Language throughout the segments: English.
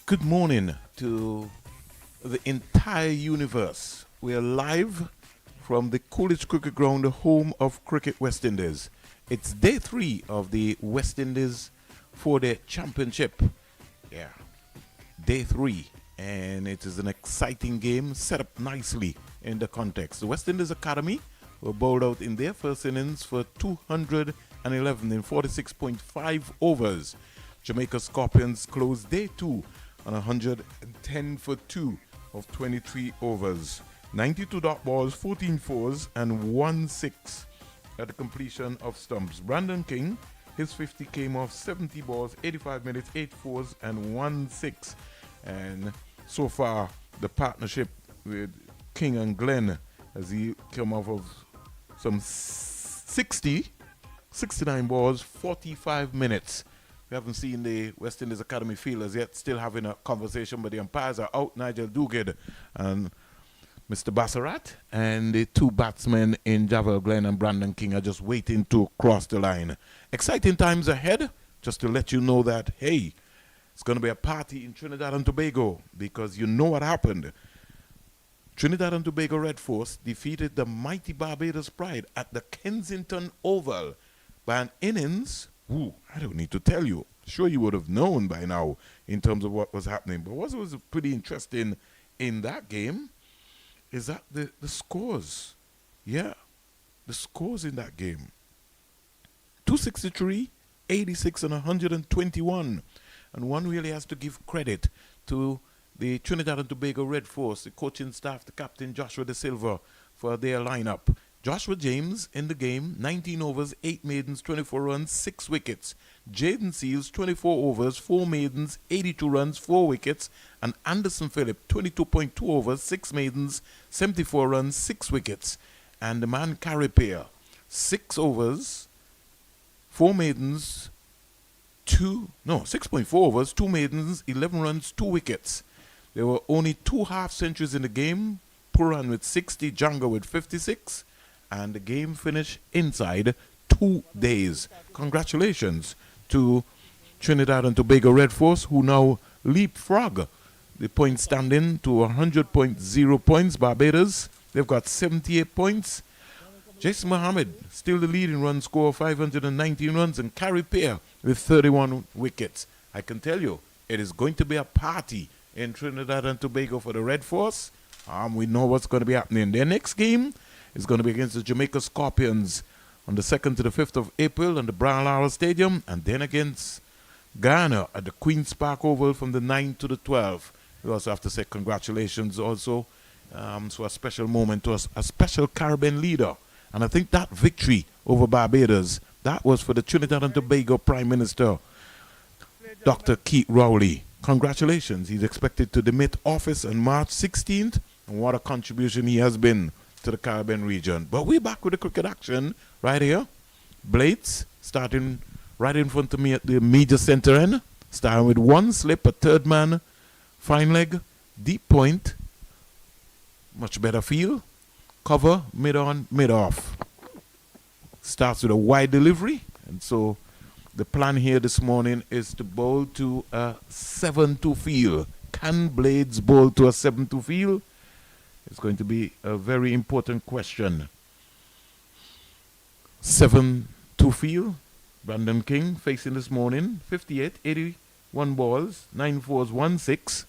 Good morning to the entire universe. We are live from the Coolidge Cricket Ground, the home of Cricket West Indies. It's day 3 of the West Indies 4-day championship. Yeah, day 3. And it is an exciting game set up nicely in the context. The West Indies Academy were bowled out in their first innings for 211 in 46.5 overs. Jamaica Scorpions closed day 2 on 110 for 2 of 23 overs. 92 dot balls, 14 fours, and 1 6 at the completion of stumps. Brandon King, his 50 came off 70 balls, 85 minutes, 8 fours, and 1 6. And so far, the partnership with King and Glenn as he came off of some 69 balls, 45 minutes. We haven't seen the West Indies Academy fielders yet, still having a conversation, but the umpires are out. Nigel Duguid and Mr. Bassarat, and the two batsmen in Javel Glenn and Brandon King are just waiting to cross the line. Exciting times ahead, just to let you know that, hey, it's going to be a party in Trinidad and Tobago, because you know what happened. Trinidad and Tobago Red Force defeated the mighty Barbados Pride at the Kensington Oval by an innings. Ooh, I don't need to tell you. Sure, you would have known by now in terms of what was happening. But what was pretty interesting in that game is that the scores. Yeah, the scores in that game. 263, 86, and 121. And one really has to give credit to the Trinidad and Tobago Red Force, the coaching staff, the captain Joshua De Silva for their lineup. Joshua James in the game, 19 overs, 8 maidens, 24 runs, 6 wickets. Jaden Seals, 24 overs, 4 maidens, 82 runs, 4 wickets. And Anderson Phillip, 22.2 overs, 6 maidens, 74 runs, 6 wickets. And the man Carripair, 6 overs, 4 maidens, 6.4 overs, 2 maidens, 11 runs, 2 wickets. There were only 2 half centuries in the game. Puran with 60, Janga with 56. And the game finished inside 2 days. Congratulations to Trinidad and Tobago Red Force, who now leapfrog the point standing to 100.0 points. Barbados, they've got 78 points. Jason Mohammed, still the leading run scorer, 519 runs, and Carripair with 31 wickets. I can tell you, it is going to be a party in Trinidad and Tobago for the Red Force. We know what's going to be happening. Their next game is going to be against the Jamaica Scorpions on the 2nd to the 5th of April at the Brian Lara Stadium, and then against Ghana at the Queen's Park Oval from the 9th to the 12th. We also have to say congratulations also to a special moment to a special Caribbean leader. And I think that victory over Barbados, that was for the Trinidad and Tobago Prime Minister, Dr. Keith Rowley. Congratulations. He's expected to demit office on March 16th, and what a contribution he has been to the Caribbean region. But we're back with the cricket action right here. Blades starting right in front of me at the major center end. Starting with 1 slip, a third man, fine leg, deep point, much better feel, cover, mid on, mid off. Starts with a wide delivery, and so the plan here this morning is to bowl to a 7-2 feel. Can Blades bowl to a 7-2 feel? It's going to be a very important question. 7-2 feel. Brandon King facing this morning. 58, 81 balls, 9 fours, 1 6.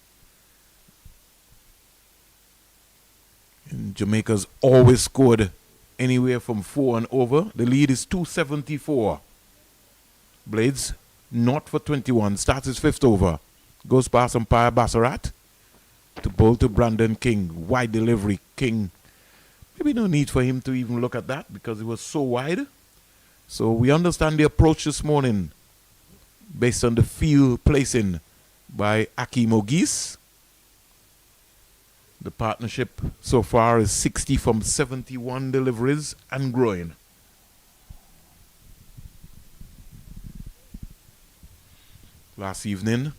And Jamaica's always scored anywhere from 4 and over. The lead is 274. Blades not for 21. Starts his 5th over. Goes past umpire Bassarat to bowl to Brandon King. Wide delivery. King, maybe no need for him to even look at that because it was so wide. So we understand the approach this morning based on the field placing by Akeem Ogis. The partnership so far is 60 from 71 deliveries and growing. Last evening,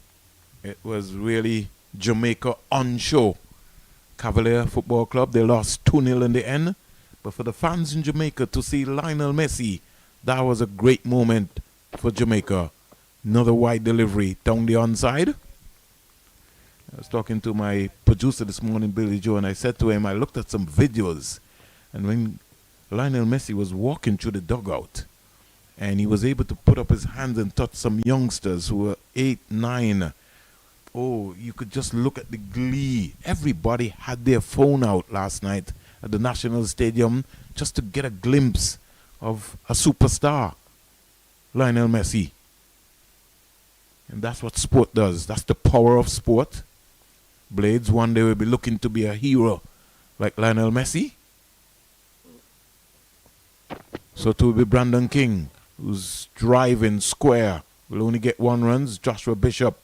it was really Jamaica on show. Cavalier Football Club, they lost 2-0 in the end. But for the fans in Jamaica to see Lionel Messi, that was a great moment for Jamaica. Another wide delivery down the onside. was talking to my producer this morning, Billy Joe, and I said to him, I looked at some videos, and when Lionel Messi was walking through the dugout, and he was able to put up his hands and touch some youngsters who were 8, 9. Oh, you could just look at the glee. Everybody had their phone out last night at the National Stadium just to get a glimpse of a superstar, Lionel Messi. And that's what sport does. That's the power of sport. Blades one day will be looking to be a hero like Lionel Messi. So too will be Brandon King, who's driving square, will only get 1 run. Joshua Bishop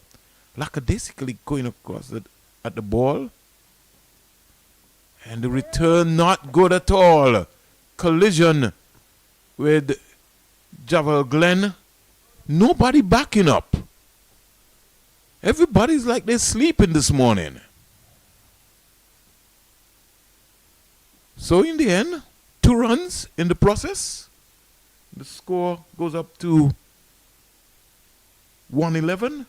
lackadaisically going across at the ball. And the return not good at all. Collision with Javel Glenn. Nobody backing up. Everybody's like they're sleeping this morning. So in the end, 2 runs in the process. The score goes up to 111.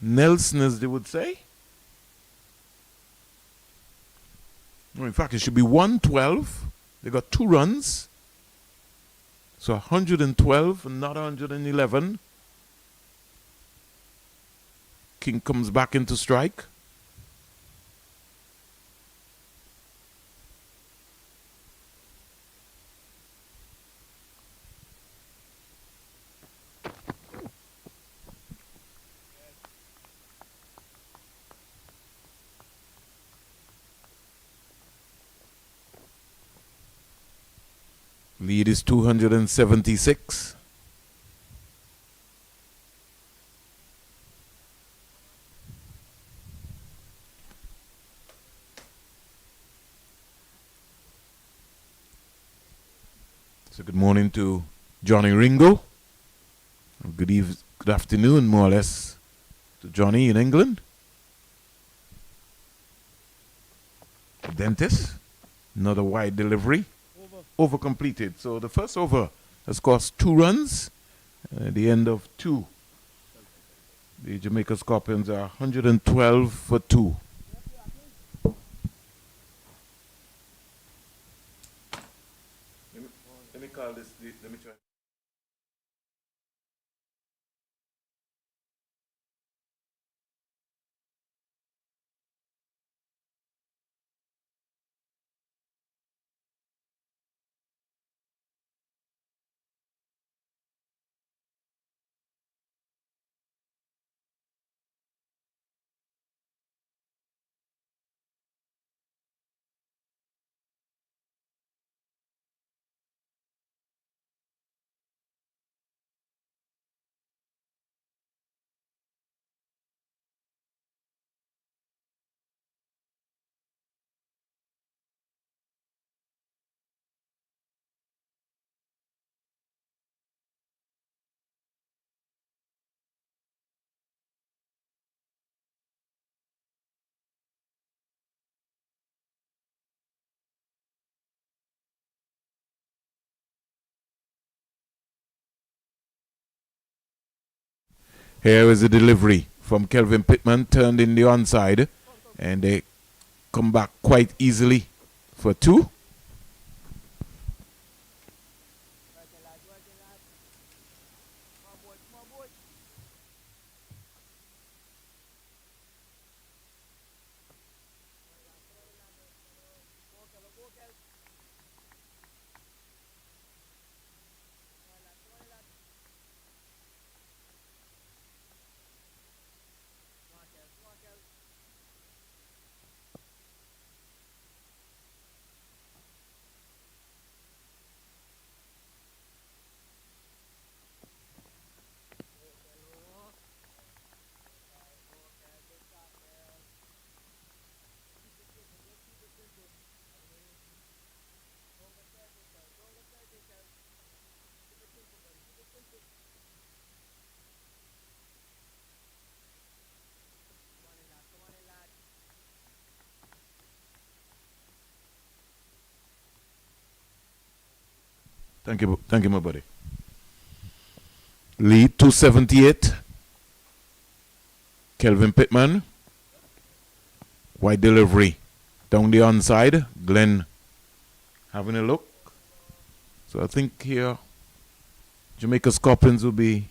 Nelson, as they would say. No, in fact, it should be 112. They got 2 runs. So 112 and not 111. King comes back into strike. Lead is 276. So good morning to Johnny Ringo. Good afternoon, more or less, to Johnny in England. The dentist. Another wide delivery. Over completed. So the first over has cost 2 runs. At the end of 2. The Jamaica Scorpions are 112 for 2. Let me call this. Let me try. Here is the delivery from Kelvin Pittman, turned in the onside, and they come back quite easily for 2. Thank you, my buddy. Lead 278. Kelvin Pittman. Wide delivery. Down the onside. Glenn having a look. So I think here Jamaica Scorpions will be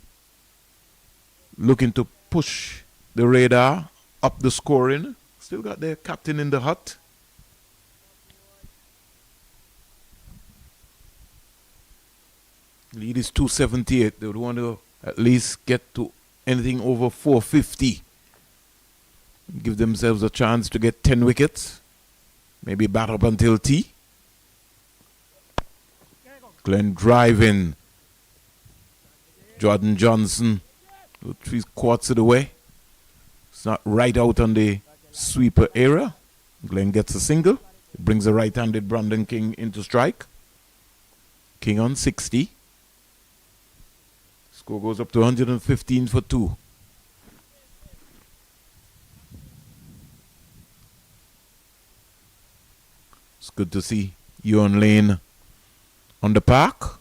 looking to push the radar up the scoring. Still got their captain in the hut. Lead is 278. They would want to at least get to anything over 450. Give themselves a chance to get 10 wickets. Maybe bat up until tea. Glenn driving. Jordan Johnson, 3/4 of the way. It's not right out on the sweeper area. Glenn gets a single. It brings the right-handed Brandon King into strike. King on 60. Score goes up to 115 for 2. It's good to see Ewan Lane on the park.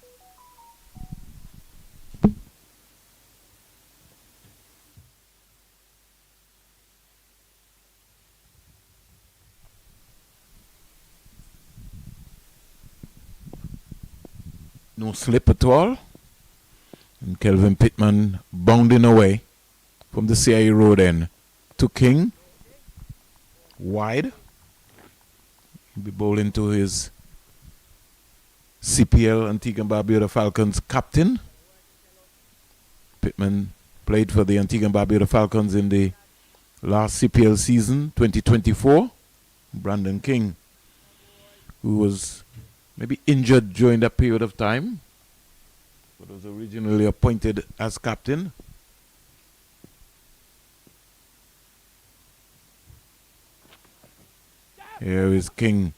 No slip at all. And Kelvin Pittman bounding away from the CIA road end to King. Wide. He'll be bowling to his CPL Antigua and Barbuda Falcons captain. Pittman played for the Antigua and Barbuda Falcons in the last CPL season, 2024. Brandon King, who was maybe injured during that period of time, but was originally appointed as captain. Here is King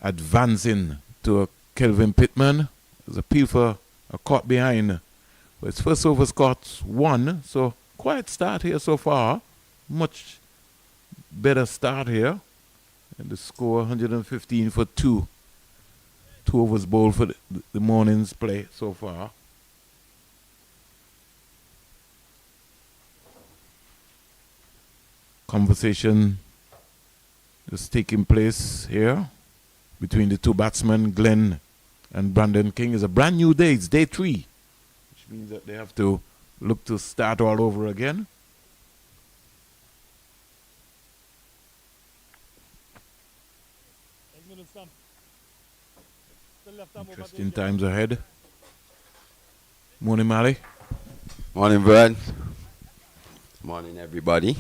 advancing to a Kelvin Pittman. There's a appeal for a caught behind. But his first over caught 1, so quiet start here so far. Much better start here. And the score 115 for 2. 2 overs bowled for the morning's play so far. Conversation is taking place here between the two batsmen, Glenn and Brandon King. It's a brand new day. It's day 3, which means that they have to look to start all over again. Interesting times ahead. Morning, Mali. Morning, Brad. Morning, everybody.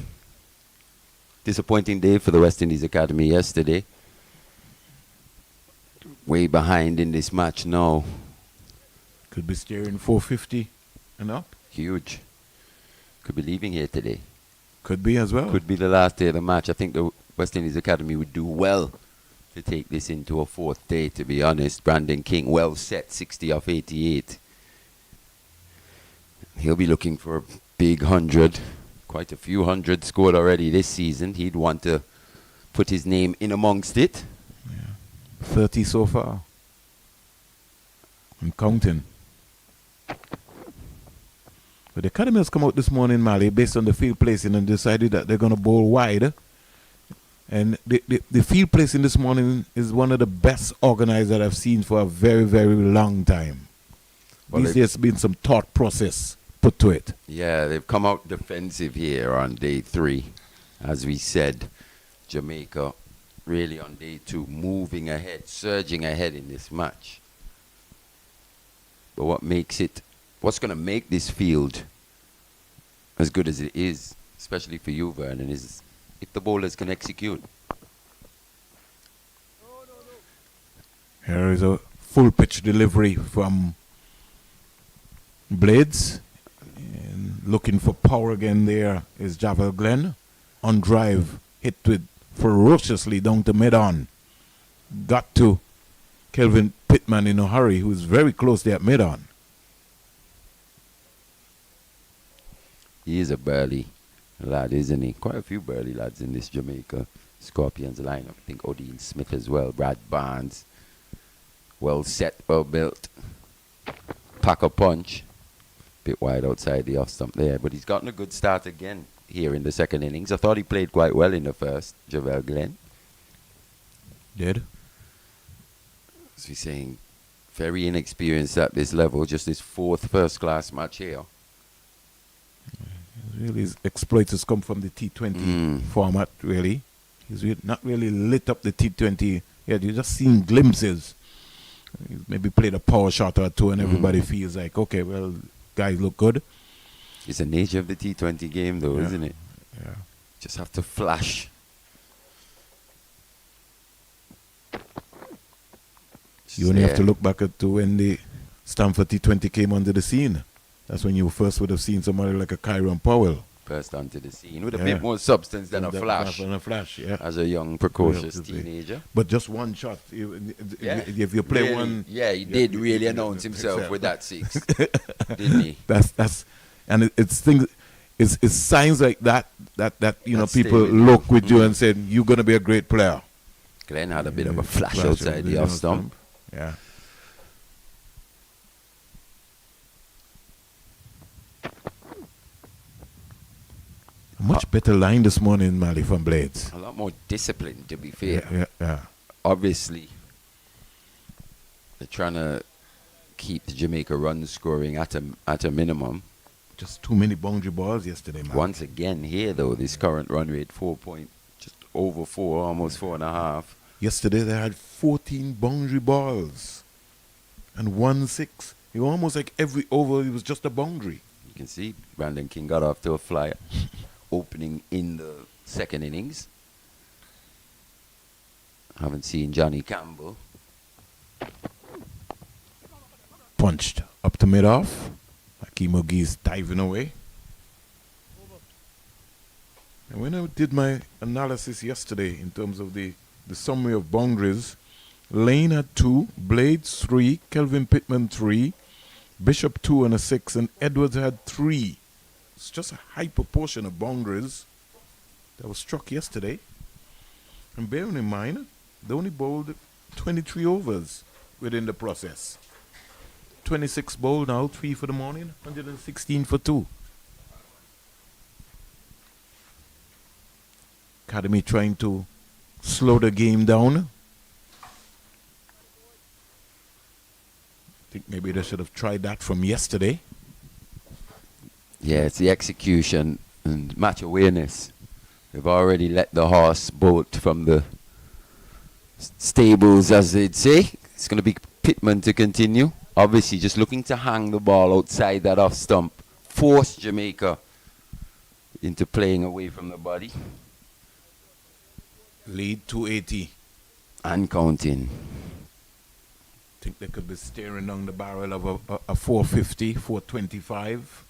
Disappointing day for the West Indies Academy yesterday. Way behind in this match now. Could be steering 450 and up. Huge. Could be leaving here today. Could be as well. Could be the last day of the match. I think the West Indies Academy would do well to take this into a 4th day, to be honest. Brandon King, well set, 60 off 88. He'll be looking for a big 100. Quite a few hundreds scored already this season. He'd want to put his name in amongst it. Yeah. 30 so far. I'm counting. But the Academy has come out this morning, Mali, based on the field placing and decided that they're going to bowl wide. And the field placing this morning is one of the best organized that I've seen for a very, very long time. Well, there's been some thought process put to it. Yeah, they've come out defensive here on day 3. As we said, Jamaica really on day 2, moving ahead, surging ahead in this match. But what's going to make this field as good as it is, especially for you, Vernon, is if the bowlers can execute. Here is a full pitch delivery from Blades. And looking for power again there is Javel Glenn. On drive, hit with ferociously down to mid-on. Got to Kelvin Pittman in a hurry, who's very close there at mid-on. He is a burly lad, isn't he? Quite a few burly lads in this Jamaica Scorpions lineup. I think Odean Smith as well. Brad Barnes. Well set, well built. Pack a punch. Bit wide outside the off stump there. But he's gotten a good start again here in the second innings. I thought he played quite well in the first, Javel Glenn. Did? As he's saying, very inexperienced at this level, just his fourth first-class match here. Really, his exploits has come from the T20 format, really. He's not really lit up the T20. Yeah, you just seen glimpses. He's maybe played a power shot or two and everybody feels like, okay, well, guys look good. It's the nature of the T20 game, though, isn't it? Yeah. Just have to flash. You only have to look back at to when the Stamford T20 came onto the scene. That's when you first would have seen somebody like a Kyron Powell. Burst onto the scene with a bit more substance than a flash. Than a flash, yeah. As a young, precocious teenager. But just one shot. If you play really, one... Yeah, he did really announce himself with that six. Didn't he? And it's things... It's signs like that you know, That people stay with look with you and say, you're going to be a great player. Glenn had a bit of a flash outside the off stump. Yeah. A much better line this morning, Mali, from Blades. A lot more discipline, to be fair. Yeah. Obviously, they're trying to keep the Jamaica run scoring at a minimum. Just too many boundary balls yesterday, man. Once again here, though, this current run rate, just over 4, almost 4.5. Yesterday they had 14 boundary balls and 1 6. It was almost like every over it was just a boundary. You can see Brandon King got off to a flyer opening in the second innings. Haven't seen Johnny Campbell. Punched up to mid-off. Akeem Ogie's diving away. And when I did my analysis yesterday in terms of the summary of boundaries, Lane had 2, Blades 3, Kelvin Pittman 3, Bishop 2 and a 6, and Edwards had 3. It's just a high proportion of boundaries that was struck yesterday. And bearing in mind, they only bowled 23 overs within the process. 26 bowled now, 3 for the morning, 116 for 2. Academy trying to slow the game down. I think maybe they should have tried that from yesterday. Yeah, it's the execution and match awareness. They've already let the horse bolt from the stables, as they'd say. It's going to be Pittman to continue. Obviously, just looking to hang the ball outside that off stump. Force Jamaica into playing away from the body. Lead 280. And counting. I think they could be staring down the barrel of a 450, 425.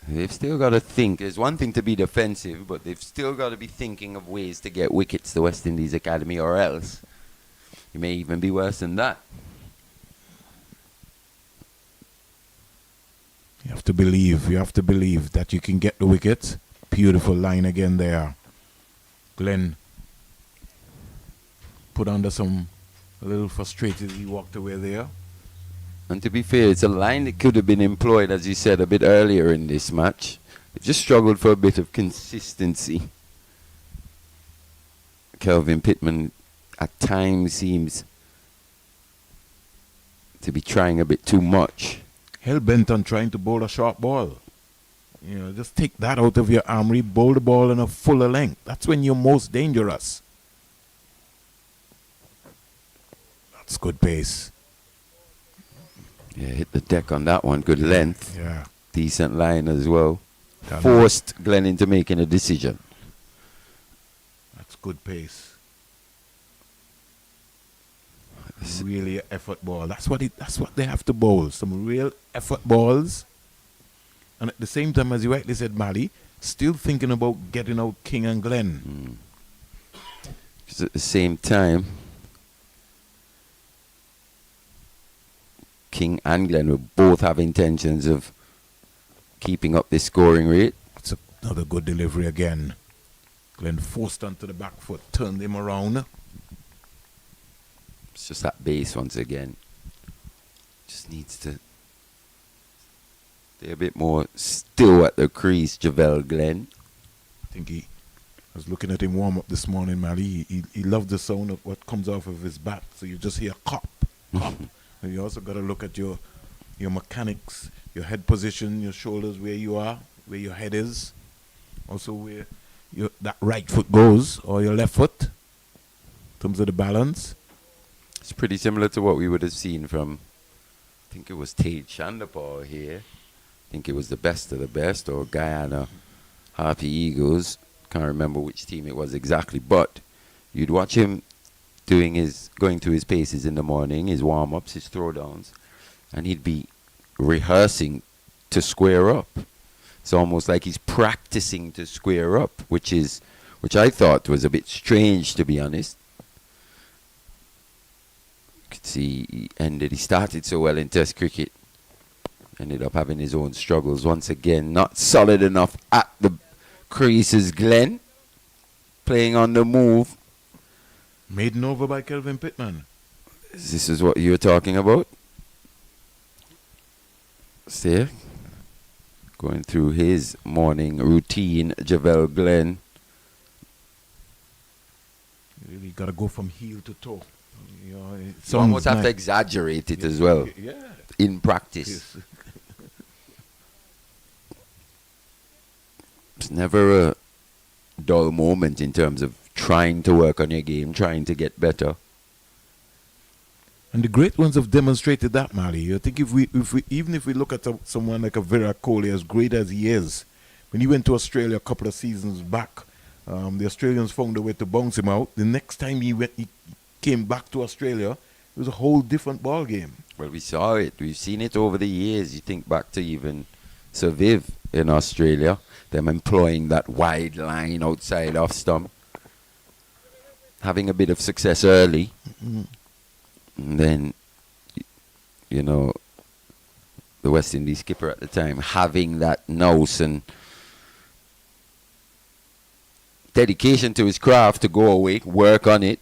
They've still got to think. There's one thing to be defensive, but they've still got to be thinking of ways to get wickets to West Indies Academy, or else it may even be worse than that. You have to believe that you can get the wicket. Beautiful line again there. Glenn put under a little frustrated. He walked away there. And to be fair, it's a line that could have been employed, as you said, a bit earlier in this match. They've just struggled for a bit of consistency. Kelvin Pittman at times seems to be trying a bit too much. Hell-bent on trying to bowl a short ball. You know, just take that out of your armory, bowl the ball in a fuller length. That's when you're most dangerous. That's good pace. Yeah, hit the deck on that one. Good length. Yeah. Decent line as well. Forced Glenn into making a decision. That's good pace. Really an effort ball. That's what they have to bowl. Some real effort balls. And at the same time, as you rightly said, Mali, still thinking about getting out King and Glenn. Because at the same time, King and Glenn will both have intentions of keeping up this scoring rate. That's another good delivery again. Glenn forced onto the back foot, turned him around. It's just that base once again. Just needs to They're a bit more still at the crease, Javel Glenn. I think I was looking at him warm up this morning, Mali. He loved the sound of what comes off of his bat. So you just hear cop, cop. And you also got to look at your mechanics, your head position, your shoulders, where you are, where your head is. Also where that right foot goes, or your left foot, in terms of the balance. It's pretty similar to what we would have seen from, I think it was Tate Chandapur here. I think it was the best of the best, or Guyana Harpy Eagles. Can't remember which team it was exactly, but you'd watch him going through his paces in the morning, his warm-ups, his throwdowns, and he'd be rehearsing to square up. It's almost like he's practicing to square up, which I thought was a bit strange, to be honest. You could see he started so well in Test cricket, ended up having his own struggles once again. Not solid enough at the creases, Glenn, playing on the move. Maiden over by Kelvin Pittman. This is what you're talking about? See? Going through his morning routine, Javel Glenn. You really got to go from heel to toe. You know, You almost have to exaggerate it as well. Yeah. In practice. Yes. It's never a dull moment in terms of trying to work on your game, trying to get better. And the great ones have demonstrated that, Mali. I think if we even if we look at someone like a Virat Kohli, as great as he is, when he went to Australia a couple of seasons back, the Australians found a way to bounce him out. The next time he came back to Australia, it was a whole different ball game. Well, we saw it. We've seen it over the years. You think back to even Sir Viv in Australia, them employing that wide line outside off stump, having a bit of success early. Mm-hmm. And then, you know, the West Indies skipper at the time having that nous and dedication to his craft to go away, work on it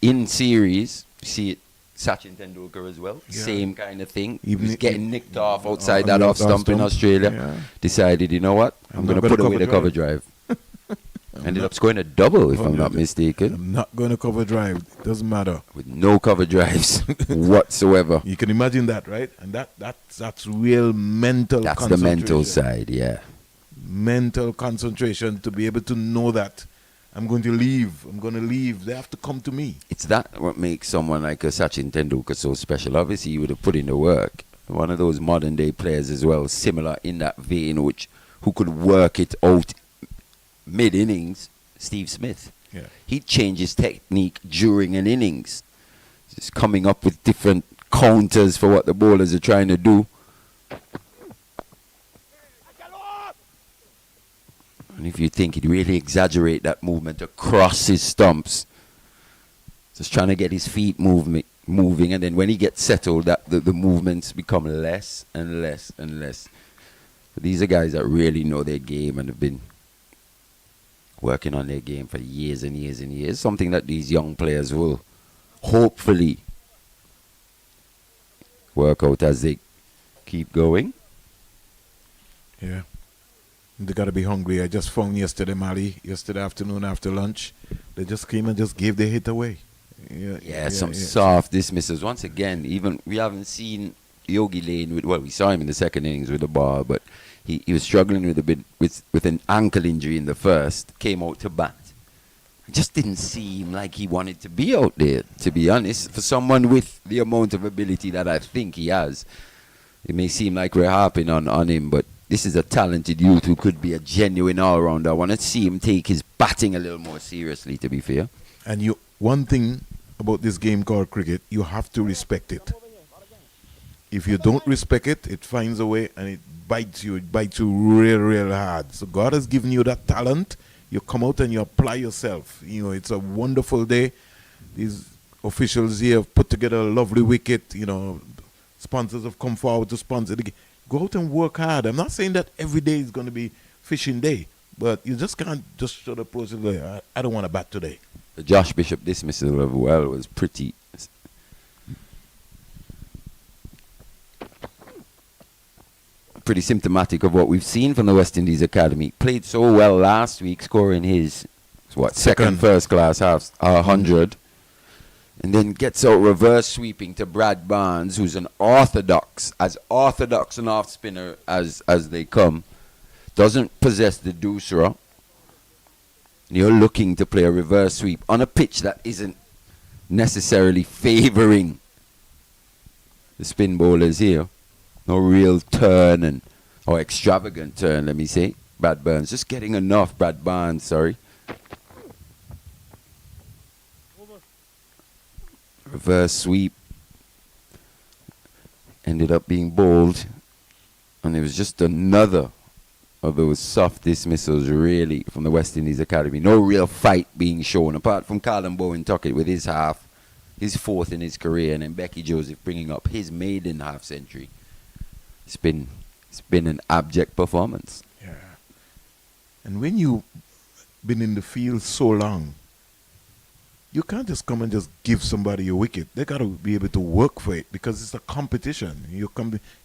in series. You see it, Sachin Tendulkar as well, Yeah. same kind of thing. Even He was getting nicked off outside on that the off stump in Australia. Yeah. Decided, you know what, I'm going to not put gonna away the cover cover drive. Ended up scoring a double, if I'm not mistaken, I'm not going to cover drive. Doesn't matter. with no cover drives whatsoever. You can imagine that, right? And that's real mental That's the mental concentration. side, yeah. Mental concentration to be able to know that I'm going to leave. I'm going to leave. They have to come to me. It's that what makes someone like a Sachin Tendulkar so special. Obviously, he would have put in the work. One of those modern day players as well, similar in that vein, who could work it out mid-innings, Steve Smith. Yeah. He'd change his technique during an innings. Just coming up with different counters for what the bowlers are trying to do. And if you think he'd really exaggerate that movement across his stumps, just trying to get his feet moving, and then when he gets settled, the movements become less and less and less. But these are guys that really know their game and have been working on their game for years and years and years. Something that these young players will hopefully work out as they keep going. Yeah. They got to be hungry. I just found yesterday afternoon after lunch, they just came and just gave the hit away. Yeah, some soft dismissals. Once again, even we haven't seen Yogi Lane we saw him in the second innings with the ball, but he was struggling with an ankle injury in the first, came out to bat. It just didn't seem like he wanted to be out there, to be honest. For someone with the amount of ability that I think he has, it may seem like we're harping on him, but this is a talented youth who could be a genuine all-rounder. I want to see him take his batting a little more seriously, to be fair. And one thing about this game called cricket, you have to respect it. If you don't respect it, it finds a way and it bites you real, real hard. So God has given you that talent. You come out and you apply yourself. You know, it's a wonderful day. These officials here have put together a lovely wicket. You know, sponsors have come forward to sponsor the game. Go out and work hard. I'm not saying that every day is going to be fishing day, but you just can't just show the process like, I don't want to bat today. The Josh Bishop dismissal as well was pretty. pretty symptomatic of what we've seen from the West Indies Academy. Played so well last week, scoring his second first class half 100, and then gets out reverse sweeping to Brad Barnes, who's an orthodox an off spinner as they come. Doesn't possess the doosra. You're looking to play a reverse sweep on a pitch that isn't necessarily favouring the spin bowlers here. No real turn or extravagant turn, let me say. Brad Barnes just getting enough. Brad Barnes, sorry. Reverse sweep. Ended up being bowled. And it was just another of those soft dismissals, really, from the West Indies Academy. No real fight being shown, apart from Callum Bowen-Tuckett with his half, his fourth in his career, and then Becky Joseph bringing up his maiden half century. It's been an abject performance. Yeah. And when you've been in the field so long, you can't just come and just give somebody a wicket. They got to be able to work for it because it's a competition. You're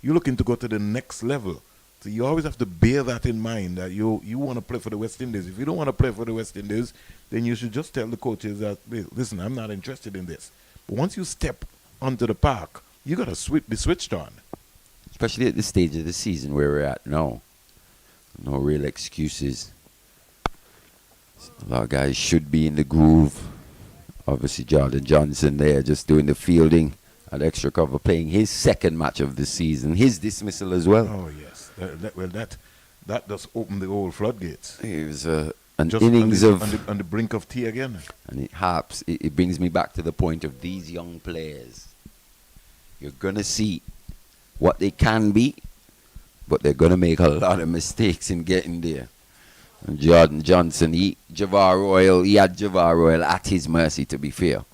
looking to go to the next level. So you always have to bear that in mind, that you want to play for the West Indies. If you don't want to play for the West Indies, then you should just tell the coaches that, hey, listen, I'm not interested in this. But once you step onto the park, you got to be switched on. Especially at the stage of the season where we're at now. No real excuses. A lot of guys should be in the groove. Obviously, Jordan Johnson there just doing the fielding at extra cover, playing his second match of the season. His dismissal as well. Oh, yes. That does open the old floodgates. It was an just innings on the brink of tea again. And it brings me back to the point of these young players. You're going to see what they can be, but they're going to make a lot of mistakes in getting there. And Jordan Johnson, he had Javar Royal at his mercy, to be fair.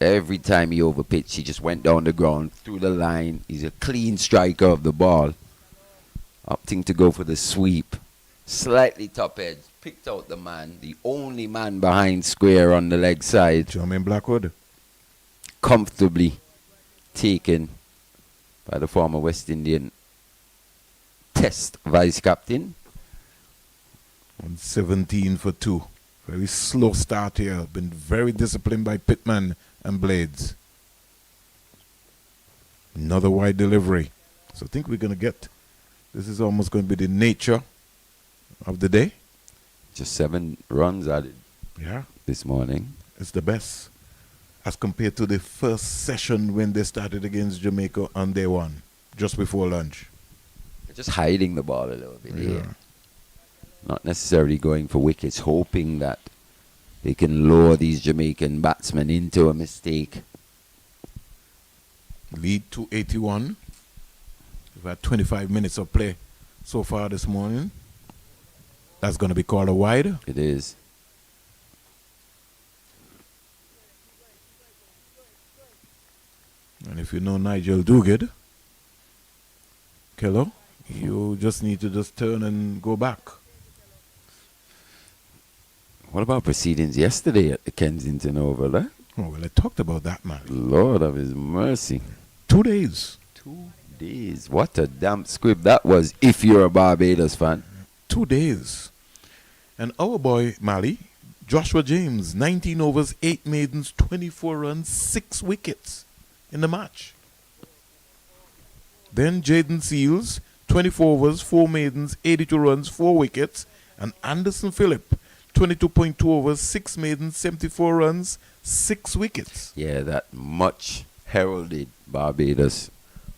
Every time he overpitched, he just went down the ground, through the line. He's a clean striker of the ball. Opting to go for the sweep. Slightly top edge. Picked out the man, the only man behind square on the leg side. Jermaine Blackwood. Comfortably taken by the former West Indian Test vice captain. On 17 for 2. Very slow start here. Been very disciplined by Pittman and Blades. Another wide delivery. So I think we're going to get, this is almost going to be the nature of the day. Just 7 runs added. Yeah. This morning. It's the best as compared to the first session when they started against Jamaica on day one, just before lunch. They're just hiding the ball a little bit here. Not necessarily going for wickets, hoping that they can lure these Jamaican batsmen into a mistake. Lead to 81. We've had 25 minutes of play so far this morning. That's going to be called a wide. It is. And if you know Nigel Duguid, Kello, you just need to just turn and go back. What about proceedings yesterday at the Kensington Oval, eh? Oh, well, I talked about that, man. Lord of his mercy. 2 days. 2 days. What a damp squib that was, if you're a Barbados fan. 2 days. And our boy, Mali, Joshua James, 19 overs, 8 maidens, 24 runs, 6 wickets in the match. Then Jaden Seals, 24 overs, 4 maidens, 82 runs, 4 wickets. And Anderson Phillip, 22.2 overs, 6 maidens, 74 runs, 6 wickets. Yeah, that much heralded Barbados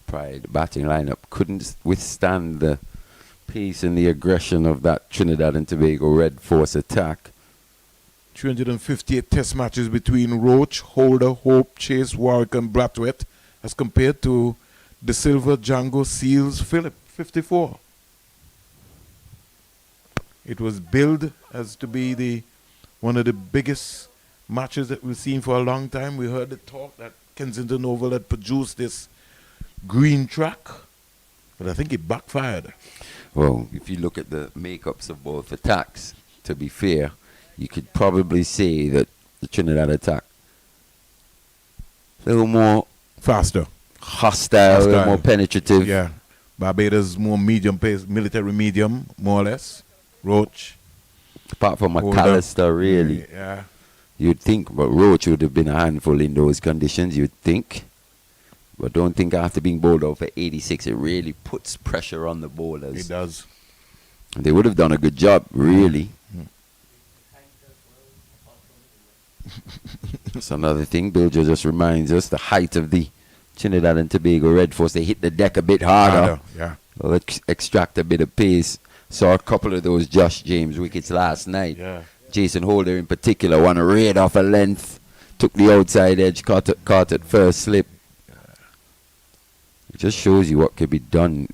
pride batting lineup couldn't withstand the pace and the aggression of that Trinidad and Tobago Red Force attack. 358 test matches between Roach, Holder, Hope, Chase, Warwick and Brathwaite as compared to De Silva, Django, Seals, Phillip, 54. It was billed as to be one of the biggest matches that we've seen for a long time. We heard the talk that Kensington Oval had produced this green track, but I think it backfired. Well, if you look at the makeups of both attacks, to be fair, you could probably say that the Trinidad attack a little more faster, hostile, more penetrative. Yeah. Barbados more medium pace, military medium, more or less. Roach. Apart from Holder. McAllister, really. Yeah. You'd think, but Roach would have been a handful in those conditions, you'd think. But don't think after being bowled out for 86, it really puts pressure on the bowlers. It does. They would have done a good job, really. That's another thing. Bilger just reminds us the height of the Trinidad and Tobago Red Force. They hit the deck a bit harder. Yeah. Well, extract a bit of pace. Saw a couple of those Josh James wickets last night. Yeah. Jason Holder in particular, one raid off a length, took the outside edge, caught it first slip. It just shows you what could be done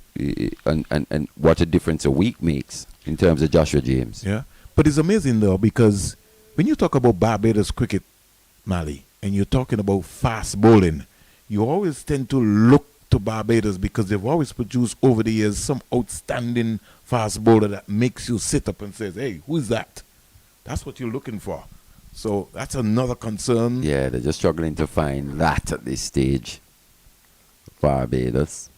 and what a difference a week makes in terms of Joshua James. Yeah. But it's amazing though, because when you talk about Barbados cricket, Mali, and you're talking about fast bowling, you always tend to look to Barbados because they've always produced over the years some outstanding fast bowler that makes you sit up and says, hey, who is that? That's what you're looking for. So that's another concern. Yeah, they're just struggling to find that at this stage. Barbados.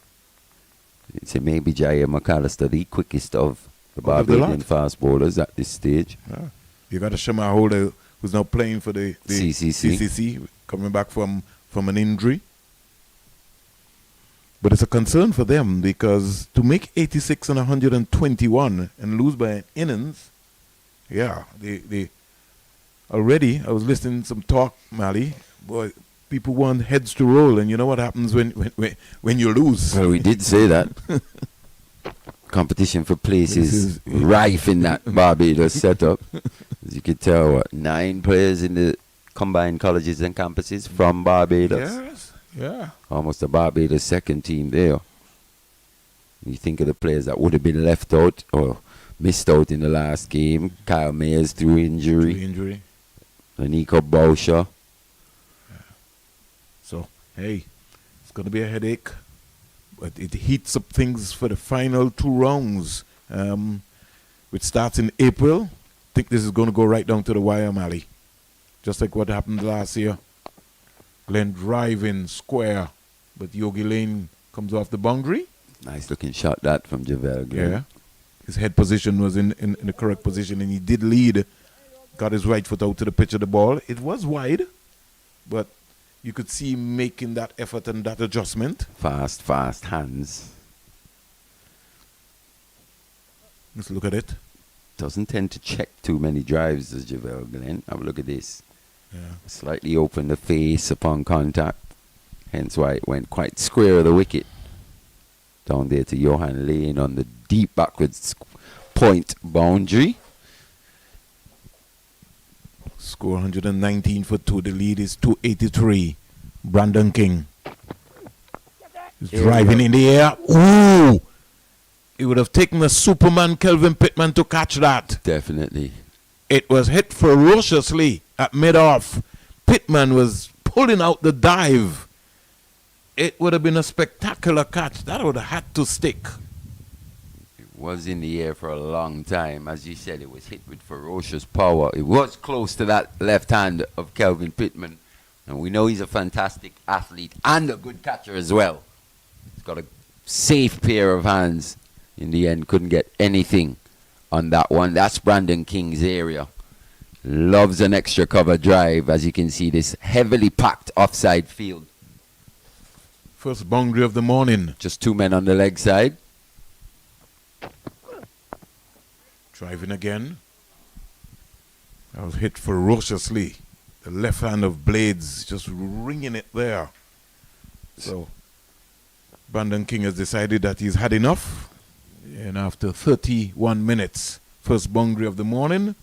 It's maybe Jair McAllister, the quickest of the Barbadian fast bowlers at this stage. Yeah. You got a Shamar Holder who's now playing for the CCC, coming back from an injury. But it's a concern for them because to make 86 and 121 and lose by an innings, yeah, they already, I was listening to some talk, Mali, boy, people want heads to roll, and you know what happens when you lose. Well, we did say that. Competition for places rife in that Barbados setup. As you can tell, 9 players in the combined colleges and campuses from Barbados. Yes, yeah. Almost a Barbados second team there. You think of the players that would have been left out or missed out in the last game. Kyle Mayers through injury. Nico Boucher. Yeah. So, hey, it's going to be a headache. But it heats up things for the final 2 rounds, which starts in April. I think this is going to go right down to the wire, Mali. Just like what happened last year. Glenn driving square, but Yogi Lane comes off the boundary. Nice looking shot that from Javel Glenn. Yeah. His head position was in the correct position, and he did lead. Got his right foot out to the pitch of the ball. It was wide, but you could see him making that effort and that adjustment. Fast hands. Let's look at it. Doesn't tend to check too many drives as Javel Glenn. Have a look at this. Yeah. Slightly open the face upon contact. Hence why it went quite square of the wicket. Down there to Johan Lane on the deep backwards point boundary. Score 119 for 2. The lead is 283. Brandon King is driving in the air. Ooh! It would have taken a Superman Kelvin Pittman to catch that. Definitely. It was hit ferociously at mid-off. Pittman was pulling out the dive. It would have been a spectacular catch. That would have had to stick. It was in the air for a long time. As you said, it was hit with ferocious power. It was close to that left hand of Kelvin Pittman. And we know he's a fantastic athlete and a good catcher as well. He's got a safe pair of hands. In the end, couldn't get anything on that one. That's Brandon King's area. Loves an extra cover drive. As you can see, this heavily packed offside field. First boundary of the morning. Just 2 men on the leg side. Driving again. That was hit ferociously. The left hand of Blades just ringing it there. So, Brandon King has decided that he's had enough. And after 31 minutes, first boundary of the morning,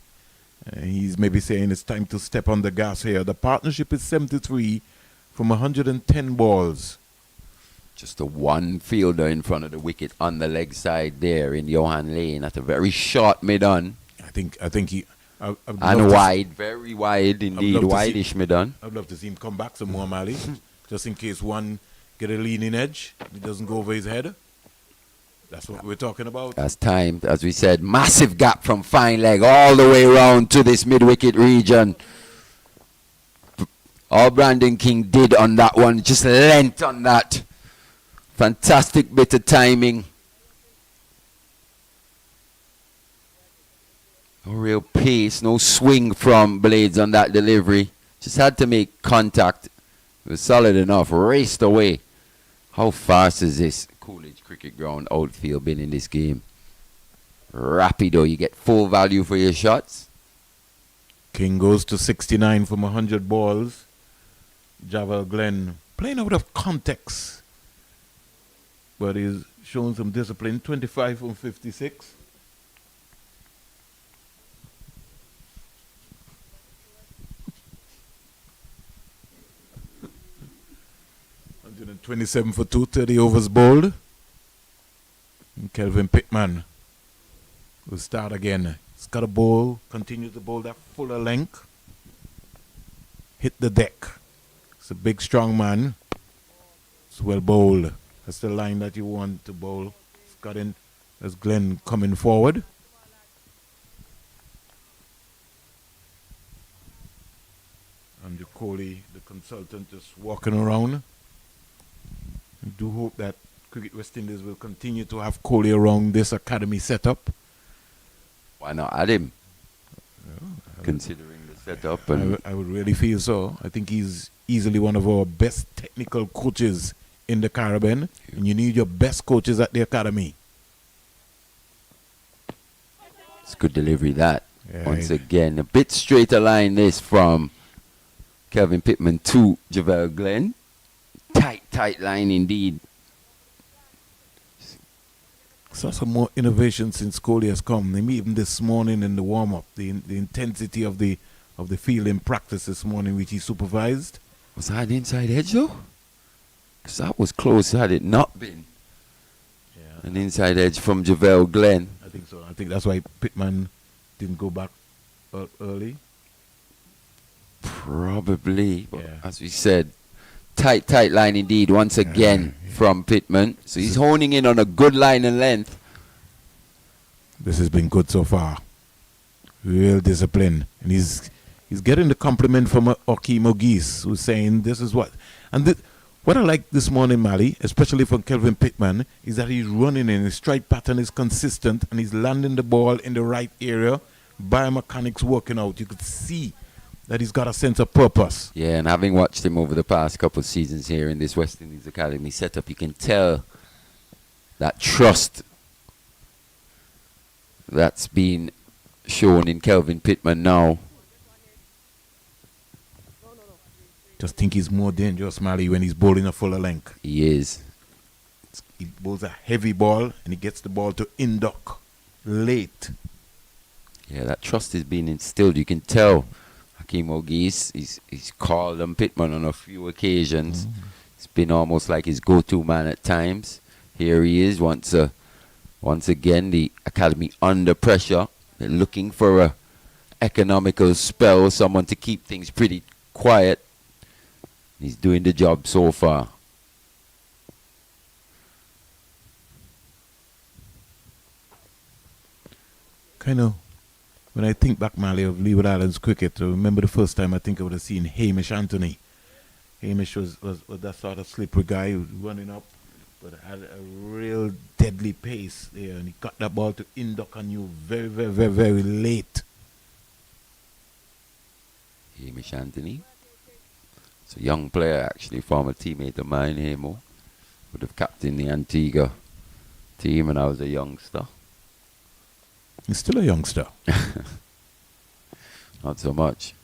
he's maybe saying it's time to step on the gas here. The partnership is 73 from 110 balls. Just the one fielder in front of the wicket on the leg side there in Johan Lane at a very short mid-on. I think he... And wide, very wide indeed, wide-ish mid-on. I'd love to see him come back some more, Mali, just in case one get a leaning edge. He doesn't go over his head. That's what we're talking about. As time, as we said, massive gap from fine leg all the way around to this mid-wicket region. All Brandon King did on that one, just length on that Fantastic bit of timing. No real pace, no swing from Blades on that delivery. Just had to make contact. It was solid enough. Raced away. How fast is this Coolidge Cricket Ground outfield been in this game? Rapido, you get full value for your shots. King goes to 69 from 100 balls. Javel Glenn playing out of context, but he's showing some discipline. 25 from 56. And 27 for 230 overs bowled. And Kelvin Pittman will start again. He's got a bowl, continue to bowl that fuller length. Hit the deck. It's a big, strong man. It's well bowled. That's the line that you want to bowl. It's got in. There's Glenn coming forward. And Coley, the consultant, just walking around. I do hope that Cricket West Indies will continue to have Coley around this academy setup. Why not add him? Considering the setup. And I would really feel so. I think he's easily one of our best technical coaches in the Caribbean. And you need your best coaches at the academy. It's good delivery, that. Yeah, Once again, a bit straighter line this from Kelvin Pittman to Javel Glenn. Tight line indeed. Saw some more innovation since Coley has come. Maybe even this morning in the warm-up, the intensity of the field in practice this morning, which he supervised. Was that an inside edge though? Because that was close had it not been. Yeah. An inside edge from Javel Glenn. I think so. I think that's why Pittman didn't go back early. Probably. But Yeah. as we said, tight line indeed once again from Pittman. So he's honing in on a good line and length. This has been good so far. Real discipline. And he's getting the compliment from Akeem Ogis, who's saying this is what. And what I like this morning, Mali, especially from Kelvin Pittman, is that he's running and his strike pattern is consistent and he's landing the ball in the right area. Biomechanics working out. You could see that he's got a sense of purpose. Yeah, and having watched him over the past couple of seasons here in this West Indies Academy setup, you can tell that trust that's been shown in Kelvin Pittman now. Just think he's more dangerous, Mali, when he's bowling a fuller length. He is. He bowls a heavy ball and he gets the ball to induck late. Yeah, that trust is being instilled. You can tell Hakeem Ogis, he's called on Pittman on a few occasions. It's been almost like his go-to man at times. Here he is once again, the academy under pressure. They're looking for a economical spell, someone to keep things pretty quiet. He's doing the job so far. Kind of, when I think back, Mali, of Leeward Islands cricket, I remember the first time I think I would have seen Hamish Anthony. Hamish was that sort of slippery guy who was running up, but had a real deadly pace there, and he got that ball to induck on you very, very, very, very late. Hamish Anthony. It's a young player, actually, former teammate of mine, Hamo. Would have captained the Antigua team when I was a youngster. He's still a youngster. Not so much.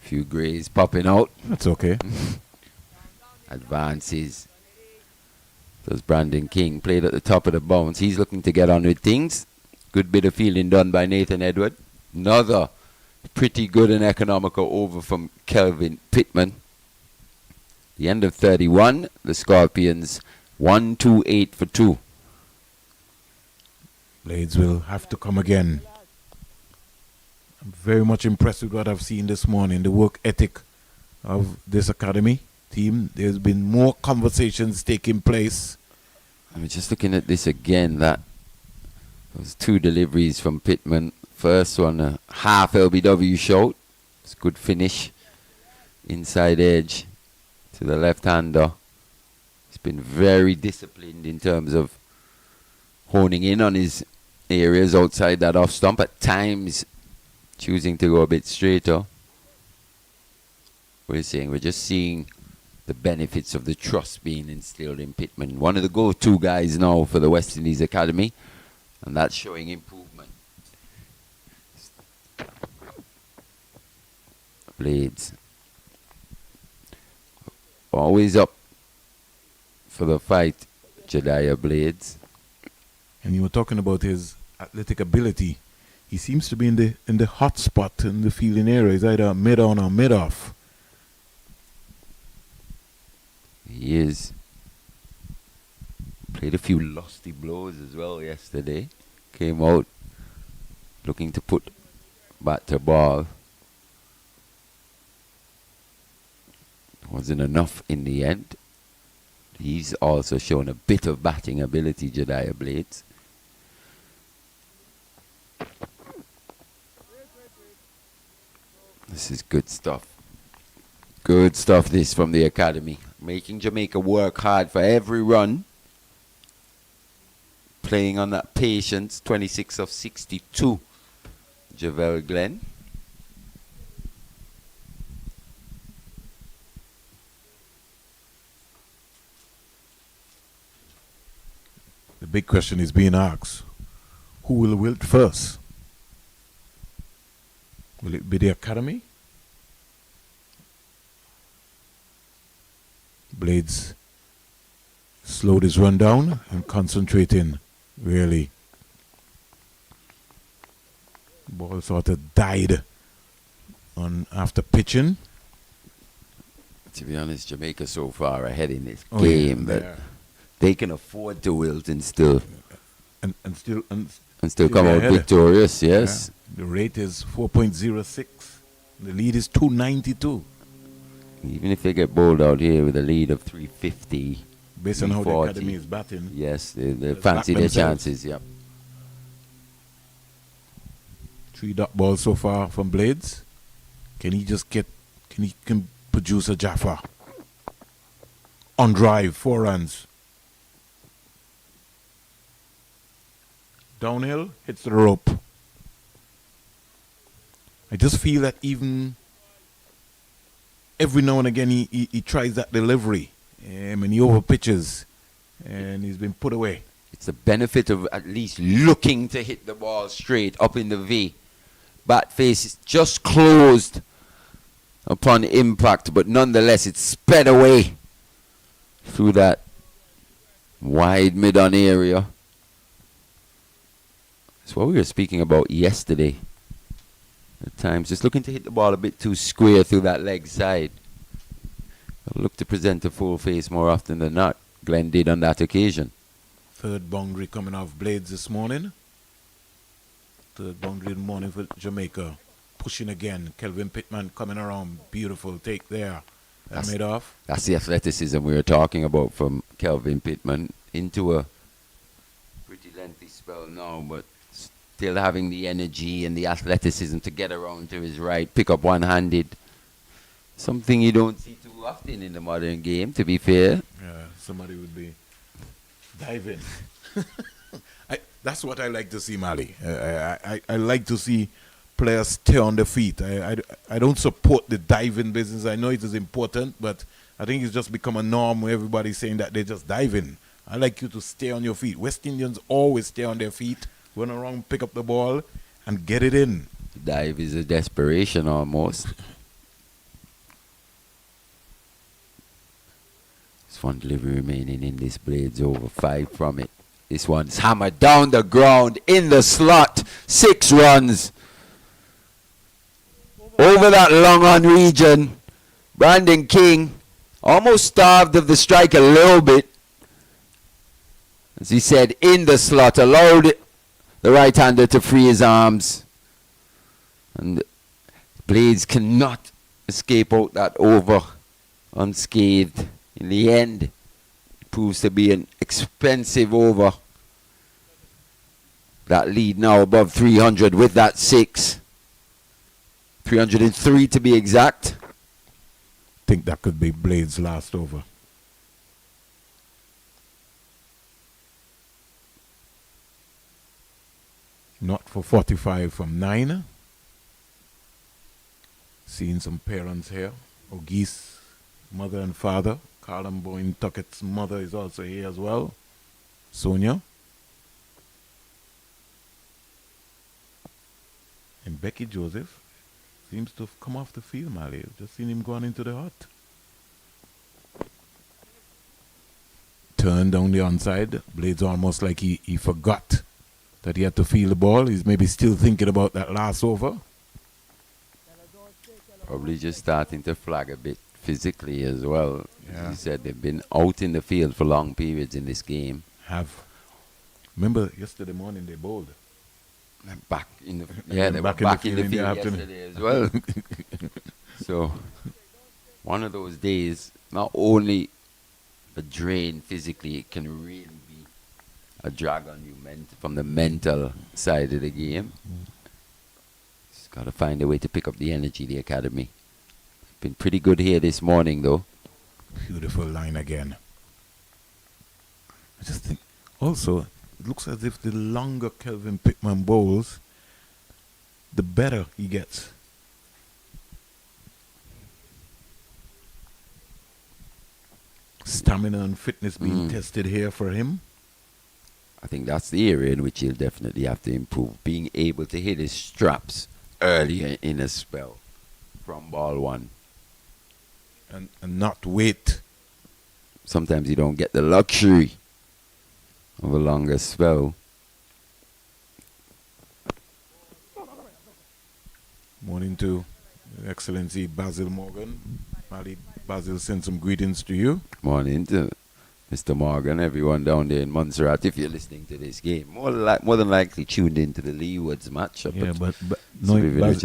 Few greys popping out. That's okay. Advances. Does Brandon King played at the top of the bounce. He's looking to get on with things. Good bit of fielding done by Nathan Edward. Another pretty good and economical over from Kelvin Pittman. The end of 31. The Scorpions 1-2-8 for 2. Blades will have to come again. I'm very much impressed with what I've seen this morning. The work ethic of this academy team. There's been more conversations taking place. I'm just looking at this again. Those 2 deliveries from Pittman. First one, a half LBW shot. It's a good finish. Inside edge to the left-hander. He's been very disciplined in terms of honing in on his areas outside that off stump. At times, choosing to go a bit straighter. We're just seeing the benefits of the trust being instilled in Pittman. One of the go-to guys now for the West Indies Academy, and that's showing improvement. Blades. Always up for the fight, Jediah Blades. And you were talking about his athletic ability. He seems to be in the hot spot in the fielding area. He's either mid-on or mid-off. He is. Played a few lusty blows as well yesterday. Came out looking to put bat to ball. Wasn't enough in the end. He's also shown a bit of batting ability, Jediah Blades. This is good stuff. Good stuff this from the academy. Making Jamaica work hard for every run. Playing on that patience. 26 of 62. Javel Glenn. The big question is being asked, who will wilt first? Will it be the academy? Blades slowed his run down and concentrating, really. Ball sort of died on after pitching. To be honest, Jamaica so far ahead in this game that they can afford to wilt and still still come out ahead. Victorious. Yes. Yeah. The rate is 4.06. The lead is 292. Even if they get bowled out here with a lead of 350. Based on how the academy is batting. Yes, they fancy their chances, yeah. 3 dot balls so far from Blades. Can he produce a Jaffa? On drive, 4 runs. Downhill, hits the rope. I just feel that even every now and again he tries that delivery and he over pitches and he's been put away. It's the benefit of at least looking to hit the ball straight up in the V. Bat face is just closed upon impact, but nonetheless it's sped away through that wide mid-on area. That's what we were speaking about yesterday. At times, just looking to hit the ball a bit too square through that leg side. I'll look to present a full face more often than not. Glenn did on that occasion. Third boundary coming off Blades this morning. Third boundary in the morning for Jamaica. Pushing again. Kelvin Pittman coming around. Beautiful take there. That made off. That's the athleticism we were talking about from Kelvin Pittman. Into a pretty lengthy spell now, but still having the energy and the athleticism to get around to his right, pick up one-handed. Something you don't see too often in the modern game, to be fair. Yeah, somebody would be diving. That's what I like to see, Mali. I like to see players stay on their feet. I don't support the diving business. I know it is important, but I think it's just become a norm where everybody's saying that they're just diving. I like you to stay on your feet. West Indians always stay on their feet, run around, pick up the ball, and get it in. Dive is a desperation almost. This one delivery remaining in this Blades over 5 from it. This one's hammered down the ground in the slot. 6 runs. Over that long on region. Brandon King almost starved of the strike a little bit. As he said, in the slot, allowed the right-hander to free his arms. And Blades cannot escape out that over unscathed. In the end, it proves to be an expensive over. That lead now above 300 with that 6. 303 to be exact. Think that could be Blades' last over. Not for 45 from 9. Seeing some parents here. Ogis, mother and father. Carlin Boyne Tuckett's mother is also here as well. Sonia. And Becky Joseph seems to have come off the field, Mali. Just seen him going into the hut. Turned down the onside. Blades almost like he forgot that he had to feel the ball. He's maybe still thinking about that last over. Probably just starting to flag a bit physically as well. Yeah. As you said, they've been out in the field for long periods in this game. Remember yesterday morning they bowled. Back in the they were back in the field yesterday as well. So one of those days, not only a drain physically, it can really be a drag on you from the mental side of the game. Just got to find a way to pick up the energy, the academy. Been pretty good here this morning, though. Beautiful line again. I just think, also, it looks as if the longer Kelvin Pittman bowls, the better he gets. Stamina and fitness being tested here for him. I think that's the area in which he'll definitely have to improve. Being able to hit his straps earlier in a spell from ball one. And not wait. Sometimes you don't get the luxury of a longer spell. Morning to Excellency Basil Morgan. Mali Basil sends some greetings to you. Morning to Mr. Morgan, everyone down there in Montserrat. If you're listening to this game, more than likely tuned into the Leewards match. Yeah, but no,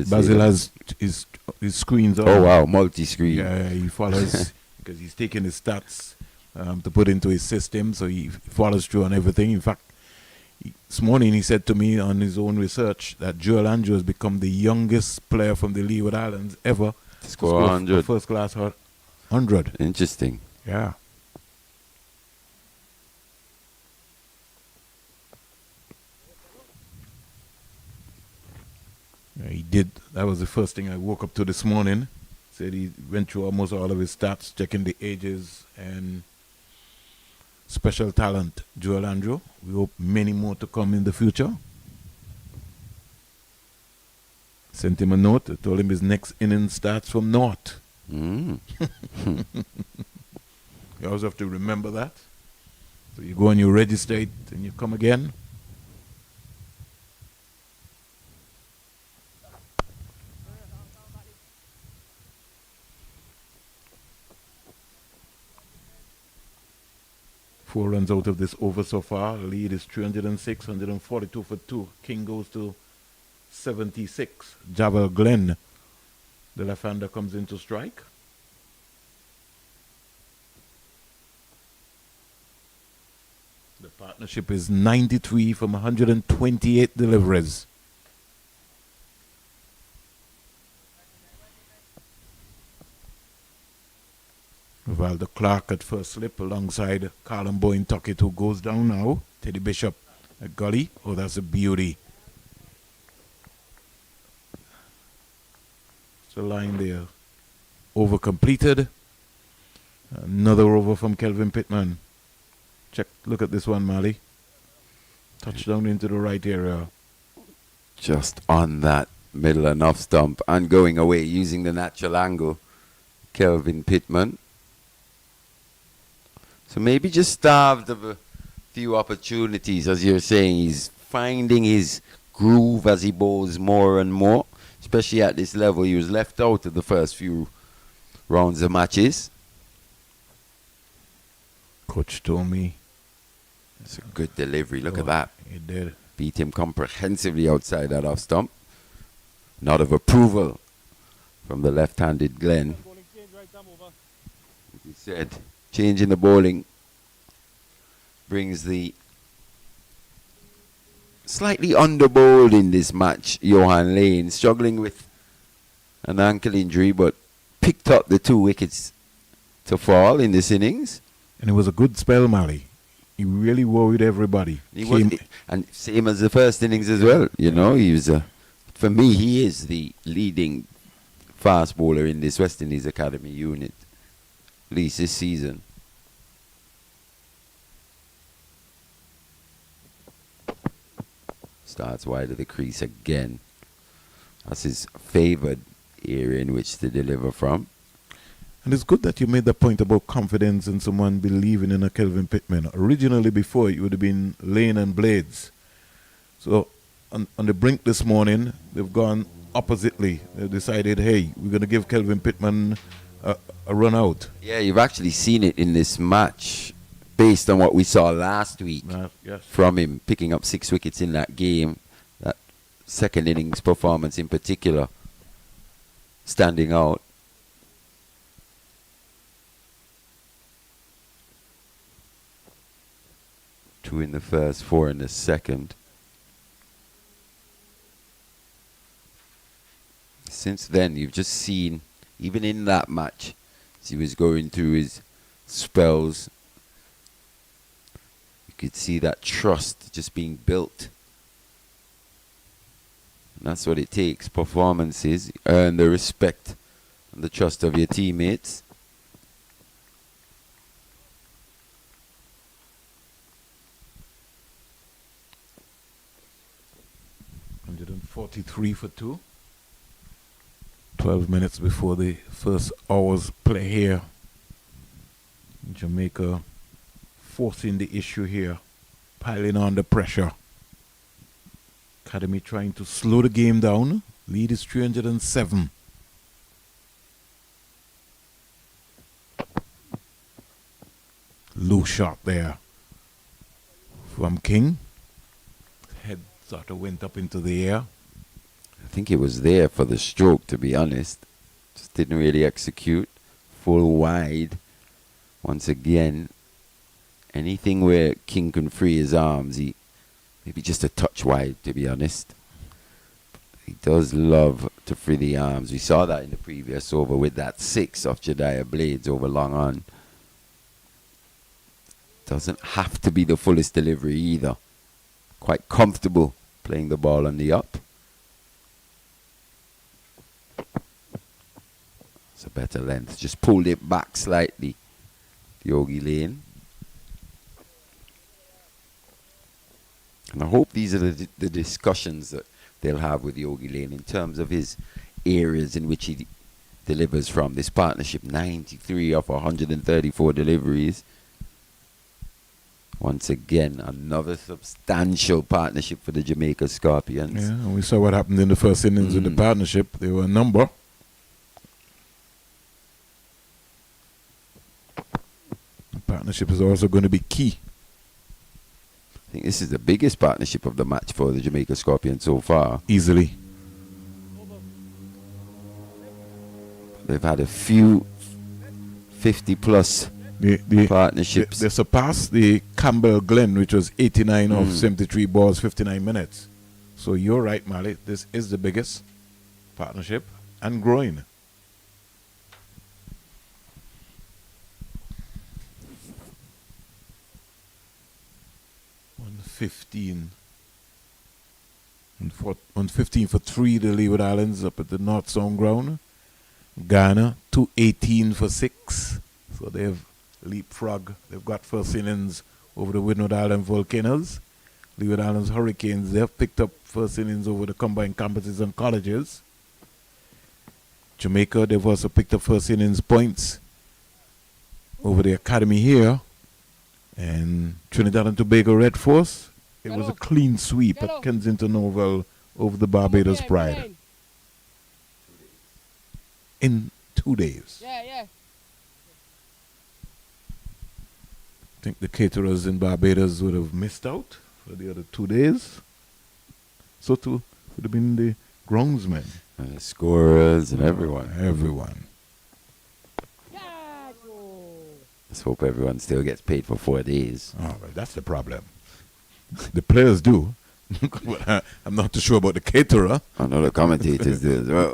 Basil has his screens on. Oh wow, multi-screen. Yeah, he follows because he's taking his stats to put into his system, so he follows through on everything. In fact, this morning he said to me on his own research that Joel Andrew has become the youngest player from the Leeward Islands ever to score 100. First class 100. Interesting. Yeah. Yeah, he did. That was the first thing I woke up to this morning. Said he went through almost all of his stats, checking the ages and special talent. Joel Andrew. We hope many more to come in the future. Sent him a note. I told him his next inning starts from North. You always have to remember that. So you go and you register it and you come again. Four runs out of this over so far. Lead is 306, 142 for 2. King goes to 76. Javel Glenn, the left-hander, comes in to strike. The partnership is 93 from 128 deliveries. Valdo Clark at first slip alongside Carlin Boyne Tuckett, who goes down now. Teddy Bishop at gully. Oh, that's a beauty. It's a line there. Over completed. Another over from Kelvin Pittman. Look at this one, Mali. Touchdown into the right area. Just on that middle and off stump and going away using the natural angle. Kelvin Pittman. So maybe just starved of a few opportunities, as you're saying. He's finding his groove as he bowls more and more, especially at this level. He was left out of the first few rounds of matches. Coach told me. It's a good delivery. Look at that. He did. Beat him comprehensively outside that off stump. Nod of approval from the left-handed Glenn. He said, changing the bowling brings the slightly under-bowled in this match, Johan Lane, struggling with an ankle injury, but picked up the 2 wickets to fall in this innings. And it was a good spell, Mali. He really worried everybody. And same as the first innings as well. You know, he was for me, he is the leading fast bowler in this West Indies Academy unit, at least this season. Starts wide of the crease again. That's his favoured area in which to deliver from. And it's good that you made the point about confidence and someone believing in a Kelvin Pittman. Originally, before, it would have been Lane and Blades. So, on the brink this morning, they've gone oppositely. They've decided, hey, we're going to give Kelvin Pittman a run out. Yeah, you've actually seen it in this match based on what we saw last week Yes. from him, picking up 6 wickets in that game. That second innings performance in particular, standing out. Two in the first, 4 in the second. Since then, you've just seen, even in that match, as he was going through his spells, you could see that trust just being built. And that's what it takes. Performances, earn the respect and the trust of your teammates. .43 for 2. 12 minutes before the first hour's play here. Jamaica forcing the issue here, piling on the pressure. Academy trying to slow the game down. Lead is 307. Low shot there from King. Head sort of went up into the air. I think it was there for the stroke, to be honest. Just didn't really execute. Full wide. Once again, anything where King can free his arms, he maybe just a touch wide, to be honest. He does love to free the arms. We saw that in the previous over with that 6 off Jediah Blades over long on. Doesn't have to be the fullest delivery either. Quite comfortable playing the ball on the up. It's a better length. Just pulled it back slightly. Yogi Lane. And I hope these are the discussions that they'll have with Yogi Lane in terms of his areas in which he delivers from. This partnership, 93 off 134 deliveries. Once again, another substantial partnership for the Jamaica Scorpions. Yeah, and we saw what happened in the first innings of the partnership. They were a number. The partnership is also going to be key. I think this is the biggest partnership of the match for the Jamaica Scorpions so far. Easily. They've had a few 50-plus partnerships. They surpassed the Campbell Glen, which was 89 of 73 balls, 59 minutes. So you're right, Mali. This is the biggest partnership and growing. On 15 for 3, the Leeward Islands up at the North Sound ground. Ghana 218 for 6. So they've leapfrog. They've got first innings over the Windward Island Volcanoes. Leeward Islands Hurricanes, they've picked up first innings over the combined campuses and colleges. Jamaica, they've also picked up first innings points over the academy here. And Trinidad and Tobago Red Force, it was a clean sweep at Kensington Oval over the Barbados Pride. In 2 days. Yeah. I think the caterers in Barbados would have missed out for the other 2 days. So too would have been the groundsmen. And the scorers and everyone. Everyone. Let's hope everyone still gets paid for 4 days. Oh, well, that's the problem. The players do. But I'm not too sure about the caterer. I know the commentators do as well.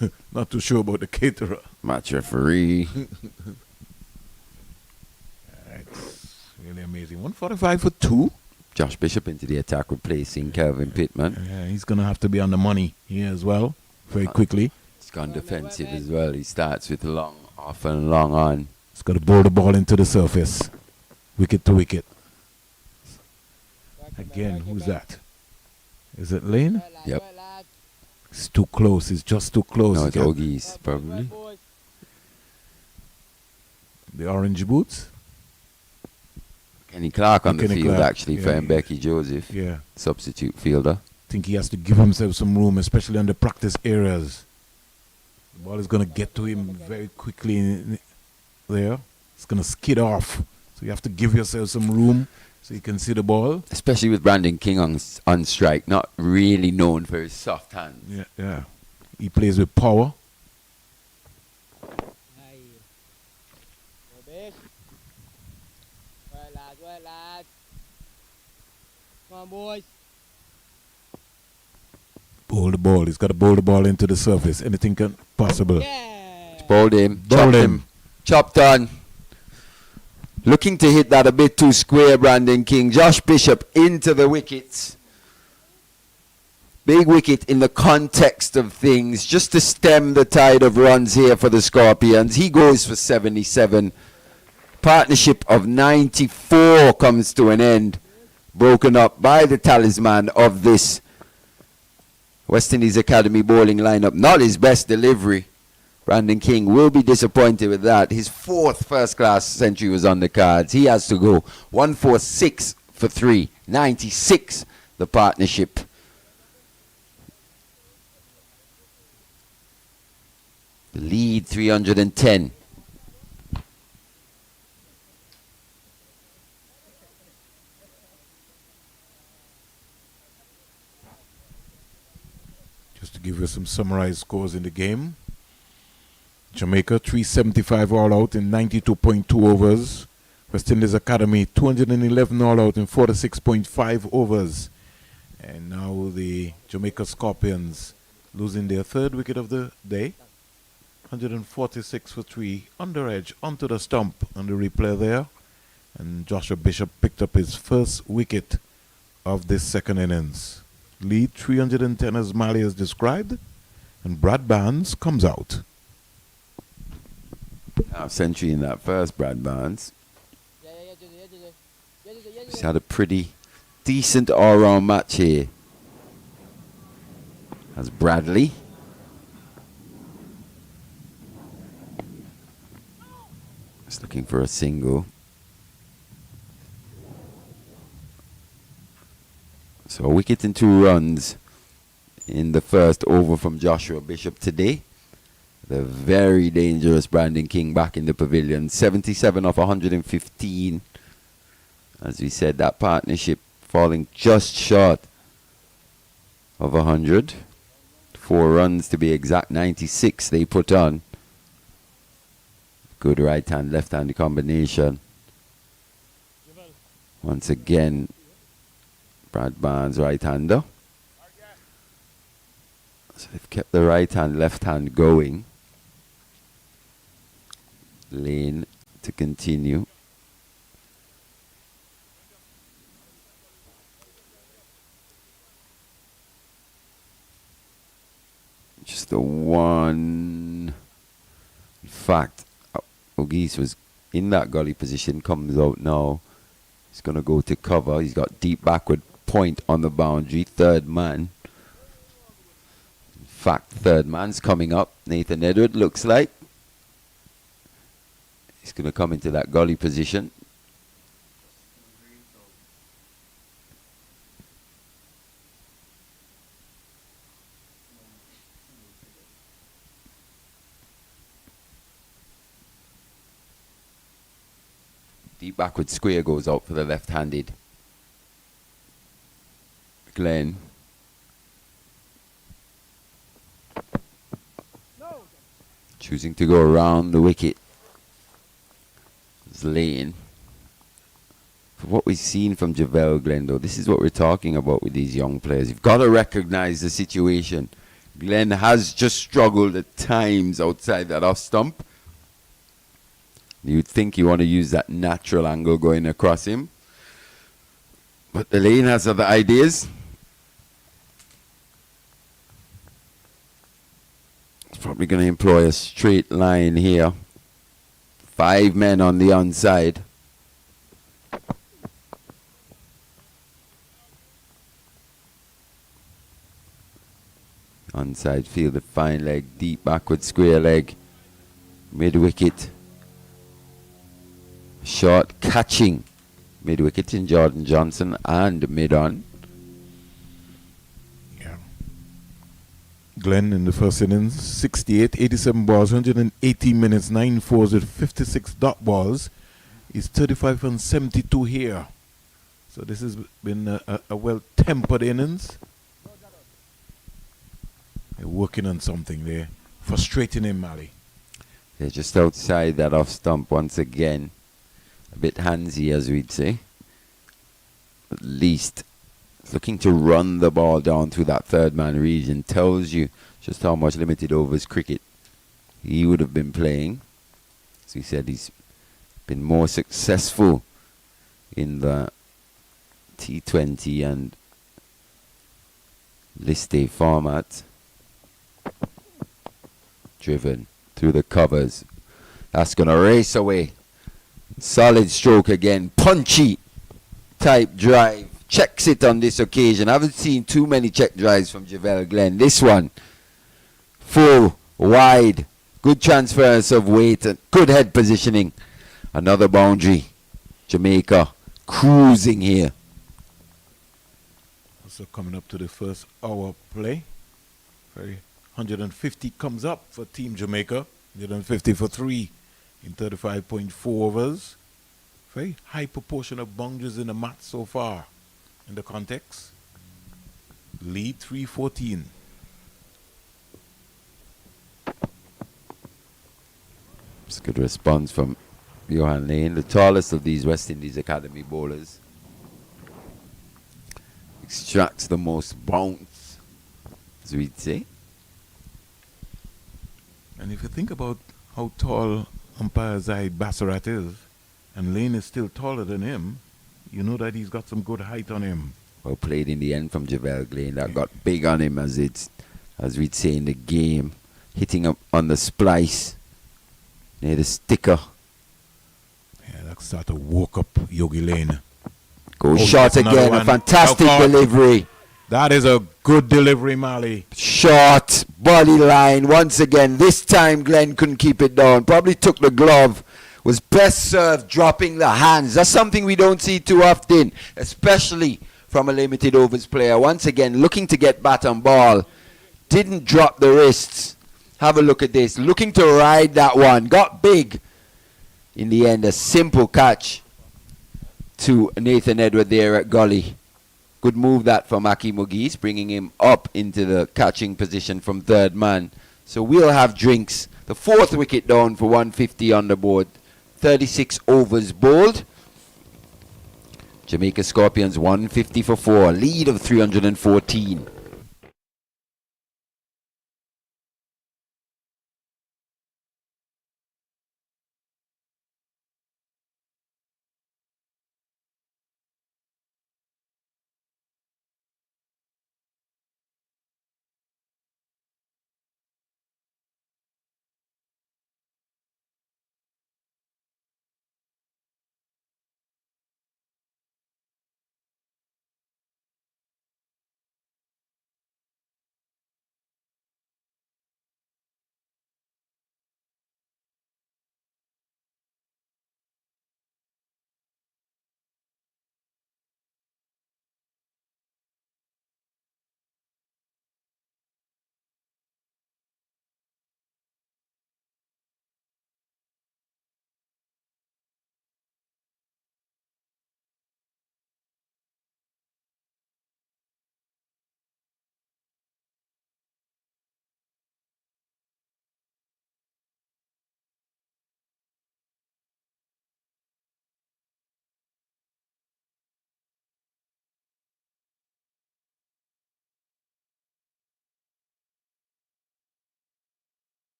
Well, Not too sure about the caterer. Match referee. Right. Really amazing. 145 for 2. Josh Bishop into the attack, replacing Kelvin Pittman. Yeah, he's going to have to be on the money here as well, very quickly. He's gone defensive as well. He starts with long off and long on. He's got to bowl the ball into the surface. Wicket to wicket. Again, who's that? Is it Lane? Yep. It's too close. It's just too close. No, it's Ogies, probably. The orange boots. Kenny Clark on the Kenny field, Clark, actually, yeah, for yeah. Becky Joseph. Yeah. Substitute fielder. I think he has to give himself some room, especially on the practice areas. The ball is going to get to him very quickly there. It's going to skid off. So you have to give yourself some room so you can see the ball. Especially with Brandon King on strike, not really known for his soft hands. Yeah, yeah. He plays with power. Well, lads. Come on, boys. Bowl the ball. He's got to bowl the ball into the surface. Anything can possible. Yeah. Bowled him, Bowled chopped him, chopped on. Looking to hit that a bit too square, Brandon King. Josh Bishop into the wickets. Big wicket in the context of things, just to stem the tide of runs here for the Scorpions. He goes for 77. Partnership of 94 comes to an end, broken up by the talisman of this West Indies Academy bowling lineup. Not his best delivery. Brandon King will be disappointed with that. His 4th first-class century was on the cards. He has to go 146 for 3. 96, the partnership. The lead, 310. Just to give you some summarized scores in the game. Jamaica 375 all out in 92.2 overs. West Indies Academy 211 all out in 46.5 overs. And now the Jamaica Scorpions losing their 3rd wicket of the day. 146 for 3. Under edge onto the stump on the replay there. And Joshua Bishop picked up his 1st wicket of this 2nd innings. Lead 310 as Mali has described. And Brad Barnes comes out. Half century in that first, Brad Barnes. He's had a pretty decent all-round match here. As Bradley. Just looking for a single. So a wicket and 2 runs in the first over from Joshua Bishop today. The very dangerous Brandon King back in the pavilion. 77 off 115. As we said, that partnership falling just short of 100. 4 runs to be exact. 96 they put on. Good right-hand, left-hand combination. Once again, Brad Barnes right-hander. So they've kept the right-hand, left-hand going. Lane to continue. Just the one. In fact, Ogies was in that gully position, comes out now. He's going to go to cover. He's got deep backward point on the boundary. 3rd man. In fact, 3rd man's coming up. Nathan Edward looks like. He's going to come into that gully position. Deep backward square goes out for the left-handed. Glenn. Choosing to go around the wicket. It's Lane. For what we've seen from Javel Glenn, though, this is what we're talking about with these young players. You've got to recognize the situation. Glenn has just struggled at times outside that off stump. You'd think you want to use that natural angle going across him. But the lane has other ideas. It's probably going to employ a straight line here. 5 men on the onside. Onside field, a fine leg, deep backward square leg. Mid wicket. Short catching. Mid wicket in Jordan Johnson and mid on. Yeah. Glenn in the first innings, 68, 87 balls, 180 minutes, 9 fours with 56 dot balls. He's 35 and 72 here. So this has been a well-tempered innings. They're working on something there. Frustrating him, Mali. They're just outside that off stump once again. A bit handsy, as we'd say. At least looking to run the ball down through that third man region tells you just how much limited overs cricket he would have been playing. As we said, he's been more successful in the T20 and list day format. Driven through the covers. That's going to race away. Solid stroke again. Punchy type drive. Checks it on this occasion. I haven't seen too many check drives from Javel Glenn. This one, full, wide, good transference of weight and good head positioning. Another boundary. Jamaica cruising here. Also coming up to the first hour play. Very 150 comes up for Team Jamaica. 150 for 3 in 35.4 overs. Very high proportion of boundaries in the mat so far in the context. Lead 314. It's a good response from Johan Lane, the tallest of these West Indies Academy bowlers. Extracts the most bounce, as we'd say. And if you think about how tall umpire Zaid Bassarat is, and Lane is still taller than him, you know that he's got some good height on him. Well played in the end from Javel Glenn. That got big on him, as we'd say in the game. Hitting up on the splice near the sticker. Yeah, that sort of woke up Yogi Lane. Goes short again, a fantastic delivery. That is a good delivery, Mali. Short, body line, once again. This time Glenn couldn't keep it down. Probably took the glove. Was best served dropping the hands. That's something we don't see too often, especially from a limited overs player. Once again, looking to get bat on ball. Didn't drop the wrists. Have a look at this. Looking to ride that one. Got big. In the end, a simple catch to Nathan Edward there at Gully. Good move that from Aki Mugis, bringing him up into the catching position from third man. So we'll have drinks. The 4th wicket down for 150 on the board. 36 overs bowled. Jamaica Scorpions 150 for 4. Lead of 314.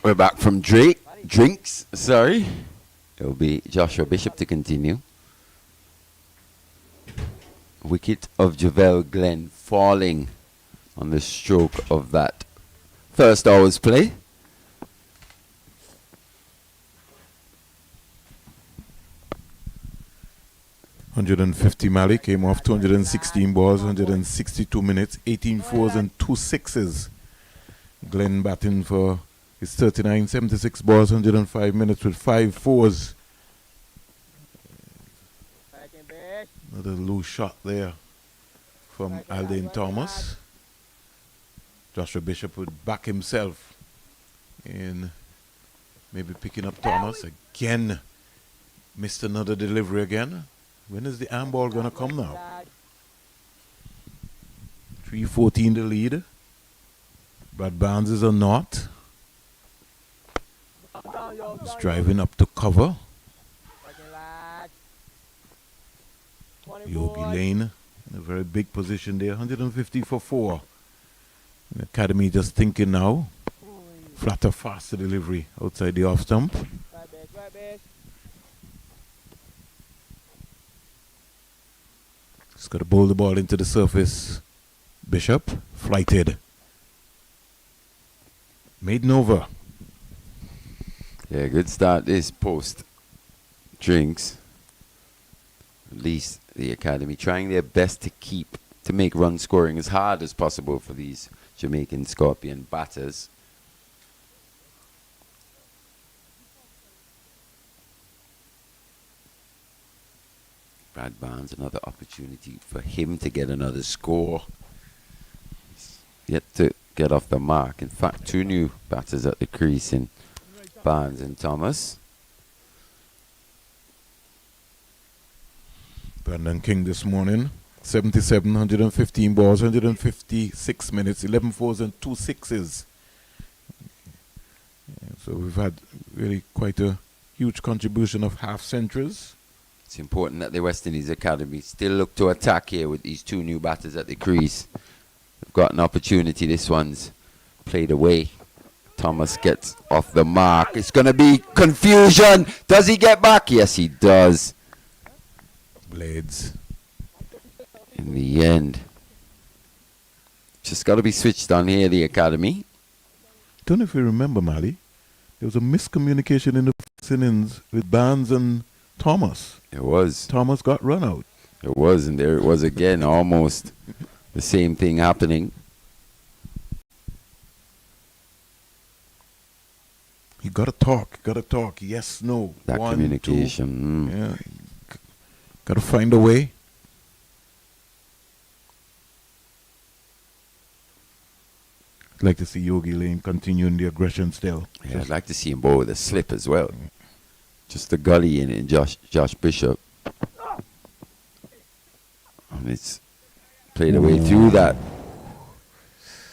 We're back from drinks, sorry. It'll be Joshua Bishop to continue. Wicket of Javel Glenn falling on the stroke of that first hour's play. .150 Mali came off 216 balls, 162 minutes, 18 fours and 2 sixes. Glenn batting for his 39, 76 balls, 105 minutes with 5 fours. Another loose shot there from Aldane Thomas. Joshua Bishop would back himself in maybe picking up Thomas. Again, missed another delivery again. When is the arm ball going to come now? 3-14 the lead. Brad Barnes is a knot. He's driving up to cover. Yogi Lane in a very big position there. 150 for 4. The Academy just thinking now. Flatter, faster delivery outside the off stump. He's got to bowl the ball into the surface. Bishop, flighted. Maiden over. Yeah, good start this post drinks. At least the Academy trying their best to make run scoring as hard as possible for these Jamaican Scorpion batters. Brad Barnes, another opportunity for him to get another score. He's yet to get off the mark. In fact, 2 new batters at the crease in Barnes and Thomas. Brandon King this morning, 77, 115 balls, 156 minutes, 11 fours and 2 sixes. Yeah, so we've had really quite a huge contribution of half centuries. It's important that the West Indies Academy still look to attack here with these 2 new batters at the crease. They've got an opportunity. This one's played away. Thomas gets off the mark. It's going to be confusion. Does he get back? Yes, he does. Blades. In the end. Just got to be switched on here, the Academy. Don't know if you remember, Mali. There was a miscommunication in the first innings with Barnes and Thomas. It was. Thomas got run out. It was, and there it was again, almost the same thing happening. You gotta talk. Yes, no. That 1, communication. 2. Yeah. Gotta find a way. I'd like to see Yogi Lane continuing the aggression still. Yeah, I'd like to see him bowl with a slip as well. Just the gully in it, Josh Bishop. And it's played away through that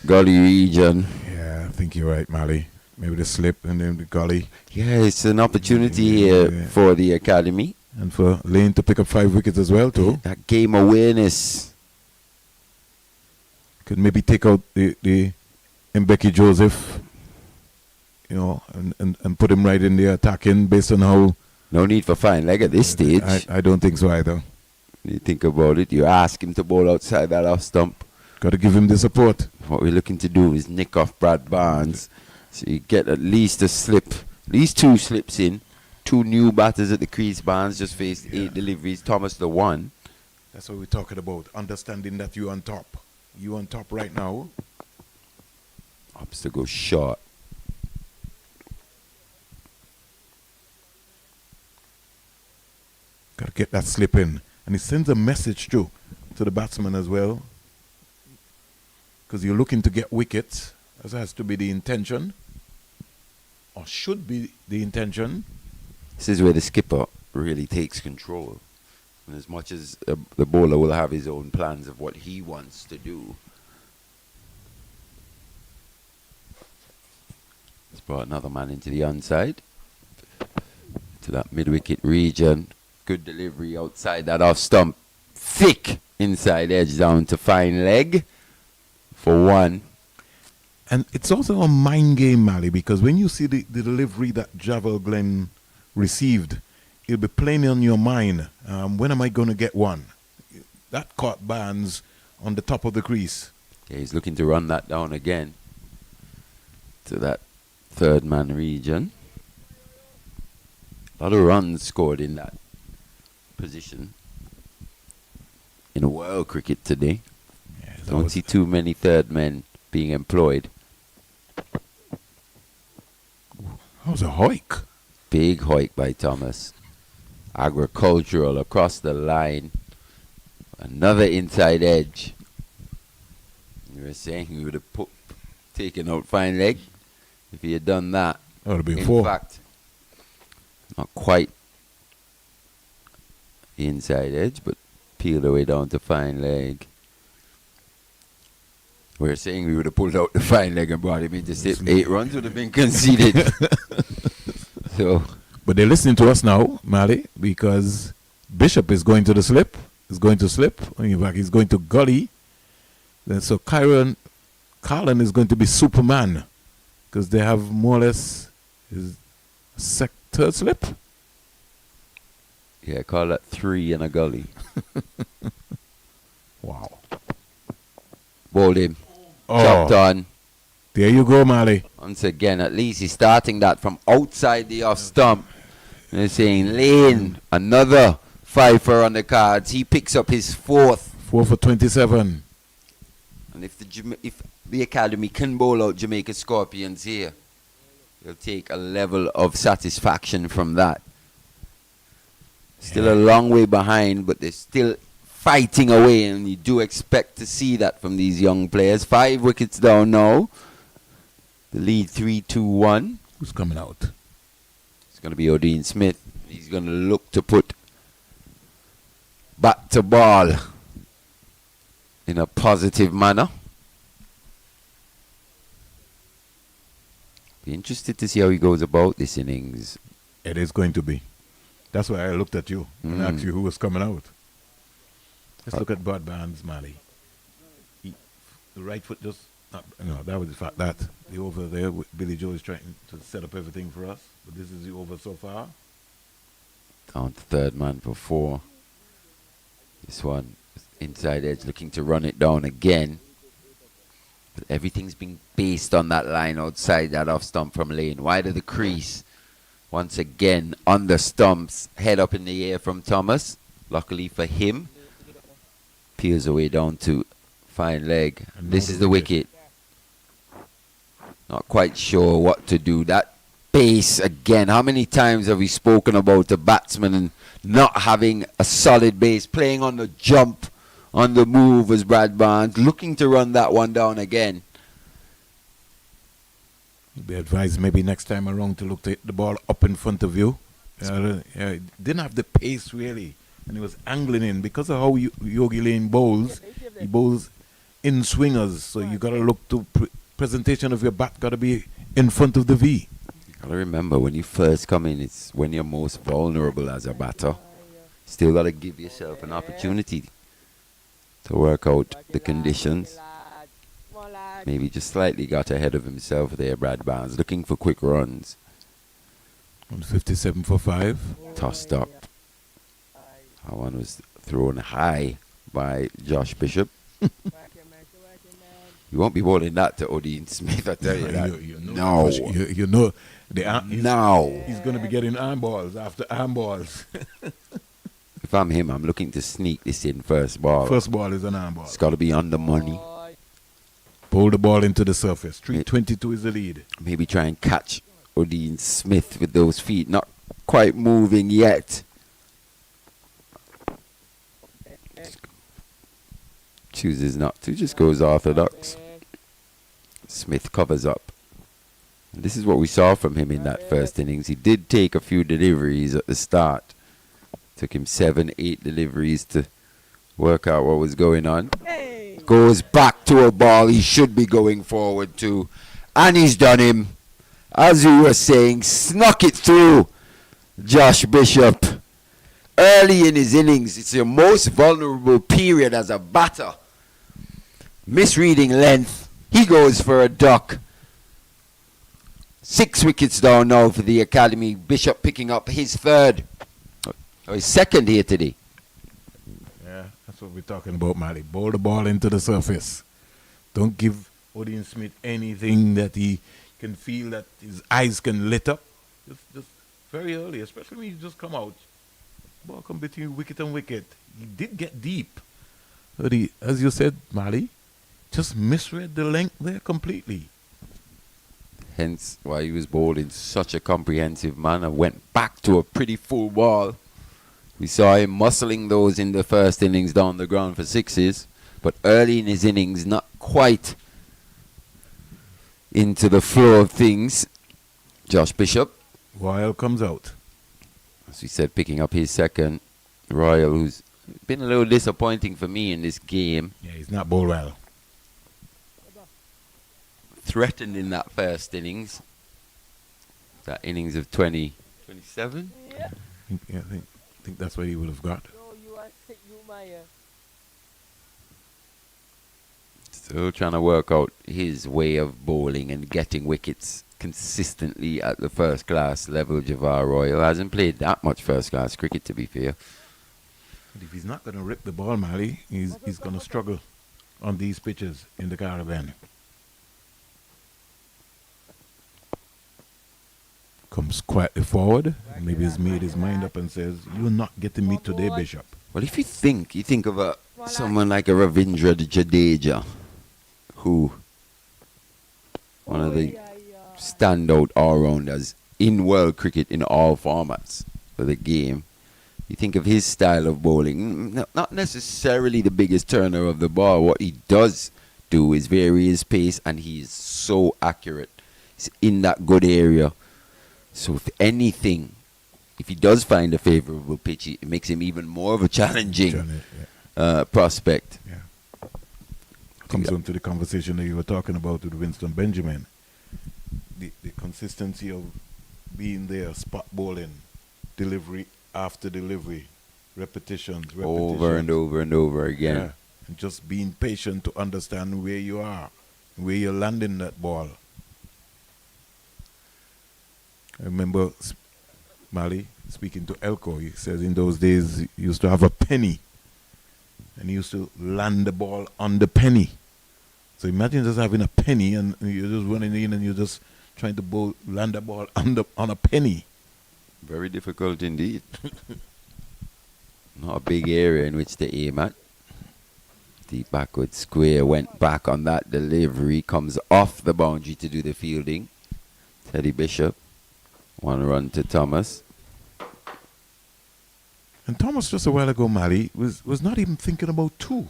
gully region. Yeah, I think you're right, Mali. Maybe the slip and then the gully. Yeah, it's an opportunity here for the Academy. And for Lane to pick up 5 wickets as well, too. That game awareness. Could maybe take out the Mbeki Joseph, you know, and put him right in there attacking based on how... No need for fine leg at this stage. I don't think so either. You think about it, you ask him to bowl outside that off stump. Got to give him the support. What we're looking to do is nick off Brad Barnes. So you get at least a slip, at least 2 slips in. 2 new batters at the crease. Barnes just faced 8 deliveries. Thomas the 1. That's what we're talking about. Understanding that you're on top. You on top right now. Opts to go short. Got to get that slip in. And it sends a message too to the batsman as well. Because you're looking to get wickets. That has to be the intention. Or should be the intention. This is where the skipper really takes control. And as much as the bowler will have his own plans of what he wants to do. Let's brought another man into the onside. To that mid-wicket region. Good delivery outside that off stump. Thick inside edge down to fine leg. For 1. And it's also a mind game, Mally, because when you see the delivery that Javel Glenn received, it'll be playing on your mind. When am I going to get one? That caught Barnes on the top of the crease. Yeah, he's looking to run that down again to that third man region. A lot of runs scored in that position in world cricket today. Yeah, Don't see too many third men being employed. That was a hoik. Big hoik by Thomas. Agricultural across the line. Another inside edge. You were saying he would have taken out fine leg if he had done that. That would have been In 4. fact, not quite the inside edge, but peeled away down to fine leg. We're saying we would have pulled out the fine leg and brought him into 8 runs would have been conceded. So, but they're listening to us now, Mally, because Bishop is going to the slip. He's going to slip. In fact, he's going to gully. Then so Carlin is going to be Superman, because they have more or less his third slip. yeah, call that 3 in a gully. Wow. Bowled him. Oh. Chopped on. There you go, Mally. Once again, at least he's starting that from outside the off stump. And they're saying, Lane, another 5 on the cards. He picks up his 4th. 4 for 27. And if the academy can bowl out Jamaica Scorpions here, they'll take a level of satisfaction from that. Still a long way behind, but they're still fighting away, and you do expect to see that from these young players. 5 wickets down now. The lead 3-2-1. Who's coming out? It's going to be Odin Smith. He's going to look to put bat to ball in a positive manner. Be interested to see how he goes about this innings. It is going to be. That's why I looked at you and asked you who was coming out. Let's look at Bud Barnes, Mally. The right foot just, that was the fact that the over there, Billy Joe is trying to set up everything for us. But this is the over so far. Down to third man for 4. This one, inside edge, looking to run it down again. But everything's been based on that line outside that off stump from Lane. Wide of the crease. Once again, on the stumps, head up in the air from Thomas. Luckily for him, peels away down to fine leg. This is the wicket. Not quite sure what to do. That pace again. How many times have we spoken about the batsman and not having a solid base, playing on the jump, on the move as Brad Barnes, looking to run that one down again. Be advised maybe next time around to look at the ball up in front of you. Didn't have the pace really, and he was angling in because of how Yogi Lane bowls. He bowls in swingers, so you got to look to presentation of your bat got to be in front of the V. You got to remember when you first come in, it's when you're most vulnerable as a batter. Still got to give yourself an opportunity to work out the conditions. Maybe just slightly got ahead of himself there, Brad Barnes, looking for quick runs. 57 for 5. Tossed up. That one was thrown high by Josh Bishop. You won't be bowling that to Odin Smith, I tell you that. No. You know, no. He's going to be getting arm balls after arm balls. If I'm him, I'm looking to sneak this in first ball. First ball is an arm ball. It's got to be on the money. Pull the ball into the surface. 322 is the lead. Maybe try and catch Odin Smith with those feet. Not quite moving yet. Chooses not to. Just goes orthodox. Smith covers up. And this is what we saw from him in that first innings. He did take a few deliveries at the start. Took him 7-8 deliveries to work out what was going on. Goes back to a ball he should be going forward to. And he's done him. As we were saying, snuck it through Josh Bishop. Early in his innings, it's your most vulnerable period as a batter. Misreading length. He goes for a duck. 6 wickets down now for the academy. Bishop picking up his third. Or his second here today. Yeah, that's what we're talking about, Mally. Bowl the ball into the surface. Don't give Odin Smith anything that he can feel that his eyes can lit up. Just very early, especially when you just come out. Ball come between wicket and wicket. He did get deep. But he, as you said, Mally, just misread the length there completely. Hence why he was bowled in such a comprehensive manner. Went back to a pretty full ball. We saw him muscling those in the first innings down the ground for sixes. But early in his innings, not quite into the flow of things. Josh Bishop, Royal comes out. as we said, picking up his second. Royal, who's been a little disappointing for me in this game. Yeah, he's not bowled well. Threatened in that first innings. That innings of 27. Yeah. I think that's what he would have got. No, you are sick, you Maya. Still trying to work out his way of bowling and getting wickets consistently at the first class level. Javar Royal hasn't played that much first class cricket, to be fair. But if he's not going to rip the ball, Mally, he's going to struggle on these pitches in the Caribbean. Comes quietly forward. Maybe he's made his mind up and says, "You're not getting me today, Bishop." Well, if you think of someone like a Ravindra Jadeja, who one of the standout all-rounders in world cricket in all formats for the game. You think of his style of bowling, not necessarily the biggest turner of the ball. What he does do is vary his pace, and he is so accurate. He's in that good area. So if anything, if he does find a favourable pitch, it makes him even more of a challenging prospect. Yeah. Comes on to the conversation that you were talking about with Winston Benjamin. The consistency of being there, spot bowling, delivery after delivery, repetitions. Over and over and over again. Yeah. And just being patient to understand where you are, where you're landing that ball. I remember Mally speaking to Elko. He says in those days he used to have a penny and he used to land the ball on the penny. So imagine just having a penny and you're just running in and you're just trying to land the ball on a penny. Very difficult indeed. Not a big area in which to aim at. Deep backward square, went back on that delivery, comes off the boundary to do the fielding. Teddy Bishop. 1 run to Thomas. And Thomas just a while ago, Mally, was not even thinking about 2.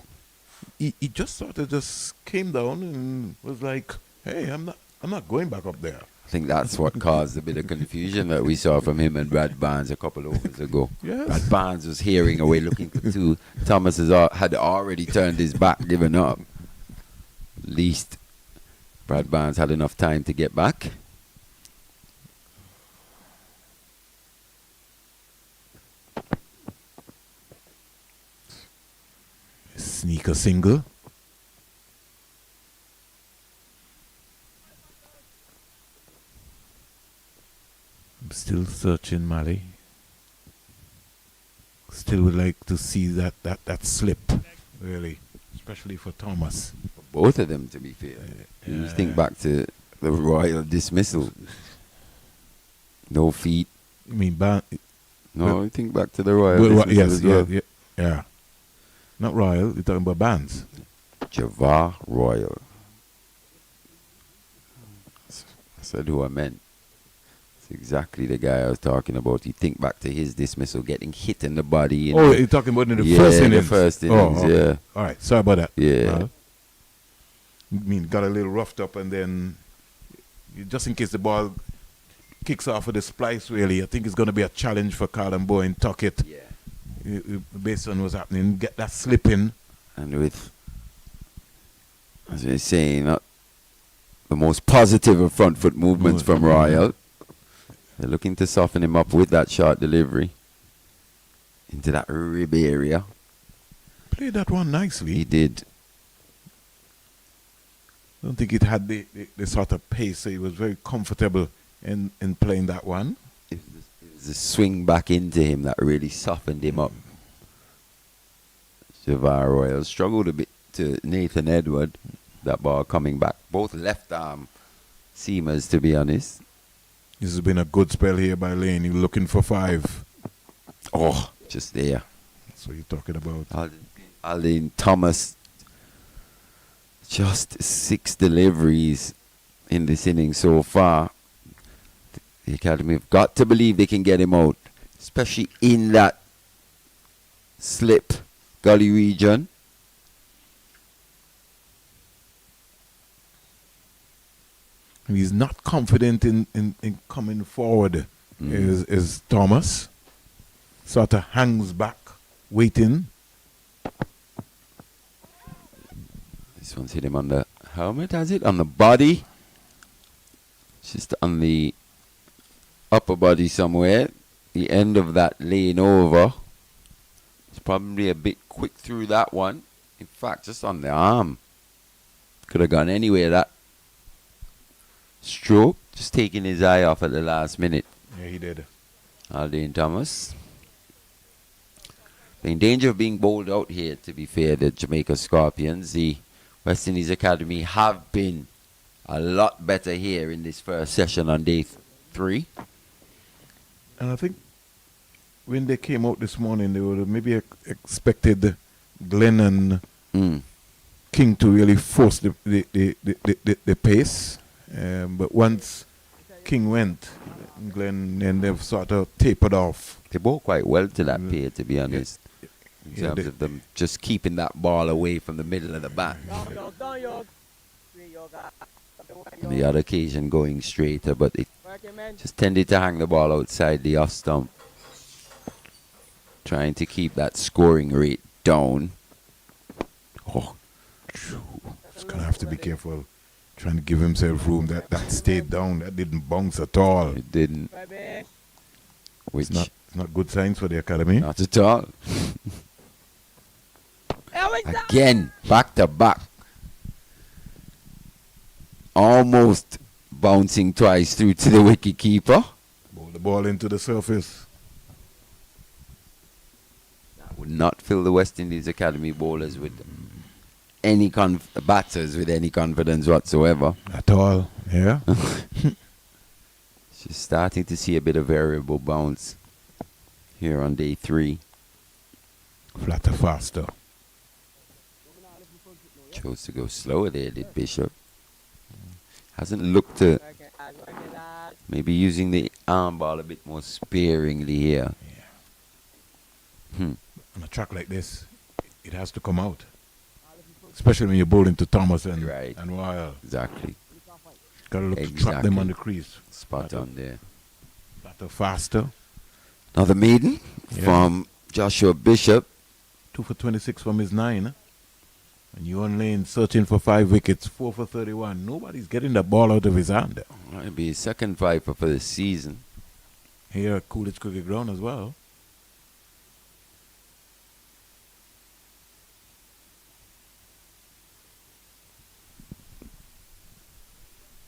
He just sort of just came down and was like, "Hey, I'm not going back up there." I think that's what caused a bit of confusion that we saw from him and Brad Barnes a couple of overs ago. Yes. Brad Barnes was hearing away looking for 2. Thomas had already turned his back, given up. At least Brad Barnes had enough time to get back. Sneaker single. I'm still searching, Mally. Still would like to see that slip, really, especially for Thomas. Both of them, to be fair. You just think back to the Royal dismissal. No feet. You mean No, you think back to the Royal dismissal yes, as well. yeah. Not Royal, you're talking about Barnes. Javar Royal. I said who I meant. It's exactly the guy I was talking about. You think back to his dismissal, getting hit in the body. Oh, you're talking about in the first innings? the first innings, okay. yeah. All right, sorry about that. Yeah. I mean, got a little roughed up and then, just in case the ball kicks off of the splice, really, I think it's going to be a challenge for Carlin Bowen, Tuckett. Yeah. Based on what's happening, get that slip in. And with, as we're saying, not the most positive of front foot movements from Royal. They're looking to soften him up with that short delivery into that rib area. Played that one nicely. He did. don't think it had the sort of pace, so he was very comfortable in playing that one. It was a swing back into him that really softened him up. Javar Royal struggled a bit to Nathan Edward. That ball coming back. Both left arm seamers, to be honest. This has been a good spell here by Lane. He's looking for 5. Oh, just there. That's what you're talking about. Alden Thomas, just 6 deliveries in this inning so far. The Academy have got to believe they can get him out, especially in that slip gully region. And he's not confident in coming forward, is Thomas. Sort of hangs back, waiting. This one's hit him on the helmet, has it? On the body. Just on the upper body somewhere. The end of that lane over. It's probably a bit quick through that one. In fact, just on the arm. Could have gone anywhere, that stroke. Just taking his eye off at the last minute. Yeah, he did. Alden Thomas. In danger of being bowled out here, to be fair, the Jamaica Scorpions. The West Indies Academy have been a lot better here in this first session on day 3. And I think when they came out this morning, they would have maybe expected Glenn and King to really force the pace. But once King went, Glenn, and they've sort of tapered off. They bowled quite well to that pair, to be honest. In terms of them just keeping that ball away from the middle of the bat. On the other occasion going straighter, but it just tended to hang the ball outside the off stump. Trying to keep that scoring rate down. Oh, just gonna have to be careful. Trying to give himself room. That stayed down. That didn't bounce at all. It didn't. Which it's not good signs for the Academy. Not at all. Again, back to back. Almost bouncing twice through to the wicket keeper. Bowl the ball into the surface. Would not fill the West Indies Academy bowlers with any batters with any confidence whatsoever. At all, yeah. She's starting to see a bit of variable bounce here on day 3. Flatter, faster. Chose to go slower there, did Bishop. Hasn't looked to maybe using the arm ball a bit more sparingly here. Yeah. On a track like this, it has to come out. Especially when you're bowling to Thomas and Royal. Exactly. Got to look to trap them on the crease. Spot on there. Flatter, faster. Another maiden from Joshua Bishop. 2 for 26 from his 9. And you on lane searching for 5 wickets, 4 for 31. Nobody's getting the ball out of his hand. Might be his second 5 for the season. Here at Coolidge Cricket Ground as well.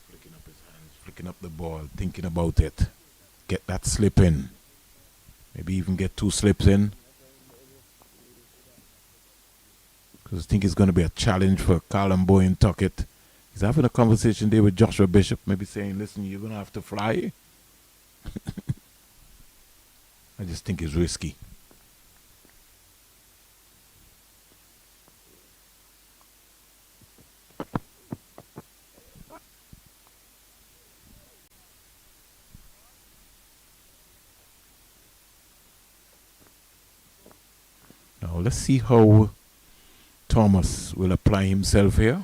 Flicking up his hands, flicking up the ball, thinking about it. Get that slip in. Maybe even get 2 slips in. Because I think it's going to be a challenge for Callum Boyne Tuckett. He's having a conversation there with Joshua Bishop, maybe saying, listen, you're going to have to fly. I just think it's risky. Now let's see how Thomas will apply himself here.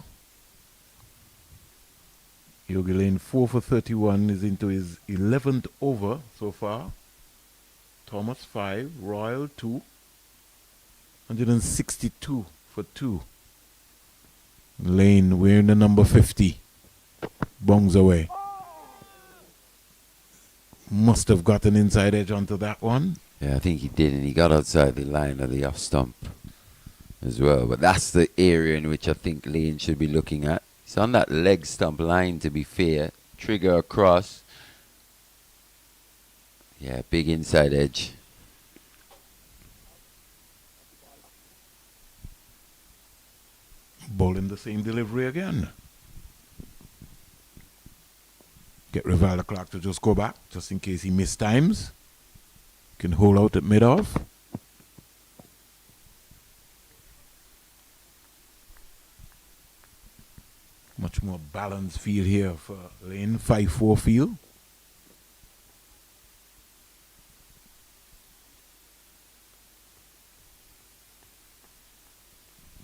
Yogi Lane 4 for 31 is into his 11th over so far. Thomas 5, Royal 2, 162 for 2. Lane wearing the number 50. Bongs away. Must have got an inside edge onto that one. Yeah, I think he did, and he got outside the line of the off stump as well. But that's the area in which I think Lane should be looking at. He's on that leg stump line, to be fair. Trigger across. Yeah, big inside edge. Bowling the same delivery again. Get Rivaldo Clark to just go back, just in case he missed times. Can hold out at mid-off. Much more balanced field here for Lane, 5-4 field.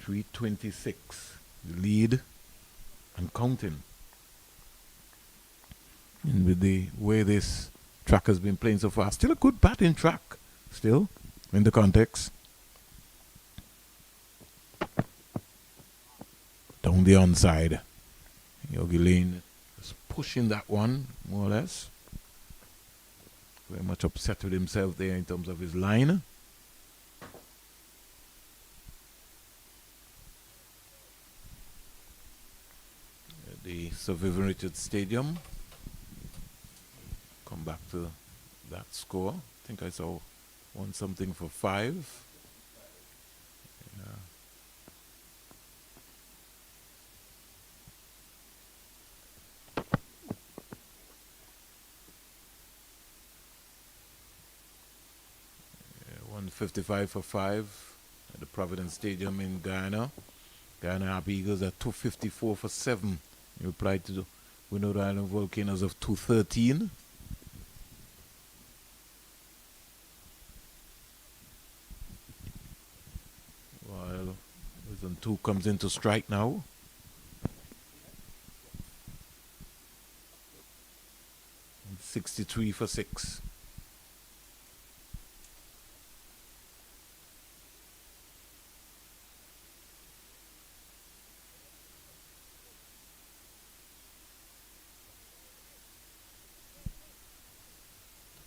.326, the lead and counting. And with the way this track has been playing so far, still a good batting track, still, in the context. Down the onside. Yogi Lane is pushing that one, more or less. Very much upset with himself there in terms of his line. At the Sir Vivian Richards Stadium. Come back to that score. I think I saw 1-something for 5. Yeah. Yeah, 155 for 5 at the Providence Stadium in Guyana. Guyana Happy Eagles at 254 for 7. He replied to the Window Island Volcanoes of 213. While Wisdom 2 comes into strike now. And 63 for 6.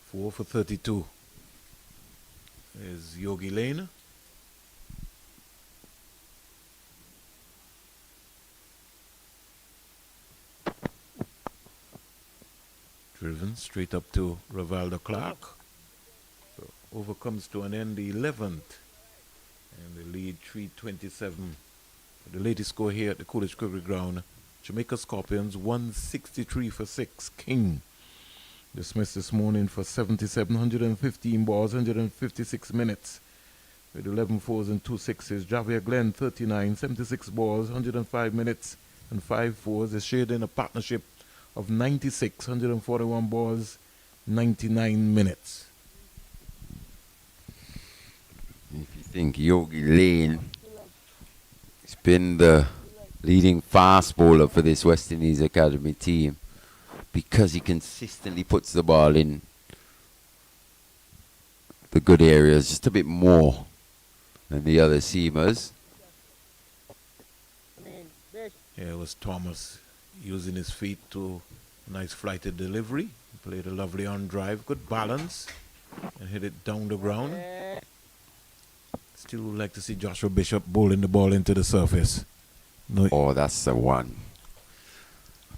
Four for 32 is Yogi Lane. Driven straight up to Rivaldo Clark. So over comes to an end the 11th. And the lead 327. The latest score here at the Coolidge Cricket Ground. Jamaica Scorpions 163 for 6. King dismissed this morning for 77, 115 balls, 156 minutes. With 11 fours and 2 sixes. Javier Glenn 39, 76 balls, 105 minutes and 5 fours. They shared in a partnership of 96, 141 balls, 99 minutes. If you think Yogi Lane has been the leading fast bowler for this West Indies Academy team, because he consistently puts the ball in the good areas just a bit more than the other seamers. Yeah, it was Thomas using his feet to a nice flighted delivery. Played a lovely on drive, good balance, and hit it down the ground. Still would like to see Joshua Bishop bowling the ball into the surface. No. Oh, that's the one.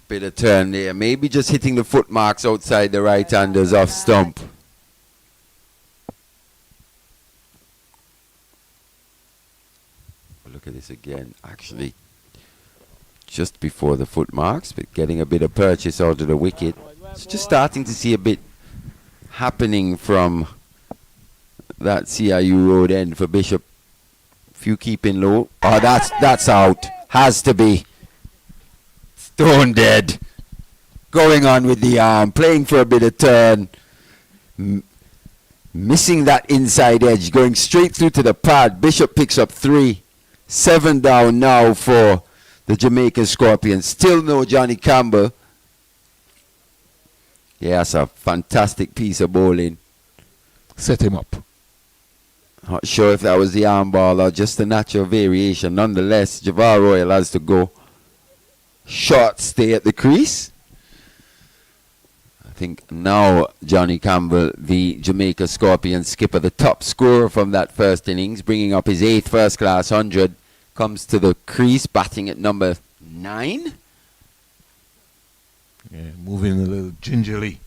Bit of turn there. Maybe just hitting the foot marks outside the right-handers off stump. Look at this again. Actually, just before the foot marks, but getting a bit of purchase out of the wicket. It's just starting to see a bit happening from that CIU road end for Bishop. Few keeping low. Oh, that's out. Has to be. Stone dead. Going on with the arm. Playing for a bit of turn. Missing that inside edge. Going straight through to the pad. Bishop picks up 3. 7 down now for the Jamaica Scorpions. Still no Johnny Campbell. Yeah, that's a fantastic piece of bowling. Set him up. Not sure if that was the arm ball or just a natural variation. Nonetheless, Javar Royal has to go. Short stay at the crease. I think now Johnny Campbell, the Jamaica Scorpions skipper, the top scorer from that first innings, bringing up his 8th first-class 100, comes to the crease, batting at number 9. Yeah, moving a little gingerly.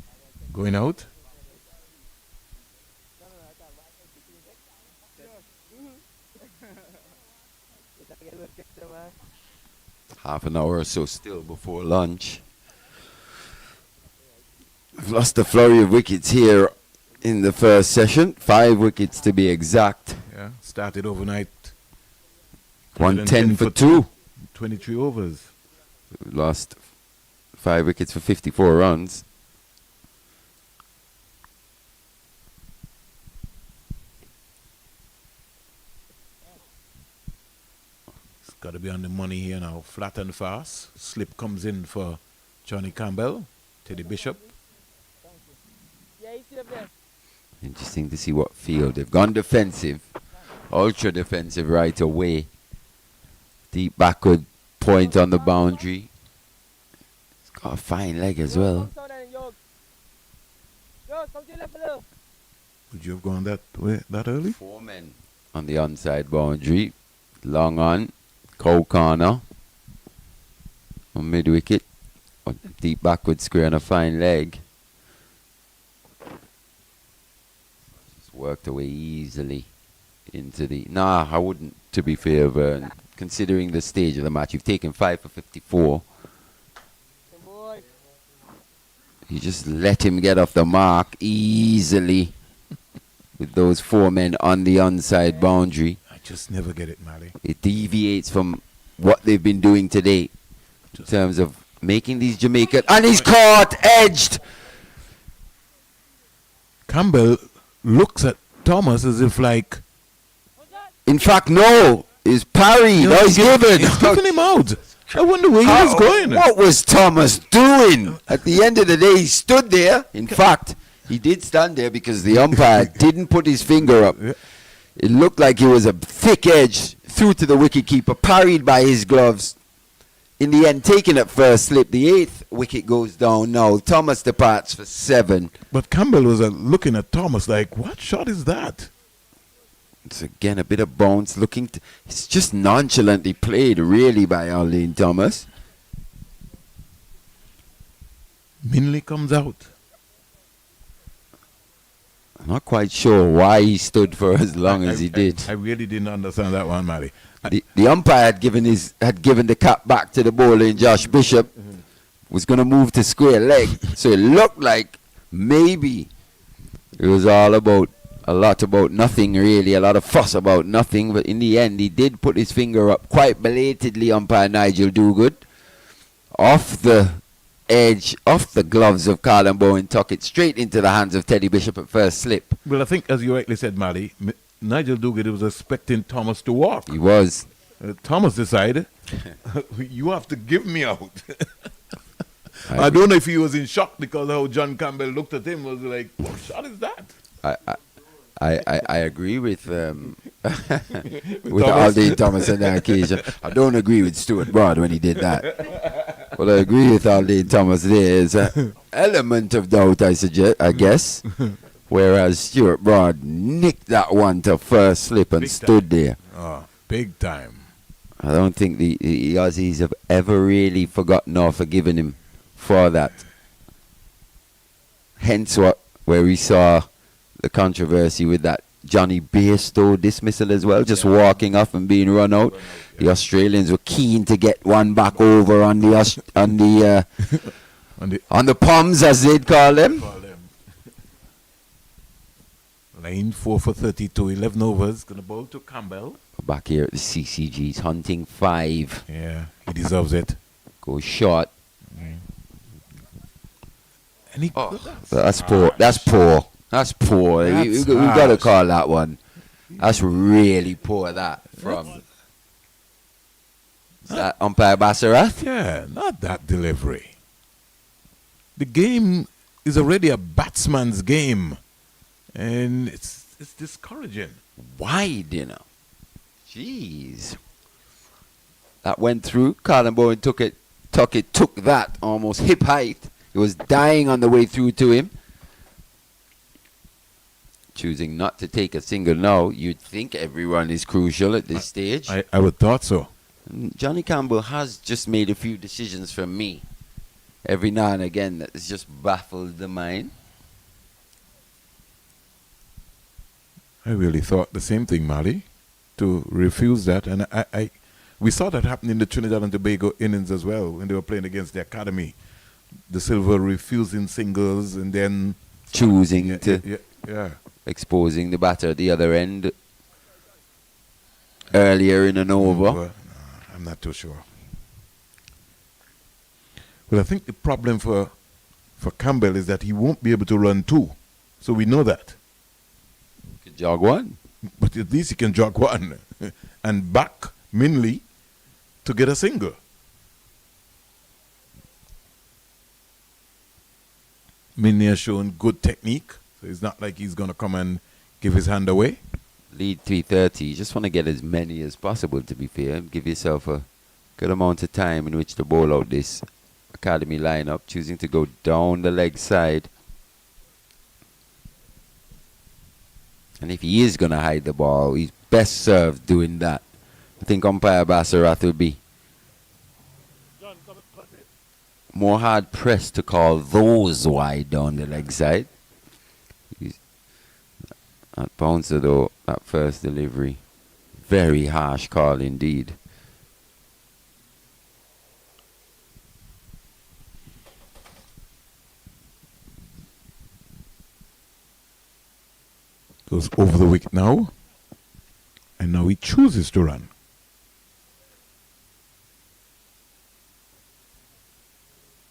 Going out. Half an hour or so still before lunch. We've lost a flurry of wickets here in the first session. 5 wickets to be exact. Yeah, started overnight. 110 for 2. 23 overs. Lost 5 wickets for 54 runs. It's got to be on the money here now. Flat and fast. Slip comes in for Johnny Campbell. Teddy Bishop. Yeah, you see them there. Interesting to see what field. They've gone defensive. Ultra defensive right away. Deep backward point on the boundary. It's got a fine leg as well. Would you have gone that way that early? 4 men on the onside boundary. Long on. Cow corner. On mid wicket. Deep backward square and a fine leg. Just worked away easily into the... Nah, I wouldn't, to be fair, Vern. Considering the stage of the match, you've taken 5 for 54. You just let him get off the mark easily with those 4 men on the onside boundary. I just never get it, Mally. It deviates from what they've been doing today in terms of making these Jamaican... And he's caught! Edged! Campbell looks at Thomas as if like... In fact, no! He's parried! No, he's given! He's kicking him out! I wonder where he was going. What was Thomas doing? At the end of the day, he stood there. In fact, he did stand there because the umpire didn't put his finger up. Yeah. It looked like it was a thick edge through to the wicketkeeper, parried by his gloves. In the end, taken at first slip, the 8th wicket goes down now. Thomas departs for 7. But Campbell was looking at Thomas like, what shot is that? It's again a bit of bounce looking. It's just nonchalantly played, really, by Arlene Thomas. Minley comes out. I'm not quite sure why he stood for as long as he did. I really didn't understand that one, Mally. The umpire had given the cap back to the bowler in Josh Bishop. Was going to move to square leg. So it looked like maybe it was all about a lot about nothing, really. A lot of fuss about nothing. But in the end, he did put his finger up quite belatedly, umpire Nigel Dogood. Off the edge, off the gloves of Carlin Bowen, tuck it straight into the hands of Teddy Bishop at first slip. Well, I think, as you rightly said, Mally, Nigel Dougherty was expecting Thomas to walk. He was. Thomas decided, you have to give me out. I don't know if he was in shock because how John Campbell looked at him was like, what shot is that? I agree with Aldine Thomas on that occasion. I don't agree with Stuart Broad when he did that. Well, I agree with Aldine Thomas. There is an element of doubt, I guess. Whereas Stuart Broad nicked that one to first slip and stood there. Oh, big time. I don't think the Aussies have ever really forgotten or forgiven him for that. Hence where we saw the controversy with that Johnny Bairstow dismissal as well, just walking off and being run out. The Australians were keen to get one back over on the Poms, as they'd call them. Lane 4 for 32, 11 overs. Gonna bowl to Campbell. Back here at the CCG's hunting 5. Yeah, he deserves it. Goes short. And That's poor. That's poor. That's poor. We've got to call that one. That's really poor, that, from that umpire Basarath. Yeah, not that delivery. The game is already a batsman's game. And it's discouraging. Wide, you know. Jeez. That went through. Colin Bowen took that almost hip height. It was dying on the way through to him. Choosing not to take a single now. You'd think everyone is crucial at this stage. I would thought so. Johnny Campbell has just made a few decisions for me. every now and again that's just baffled the mind. I really thought the same thing, Mali, to refuse that. And we saw that happen in the Trinidad and Tobago innings as well when they were playing against the academy. The Silver refusing singles and then Choosing to yeah. exposing the batter at the other end earlier in an over. Well, I'm not too sure. Well, I think the problem for Campbell is that he won't be able to run two. So we know that. Could jog one. But at least he can jog one and back Minley to get a single. Minley has shown good technique, so it's not like he's going to come and give his hand away. Lead 330. You just want to get as many as possible, to be fair, and give yourself a good amount of time in which to bowl out this academy lineup, choosing to go down the leg side. And if he is going to hide the ball, he's best served doing that. I think umpire Bassarath will be more hard pressed to call those wide down the leg side. That bouncer though, that first delivery, very harsh call indeed. Goes over the wicket now, and now he chooses to run.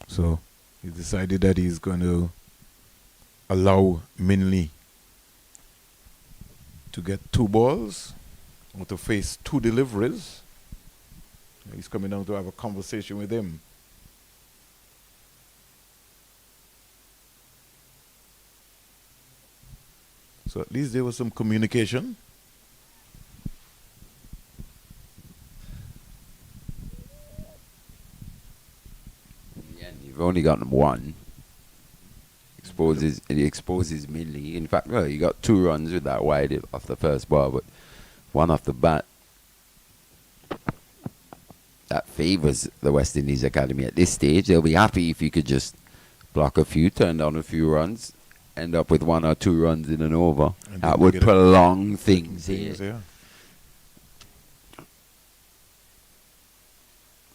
So he decided that he's going to allow Minley to get two balls or to face two deliveries. He's coming down to have a conversation with him. So at least there was some communication. Yeah, you've only gotten one. It exposes Minley. In fact, well, you got 2 runs with that wide off the first ball, but one off the bat. That favours the West Indies Academy at this stage. They'll be happy if you could just block a few, turn down a few runs, end up with 1 or 2 runs in an over. That would prolong things here. Yeah.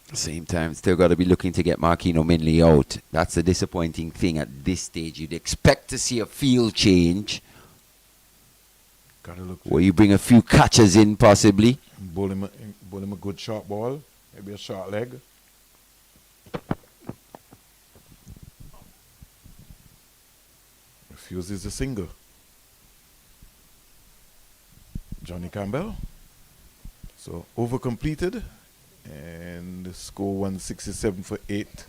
At the same time, still got to be looking to get Marquino Minley out. That's a disappointing thing at this stage. You'd expect to see a field change Gotta look where you bring a few catches in possibly. bowl him a good short ball, maybe a short leg. Refuses a single. Johnny Campbell. So over completed. And the score 167 for 8.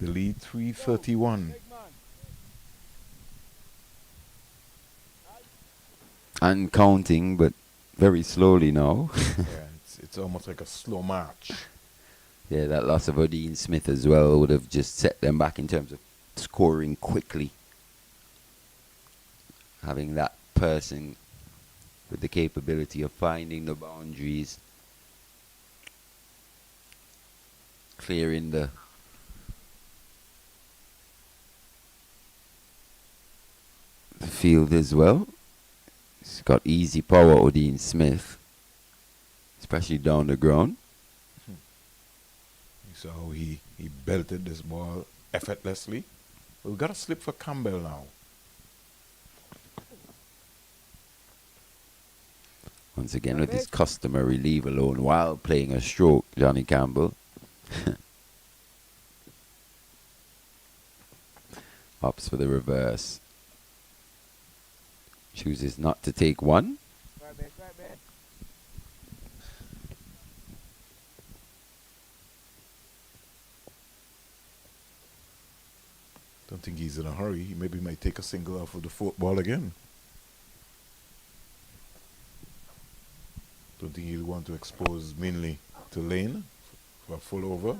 The lead 331. And counting, but very slowly now. Yeah, it's almost like a slow march. Yeah, that loss of Odin Smith as well would have just set them back in terms of scoring quickly. Having that person with the capability of finding the boundaries, clearing the field as well. He's got easy power, Odin Smith, especially down the ground. So he belted this ball effortlessly. We've got a slip for Campbell now. Once again with his customary leave alone while playing a stroke, Johnny Campbell. Opts for the reverse. Chooses not to take one. Don't think he's in a hurry. He maybe might take a single off of the 4th ball again. Don't think he'll want to expose Minley to Lane for a full over.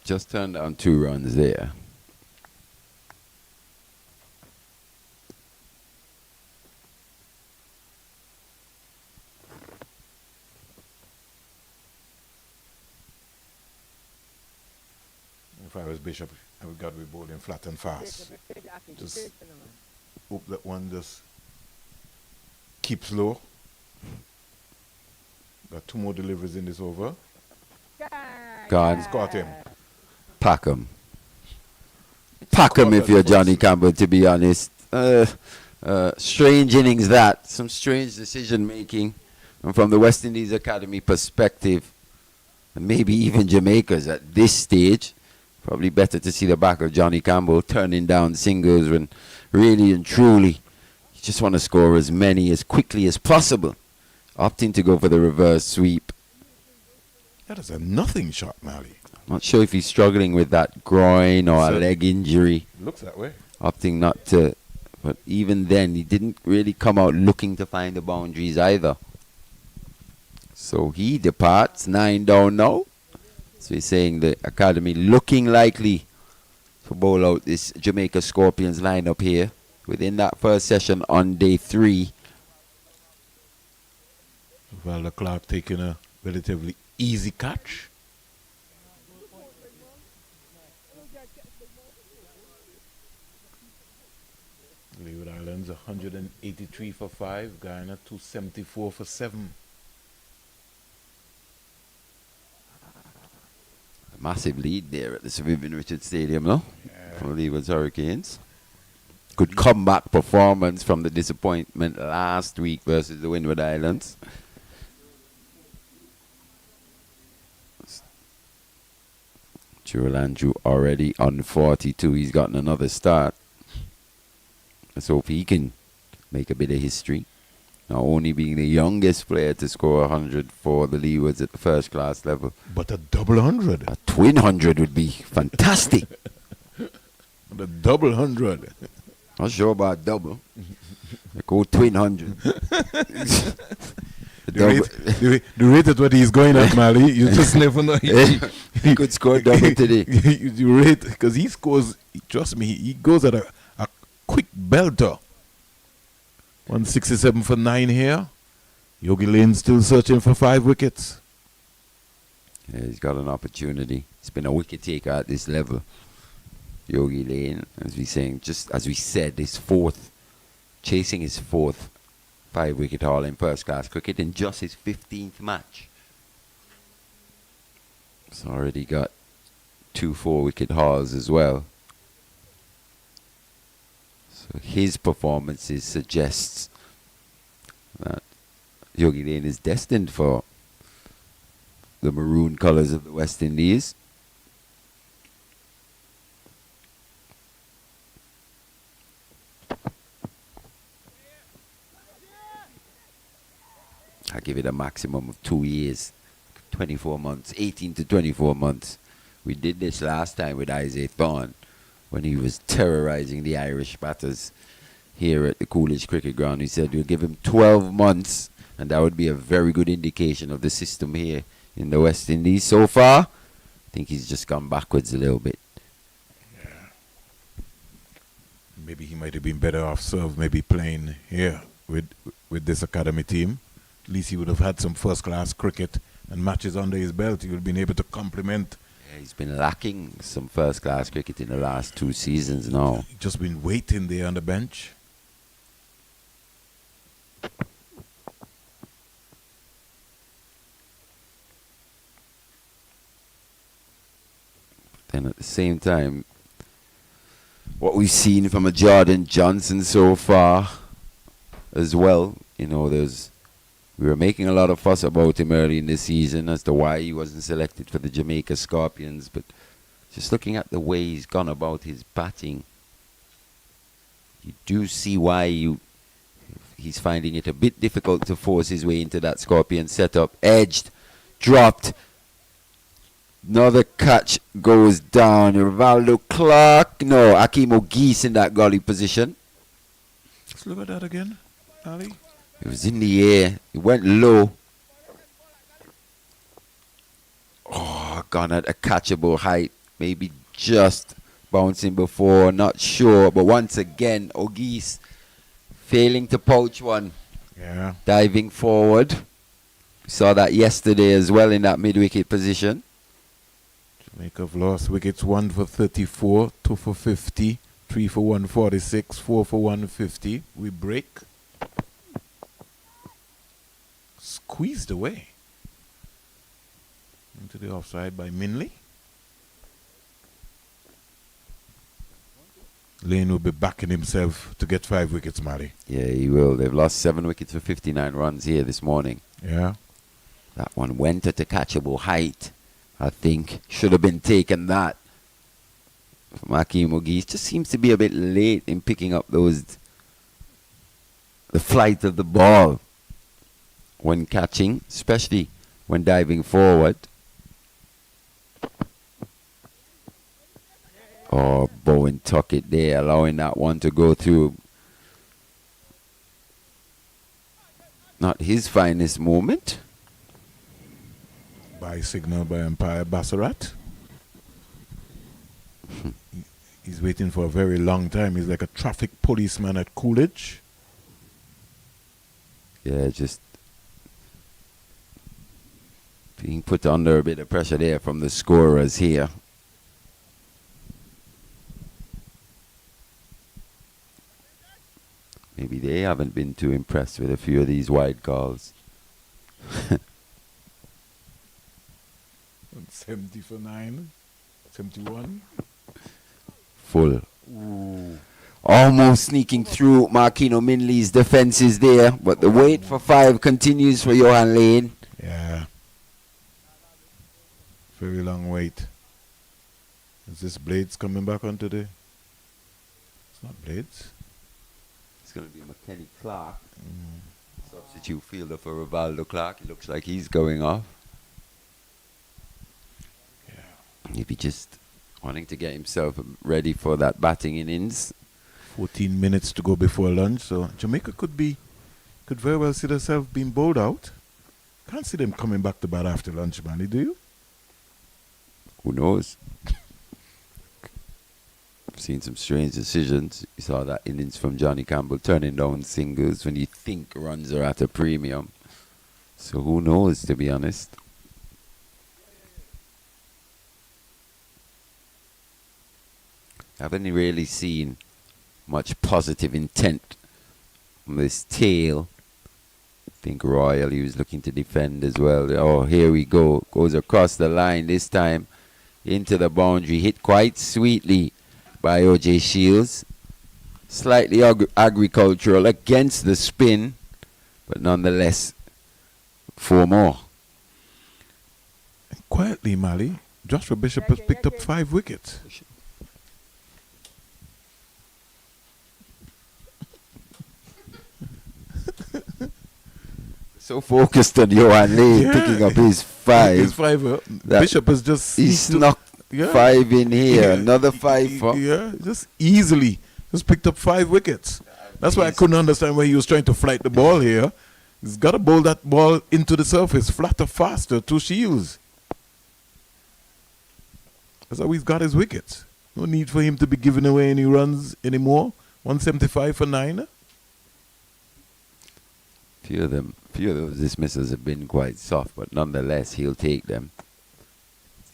Just turned down 2 runs there. If I was Bishop, I would got to be bowling flat and fast. Just hope that one just keeps low. Got 2 more deliveries in this over. Gone. Caught him. Pack 'em. Pack 'em if you're Johnny Campbell, to be honest. Strange innings that. Some strange decision making. And from the West Indies Academy perspective, and maybe even Jamaica's at this stage, probably better to see the back of Johnny Campbell turning down singles when really and truly you just want to score as many as quickly as possible. Opting to go for the reverse sweep. That is a nothing shot, Mally. Not sure if he's struggling with that groin or a leg injury. Looks that way. Opting not to, but even then, he didn't really come out looking to find the boundaries either. So he departs, 9 down now. So he's saying the academy looking likely to bowl out this Jamaica Scorpions lineup here within that first session on day 3. Valda Clark taking a relatively easy catch. Leeward Islands 183 for 5. Guyana 274 for 7. A massive lead there at the Sir Vivian Richards Stadium, no? From Leeward's Hurricanes. Good comeback performance from the disappointment last week versus the Windward Islands. Jurel Andrew already on 42. He's gotten another start. Let's hope he can make a bit of history. Not only being the youngest player to score 100 for the Leewards at the first class level. But a double 100. A twin 100 would be fantastic. The double 100. Not sure about double. I go twin 100. The rate at what he's going at, Mally, you just never know. He could score double today. You rate, because he scores, trust me, he goes at a quick belter. 167 for 9 here. Yogi Lane still searching for 5 wickets. Yeah, he's got an opportunity. He's been a wicket taker at this level. Yogi Lane, as we saying, just as we said, chasing his fourth 5-wicket haul in first class cricket in just his 15th match. He's already got 2 4-wicket hauls as well. So his performances suggests that Yogi Lane is destined for the maroon colours of the West Indies. I give it a maximum of 2 years, 24 months, 18 to 24 months. We did this last time with Isaiah Thorne when he was terrorizing the Irish batters here at the Coolidge Cricket Ground. He said we'll give him 12 months and that would be a very good indication of the system here in the West Indies. So far, I think he's just gone backwards a little bit. Yeah. Maybe he might have been better off served maybe playing here with this academy team. At least he would have had some first-class cricket and matches under his belt. He would have been able to complement. Yeah, he's been lacking some first-class cricket in the last 2 seasons now. Just been waiting there on the bench. Then at the same time, what we've seen from a Jordan Johnson so far as well, you know, we were making a lot of fuss about him early in the season as to why he wasn't selected for the Jamaica Scorpions, but just looking at the way he's gone about his batting, you do see why he's finding it a bit difficult to force his way into that Scorpion setup. Edged, dropped, another catch goes down. Rivaldo Clark, no, Akeem O'Geese in that gully position. Let's look at that again, Ali. It was in the air. It went low. Oh, gone at a catchable height. Maybe just bouncing before, not sure. But once again, O'Geese failing to poach one. Yeah. Diving forward. We saw that yesterday as well in that mid-wicket position. Jamaica have lost wickets 1 for 34, 2 for 50, 3 for 146, 4 for 150. We break. Squeezed away. Into the offside by Minley. Lane will be backing himself to get 5 wickets, Mali. Yeah, he will. They've lost 7 wickets for 59 runs here this morning. Yeah. That one went at a catchable height. I think should have been taken that. Maki Mugi just seems to be a bit late in picking up the flight of the ball when catching, especially when diving forward. Oh, Bowen tuck it there, allowing that one to go through. Not his finest moment. By signal by umpire Bassarat. He's waiting for a very long time. He's like a traffic policeman at Coolidge. Yeah, just being put under a bit of pressure there from the scorers here. Maybe they haven't been too impressed with a few of these wide calls. 70 for 9. 71. Full. Ooh. Almost sneaking through Marquino Minley's defenses there, but the wait for 5 continues for Johan Lane. Yeah. Very long wait. Is this Blades coming back on today? It's not Blades. It's going to be McKenny Clark. Substitute fielder for Rivaldo Clark. It looks like he's going off. Yeah. Maybe just wanting to get himself ready for that batting innings. 14 minutes to go before lunch, so Jamaica could very well see themselves being bowled out. Can't see them coming back to bat after lunch, Manny, do you? Who knows? I've seen some strange decisions. You saw that innings from Johnny Campbell turning down singles when you think runs are at a premium. So who knows, to be honest. Haven't really seen much positive intent on this tail. I think Royal, he was looking to defend as well. Oh, here we go. Goes across the line this time into the boundary. Hit quite sweetly by O.J. Shields. Slightly agricultural against the spin, but nonetheless, 4 more. And quietly, Mali, Joshua Bishop has picked up 5 wickets. So focused on Johan Lane picking up his 5. His 5. Bishop has just he snuck 5 in here. Yeah. Another 5 for. Yeah, just easily. Just picked up 5 wickets. That's why I couldn't understand why he was trying to flight the ball here. He's got to bowl that ball into the surface, flatter, faster, to Shields. That's how he's got his wickets. No need for him to be giving away any runs anymore. 175 for 9. Few of those dismissals have been quite soft, but nonetheless, he'll take them.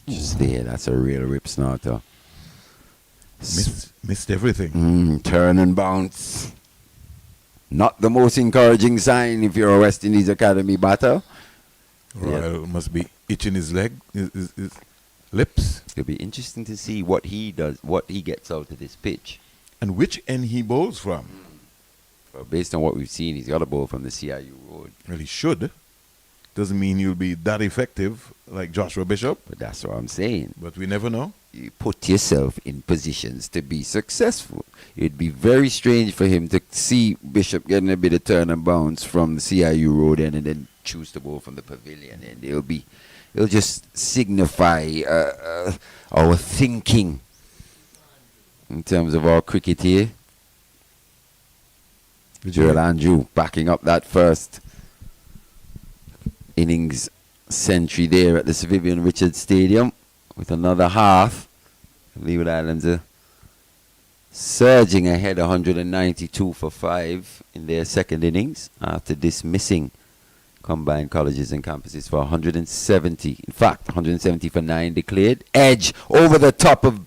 Just there, that's a real rip snorter. Missed everything. Turn and bounce. Not the most encouraging sign if you're a West Indies Academy batter. Royal must be itching his leg, his lips. It'll be interesting to see what he does, what he gets out of this pitch. And which end he bowls from. Well, based on what we've seen, he's got a ball from the CIU road. Well, he should. Doesn't mean you'll be that effective like Joshua Bishop. But that's what I'm saying. But we never know. You put yourself in positions to be successful. It'd be very strange for him to see Bishop getting a bit of turn and bounce from the CIU road end and then choose the ball from the pavilion end. It'll just signify our thinking in terms of our cricket here. Gerald Andrew backing up that first innings century there at the Sir Vivian Richards Stadium with another half. Leeward Islands are surging ahead 192 for 5 in their second innings after dismissing combined colleges and campuses for 170. In fact, 170 for 9 declared. Edge over the top of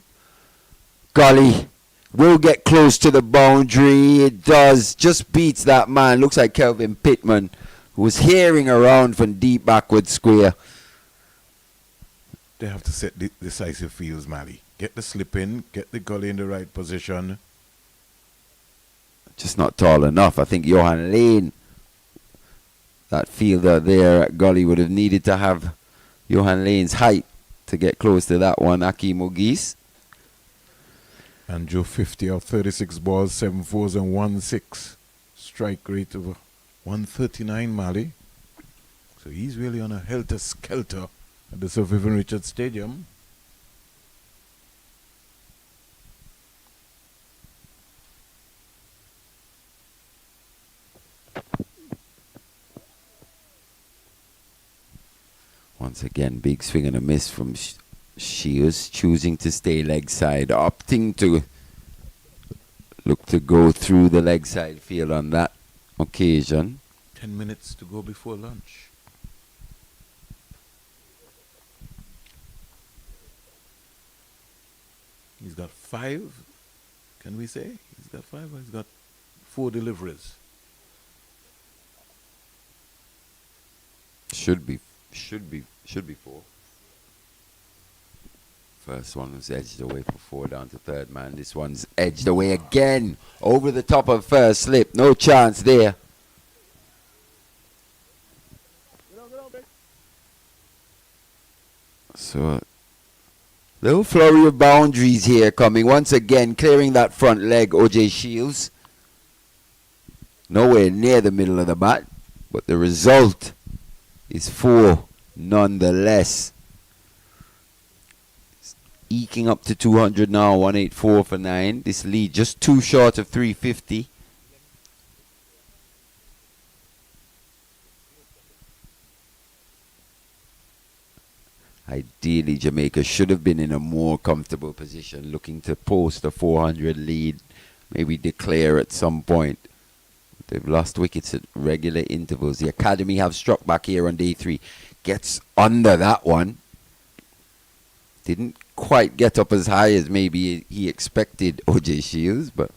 Gully. Will get close to the boundary. It does. Just beats that man. Looks like Kelvin Pittman, who was hearing around from deep backward square. They have to set decisive fields, Mally. Get the slip in, get the gully in the right position. Just not tall enough. I think Johan Lane, that fielder there at Gully, would have needed to have Johan Lane's height to get close to that one. Akeem Ogis. And Joe 50 of 36 balls, 7 fours and 1 6. Strike rate of 139, Mally. So he's really on a helter-skelter at the Sir Vivian Richards Stadium. Once again, big swing and a miss from Shields, choosing to stay leg side, opting to look to go through the leg side field on that occasion. 10 minutes to go before lunch. He's got 5, can we say? He's got 5 or he's got 4 deliveries? Should be 4. First one was edged away for 4 down to third man. This one's edged away again. Over the top of first slip. No chance there. So, little flurry of boundaries here coming. Once again, clearing that front leg, OJ Shields. Nowhere near the middle of the bat. But the result is 4 nonetheless. Eking up to 200 now, 184 for 9. This lead just 2 short of 350. Ideally, Jamaica should have been in a more comfortable position, looking to post a 400 lead, maybe declare at some point. They've lost wickets at regular intervals. The Academy have struck back here on day 3. Gets under that one. Didn't quite get up as high as maybe he expected, OJ Shields, but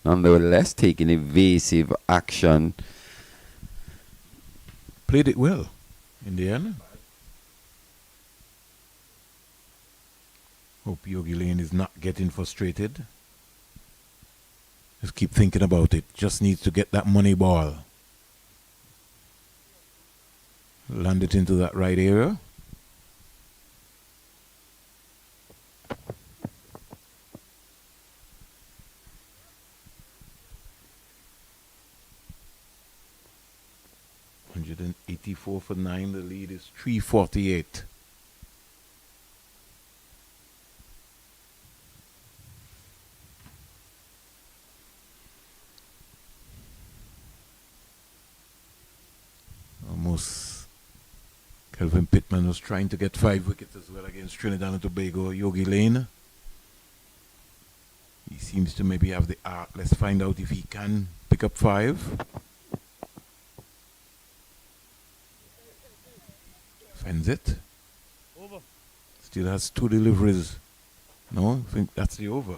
nonetheless taking evasive action. Played it well in the end. Hope Yogi Lane is not getting frustrated. Just keep thinking about it. Just needs to get that money ball. Land it into that right area. $184 for 9. The lead is 348. Almost. Kelvin Pittman was trying to get 5 wickets as well against Trinidad and Tobago. Yogi Lane. He seems to maybe have the art. Let's find out if he can pick up 5. Fends it. Over. Still has 2 deliveries. No, I think that's the over.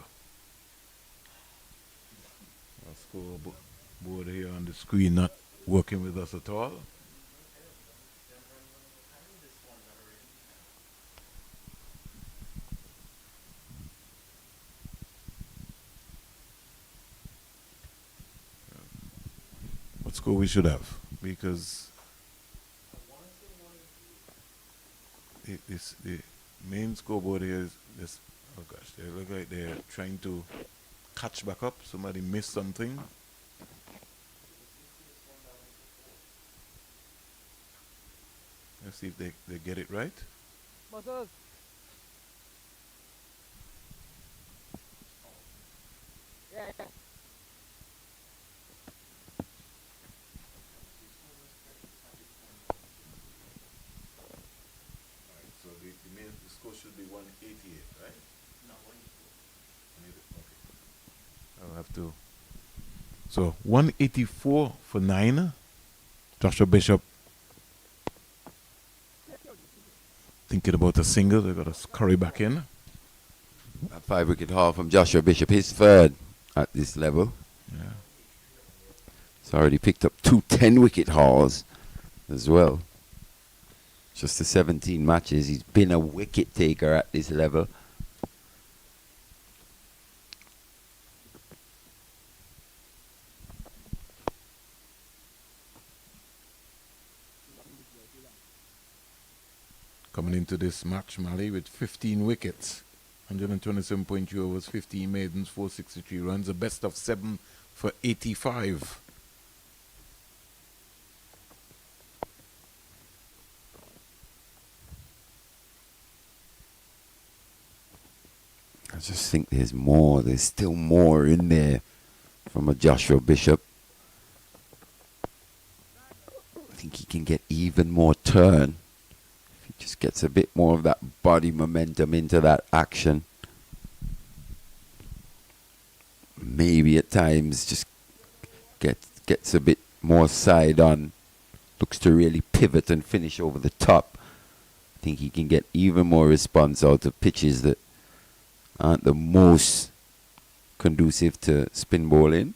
Our scoreboard here on the screen not working with us at all. What score we should have? Because the main scoreboard here is this. Oh gosh, they look like they're trying to catch back up. Somebody missed something. Let's see if they get it right. Butters. Yeah. So the score should be 188, right? No, 184. Okay. I'll have to. So 184 for 9. Joshua Bishop thinking about a single. They got to curry back in. A 5-wicket haul from Joshua Bishop, his third at this level. Yeah. He's already picked up 2 10-wicket hauls as well. Just the 17 matches, he's been a wicket taker at this level. Coming into this match, Mali with 15 wickets, 127.2 overs, 15 maidens, 463 runs, a best of 7 for 85. I just think there's still more in there from a Joshua Bishop. I think he can get even more turn. If he just gets a bit more of that body momentum into that action. Maybe at times just gets a bit more side on. Looks to really pivot and finish over the top. I think he can get even more response out of pitches that aren't the most conducive to spin bowling.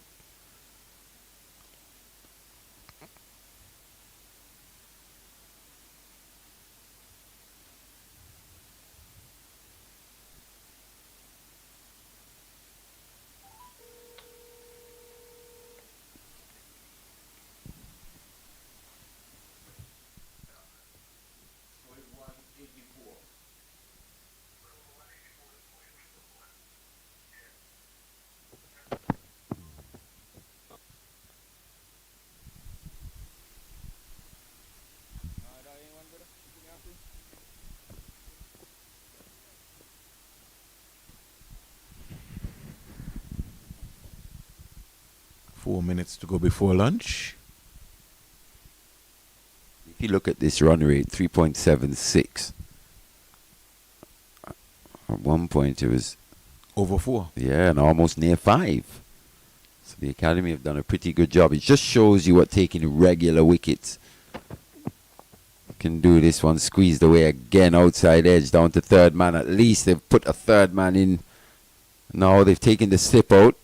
Four minutes to go before lunch. If you look at this run rate, 3.76. At one point it was Over 4. yeah, and almost near 5. So the Academy have done a pretty good job. It just shows you what taking regular wickets can do. This one squeezed away again, outside edge down to third man. At least they've put a third man in. Now they've taken the slip out.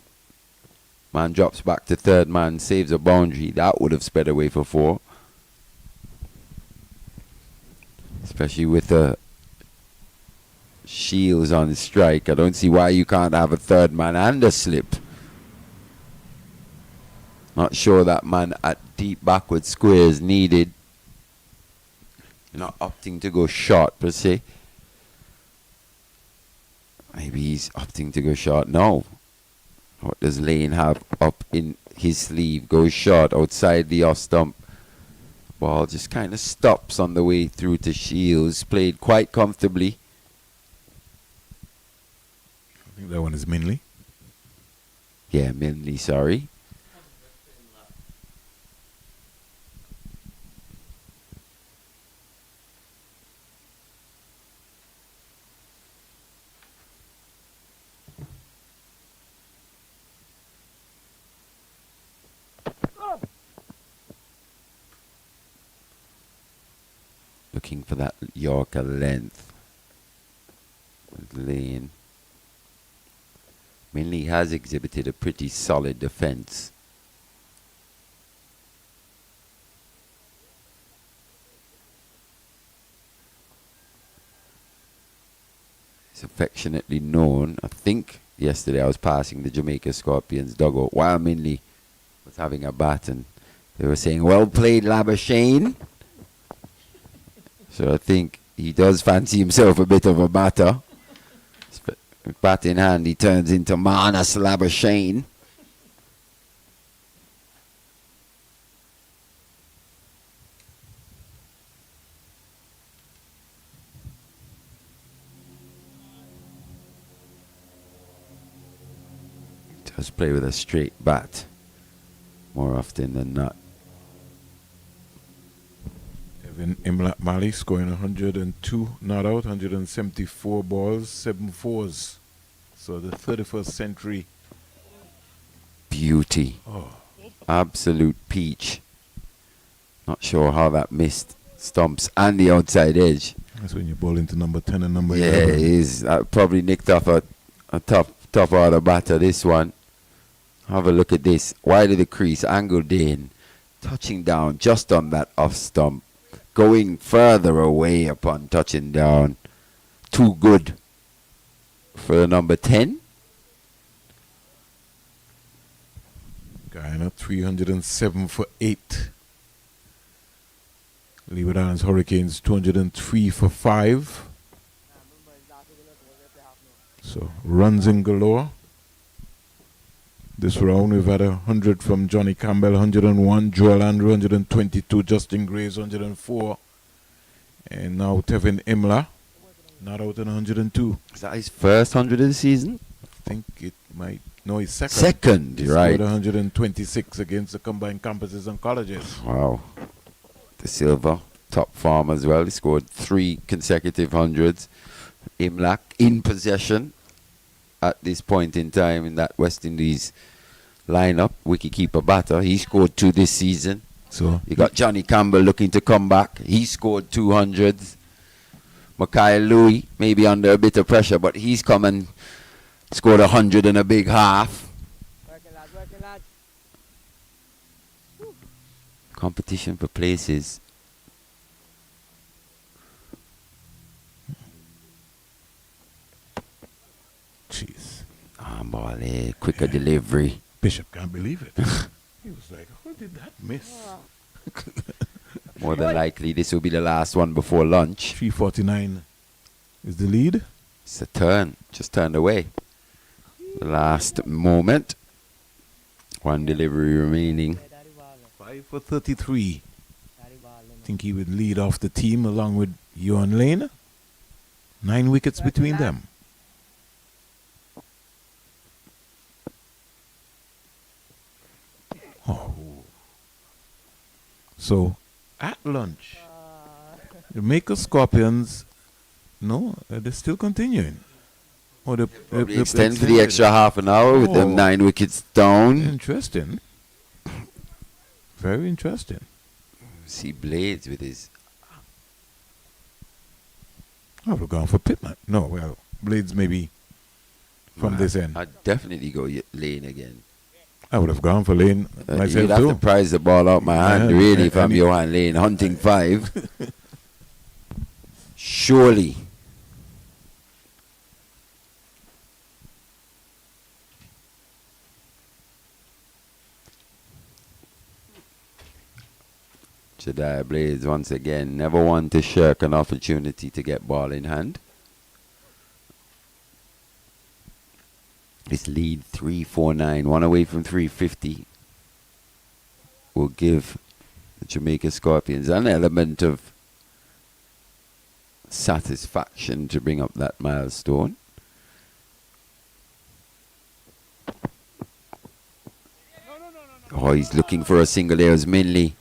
Man drops back to third man, saves a boundary. That would have sped away for 4. Especially with the Shields on strike. I don't see why you can't have a third man and a slip. Not sure that man at deep backward square is needed. You're not opting to go short per se. Maybe he's opting to go short. No. What does Lane have up in his sleeve? Goes short outside the off stump. Ball just kind of stops on the way through to Shields. Played quite comfortably. I think that one is Minley. Yeah, Minley, sorry. Looking for that Yorker length. Lane. Minley has exhibited a pretty solid defence. He's affectionately known. I think yesterday I was passing the Jamaica Scorpions dugout while Minley was having a bat and they were saying, "Well played, Labuschagne." So I think he does fancy himself a bit of a batter. With bat in hand, he turns into Marnus Labuschagne. Does play with a straight bat more often than not. Imlat Mali scoring 102 not out, 174 balls, 7 fours. So the 31st century. Beauty. Oh. Absolute peach. Not sure how that missed stumps and the outside edge. That's when you ball into number 10 and number Yeah, 11. he's probably nicked off a top order batter, this one. Have a look at this. Wide of the crease, angled in, touching down just on that off stump, going further away upon touching down. Too good for the number 10. Guyana 307 for 8. Leeward Islands Hurricanes 203 for 5. So runs in galore. This round we've had 100 from Johnny Campbell, 101, Joel Andrew 122, Justin Graves 104, and now Tevin Imla not out in 102. Is that his first 100 of the season? I think it might. No, he's second. Second, He right. scored 126 against the combined campuses and colleges. Wow. De Silva, top form as well. He scored 3 consecutive hundreds. Imlak in possession at this point in time in that West Indies lineup. Wicketkeeper batter. He scored 2 this season. So You got Johnny Campbell looking to come back. He scored 200s. Mackay Louis maybe under a bit of pressure, but he's come and scored 100 and a big half. Working, lads. Competition for places. jeez, Ball here, quicker delivery. Bishop can't believe it. He was like, "How did that miss?" More than likely, this will be the last one before lunch. 349 is the lead. It's a turn, just turned away. The last moment. One delivery remaining. 5 for 33. I think he would lead off the team along with Ewan Lane. 9 wickets between them. Oh. So, at lunch, Jamaica Scorpions, no, they're still continuing. Or Probably extend for the extra half an hour with them Oh. 9 wickets down. Interesting. Very interesting. See Blades with his... I would have gone for Pittman. No, well, Blades maybe from this end. I'd definitely go Lane again. I would have gone for Lane myself You'd have too. to prize the ball out my hand, Yeah, really, if I'm and he- Johan Lane hunting 5. Surely. Jediah Blades, once again, never one to shirk an opportunity to get ball in hand. This lead 349, one away from 350, will give the Jamaica Scorpions an element of satisfaction to bring up that milestone. Oh, he's looking for a single there as Minley.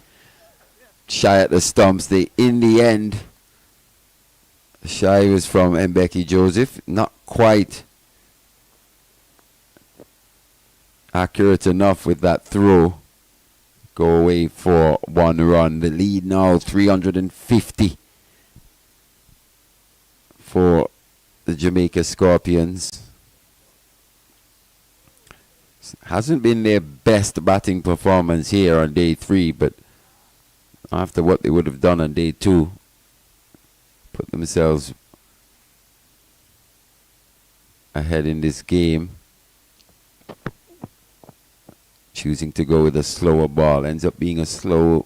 Shy at the stumps. In the end, shy was from Mbeki Joseph. Not quite accurate enough with that throw. Go away for 1 run. The lead now 350 for the Jamaica Scorpions. Hasn't been their best batting performance here on day 3, but after what they would have done on day 2, put themselves ahead in this game. Choosing to go with a slower ball. Ends up being a slower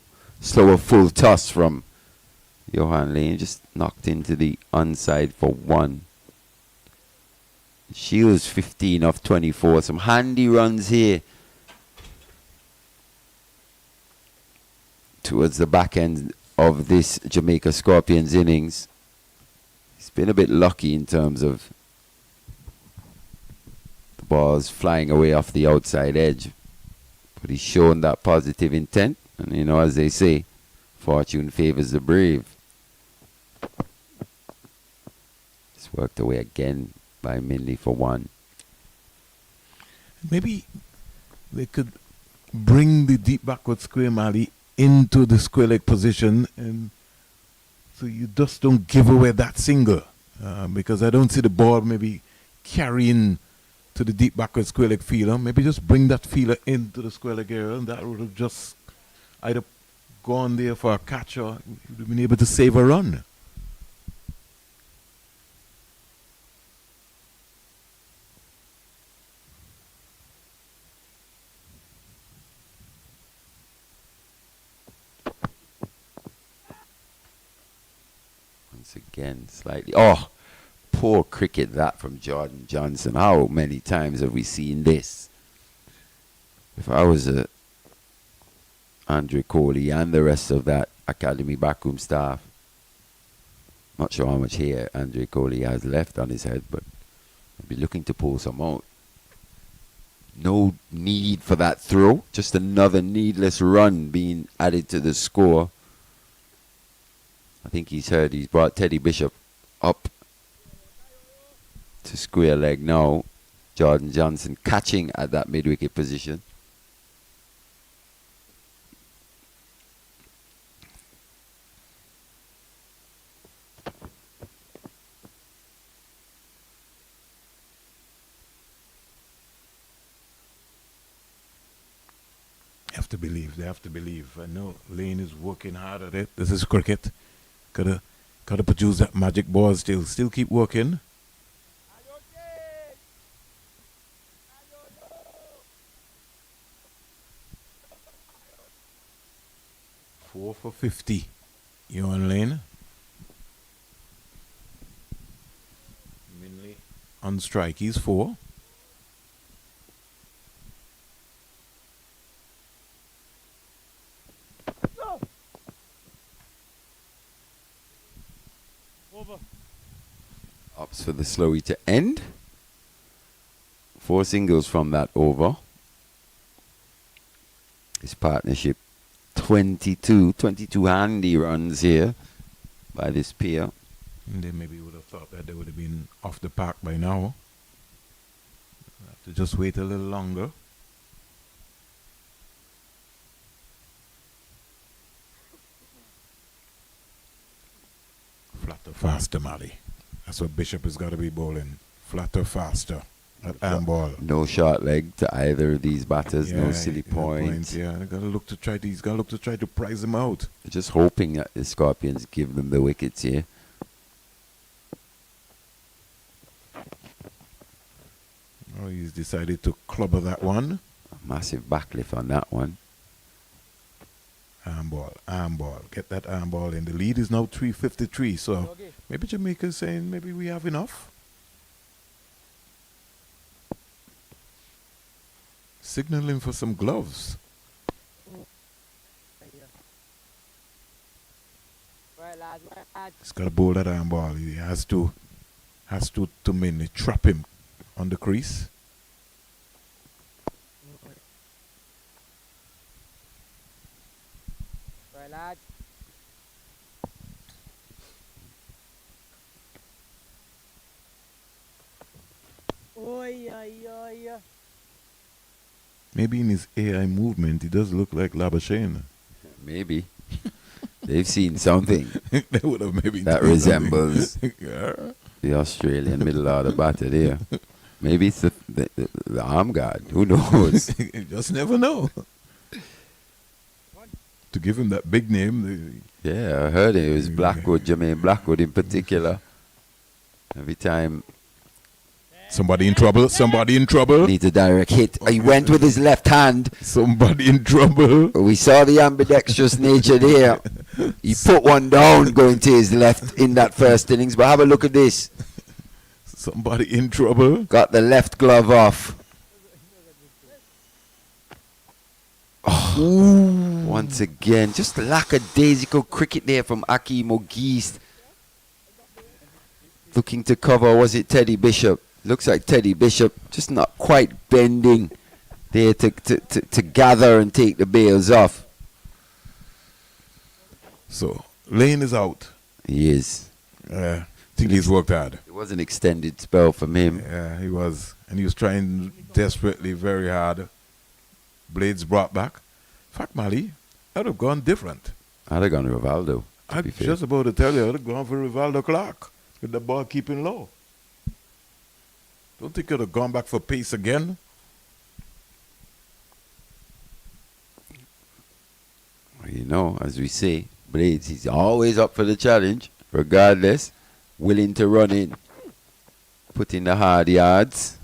full toss from Johan Lane. Just knocked into the onside for 1. Shields 15 off 24. Some handy runs here towards the back end of this Jamaica Scorpions innings. He's been a bit lucky in terms of the balls flying away off the outside edge. But he's shown that positive intent. And, you know, as they say, fortune favors the brave. It's worked away again by Minley for 1. Maybe they could bring the deep backward square Mali into the square leg position and So you just don't give away that single. Because I don't see the ball maybe carrying to the deep backward square leg fielder. Maybe just bring that fielder into the square leg area, and that would have just either gone there for a catch or you'd have been able to save a run. Once again, slightly. Oh, poor cricket that from Jordan Johnson. How many times have we seen this? If I was Andre Coley and the rest of that academy backroom staff, not sure how much hair Andre Coley has left on his head, but I'd be looking to pull some out. No need for that throw. Just another needless run being added to the score. I think he's brought Teddy Bishop up to square leg now. Jordan Johnson catching at that mid-wicket position. They have to believe. I know Lane is working hard at it. This is cricket. Gotta produce that magic ball still. Still keep working. 4 for 50. You on Lane? Minley on strike. He's 4. Ups for the slowy to end. 4 singles from that over. His partnership 22 handy runs here by this pair. And they maybe would have thought that they would have been off the park by now. Have to just wait a little longer. Flatter, faster, Mali. That's what Bishop has got to be bowling. Flatter, faster. At arm ball. No short leg to either of these batters. No silly point. Yeah, they gotta look to try. He's gotta look to try to prize them out. Just hoping that the Scorpions give them the wickets here. Oh, he's decided to clobber that one. A massive backlift on that one. Arm ball. Get that arm ball in. The lead is now 353. So maybe Jamaica's saying maybe we have enough. Signaling for some gloves. He's got to bowl that arm ball. He has to mainly trap him on the crease. Maybe in his AI movement, he does look like Labashane. Maybe. They've seen something They would have maybe that resembles yeah. the Australian middle order batter there. Maybe it's the arm guard. Who knows? You just never know. To give him that big name. Yeah, I heard it was Blackwood, Jermaine Blackwood in particular. Every time Somebody in trouble. needs a direct hit. He went with his left hand. Somebody in trouble. We saw the ambidextrous nature there. He put one down going to his left in that first innings. But have a look at this. Somebody in trouble. Got the left glove off. Oh, once again, just lackadaisical cricket there from Akeem O'Geest. Looking to cover, was it Teddy Bishop? Looks like Teddy Bishop just not quite bending there to gather and take the bails off. So, Lane is out. He is. I think he's worked hard. It was an extended spell from him. Yeah, he was. And he was trying desperately, very hard. Blades brought back. In fact, Mali, that would have gone different. I'd have gone Rivaldo. I'm be fair. just about to tell you, I'd have gone for Rivaldo Clark with the ball keeping low. Don't think he'd have gone back for pace again. You know, as we say, Blades, he's always up for the challenge, regardless. Willing to run in, put in the hard yards.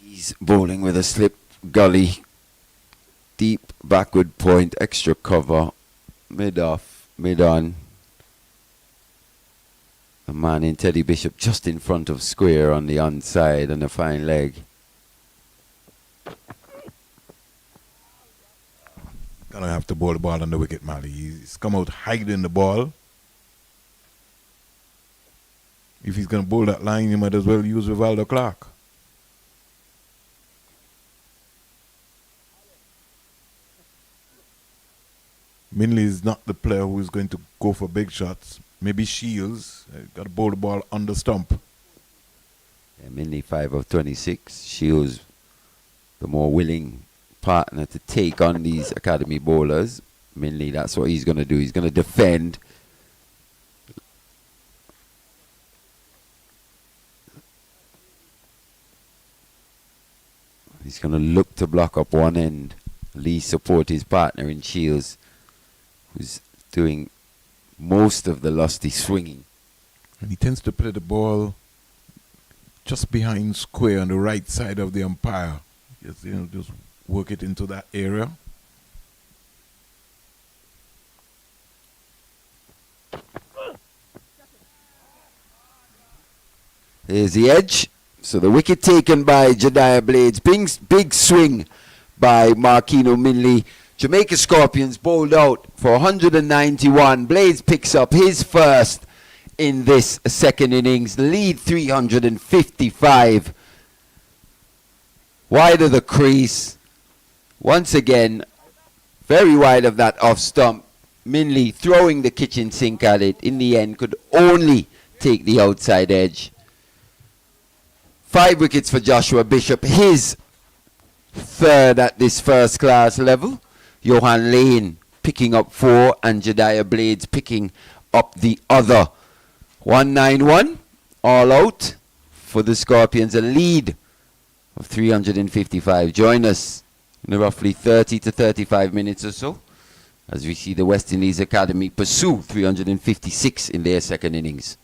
He's bowling with a slip gully, deep backward point, extra cover, mid off, mid on. The man in Teddy Bishop just in front of square on the onside and a fine leg. Gonna have to bowl the ball on the wicket, Mali. He's come out hiding the ball. If he's gonna bowl that line, you might as well use Rivaldo Clark. Minley is not the player who is going to go for big shots. Maybe Shields. Got to bowl the ball on the stump. Yeah, Minley 5 of 26. Shields the more willing partner to take on these academy bowlers. Minley, that's what he's going to do. He's going to defend. He's going to look to block up one end. Lee support his partner in Shields, who's doing most of the lusty swinging. And he tends to play the ball just behind square on the right side of the umpire. Just work it into that area. There's the edge. So the wicket taken by Jediah Blades. Big swing by Marquino Minley. Jamaica Scorpions bowled out for 191. Blades picks up his first in this second innings. Lead 355. Wide of the crease. Once again, very wide of that off stump. Minley throwing the kitchen sink at it. In the end, could only take the outside edge. 5 wickets for Joshua Bishop. His third at this first class level. Johan Lane picking up 4 and Jediah Blades picking up the other. 191 all out for the Scorpions. A lead of 355. Join us in roughly 30 to 35 minutes or so as we see the West Indies Academy pursue 356 in their second innings.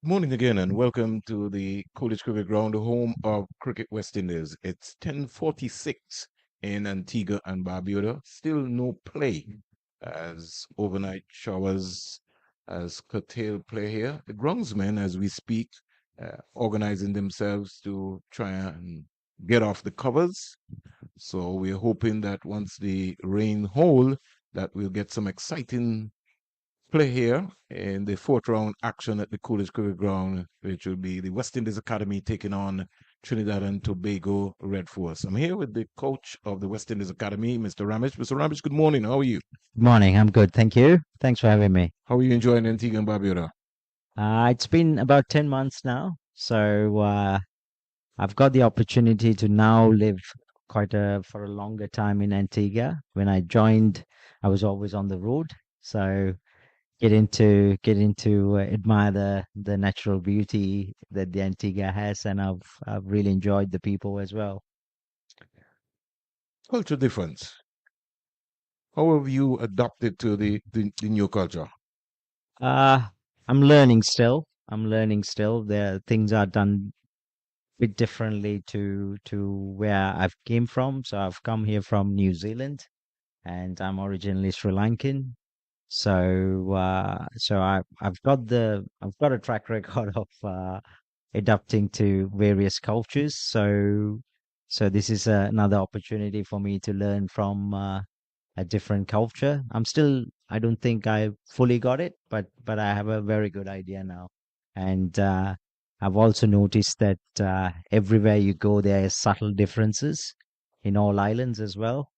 Morning again, and welcome to the Coolidge Cricket Ground, the home of Cricket West Indies. It's 10:46 in Antigua and Barbuda. Still no play as overnight showers has curtailed play here. The groundsmen, as we speak, organizing themselves to try and get off the covers. So we're hoping that once the rain hold, that we'll get some exciting play here in the fourth round action at the Coolidge Cricket Ground, which will be the West Indies Academy taking on Trinidad and Tobago Red Force. I'm here with the coach of the West Indies Academy, Mr. Ramesh. Mr. Ramesh, good morning. How are you? Good morning. I'm good. Thank you. Thanks for having me. How are you enjoying Antigua and Barbuda? It's been about 10 months now. So I've got the opportunity to now live for a longer time in Antigua. When I joined, I was always on the road, so get into admire the natural beauty that the Antigua has, and I've really enjoyed the people as well. Culture difference. How have you adapted to the new culture? Uh, I'm learning still. I'm learning still. The things are done bit differently to where I've came from. So I've come here from New Zealand, and I'm originally Sri Lankan. So I've got a track record of adapting to various cultures. So this is another opportunity for me to learn from a different culture. I don't think I fully got it, but I have a very good idea now. And I've also noticed that everywhere you go, there are subtle differences in all islands as well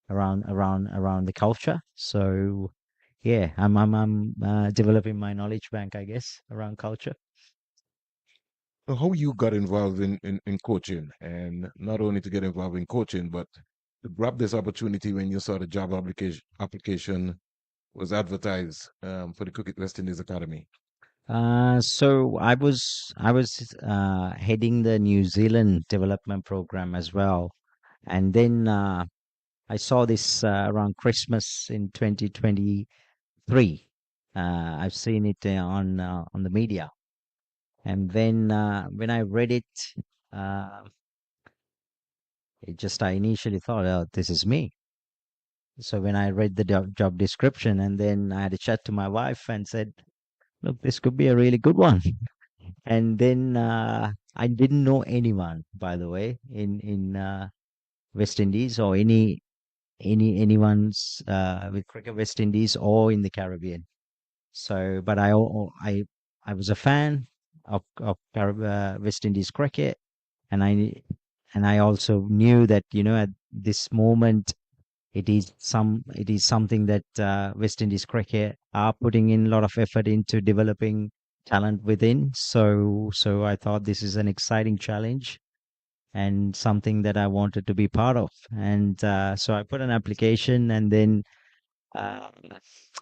around the culture. So yeah, I'm developing my knowledge bank, I guess, around culture. How you got involved in coaching, and not only to get involved in coaching, but to grab this opportunity when you saw the job application was advertised for the Cricket West Indies Academy. So I was heading the New Zealand development program as well, and then I saw this around Christmas in 2023. I've seen it on the media, and then when I read it, uh, I initially thought, oh, this is me. So when I read the job description, and then I had a chat to my wife and said, look, this could be a really good one. And then I didn't know anyone, by the way, in West Indies or anyone's with cricket West Indies or in the Caribbean. So, but I was a fan of West Indies cricket, and I also knew that at this moment it is something that West Indies cricket are putting in a lot of effort into developing talent within. So I thought this is an exciting challenge and something that I wanted to be part of. And so I put an application, and then uh,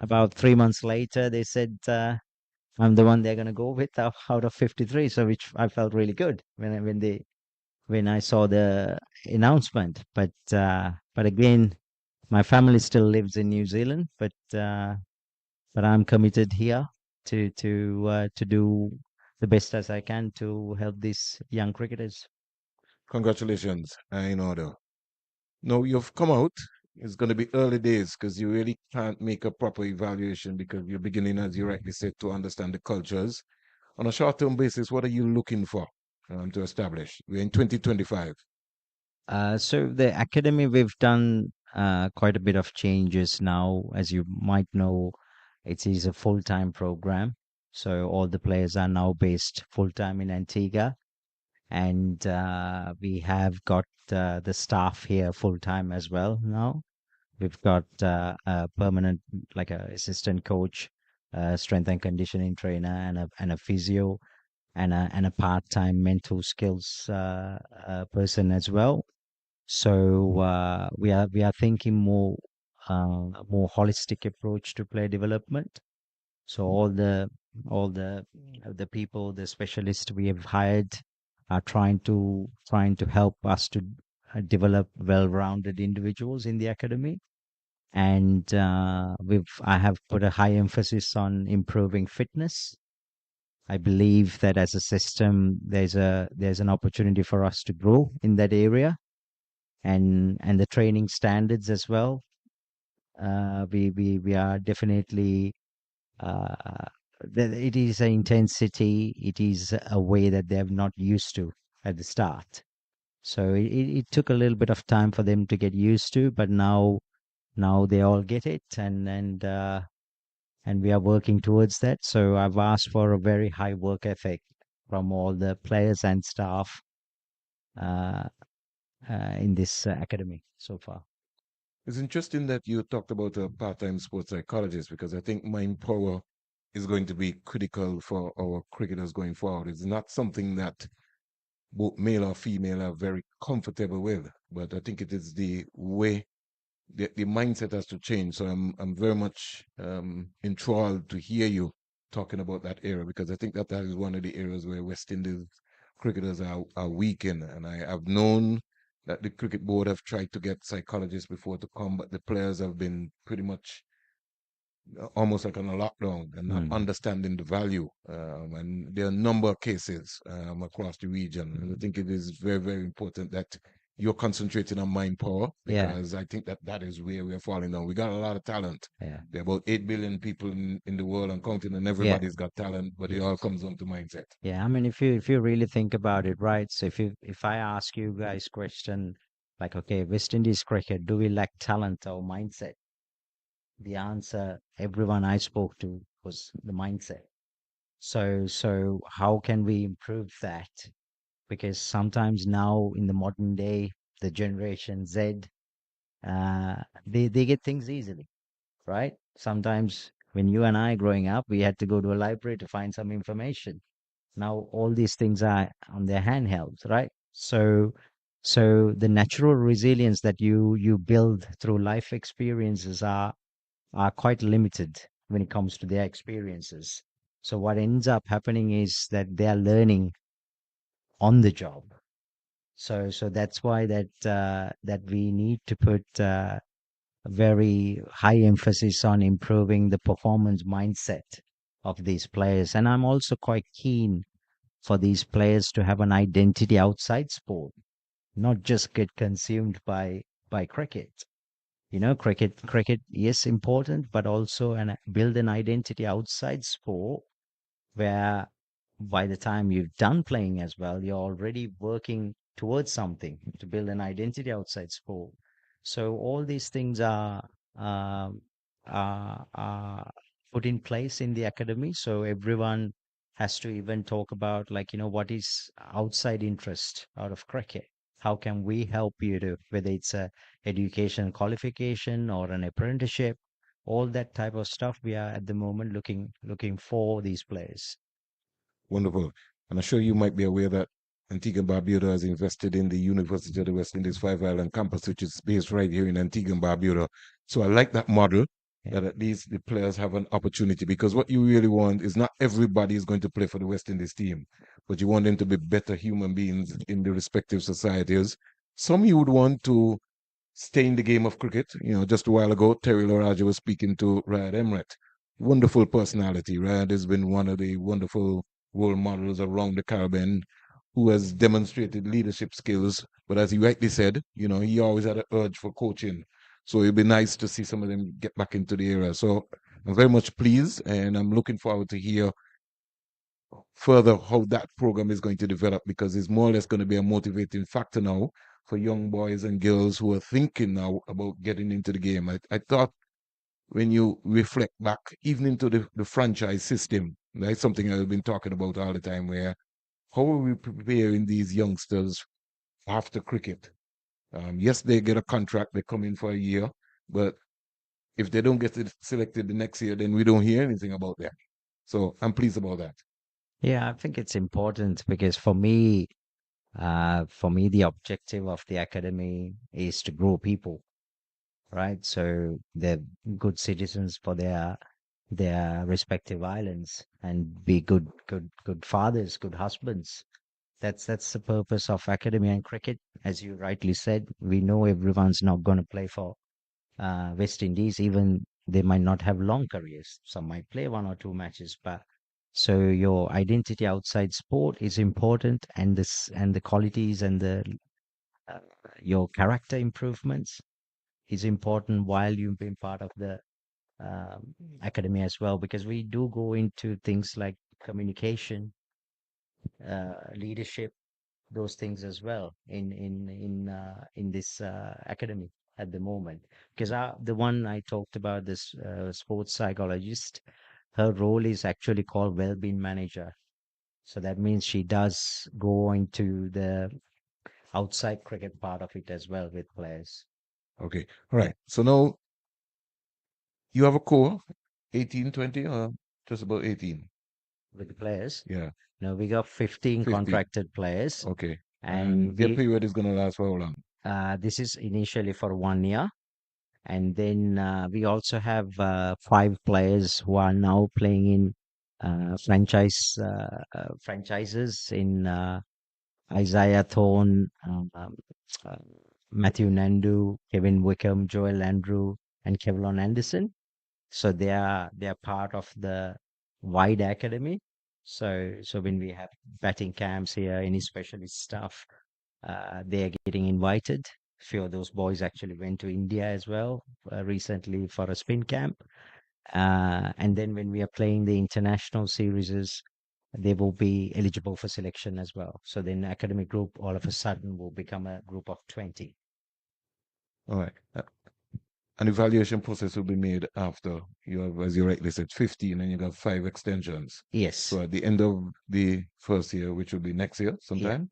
about 3 months later, they said I'm the one they're going to go with out of 53. So which I felt really good when I saw the announcement. But again, my family still lives in New Zealand, but I'm committed here to do the best as I can to help these young cricketers. Congratulations, in order. No, you've come out. It's going to be early days because you really can't make a proper evaluation because you're beginning, as you rightly said, to understand the cultures. On a short-term basis, what are you looking for to establish? We're in 2025. So the academy, we've done quite a bit of changes now. As you might know, it is a full-time program. So all the players are now based full-time in Antigua, and we have got the staff here full-time as well now. We've got a permanent, like a assistant coach, strength and conditioning trainer, and a physio, and a part-time mental skills person as well. So we are thinking more holistic approach to player development. So all the people, the specialists we have hired are trying to help us to develop well-rounded individuals in the academy. And I have put a high emphasis on improving fitness. I believe that as a system, there's an opportunity for us to grow in that area, and the training standards as well. We are definitely uh, it is an intensity. It is a way that they have not used to at the start. So it took a little bit of time for them to get used to, but now they all get it, and we are working towards that. So I've asked for a very high work ethic from all the players and staff uh, in this academy so far. It's interesting that you talked about a part-time sports psychologist because I think mind power is going to be critical for our cricketers going forward. It's not something that both male or female are very comfortable with. But I think it is the way the mindset has to change. So I'm very much enthralled to hear you talking about that area, because I think that that is one of the areas where West Indies cricketers are weak in. And I've known that the cricket board have tried to get psychologists before to come, but the players have been pretty much almost like on a lockdown and not Mm. understanding the value. And there are a number of cases across the region. And I think it is very, very important that you're concentrating on mind power, Yeah, because I think that that is where we're falling down. We got a lot of talent. yeah, There are about 8 billion people in the world and counting, and yeah, everybody's got talent, but it yeah. all comes down to mindset. Yeah, I mean, if you really think about it, right? So if I ask you guys question like, okay, West Indies cricket, do we lack talent or mindset? The answer everyone I spoke to was the mindset. So how can we improve that? Because sometimes now in the modern day, the Generation Z, they get things easily, right? Sometimes when you and I growing up, we had to go to a library to find some information. Now all these things are on their handhelds, right? So the natural resilience that you build through life experiences are quite limited when it comes to their experiences. So what ends up happening is that they are learning on the job. So that's why that we need to put very high emphasis on improving the performance mindset of these players. And I'm also quite keen for these players to have an identity outside sport, not just get consumed by cricket. Cricket, yes, important, but also build an identity outside sport where by the time you've done playing as well, you're already working towards something to build an identity outside sport. So all these things um, are put in place in the academy. So everyone has to even talk about like, what is outside interest out of cricket? How can we help you to, whether it's a education qualification or an apprenticeship, all that type of stuff we are at the moment looking for these players. Wonderful. And I'm sure you might be aware that Antigua and Barbuda has invested in the University of the West Indies Five Island campus, which is based right here in Antigua and Barbuda. So I like that model, Yeah. that at least the players have an opportunity, because what you really want is not everybody is going to play for the West Indies team, but you want them to be better human beings in the respective societies. Some you would want to stay in the game of cricket. Just a while ago, Terry Loraja was speaking to Ryan Emret. Wonderful personality. Ryan has been one of the wonderful role models around the Caribbean, who has demonstrated leadership skills. But as he rightly said, he always had an urge for coaching. So it'd be nice to see some of them get back into the area. So I'm very much pleased, and I'm looking forward to hear further how that program is going to develop, because it's more or less going to be a motivating factor now for young boys and girls who are thinking now about getting into the game. I thought when you reflect back, even into the franchise system, that's something I've been talking about all the time, where how are we preparing these youngsters after cricket? Yes, they get a contract, they come in for a year, but if they don't get selected the next year, then we don't hear anything about them. So I'm pleased about that. Yeah, I think it's important because for me, the objective of the academy is to grow people, right? So they're good citizens for their respective islands and be good fathers, good husbands. That's the purpose of academy and cricket. As you rightly said, we know everyone's not going to play for West Indies, even they might not have long careers. Some might play one or two matches, but so your identity outside sport is important, and the qualities and the uh, your character improvements is important while you've been part of the academy as well, because we do go into things like communication, leadership, those things as well in this academy at the moment. Because the one I talked about, this sports psychologist, her role is actually called well-being manager. So that means she does go into the outside cricket part of it as well with players. Okay. All Yeah. right. So now you have a core, 18, 20, or just about 18? with the players. Yeah, No, we got 15 50. contracted players, Okay. and And their period is going to last for how long? this is initially for 1 year, and then we also have 5 players who are now playing in franchises in Isaiah Thorne, uh, Matthew Nandu, Kevin Wickham, Joel Andrew, and Kevlon Anderson. So they are part of the wide academy. So when we have batting camps here, any specialist stuff, they are getting invited. Few of those boys actually went to India as well recently for a spin camp. And then when we are playing the international series, they will be eligible for selection as well. So then academic group all of a sudden will become a group of 20. All right. An evaluation process will be made after you have, as you rightly said, 15 and you got 5 extensions. Yes. So at the end of the first year, which will be next year Yeah. sometime?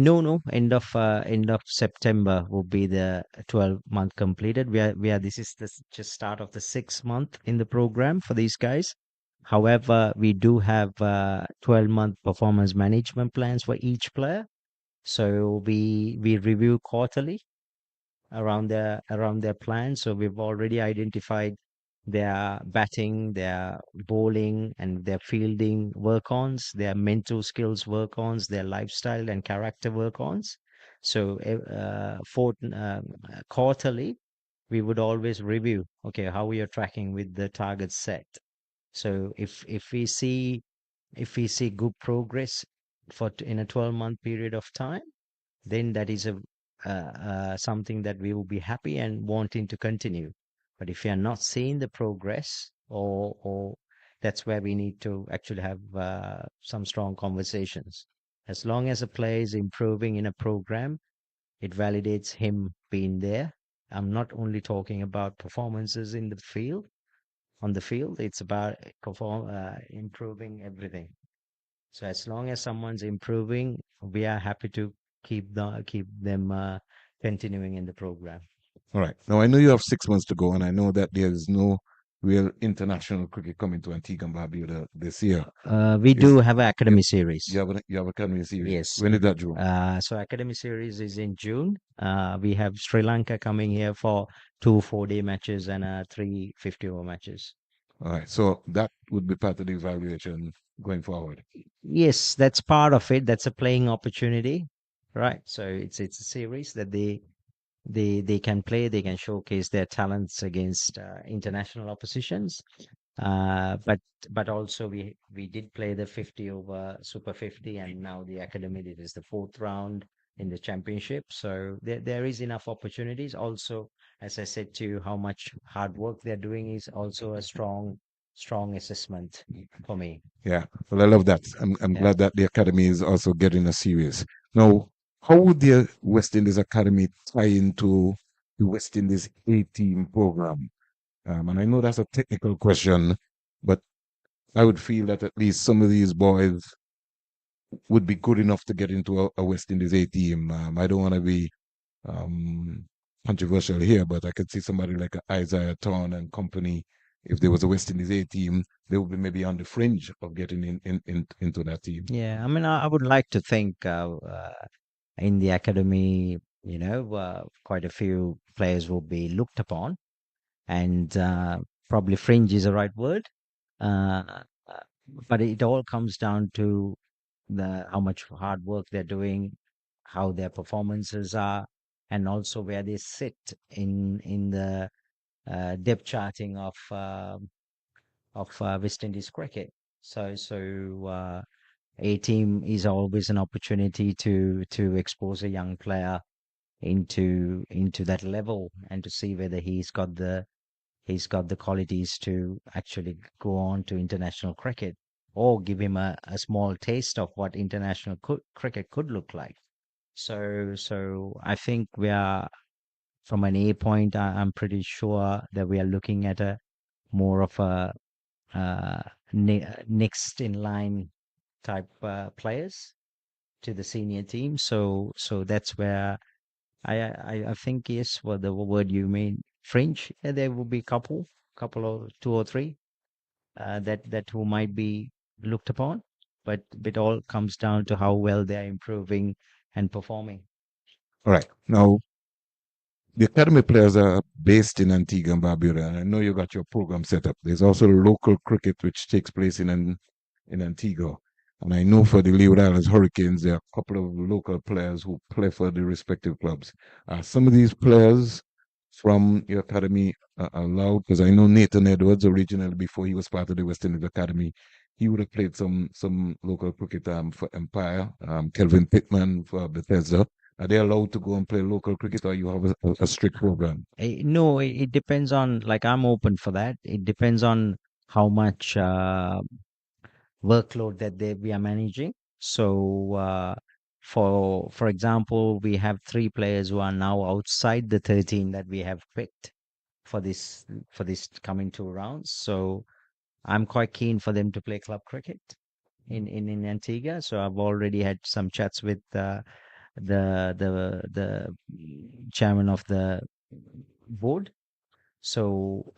No. End of September will be the 12-month completed. This is the just start of the 6 month in the program for these guys. However, we do have 12-month performance management plans for each player. So we review quarterly around their plan. So we've already identified their batting, their bowling, and their fielding work-ons, their mental skills work-ons, their lifestyle and character work-ons. So quarterly, we would always review, okay, how we are tracking with the targets set. So if we see good progress in a 12-month period of time, then that is something that we will be happy and wanting to continue. But if you are not seeing the progress, or that's where we need to actually have some strong conversations. As long as a player is improving in a program, it validates him being there. I'm not only talking about performances in the field, on the field, it's about improving everything. So as long as someone's improving, we are happy to keep them continuing in the program. All right. Now, I know you have 6 months to go, and I know that there is no real international cricket coming to Antigua and Barbuda this year. We Is do have an academy series. you have Academy series? Yes. When is that due? So academy series is in June. We have Sri Lanka coming here for 2 4-day matches and 3 50-over matches. All right. So that would be part of the evaluation going forward. Yes, that's part of it. That's a playing opportunity, right? So it's a series that they can play, they can showcase their talents against international oppositions. But also we did play the 50 over Super 50, and now the academy, it is the 4th round in the championship. So there is enough opportunities. Also, as I said to you, how much hard work they're doing is also a strong assessment for me. Yeah. Well, I love that. I'm Yeah. glad that the academy is also getting a series. Now, how would the West Indies Academy tie into the West Indies A-team program? And I know that's a technical question, but I would feel that at least some of these boys would be good enough to get into a West Indies A team. I don't want to be um, controversial here, but I could see somebody like Isaiah Thorne and company. If there was a West Indies A team, they would be maybe on the fringe of getting into that team. Yeah, I mean, I would like to think in the academy, quite a few players will be looked upon, and probably fringe is the right word. Uh, uh, but it all comes down to how much hard work they're doing, how their performances are, and also where they sit in the depth charting of West Indies cricket. So a team is always an opportunity to expose a young player into that level and to see whether he's got the qualities to actually go on to international cricket, or give him a small taste of what international cricket could look like. So I think we are, from an A point, I'm pretty sure that we are looking at a more of a uh, next in line type players to the senior team. So that's where I think, yes, what the word you mean, fringe. There will be couple of 2 or 3 that who might be looked upon, but it all comes down to how well they are improving and performing. All right. Now, the academy players are based in Antigua and Barbuda, and I know you got your program set up. There's also local cricket which takes place in Antigua. And I know for the Leeward Islands Hurricanes, there are a couple of local players who play for the respective clubs. Are some of these players from your academy allowed? Because I know Nathan Edwards originally, before he was part of the West Indies Academy, he would have played some local cricket for Empire, Kelvin Pittman for Bethesda. Are they allowed to go and play local cricket, or you have a strict program? No, it depends on, like, I'm open for that. It depends on how much workload that we are managing. So, for example, we have 3 players who are now outside the 13 that we have picked for this coming 2 rounds. So I'm quite keen for them to play club cricket in Antigua. So I've already had some chats with the chairman of the board. So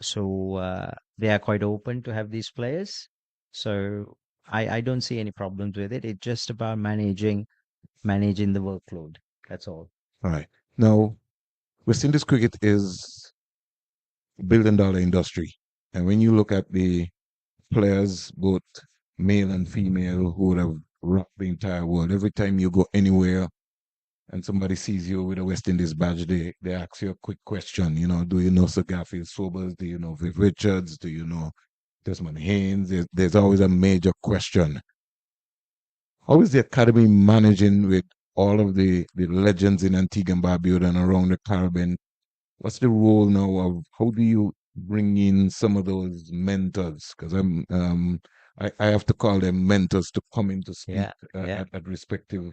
they are quite open to have these players. So I don't see any problems with it. It's just about managing the workload. That's all. All right. Now, West Indies cricket is a $1 billion industry. And when you look at the players, both male and female, who would have rocked the entire world, every time you go anywhere and somebody sees you with a West Indies badge, they ask you a quick question. Do you know Sir Garfield Sobers? Do you know Viv Richards? Do you know Desmond Haynes? There's always a major question. How is the academy managing with all of the legends in Antigua and Barbuda and around the Caribbean? What's the role now of how do you bring in some of those mentors? Because I have to call them mentors to come in to speak at respective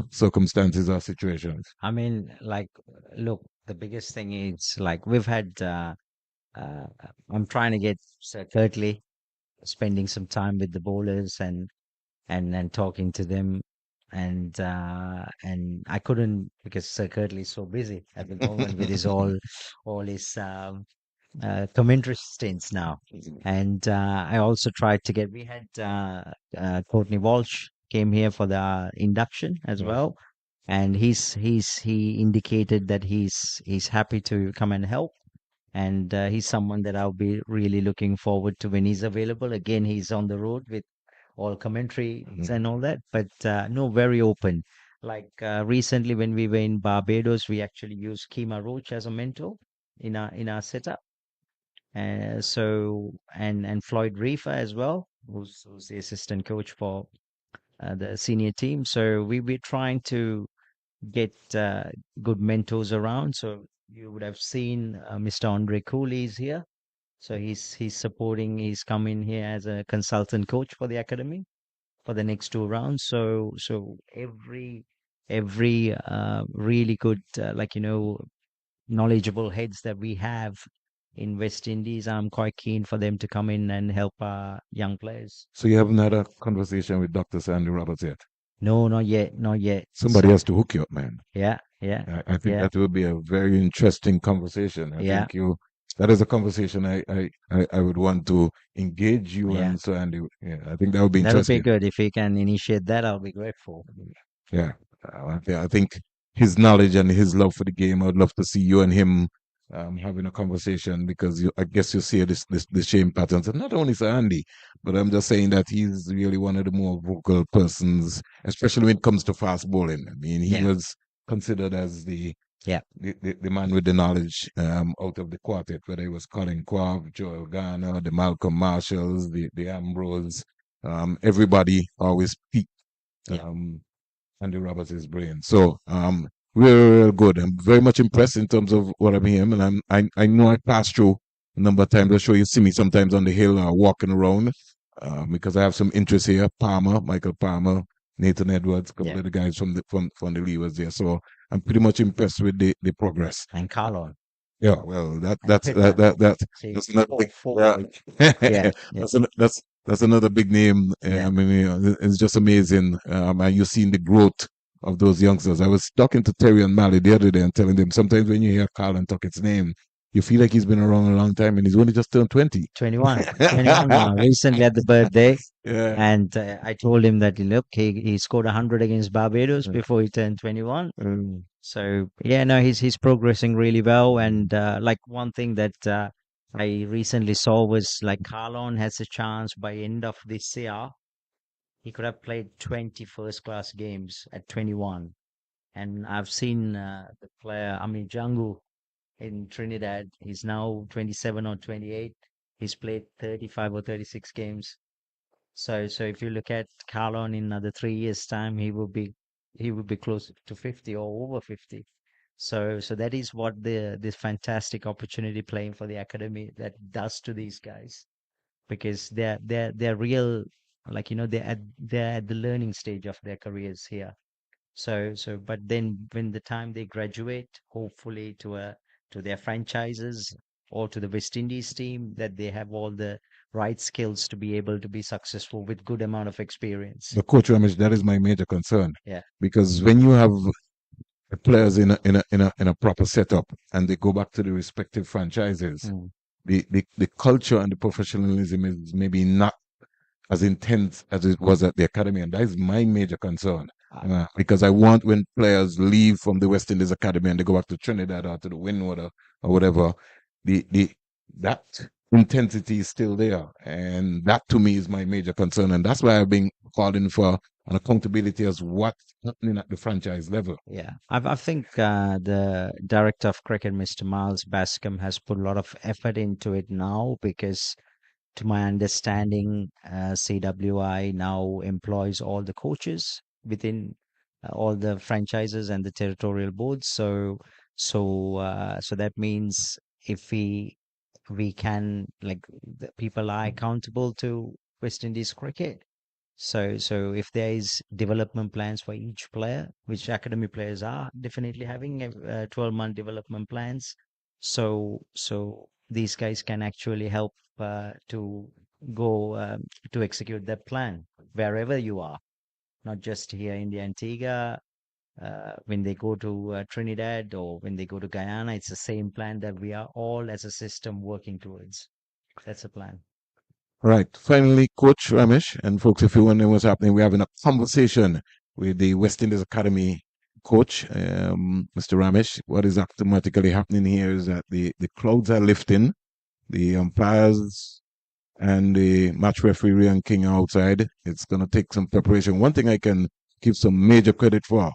circumstances or situations. I mean, like, look, the biggest thing is, like, we've had. I'm trying to get Sir Kirtley spending some time with the bowlers and talking to them, and I couldn't, because Sir Kirtley is so busy at the moment with his all his commentary stints now. And I also tried to get. We had Courtney Walsh came here for the induction as well, and he indicated that he's happy to come and help. And he's someone that I'll be really looking forward to when he's available. Again, he's on the road with all commentaries and all that, but no, very open. Like recently when we were in Barbados, we actually used Kima Roach as a mentor in our setup. And Floyd Reefer as well, who's the assistant coach for the senior team. So we're trying to get good mentors around. So you would have seen Mr. Andre Cooley is here. So he's supporting. He's coming here as a consultant coach for the academy for the next 2 rounds. So every really good knowledgeable heads that we have in West Indies, I'm quite keen for them to come in and help our young players. So you haven't had a conversation with Dr. Sandy Roberts yet? No, not yet, not yet. Somebody has to hook you up, man. Yeah. I think that will be a very interesting conversation. I think that is a conversation I would want to engage you in. So, Andy, I think that would be interesting. That would be good if he can initiate that. I'll be grateful. Yeah, I think his knowledge and his love for the game. I'd love to see you and him having a conversation, because I guess you see the same patterns, and not only for Andy, but I'm just saying that he's really one of the more vocal persons, especially when it comes to fast bowling. I mean, he was considered as the man with the knowledge out of the quartet, whether it was Colin Quav, Joel Garner, the Malcolm Marshalls, the Ambrose. Everybody always peaked Andy Roberts' brain. So we're good. I'm very much impressed in terms of what I'm hearing, and I know I passed through a number of times. I'm sure you see me sometimes on the hill walking around because I have some interest here. Michael Palmer, Nathan Edwards, a couple of the guys from the Leewers there. So I'm pretty much impressed with the progress. And Carlon. Yeah, well, that's another that's another big name. I mean, it's just amazing. And you've seen the growth of those youngsters. I was talking to Terry and Mally the other day and telling them sometimes when you hear Carlon Tuckett's name, you feel like he's been around a long time, and he's only just turned 20. 21, 21 now. Recently at the birthday, Yeah. and I told him that look, he scored 100 against Barbados before he turned 21. Mm. So yeah, no, he's progressing really well. And like one thing that I recently saw was like Carlon has a chance by end of this year. He could have played 20 first-class games at 21. And I've seen the player, I mean, Django in Trinidad. He's now 27 or 28. He's played 35 or 36 games. So if you look at Carlon in another 3 years' time, he will be close to 50 or over 50. So that is what this fantastic opportunity playing for the academy that does to these guys, because they're real, like they're at the learning stage of their careers here. So but then when the time they graduate, hopefully to their franchises or to the West Indies team, that they have all the right skills to be able to be successful with good amount of experience. But Coach Ramesh, that is my major concern. Yeah. Because when you have players in a proper setup and they go back to the respective franchises, Mm. the culture and the professionalism is maybe not as intense as it was at the academy, and that is my major concern. Because I want when players leave from the West Indies Academy and they go back to Trinidad or to the Windwater or whatever, the that intensity is still there, and that to me is my major concern, and that's why I've been calling for an accountability as what's happening at the franchise level. Yeah, I think the director of cricket, Mr. Miles Bascom, has put a lot of effort into it now, because to my understanding, CWI now employs all the coaches within all the franchises and the territorial boards. So that means if we can, like, the people are accountable to West Indies cricket. So if there is development plans for each player, which academy players are definitely having 12-month development plans, so these guys can actually help to go to execute that plan wherever you are, not just here in the Antigua. When they go to Trinidad or when they go to Guyana, it's the same plan that we are all as a system working towards. That's a plan. Right. Finally, Coach Ramesh, and folks, if you wonder what's happening, we're having a conversation with the West Indies Academy coach, Mr. Ramesh. What is automatically happening here is that the clouds are lifting, the umpires and the match referee and king are outside. It's going to take some preparation. One thing I can give some major credit for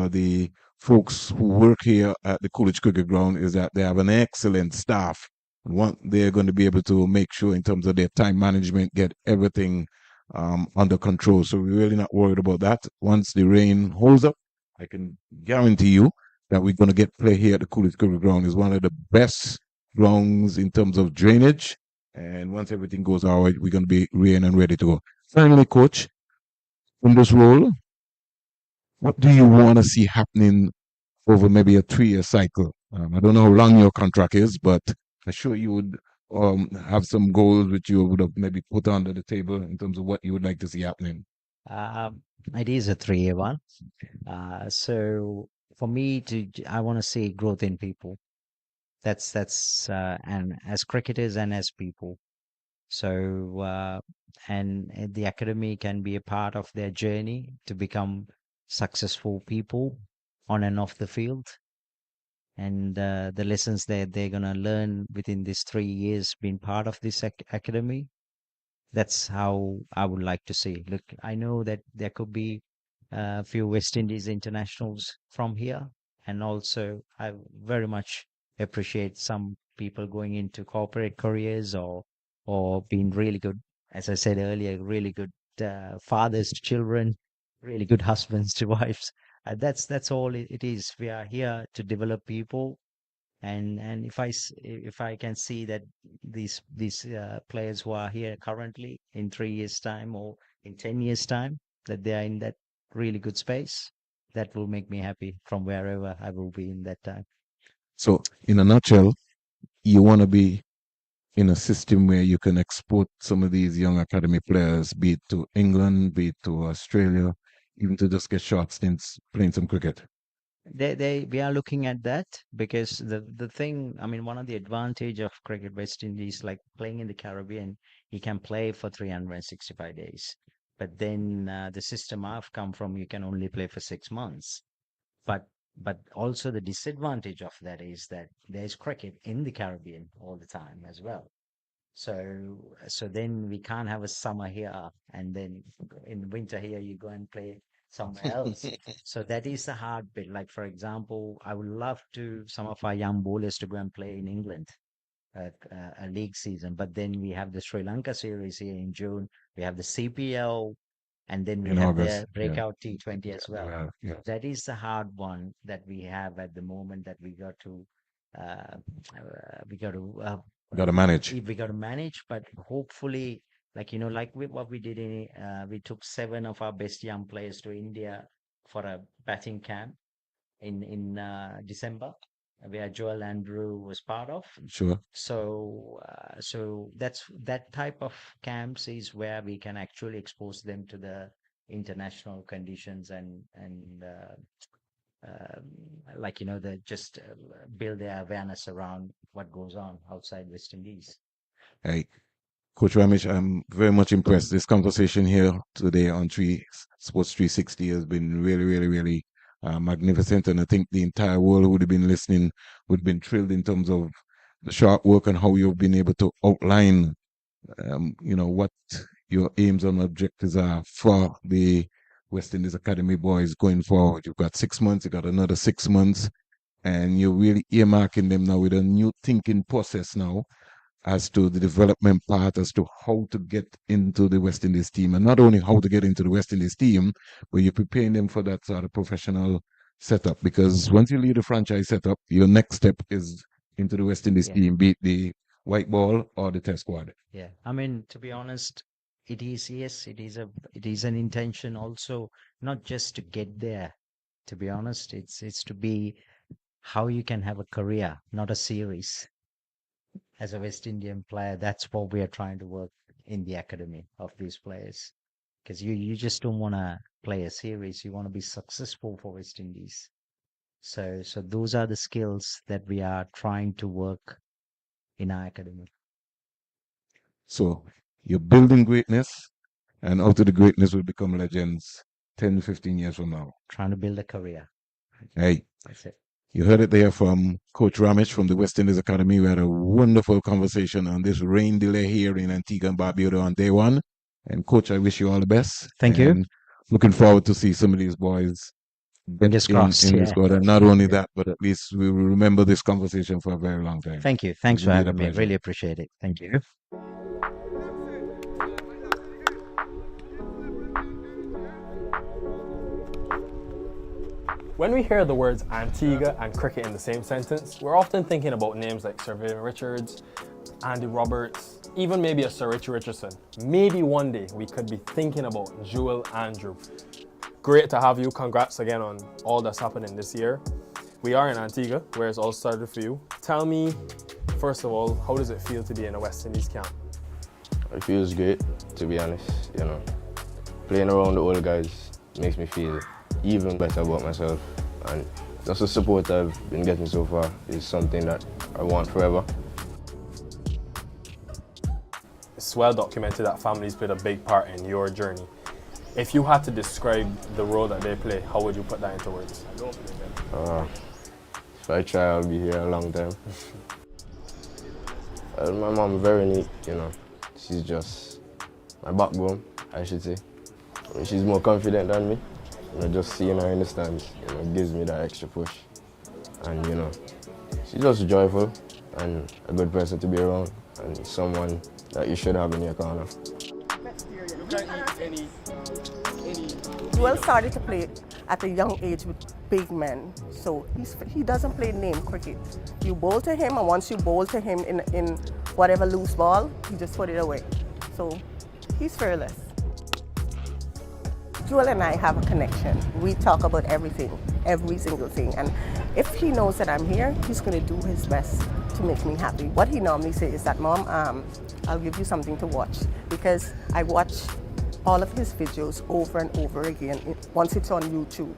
the folks who work here at the Coolidge Cricket Ground is that they have an excellent staff. They're going to be able to make sure in terms of their time management, get everything under control. So we're really not worried about that. Once the rain holds up, I can guarantee you that we're going to get play here at the Coolidge Cricket Ground. It's one of the best grounds in terms of drainage. And once everything goes all right, we're going to be ready and ready to go. Finally, Coach, in this role, what do you want to see happening over maybe a 3-year cycle? I don't know how long your contract is, but I'm sure you would have some goals which you would have maybe put under the table in terms of what you would like to see happening. It is a 3-year one. So for me I want to see growth in people. That's and as cricketers and as people. So and the academy can be a part of their journey to become successful people on and off the field. And the lessons that they're gonna learn within these 3 years being part of this academy, that's how I would like to see. Look, I know that there could be a few West Indies internationals from here, and also I very much appreciate some people going into corporate careers or being really good, as I said earlier, really good fathers to children, really good husbands to wives. That's all it is. We are here to develop people, and if I can see that these players who are here currently in 3 years time or in 10 years time, that they are in that really good space, that will make me happy from wherever I will be in that time. So, in a nutshell, you want to be in a system where you can export some of these young academy players, be it to England, be it to Australia, even to just get short stints playing some cricket. we are looking at that because the thing, I mean, one of the advantage of cricket West Indies, like playing in the Caribbean, you can play for 365 days. But then the system I've come from, you can only play for 6 months. But also the disadvantage of that is that there's cricket in the Caribbean all the time as well. So then we can't have a summer here and then in winter here you go and play somewhere else. So that is the hard bit. Like for example, I would love to some of our young bowlers to go and play in England, a league season. But then we have the Sri Lanka series here in June. We have the CPL, and then we In have August, the breakout T20 as well. Yeah. That is the hard one that we have at the moment that we got to uh, we got to Got to manage. we got to manage, but hopefully, like like what we did in we took 7 of our best young players to India for a batting camp in December, where Joel Andrew was part of. Sure. So that's that type of camps is where we can actually expose them to the international conditions and like the just build their awareness around what goes on outside West Indies. Hey, Coach Ramesh, I'm very much impressed. This conversation here today on Sports 360 has been really, really, really magnificent. And I think the entire world who would have been listening would have been thrilled in terms of the sharp work and how you've been able to outline, what your aims and objectives are for the West Indies Academy boys going forward. You've got 6 months, you've got another 6 months, and you're really earmarking them now with a new thinking process now as to the development part, as to how to get into the West Indies team. And not only how to get into the West Indies team, but you're preparing them for that sort of professional setup. Because once you leave the franchise setup, your next step is into the West Indies team, be it the white ball or the test squad. Yeah, I mean, to be honest, it is an intention also, not just to get there. To be honest, it's to be how you can have a career, not a series. As a West Indian player, that's what we are trying to work in the academy of these players. Because you just don't want to play a series, you want to be successful for West Indies. So those are the skills that we are trying to work in our academy. So you're building greatness, and out of the greatness will become legends 10, 15 years from now. Trying to build a career. Hey, That's it. you heard it there from Coach Ramesh from the West Indies Academy. We had a wonderful conversation on this rain delay here in Antigua and Barbuda on day one. And Coach, I wish you all the best. Thank you. Looking forward to see some of these boys Fingers crossed, in yeah. the squad. And not only that, but at least we will remember this conversation for a very long time. Thank you. Thanks for Indeed, having a me. pleasure. Really appreciate it. Thank you. When we hear the words Antigua and cricket in the same sentence, we're often thinking about names like Sir Vivian Richards, Andy Roberts, even maybe a Sir Richie Richardson. Maybe one day we could be thinking about Joel Andrew. Great to have you. Congrats again on all that's happening this year. We are in Antigua, where it's all started for you. Tell me, first of all, how does it feel to be in a West Indies camp? It feels great, to be honest. Playing around the old guys makes me feel even better about myself, and just the support I've been getting so far is something that I want forever. It's well documented that families played a big part in your journey. If you had to describe the role that they play, how would you put that into words? If I try, I'll be here a long time. My mom very neat, She's just my backbone, I should say. She's more confident than me. Just seeing her in the stands, gives me that extra push. And she's just joyful and a good person to be around, and someone that you should have in your corner. Joel started to play at a young age with big men, so he doesn't play name cricket. You bowl to him, and once you bowl to him in whatever loose ball, he just put it away. So he's fearless. Joel and I have a connection. We talk about everything, every single thing. And if he knows that I'm here, he's going to do his best to make me happy. What he normally says is that, Mom, I'll give you something to watch, because I watch all of his videos over and over again once it's on YouTube.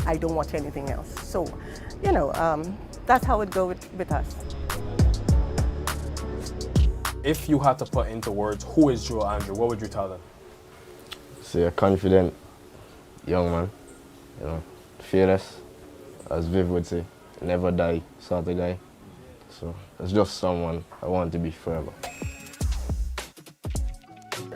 I don't watch anything else. So, you know, that's how it goes with us. If you had to put into words who is Joel Andrew, what would you tell them? So you're a confident young man, you know, fearless, as Viv would say, never die sort of guy. So it's just someone I want to be forever.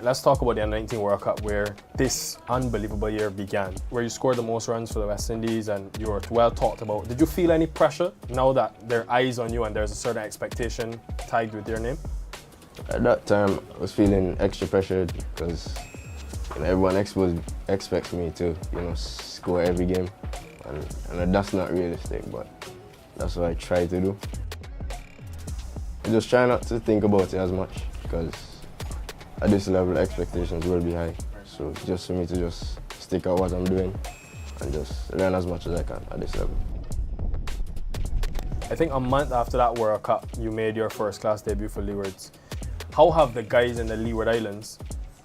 Let's talk about the Under-19 World Cup, where this unbelievable year began, where you scored the most runs for the West Indies and you were well talked about. Did you feel any pressure now that there are eyes on you and there's a certain expectation tagged with your name? At that time, I was feeling extra pressured because everyone expects me to, you know, score every game, and that's not realistic. But that's what I try to do. I just try not to think about it as much because at this level, expectations will be high. So it's just for me to just stick out what I'm doing and just learn as much as I can at this level. I think a month after that World Cup, you made your first-class debut for Leewards. How have the guys in the Leeward Islands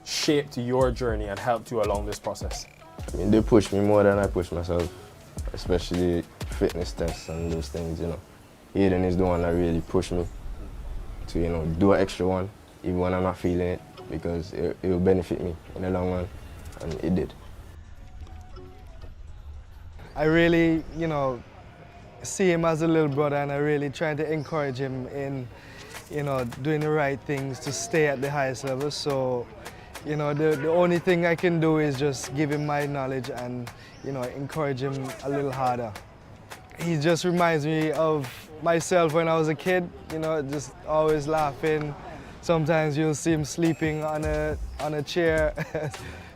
shaped your journey and helped you along this process? I mean, they push me more than I push myself, especially fitness tests and those things, you know. Hayden is the one that really pushed me to, you know, do an extra one, even when I'm not feeling it, because it will benefit me in the long run, and it did. I really, you know, see him as a little brother, and I really try to encourage him in, you know, doing the right things to stay at the highest level. So, you know, the only thing I can do is just give him my knowledge and, you know, encourage him a little harder. He just reminds me of myself when I was a kid, you know, just always laughing. Sometimes you'll see him sleeping on a chair.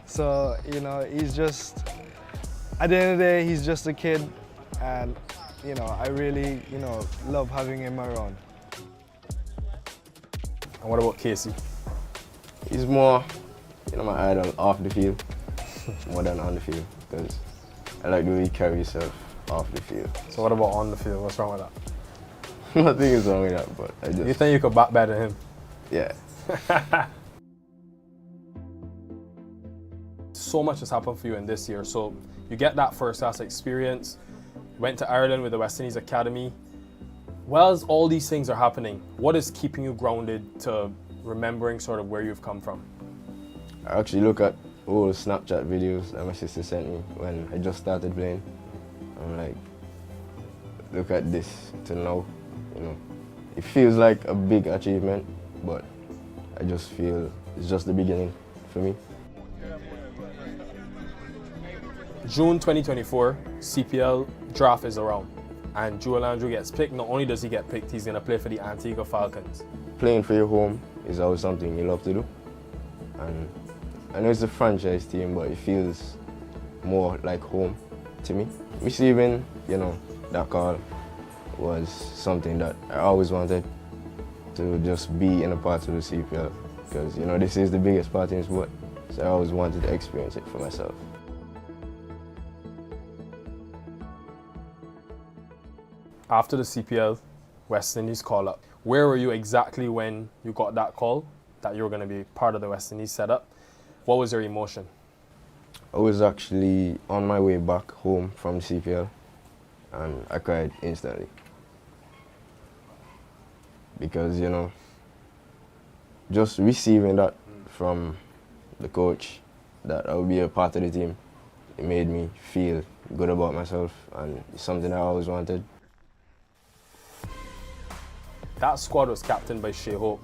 So, you know, he's just, at the end of the day, he's just a kid, and, you know, I really, you know, love having him around. And what about Casey? He's more, you know, my idol off the field more than on the field, because I like the way he carries himself off the field. So what about on the field? What's wrong with that? Nothing is wrong with that, but I just... You think you could bat better than him? Yeah. So much has happened for you in this year. So you get that first-class experience, went to Ireland with the West Indies Academy. Whilst all these things are happening, what is keeping you grounded to remembering sort of where you've come from? I actually look at old Snapchat videos that my sister sent me when I just started playing. I'm like, look at this to now, you know. It feels like a big achievement, but I just feel it's just the beginning for me. June 2024, CPL draft is around, and Joel Andrew gets picked. Not only does he get picked, he's going to play for the Antigua Falcons. Playing for your home is always something you love to do. And I know it's a franchise team, but it feels more like home to me. Receiving, you know, that call was something that I always wanted, to just be in a part of the CPL, because, you know, this is the biggest part in sport, so I always wanted to experience it for myself. After the CPL, West Indies call up. Where were you exactly when you got that call that you were going to be part of the West Indies setup? What was your emotion? I was actually on my way back home from CPL, and I cried instantly. Because, you know, just receiving that from the coach, that I would be a part of the team, it made me feel good about myself, and it's something I always wanted. That squad was captained by Shea Hope,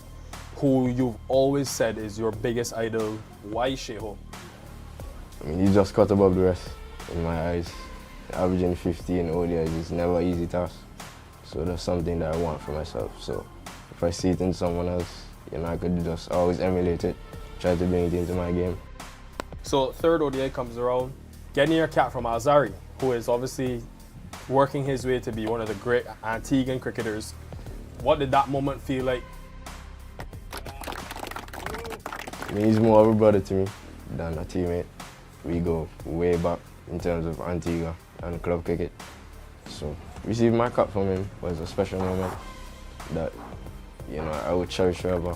who you've always said is your biggest idol. Why Shea Hope? I mean, he's just cut above the rest in my eyes. Averaging 50 in ODIs is never an easy task. So that's something that I want for myself. So if I see it in someone else, you know, I could just always emulate it, try to bring it into my game. So third ODI comes around, getting your cap from Alzari, who is obviously working his way to be one of the great Antiguan cricketers. What did that moment feel like? I mean, he's more of a brother to me than a teammate. We go way back in terms of Antigua and club cricket. So receiving my cap from him was a special moment that, you know, I would cherish forever.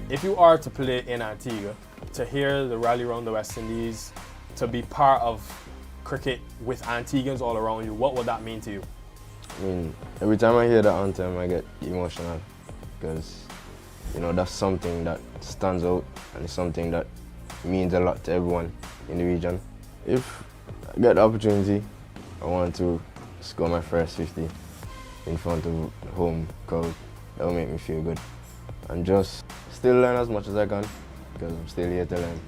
If you are to play in Antigua, to hear the rally around the West Indies, to be part of cricket with Antiguans all around you, what would that mean to you? I mean, every time I hear the anthem, I get emotional because, you know, that's something that stands out and it's something that means a lot to everyone in the region. If I get the opportunity, I want to score my first 50 in front of the home crowd. That will make me feel good. And just still learn as much as I can because I'm still here to learn.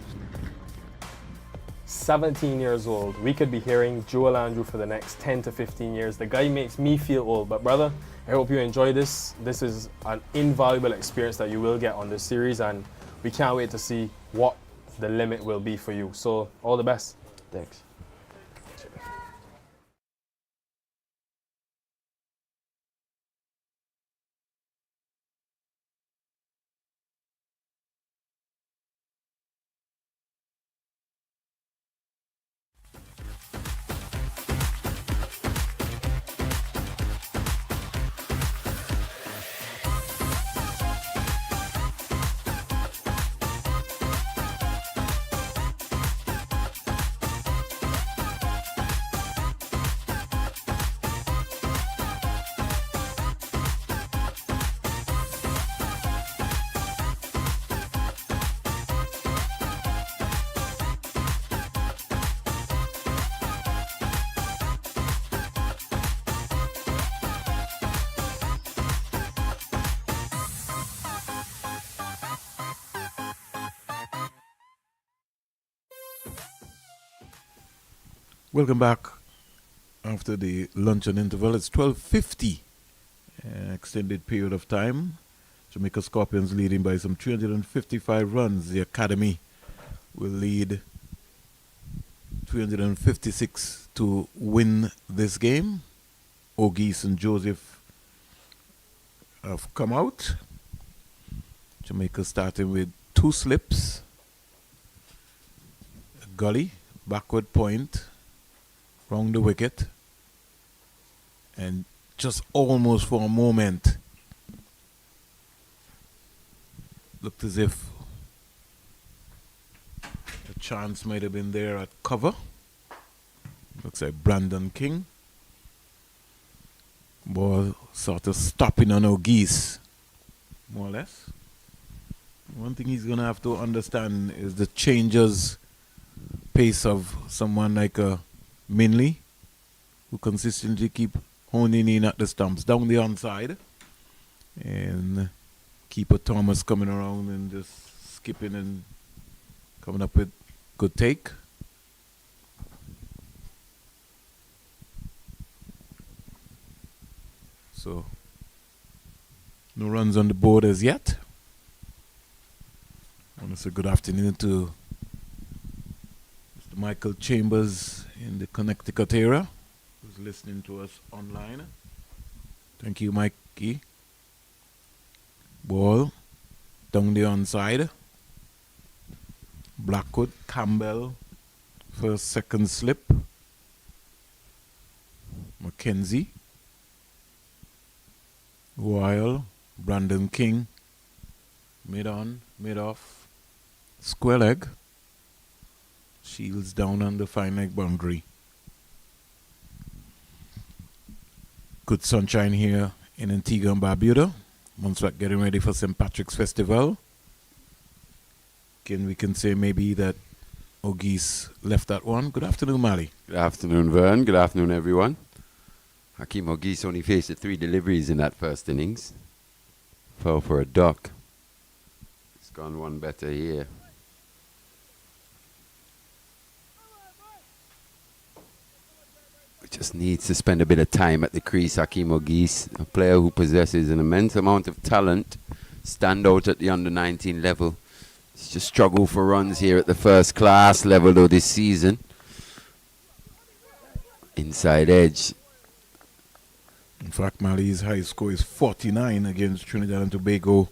17 years old, we could be hearing Joel Andrew for the next 10 to 15 years. The guy makes me feel old, but brother, I hope you enjoy this. This is an invaluable experience that you will get on this series, and we can't wait to see what the limit will be for you. So all the best. Thanks. Welcome back after the luncheon interval. It's 12:50, extended period of time. Jamaica Scorpions leading by some 355 runs. The Academy will lead 356 to win this game. O'Geese and Joseph have come out. Jamaica starting with 2 slips, a gully, backward point, round the wicket, and just almost for a moment looked as if a chance might have been there at cover. Looks like Brandon King. Ball sort of stopping on O'Geese, more or less. One thing he's going to have to understand is the changes pace of someone like a Minley, who consistently keep honing in at the stumps down the onside, and keeper Thomas coming around and just skipping and coming up with good take. So no runs on the board as yet. I want to say good afternoon to Mr. Michael Chambers in the Connecticut area, who's listening to us online. Thank you, Mikey. Ball down the onside. Blackwood, Campbell, first, second slip. Mackenzie. Weil, Brandon King. Mid on, mid off. Square leg. Shields down on the fine leg boundary. Good sunshine here in Antigua and Barbuda. Montserrat getting ready for St. Patrick's Festival. Again, we can say maybe that O'Geese left that one. Good afternoon, Mali. Good afternoon, Vern. Good afternoon, everyone. Hakeem O'Geese only faced 3 deliveries in that first innings. Fell for a duck. It's gone one better here. Just needs to spend a bit of time at the crease. Hakeem O'Geese, a player who possesses an immense amount of talent, stand out at the under-19 level. He's just struggled for runs here at the first class level though this season. Inside edge. In fact, Mali's high score is 49 against Trinidad and Tobago.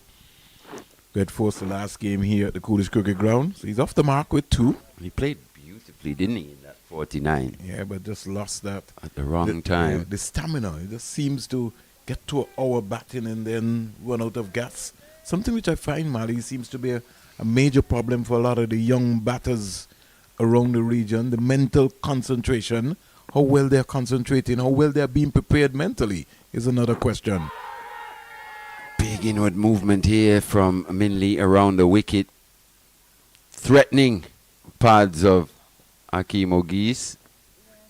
Red forced the last game here at the Coolidge Cricket Ground. So he's off the mark with 2. He played beautifully, didn't he, in that 49? Yeah, but just lost that. At the wrong time. The stamina. It just seems to get to our batting and then run out of gas. something which I find, Mali, seems to be a major problem for a lot of the young batters around the region. The mental concentration, how well they're concentrating, how well they're being prepared mentally is another question. Big inward movement here from Minley around the wicket. Threatening pads of Akeem Ogis.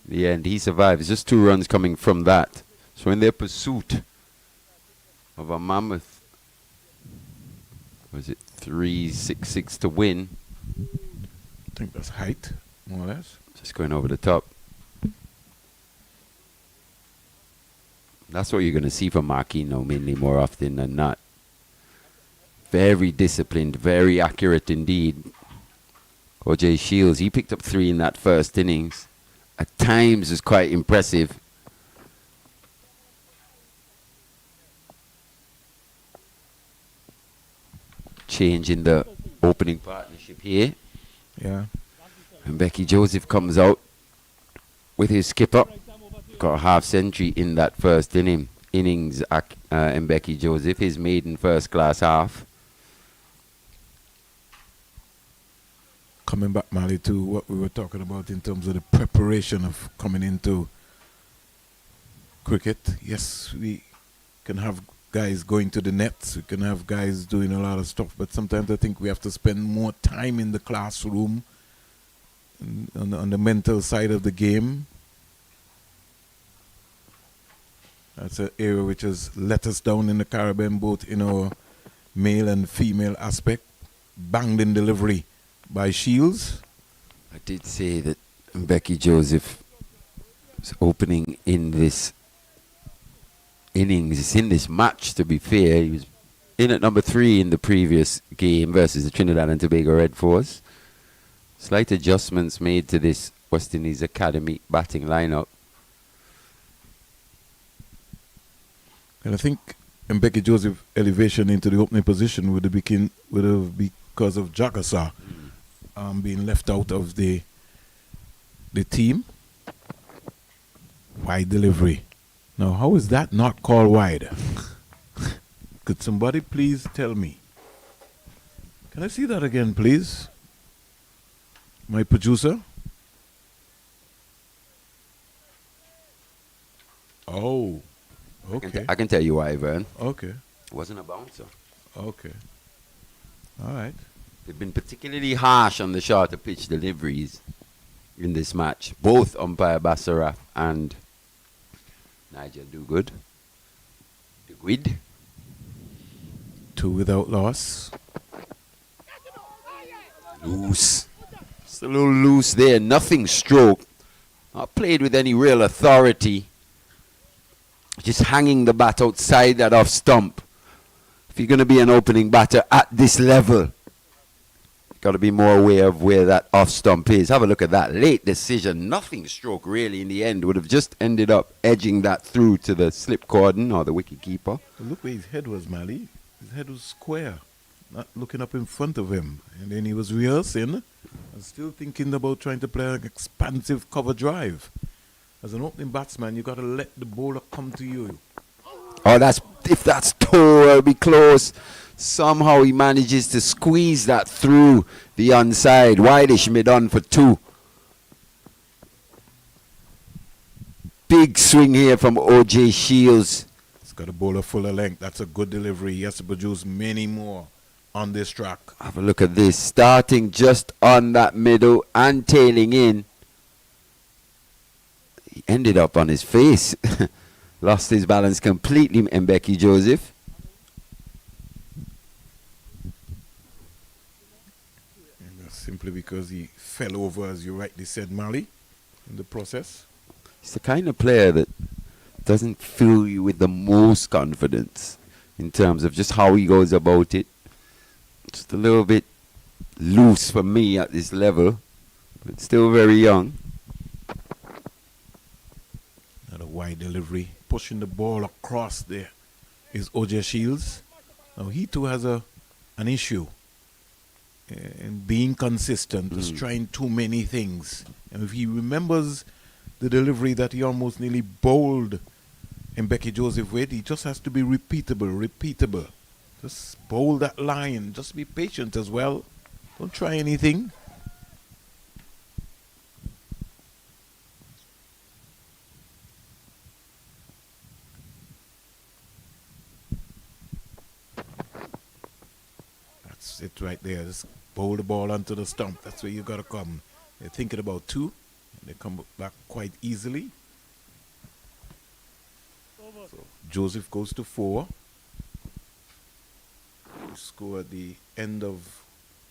In the end, he survives. Just 2 runs coming from that. So in their pursuit of a mammoth, was it 3-6-6 to win? I think that's height, more or less. Just going over the top. That's what you're going to see from Marquino mainly more often than not. Very disciplined, very accurate indeed. OJ Shields, he picked up 3 in that first innings. At times is quite impressive. Change in the opening partnership here. Yeah. And Becky Joseph comes out with his skipper. Got a half century in that first innings. And Becky Joseph, his maiden first class half. Coming back, Mali, to what we were talking about in terms of the preparation of coming into cricket. Yes, we can have guys going to the nets. We can have guys doing a lot of stuff. But sometimes I think we have to spend more time in the classroom on the mental side of the game. That's an area which has let us down in the Caribbean, both in our male and female aspect. Banged in delivery by Shields. I did say that Becky Joseph was opening in this innings, in this match, to be fair. He was in at number 3 in the previous game versus the Trinidad and Tobago Red Force. Slight adjustments made to this West Indies Academy batting lineup. And I think Mbeki Joseph elevation into the opening position would have because of Jakasa being left out of the team. Wide delivery. Now, how is that not called wide? Could somebody please tell me? Can I see that again, please? My producer? Oh, okay. I can tell you why, Vern. Okay, It wasn't a bouncer. okay. All right. They've been particularly harsh on the shorter pitch deliveries in this match. Both umpire Basaraf and Nigel Duguid. Duguid. 2 without loss. Loose. Just a little loose there. Nothing stroke. Not played with any real authority. Just hanging the bat outside that off stump. If you're going to be an opening batter at this level, got to be more aware of where that off stump is. Have a look at that late decision. Nothing stroke really in the end. Would have just ended up edging that through to the slip cordon or the wicket keeper. Look where his head was, Mali. His head was square, not looking up in front of him. And then he was rehearsing and still thinking about trying to play an expansive cover drive. As an opening batsman, you got to let the bowler come to you. Oh, if that's toe, it'll be close. Somehow he manages to squeeze that through the onside. Wideish mid-on for 2. Big swing here from OJ Shields. He's got a bowler full of length. That's a good delivery. He has to produce many more on this track. Have a look at this. Starting just on that middle and tailing in. He ended up on his face. Lost his balance completely, Mbeki Joseph. And that's simply because he fell over, as you rightly said, Mali, in the process. He's the kind of player that doesn't fill you with the most confidence in terms of just how he goes about it. Just a little bit loose for me at this level, but still very young. Not a wide delivery. Pushing the ball across there is OJ Shields. Now he too has an issue in being consistent, just trying too many things. And if he remembers the delivery that he almost nearly bowled Mbeki Joseph with, he just has to be repeatable. Just bowl that line. Just be patient as well. Don't try anything. That's it right there. Just bowl the ball onto the stump. That's where you got to come. They're thinking about 2. And they come back quite easily. So Joseph goes to 4. We score at the end of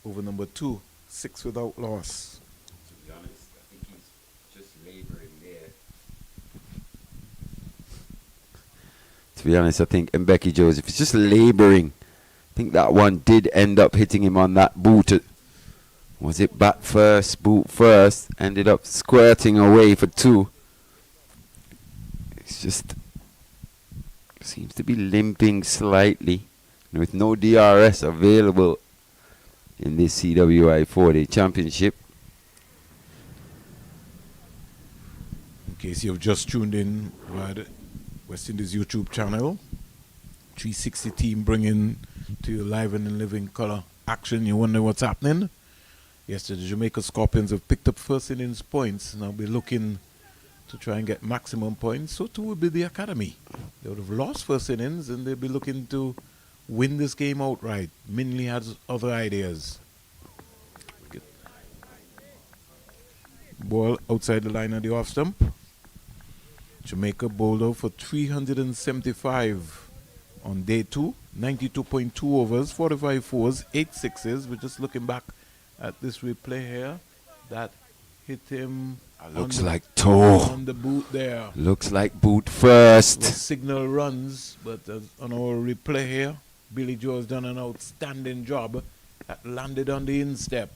over number 2. 6 without loss. To be honest, I think he's just laboring there. To be honest, I think Mbeki Joseph is just laboring. I think that one did end up hitting him on that boot. Was it bat first, boot first? Ended up squirting away for 2. It's just seems to be limping slightly. And with no DRS available in this CWI 4-day championship. In case you've just tuned in via the West Indies YouTube channel, 360 team bringing to you live and in living color action. You wonder what's happening? Yesterday, the Jamaica Scorpions have picked up first innings points. Now we're looking to try and get maximum points. So too will be the academy. They would have lost first innings and they'll be looking to win this game outright. Minley has other ideas. Ball outside the line of the off stump. Jamaica bowled out for 375 on day 2. 92.2 overs, 45 fours, 8 sixes. We're just looking back at this replay here. That hit him. Looks like toe. On the boot there. Looks like boot first. The signal runs, but on our replay here, Billy Joe has done an outstanding job. That landed on the instep.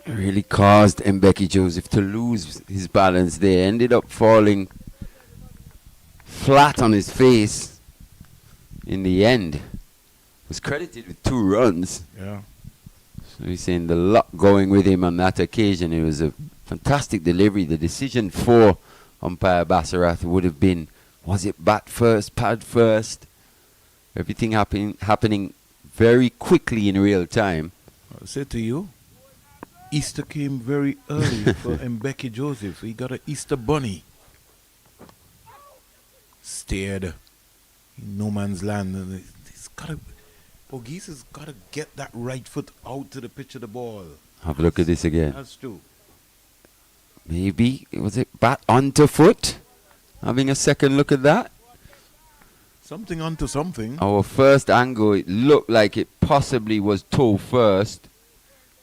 It really caused Mbeki Joseph to lose his balance there. Ended up falling flat on his face in the end. Was credited with 2 runs. Yeah. So he's saying the luck going with him on that occasion. It was a fantastic delivery. The decision for umpire Basarath would have been, was it bat first, pad first? Everything happening very quickly in real time. I'll say to you, Easter came very early for Mbeki Joseph. He got an Easter bunny. Stared in no man's land. And he's got to, Ogis has got to get that right foot out to the pitch of the ball. Have a look at this again. That's true. Maybe, was it bat onto foot? Having a second look at that. Something onto something. Our first angle, it looked like it possibly was toe first.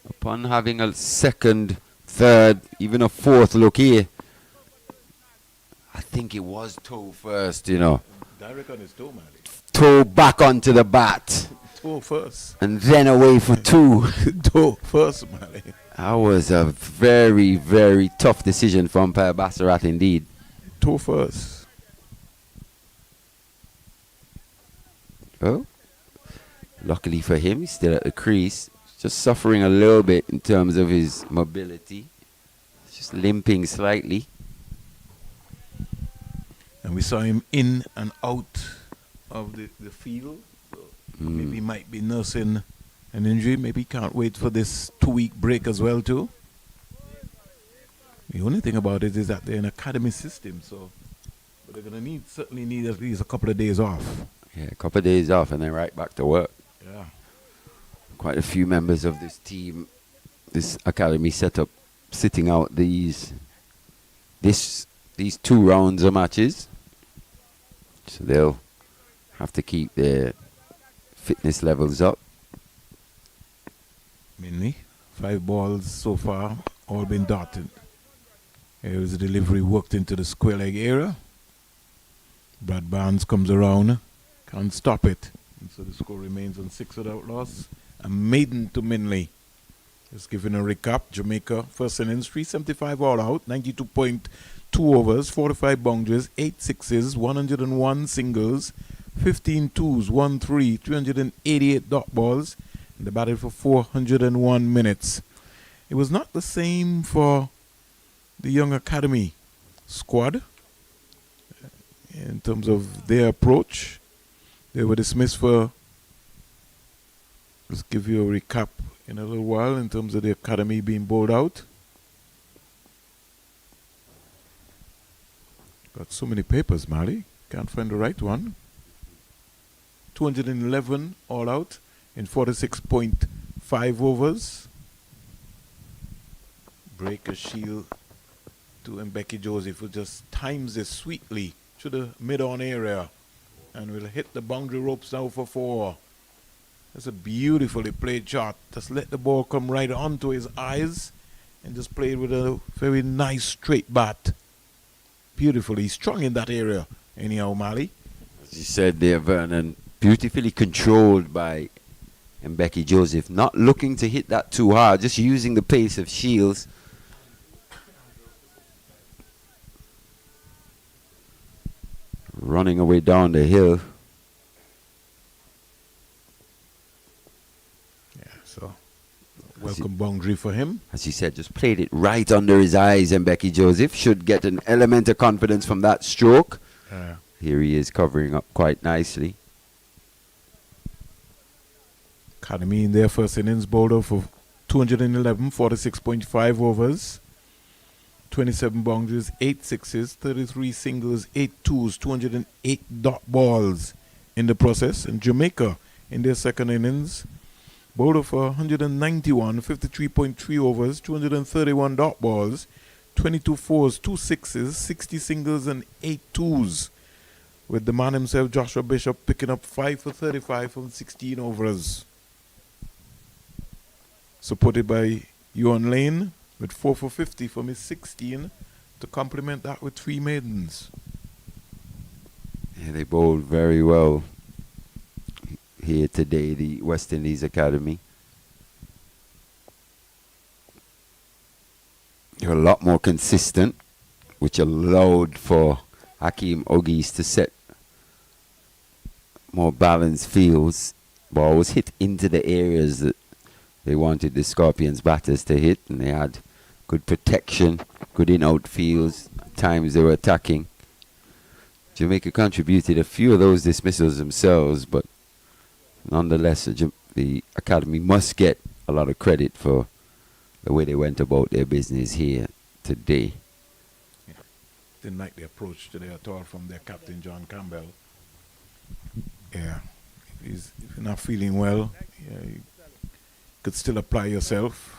Upon having a second, third, even a fourth look here, I think it was toe first, you know. Direct on his toe, man. Toe back onto the bat. Toe first. And then away for 2. Toe first, man. That was a very, very tough decision for umpire Basarath indeed. Toe first. Oh, luckily for him, he's still at the crease. Just suffering a little bit in terms of his mobility. Just limping slightly. And we saw him in and out of the field. So maybe he might be nursing an injury. Maybe he can't wait for this 2-week break as well too. The only thing about it is that they're an academy system, so but they're gonna certainly need at least a couple of days off. Yeah, a couple of days off and then right back to work. Yeah. Quite a few members of this team, this academy setup, sitting out these 2 rounds of matches. So they'll have to keep their fitness levels up. Mainly 5 balls so far, all been darted. Here is the delivery worked into the square leg area. Brad Barnes comes around, can't stop it. And so the score remains on 6 without loss. A maiden to Minley. Just giving a recap. Jamaica first innings 375 all out, 92.2 overs, 45 boundaries, 8 sixes, 101 singles, 15 twos, 1 3, 388 dot balls, and they batted for 401 minutes. It was not the same for the young academy squad in terms of their approach. They were dismissed for, let's give you a recap in a little while in terms of the academy being bowled out. Got so many papers, Mali. Can't find the right one. 211 all out in 46.5 overs. Break a shield to Mbeki Joseph, who just times it sweetly to the mid-on area and will hit the boundary ropes now for 4. That's a beautifully played shot. Just let the ball come right onto his eyes and just play it with a very nice straight bat. Beautifully strong in that area. Anyhow, Mali. As you said there, Vernon, beautifully controlled by Mbeki Joseph, not looking to hit that too hard, just using the pace of Shields. Running away down the hill. Yeah, so welcome boundary for him. As you said, just played it right under his eyes, and Mbeki Joseph should get an element of confidence from that stroke. Here he is covering up quite nicely. Academy in their first innings bowled out for 211, 46.5 overs. 27 boundaries, 8 sixes, 33 singles, 8 twos, 208 dot balls in the process. And Jamaica in their second innings bowled out for 191, 53.3 overs, 231 dot balls, 22 fours, 2 sixes, 60 singles and 8 twos. With the man himself, Joshua Bishop, picking up 5 for 35 from 16 overs. Supported by Ewan Lane with 4 for 50 from his 16 to complement that with 3 maidens. Yeah, they bowled very well here today, the West Indies Academy. They're a lot more consistent, which allowed for Hakeem Ogies to set more balanced fields. Ball was hit into the areas that they wanted the Scorpions batters to hit, and they had good protection, good in-out fields. At times they were attacking. Jamaica contributed a few of those dismissals themselves, but nonetheless, the Academy must get a lot of credit for the way they went about their business here today. Yeah. Didn't like the approach today at all from their captain, John Campbell. Yeah, if you're not feeling well, yeah, you could still apply yourself.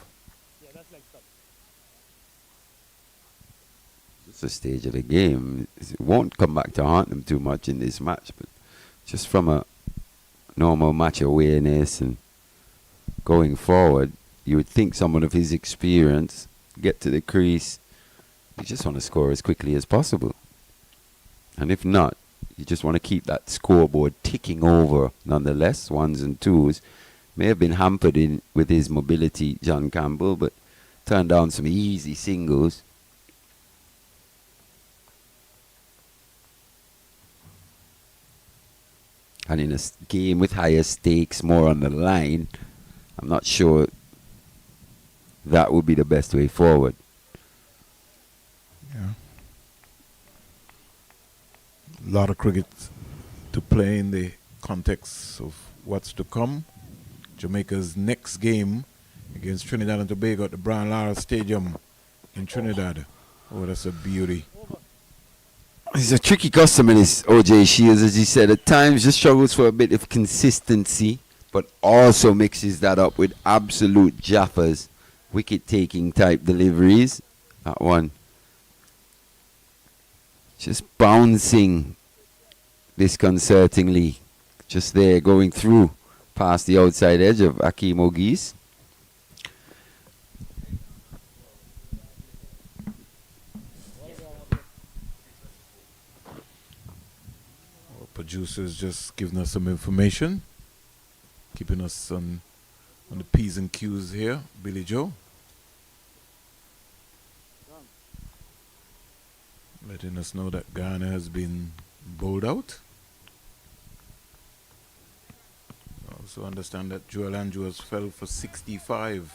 It's a stage of the game. It won't come back to haunt them too much in this match, but just from a normal match awareness and going forward, you would think someone of his experience, get to the crease, you just want to score as quickly as possible. And if not, you just want to keep that scoreboard ticking over nonetheless. Ones and twos. May have been hampered with his mobility, John Campbell, but turned down some easy singles. And in a game with higher stakes, more on the line, I'm not sure that would be the best way forward. Yeah. A lot of cricket to play in the context of what's to come. Jamaica's next game against Trinidad and Tobago at the Brian Lara Stadium in Trinidad. Oh, that's a beauty. He's a tricky customer, this OJ Shields, as he said. At times just struggles for a bit of consistency, but also mixes that up with absolute jaffas, wicket-taking type deliveries. That one just bouncing disconcertingly, just there, going through past the outside edge of Hakeem Ogies. Our producers just giving us some information, keeping us on the P's and Q's here, Billy Joe. Letting us know that Ghana has been bowled out. Also understand that Joel Andrews fell for 65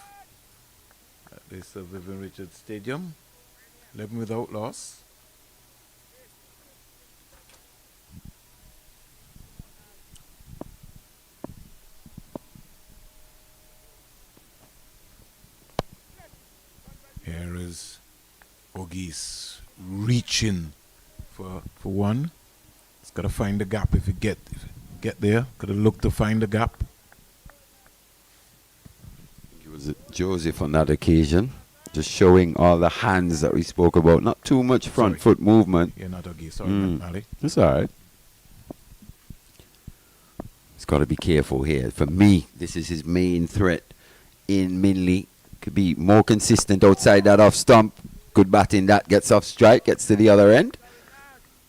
at the Sir Vivian Richards Stadium. 11 without loss. There is Ogis reaching for one. He's got to find the gap if you get there. Got to look to find the gap. It was Joseph on that occasion, just showing all the hands that we spoke about. Not too much front foot movement. You're not Ogis. Sorry, Ali. It's all right. He's got to be careful here. For me, this is his main threat in Minley. Could be more consistent outside that off stump. Good batting that gets off strike, gets to the other end.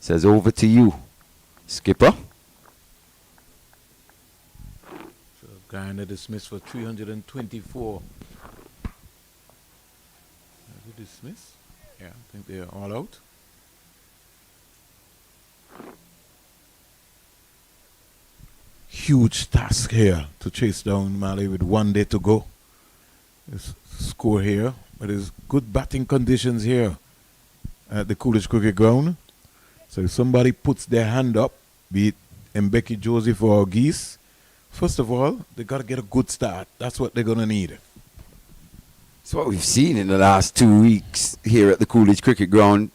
Says over to you, skipper. So Guyana dismissed for 324. Have you dismissed? Yeah, I think they're all out. Huge task here to chase down Mali with 1 day to go. This score here, but there's good batting conditions here at the Coolidge Cricket Ground. So if somebody puts their hand up, be it Mbeki Joseph or Geese, first of all, they got to get a good start. That's what they're going to need. It's what we've seen in the last 2 weeks here at the Coolidge Cricket Ground.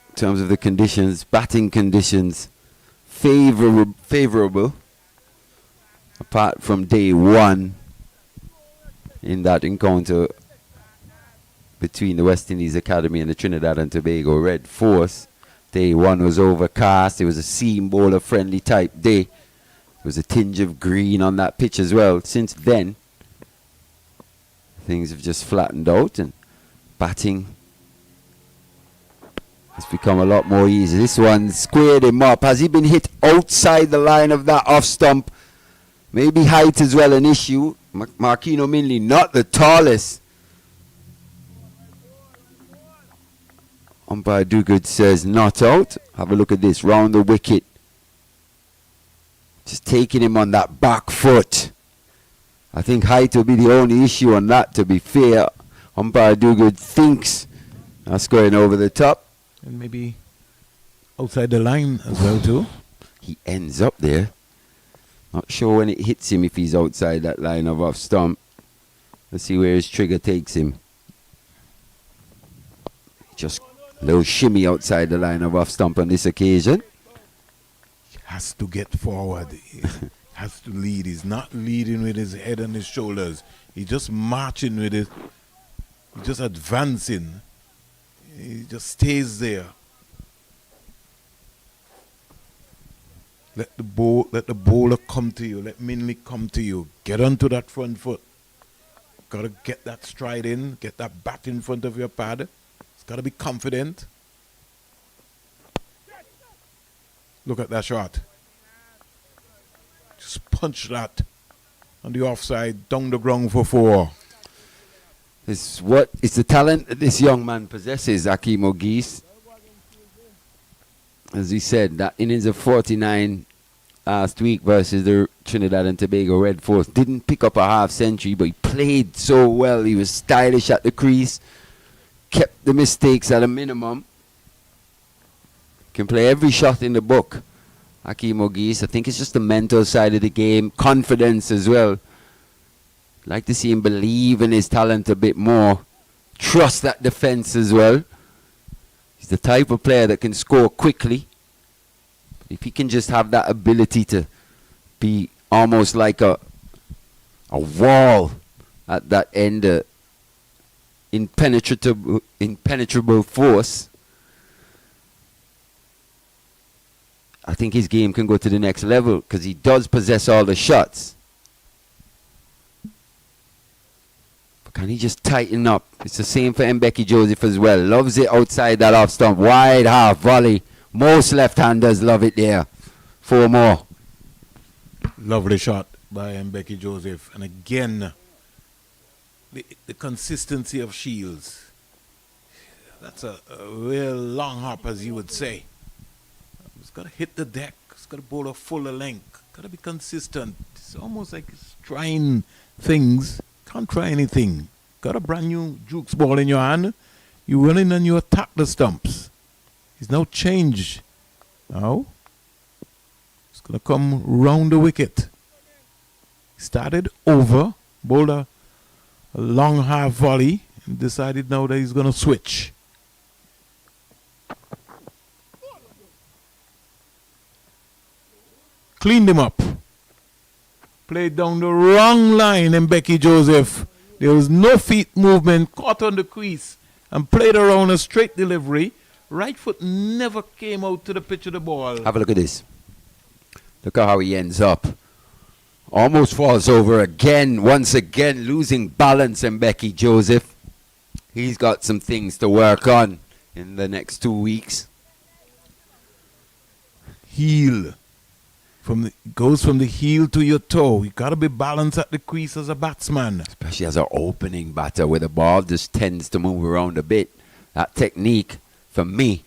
In terms of the conditions, batting conditions, favorable. Apart from day one in that encounter between the West Indies Academy and the Trinidad and Tobago Red Force. Day one was overcast. It was a seam bowler friendly type day. There was a tinge of green on that pitch as well. Since then, things have just flattened out and batting has become a lot more easy. This one squared him up. Has he been hit outside the line of that off stump? Maybe height as well an issue. Marquino Minley not the tallest. Umpire Duguid says not out. Have a look at this. Round the wicket. Just taking him on that back foot. I think height will be the only issue on that, to be fair. Umpire Duguid thinks that's going over the top. And maybe outside the line as well too. He ends up there. Not sure when it hits him if he's outside that line of off stump. Let's see where his trigger takes him. Just a little shimmy outside the line of off stump on this occasion. Has to get forward. He has to lead. He's not leading with his head and his shoulders. He's just marching with it. He's just advancing. He just stays there. Let the bowler come to you. Let Minley come to you. Get onto that front foot. Got to get that stride in. Get that bat in front of your pad. It's got to be confident. Look at that shot. Just punch that on the offside, down the ground for 4. It's the talent that this young man possesses, Akeem Ogis. As he said, that innings of 49 last week versus the Trinidad and Tobago Red Force didn't pick up a half century, but he played so well. He was stylish at the crease, kept the mistakes at a minimum. Can play every shot in the book, Akeem Ogis. I think it's just the mental side of the game, confidence as well. Like to see him believe in his talent a bit more, trust that defense as well. He's the type of player that can score quickly. If he can just have that ability to be almost like a wall at that end, impenetrable force, I think his game can go to the next level because he does possess all the shots. But can he just tighten up? It's the same for Mbeki Joseph as well. Loves it outside that off stump. Wide half volley. Most left-handers love it there. 4 more. Lovely shot by Mbeki Joseph. And again, the consistency of Shields. That's a real long hop, as you would say. It's got to hit the deck. It's got to bowl a fuller length. Got to be consistent. It's almost like it's trying things. Can't try anything. Got a brand new Jukes ball in your hand. You run in and you attack the stumps. He's now changed. Now, it's going to come round the wicket. Started over. Bowler a long half volley and decided now that he's going to switch. Cleaned him up. Played down the wrong line and Becky Joseph. There was no feet movement, caught on the crease and played around a straight delivery. Right foot never came out to the pitch of the ball. Have a look at this. Look at how he ends up. Almost falls over again, once again losing balance, and Becky Joseph. He's got some things to work on in the next 2 weeks. Heel. Goes from the heel to your toe. You got to be balanced at the crease as a batsman. Especially as an opening batter where the ball just tends to move around a bit. That technique, for me,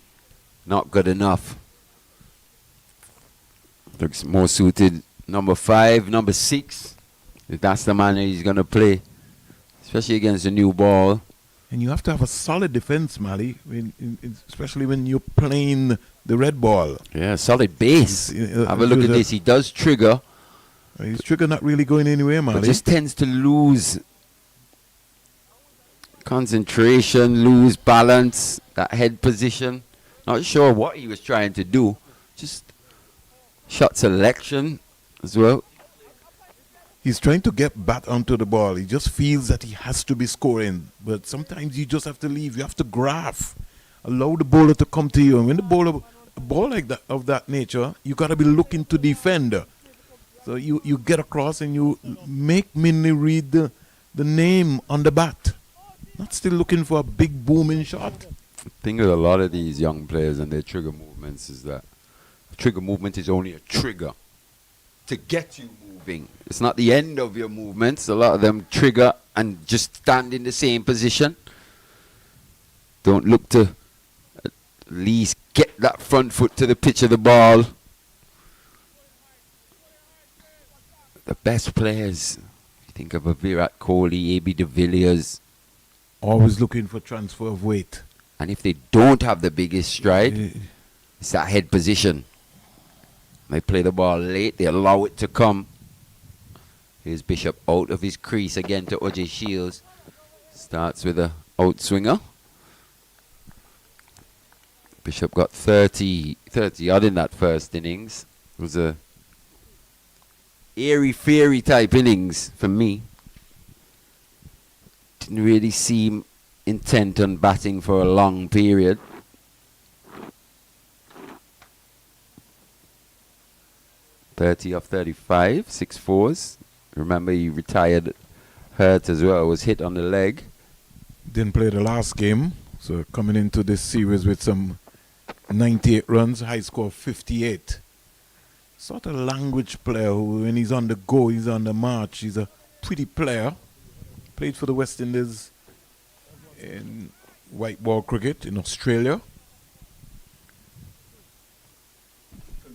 not good enough. Looks more suited number 5, number 6. If that's the manner he's going to play. Especially against a new ball. And you have to have a solid defense, Mali, especially when you're playing the red ball. Yeah, solid base. Have a look at this. He does trigger. His trigger not really going anywhere, Mali. But just tends to lose concentration, lose balance, that head position. Not sure what he was trying to do. Just shot selection as well. He's trying to get back onto the ball. He just feels that he has to be scoring. But sometimes you just have to leave. You have to graph. Allow the bowler to come to you. And when the bowler, a ball like that of that nature, you got to be looking to defend. So you get across and you make Minley read the name on the bat. Not still looking for a big booming shot. The thing with a lot of these young players and their trigger movements is that a trigger movement is only a trigger to get you moving. It's not the end of your movements. A lot of them trigger and just stand in the same position. Don't look to at least get that front foot to the pitch of the ball. The best players, you think of a Virat Kohli, A.B. de Villiers. Always looking for transfer of weight. And if they don't have the biggest stride, it's that head position. They play the ball late, they allow it to come. Here's Bishop out of his crease again to O.J. Shields. Starts with a outswinger. Bishop got 30 odd in that first innings. It was a airy-fairy type innings for me. Didn't really seem intent on batting for a long period. .30 off 35, 6 fours. Remember, he retired hurt as well. Was hit on the leg. Didn't play the last game. So coming into this series with some 98 runs, high score 58. Sort of language player who, when he's on the go, he's on the march. He's a pretty player. Played for the West Indies in white ball cricket in Australia.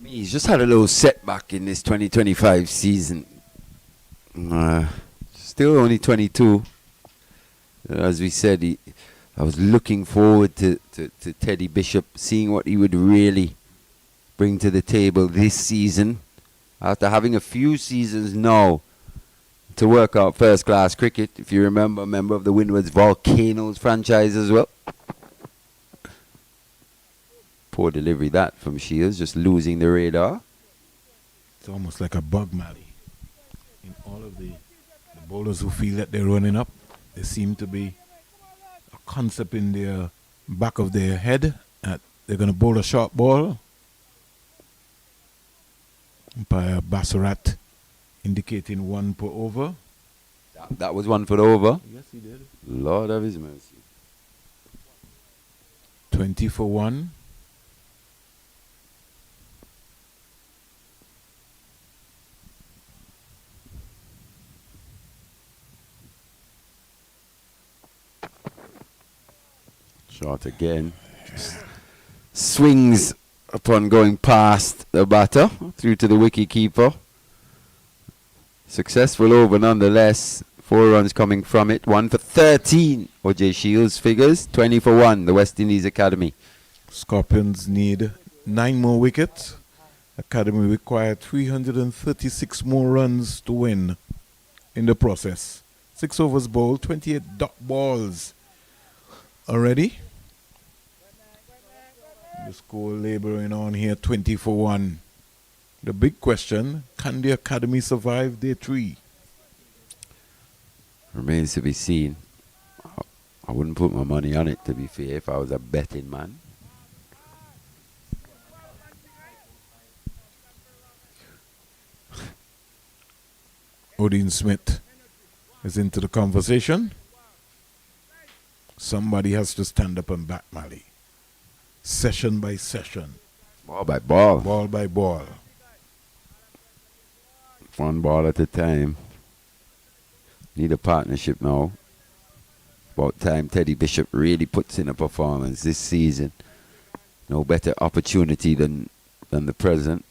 He's just had a little setback in this 2025 season. Still only 22. As we said, I was looking forward to Teddy Bishop, seeing what he would really bring to the table this season. After having a few seasons now to work out first-class cricket, if you remember, a member of the Windwards Volcanoes franchise as well. Poor delivery that from Shields, just losing the radar. It's almost like a bug, Mally. In all of the bowlers who feel that they're running up, there seem to be a concept in the back of their head that they're going to bowl a short ball. Umpire Bassarat indicating 1 per over. That was 1 foot over. Yes, he did. Lord of his mercy. 20 for 1. Shot again. Just swings upon going past the batter through to the wicket keeper. Successful over nonetheless. 4 runs coming from it. 1 for 13. O.J. Shields figures. 20 for 1. The West Indies Academy. Scorpions need 9 more wickets. Academy require 336 more runs to win in the process. 6 overs bowled, 28 dot balls already. The score laboring on here, 20 for 1. The big question, can the academy survive day 3? Remains to be seen. I wouldn't put my money on it, to be fair, if I was a betting man. Odin Smith is into the conversation. Somebody has to stand up and bat Mali. Session by session. Ball by ball. Ball by ball. One ball at a time. Need a partnership now. About time Teddy Bishop really puts in a performance this season. No better opportunity than the present.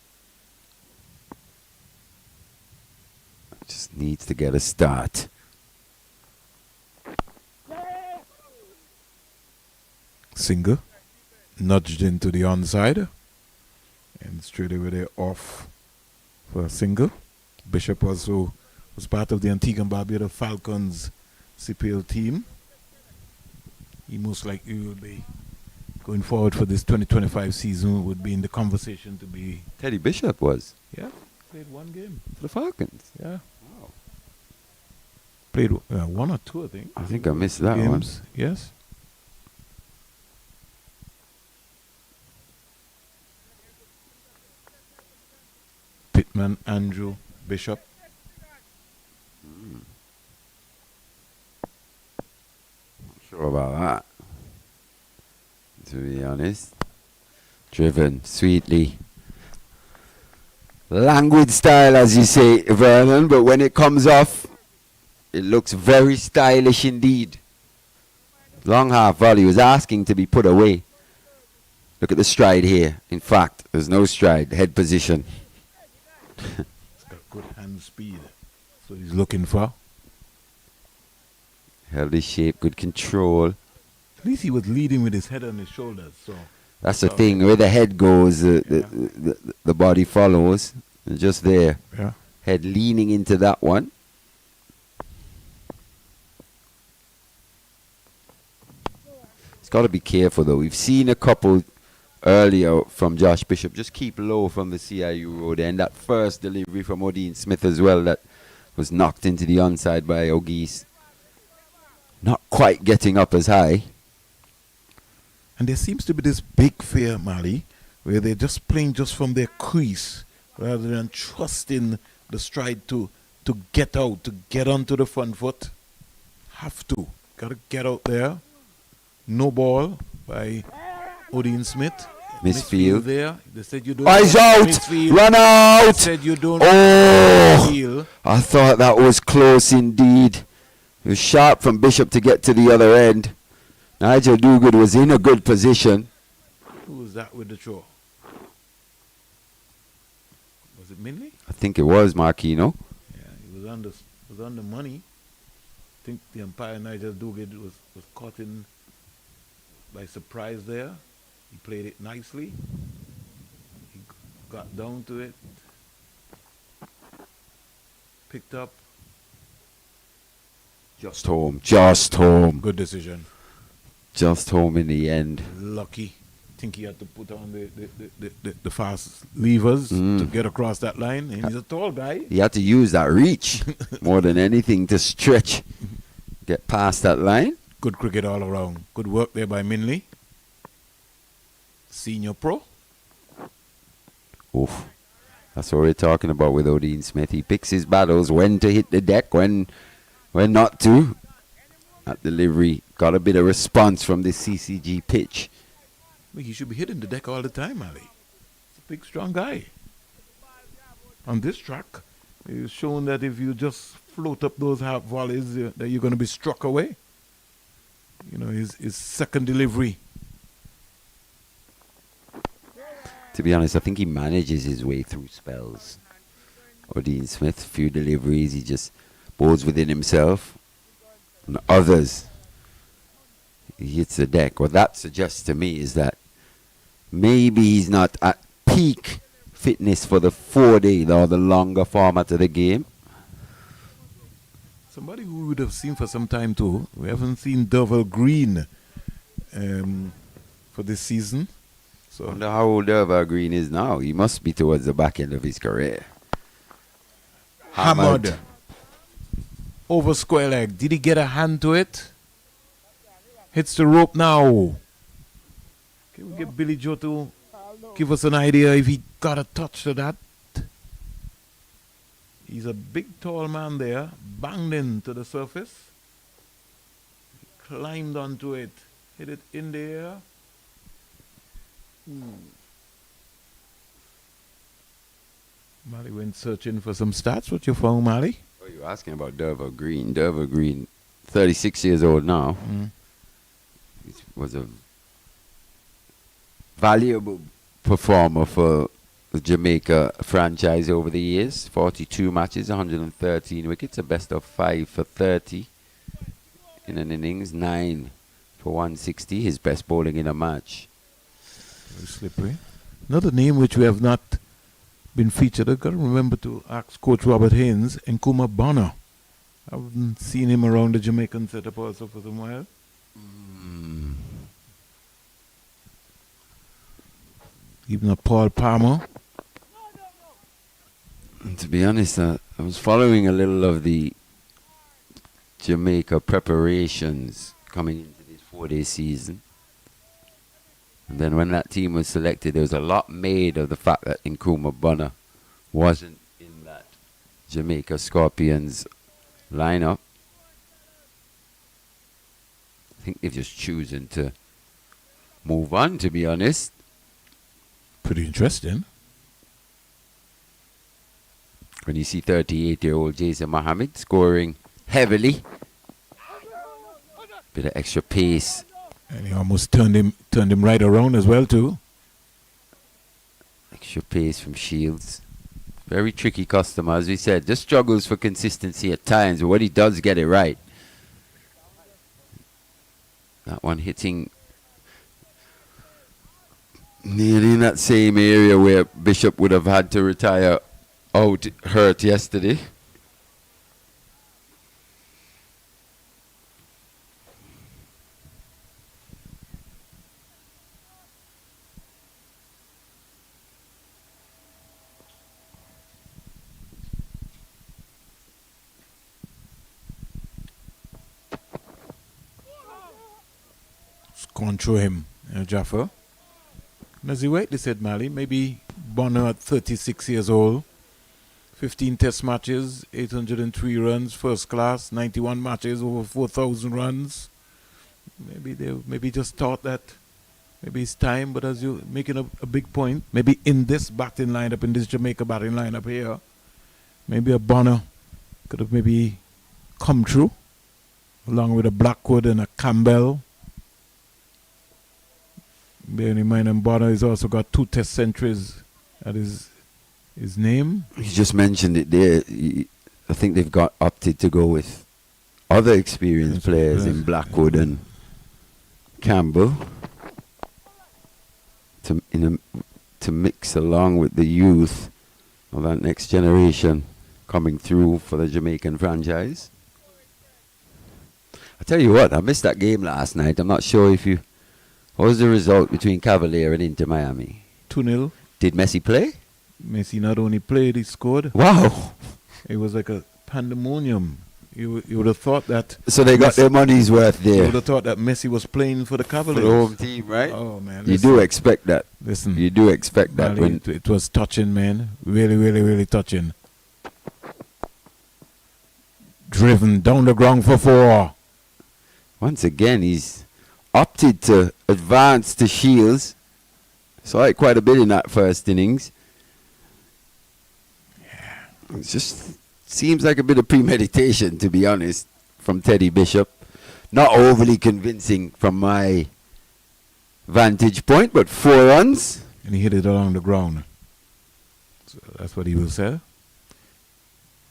Just needs to get a start. Singer nudged into the onside. And straight away they're off for a single. Bishop also was part of the Antigua and Barbuda Falcons CPL team. He most likely will be going forward for this 2025 season, would be in the conversation to be. Teddy Bishop was. Yeah, played one game. For the Falcons. Yeah. Wow. Played 1 or 2, I think. I think I missed that games. one. Yes. Pittman, Andrew, Bishop. Not sure about that, to be honest. Driven sweetly. Languid style, as you say, Vernon, but when it comes off, it looks very stylish indeed. Long half volley was asking to be put away. Look at the stride here. In fact, there's no stride. Head position. He's got good hand speed. So he's looking for. Held his shape, good control. At least he was leading with his head on his shoulders. So That's the thing. Where the head goes, the body follows. And just there. Yeah. Head leaning into that one. He's got to be careful, though. We've seen a couple earlier from Josh Bishop. Just keep low from the CIU road. And that first delivery from Odin Smith as well that was knocked into the onside by O'Geese. Not quite getting up as high. And there seems to be this big fear, Mali, where they're just playing just from their crease rather than trusting the stride to get out, to get onto the front foot. Have to. Got to get out there. No ball by Odin Smith. Misfield. There. They said you don't. Eyes out! Misfield. Run out! They said you don't. Oh! I thought that was close indeed. It was sharp from Bishop to get to the other end. Nigel Duguid was in a good position. Who was that with the throw? Was it Minley? I think it was Marquino. Yeah, he was on the money. I think the umpire Nigel Duguid was caught in by surprise there. He played it nicely. He got down to it. Picked up. Just home. Just home. Good decision. Just home in the end. Lucky. I think he had to put on the fast levers to get across that line. And he's a tall guy. He had to use that reach more than anything to stretch. Get past that line. Good cricket all around. Good work there by Minley. Senior pro. Oof. That's what we're talking about with Odin Smith. He picks his battles, when to hit the deck, when not to. That delivery got a bit of response from this CCG pitch. Well, he should be hitting the deck all the time, Ali. He's a big, strong guy. On this track, he's shown that if you just float up those half volleys, that you're going to be struck away. You know, his second delivery. To be honest, I think he manages his way through spells. Odin Smith, few deliveries, he just bowls within himself. And others, he hits the deck. What that suggests to me is that maybe he's not at peak fitness for the 4-day or the longer format of the game. Somebody who we would have seen for some time too. We haven't seen Derval Green for this season. I wonder how old Derval Green is now. He must be towards the back end of his career. Hammered. Over square leg. Did he get a hand to it? Hits the rope now. Can we get Billy Joe to give us an idea if he got a touch to that? He's a big, tall man there. Banged into the surface. Climbed onto it. Hit it in the air. Mali went searching for some stats. What you found, Mali? Oh, you're asking about Derval Green. Derval Green, 36 years old now. He was a valuable performer for the Jamaica franchise over the years. 42 matches, 113 wickets, a best of 5 for 30 in an innings, 9 for 160, his best bowling in a match. Very slippery. Another name which we have not been featured. I've got to remember to ask Coach Robert Haynes and Kuma Bonner. I haven't seen him around the Jamaican setup also for some while. Even a Paul Palmer. And to be honest, I was following a little of the Jamaica preparations coming into this 4-day season. And then when that team was selected, there was a lot made of the fact that Nkrumah Bonner wasn't in that Jamaica Scorpions lineup. I think they've just chosen to move on, to be honest. Pretty interesting. When you see 38-year-old Jason Mohammed scoring heavily, bit of extra pace. And he almost turned him right around as well too. Extra pace from Shields. Very tricky customer, as we said. Just struggles for consistency at times, but when he does get it right. That one hitting nearly in that same area where Bishop would have had to retire out hurt yesterday. Gone through him, Jaffa. And as he rightly said, Mali, maybe Bonner at 36 years old, 15 test matches, 803 runs, first class, 91 matches, over 4,000 runs. Maybe they just thought that maybe it's time, but as you're making a big point, maybe in this batting lineup, in this Jamaica batting lineup here, maybe a Bonner could have maybe come through, along with a Blackwood and a Campbell. Bearing in mind, and Bonner has also got 2 test centuries at his name. You just mentioned it there. I think they've opted to go with other experienced players in Blackwood and Campbell to mix along with the youth of that next generation coming through for the Jamaican franchise. I tell you what, I missed that game last night. I'm not sure if you... What was the result between Cavalier and Inter Miami? 2-0. Did Messi play? Messi not only played, he scored. Wow. It was like a pandemonium. You would have thought that... So they got their money's worth there. You would have thought that Messi was playing for the Cavaliers. For the home team, right? Oh, man. You do expect that. Listen. You do expect that. When it was touching, man. Really, really, really touching. Driven down the ground for 4. Once again, he's opted to advance to Shields. Saw it quite a bit in that first innings. Yeah. It just seems like a bit of premeditation, to be honest, from Teddy Bishop. Not overly convincing from my vantage point, but 4 runs. And he hit it along the ground. So that's what he will say.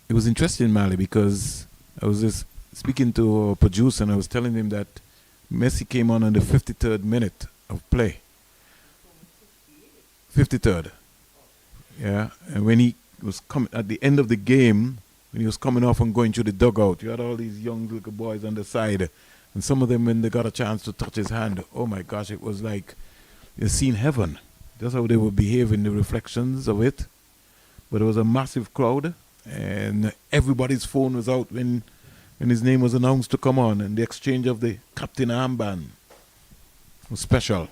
It was interesting, Mali, because I was just speaking to a producer and I was telling him that Messi came on the 53rd minute of play. 53rd. Yeah. And when he was coming at the end of the game, when he was coming off and going through the dugout. You had all these young little boys on the side, and some of them, when they got a chance to touch his hand, oh my gosh, it was like you seen heaven. That's how they would behave in the reflections of it. But it was a massive crowd, and everybody's phone was out when his name was announced to come on, and the exchange of the captain armband was special.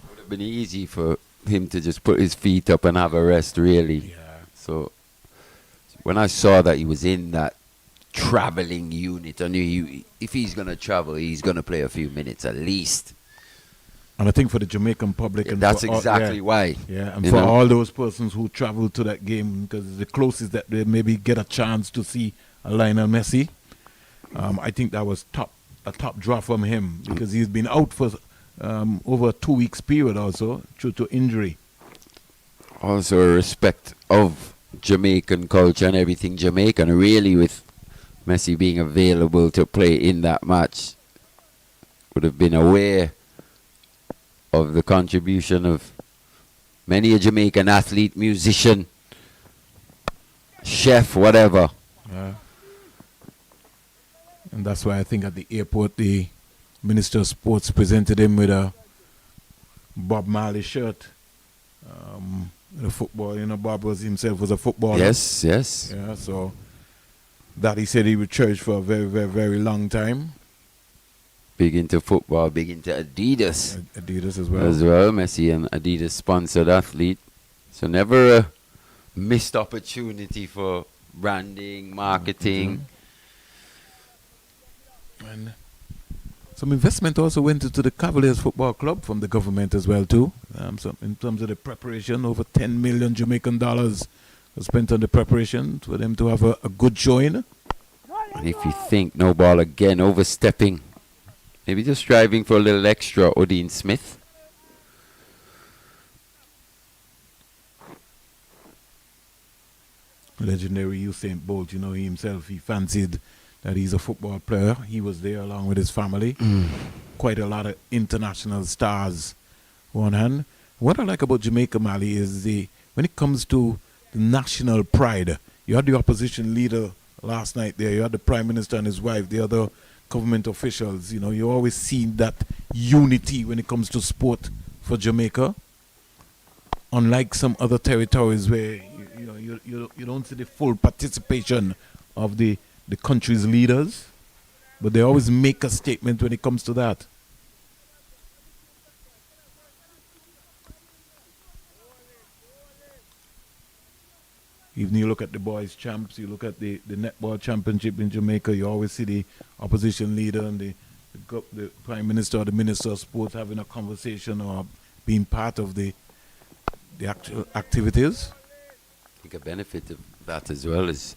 Would have been easy for him to just put his feet up and have a rest, really. Yeah. So when I saw that he was in that traveling unit, I knew if he's going to travel, he's going to play a few minutes at least. And I think for the Jamaican public, and that's for all- exactly why. Yeah, and You for know? all those persons who traveled to that game, because it's the closest that they maybe get a chance to see a Lionel Messi. I think that was a top draw from him, because he's been out for over a 2 weeks period also due to injury. Also a respect of Jamaican culture and everything Jamaican, really, with Messi being available to play in that match. Would have been aware of the contribution of many a Jamaican athlete, musician, chef, whatever. Yeah. And that's why I think at the airport, the Minister of Sports presented him with a Bob Marley shirt. The football, Bob himself was a footballer. Yes, yes. Yeah, so that he said he would cherish for a very, very, very long time. Big into football, big into Adidas. Adidas as well. As well, Messi, an Adidas sponsored athlete. So never a missed opportunity for branding, marketing. And some investment also went into the Cavaliers Football Club from the government as well too. So in terms of the preparation, over 10 million Jamaican dollars was spent on the preparation for them to have a good showing. And if you think no ball again, overstepping, maybe just striving for a little extra, Odin Smith. Legendary Usain Bolt, he himself, he fancied that he's a football player. He was there along with his family. Quite a lot of international stars on hand. What I like about Jamaica, Mali, is when it comes to the national pride, you had the opposition leader last night there, you had the Prime Minister and his wife, the other government officials. You always see that unity when it comes to sport for Jamaica. Unlike some other territories where you don't see the full participation of the country's leaders, but they always make a statement when it comes to that. Even you look at the boys' champs, you look at the netball championship in Jamaica, you always see the opposition leader and the Prime Minister or the Minister of Sports having a conversation or being part of the actual activities. I think a benefit of that as well is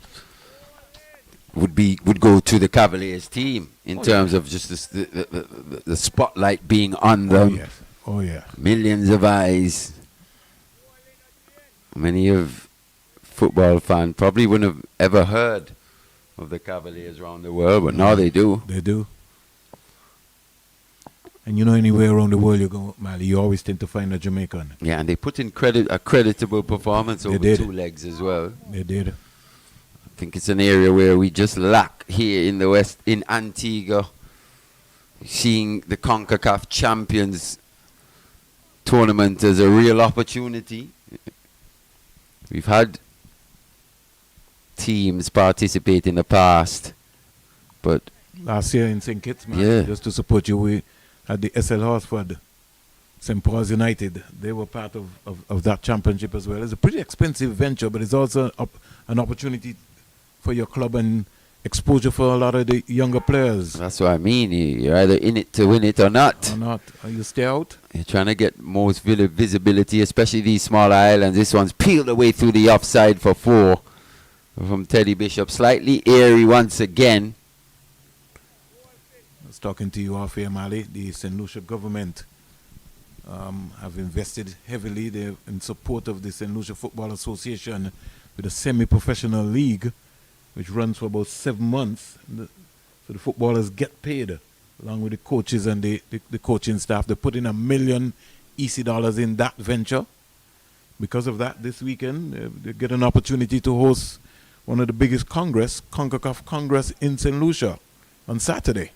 would go to the Cavaliers team in terms of just the spotlight being on them. Oh yeah. Millions of eyes. Many of football fans probably wouldn't have ever heard of the Cavaliers around the world, but now they do. They do. And anywhere around the world you go, Mali, you always tend to find a Jamaican. Yeah, and they put in a creditable performance over 2 legs as well. They did. I think it's an area where we just lack here in the West, in Antigua. Seeing the CONCACAF Champions tournament as a real opportunity. We've had teams participate in the past, but last year in St. Kitts, just to support you, we had the SL Horsford, St. Paul's United. They were part of that championship as well. It's a pretty expensive venture, but it's also an opportunity for your club and exposure for a lot of the younger players. That's what I mean. You're either in it to win it or not. Or you stay out. You're trying to get most visibility, especially these smaller islands. This one's peeled away through the offside for 4 from Teddy Bishop. Slightly airy once again. I was talking to you off here, Mali. The St. Lucia government have invested heavily in support of the St. Lucia Football Association with a semi-professional league which runs for about 7 months. So the footballers get paid along with the coaches and the coaching staff. They put in $1 million EC in that venture. Because of that, this weekend they get an opportunity to host one of the biggest CONCACAF Congress in St. Lucia on Saturday.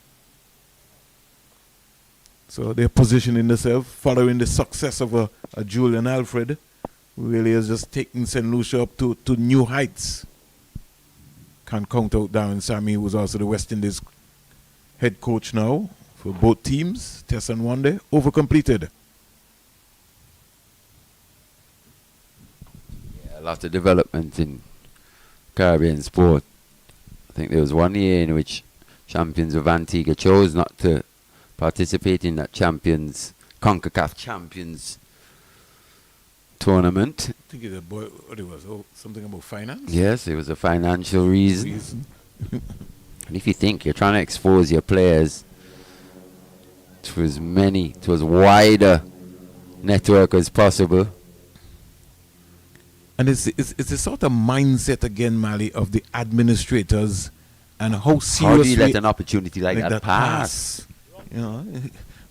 So they're positioning themselves, following the success of a Julian Alfred, who really has just taken St. Lucia up to new heights. Can't count out Darren Sammy, who's also the West Indies head coach now for both teams. Test and one day, overcompleted. Yeah, a lot of development in Caribbean sport. I think there was one year in which champions of Antigua chose not to participate in that CONCACAF Champions tournament. I think it's what it was, something about finance? Yes, it was a financial reason. And if you think you're trying to expose your players to as wider network as possible. And it's a sort of mindset again, Mali, of the administrators and how seriously... How do you let an opportunity like that pass? You know,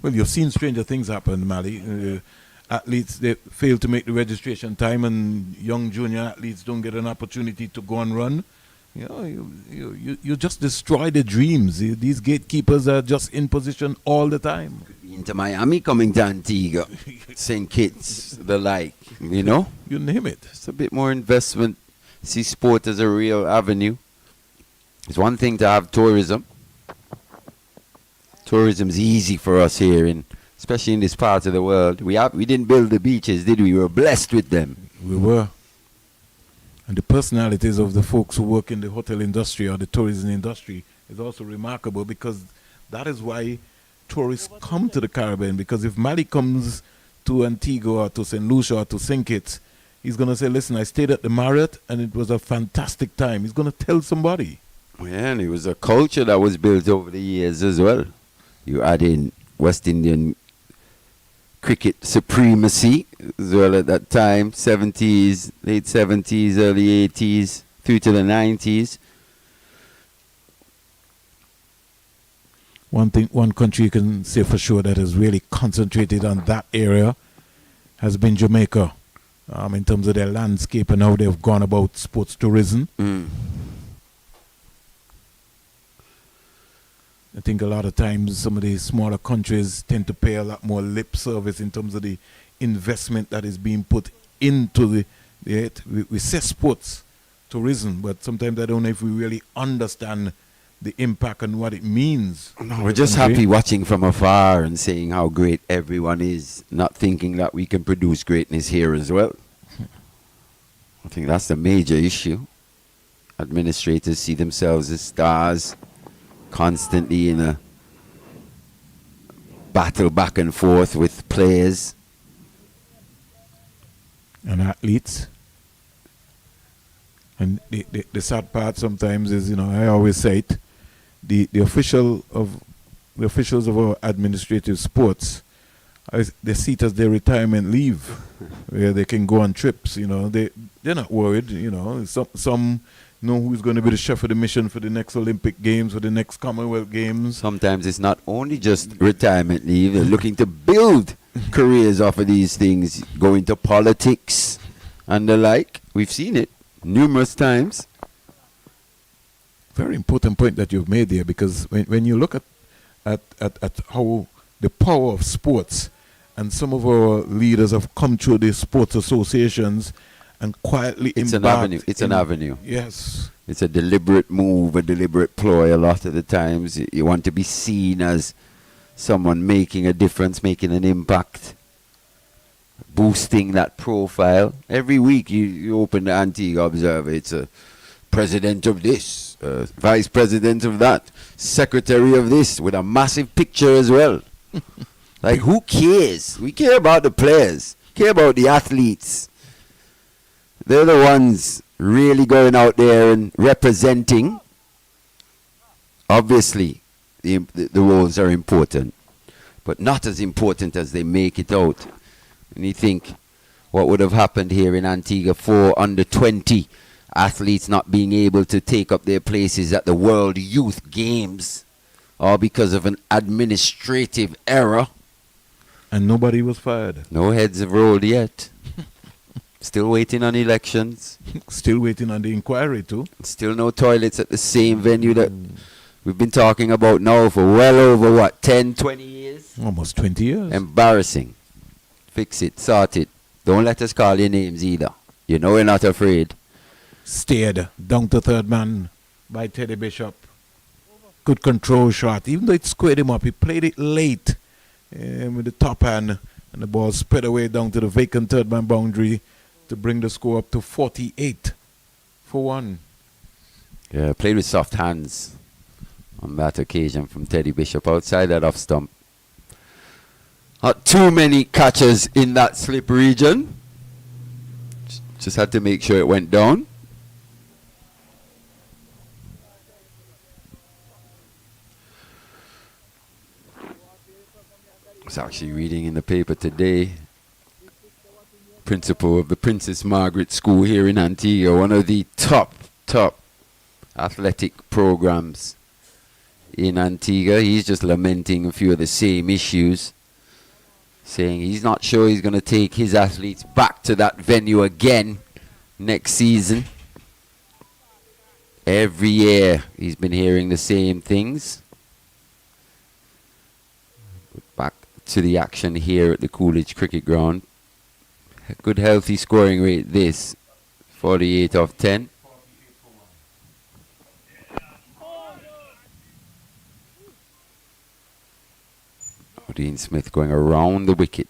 well, you've seen stranger things happen, Mali. Athletes, they fail to make the registration time, and young junior athletes don't get an opportunity to go and run. You know, you just destroy the dreams. These gatekeepers are just in position all the time. Into Miami, coming to Antigua, St. Kitts, the like, you know? You name it. It's a bit more investment. See sport as a real avenue. It's one thing to have tourism. Tourism's easy for us here, especially in this part of the world. We didn't build the beaches, did we? We were blessed with them. We were. And the personalities of the folks who work in the hotel industry or the tourism industry is also remarkable, because that is why tourists come to the Caribbean. Because if Mali comes to Antigua or to St. Lucia or to St. Kitts, he's going to say, listen, I stayed at the Marriott and it was a fantastic time. He's going to tell somebody. Yeah, and it was a culture that was built over the years as well. You add in West Indian cricket supremacy as well at that time, 70s, late 70s, early 80s, through to the 90s. One country you can say for sure that has really concentrated on that area has been Jamaica, in terms of their landscape and how they've gone about sports tourism. I think a lot of times some of the smaller countries tend to pay a lot more lip service in terms of the investment that is being put into we say sports tourism, but sometimes I don't know if we really understand the impact and what it means. No, we're just happy watching from afar and saying how great everyone is, not thinking that we can produce greatness here as well. I think that's the major issue. Administrators see themselves as stars, constantly in a battle back and forth with players and athletes. And the sad part sometimes is, I always say it, the officials of our administrative sports, they see it as their retirement leave, where they can go on trips. They're not worried. Some know who's going to be the chef of the mission for the next Olympic Games, for the next Commonwealth Games. Sometimes it's not only just retirement leave, they're looking to build careers off of these things, go into politics and the like. We've seen it numerous times. Very important point that you've made there, because when you look at how the power of sports, and some of our leaders have come through the sports associations and quietly It's an avenue. Yes. It's a deliberate move, a deliberate ploy a lot of the times. You want to be seen as someone making a difference, making an impact, boosting that profile. Every week you open the Antigua Observer, it's a president of this, vice president of that, secretary of this, with a massive picture as well. Like, who cares? We care about the players, care about the athletes. They're the ones really going out there and representing. Obviously, the roles are important, but not as important as they make it out. And you think what would have happened here in Antigua for under 20 athletes not being able to take up their places at the World Youth Games, all because of an administrative error. And nobody was fired. No heads have rolled yet. Still waiting on elections. Still waiting on the inquiry too. Still no toilets at the same venue that we've been talking about now for well over, what, 10, 20 years? Almost 20 years. Embarrassing. Fix it, sort it. Don't let us call your names either. You know we're not afraid. Steered down to third man by Teddy Bishop. Good control shot. Even though it squared him up, he played it late with the top hand, and the ball spread away down to the vacant third man boundary to bring the score up to 48 for 1. Yeah, played with soft hands on that occasion from Teddy Bishop outside that off stump. Not too many catches in that slip region. Just had to make sure it went down. I was actually reading in the paper today, principal of the Princess Margaret School here in Antigua, one of the top athletic programs in Antigua. He's just lamenting a few of the same issues, saying he's not sure he's going to take his athletes back to that venue again next season. Every year he's been hearing the same things. Back to the action here at the Coolidge Cricket Ground. A good healthy scoring rate this, 48 off 10. Dean Smith going around the wicket.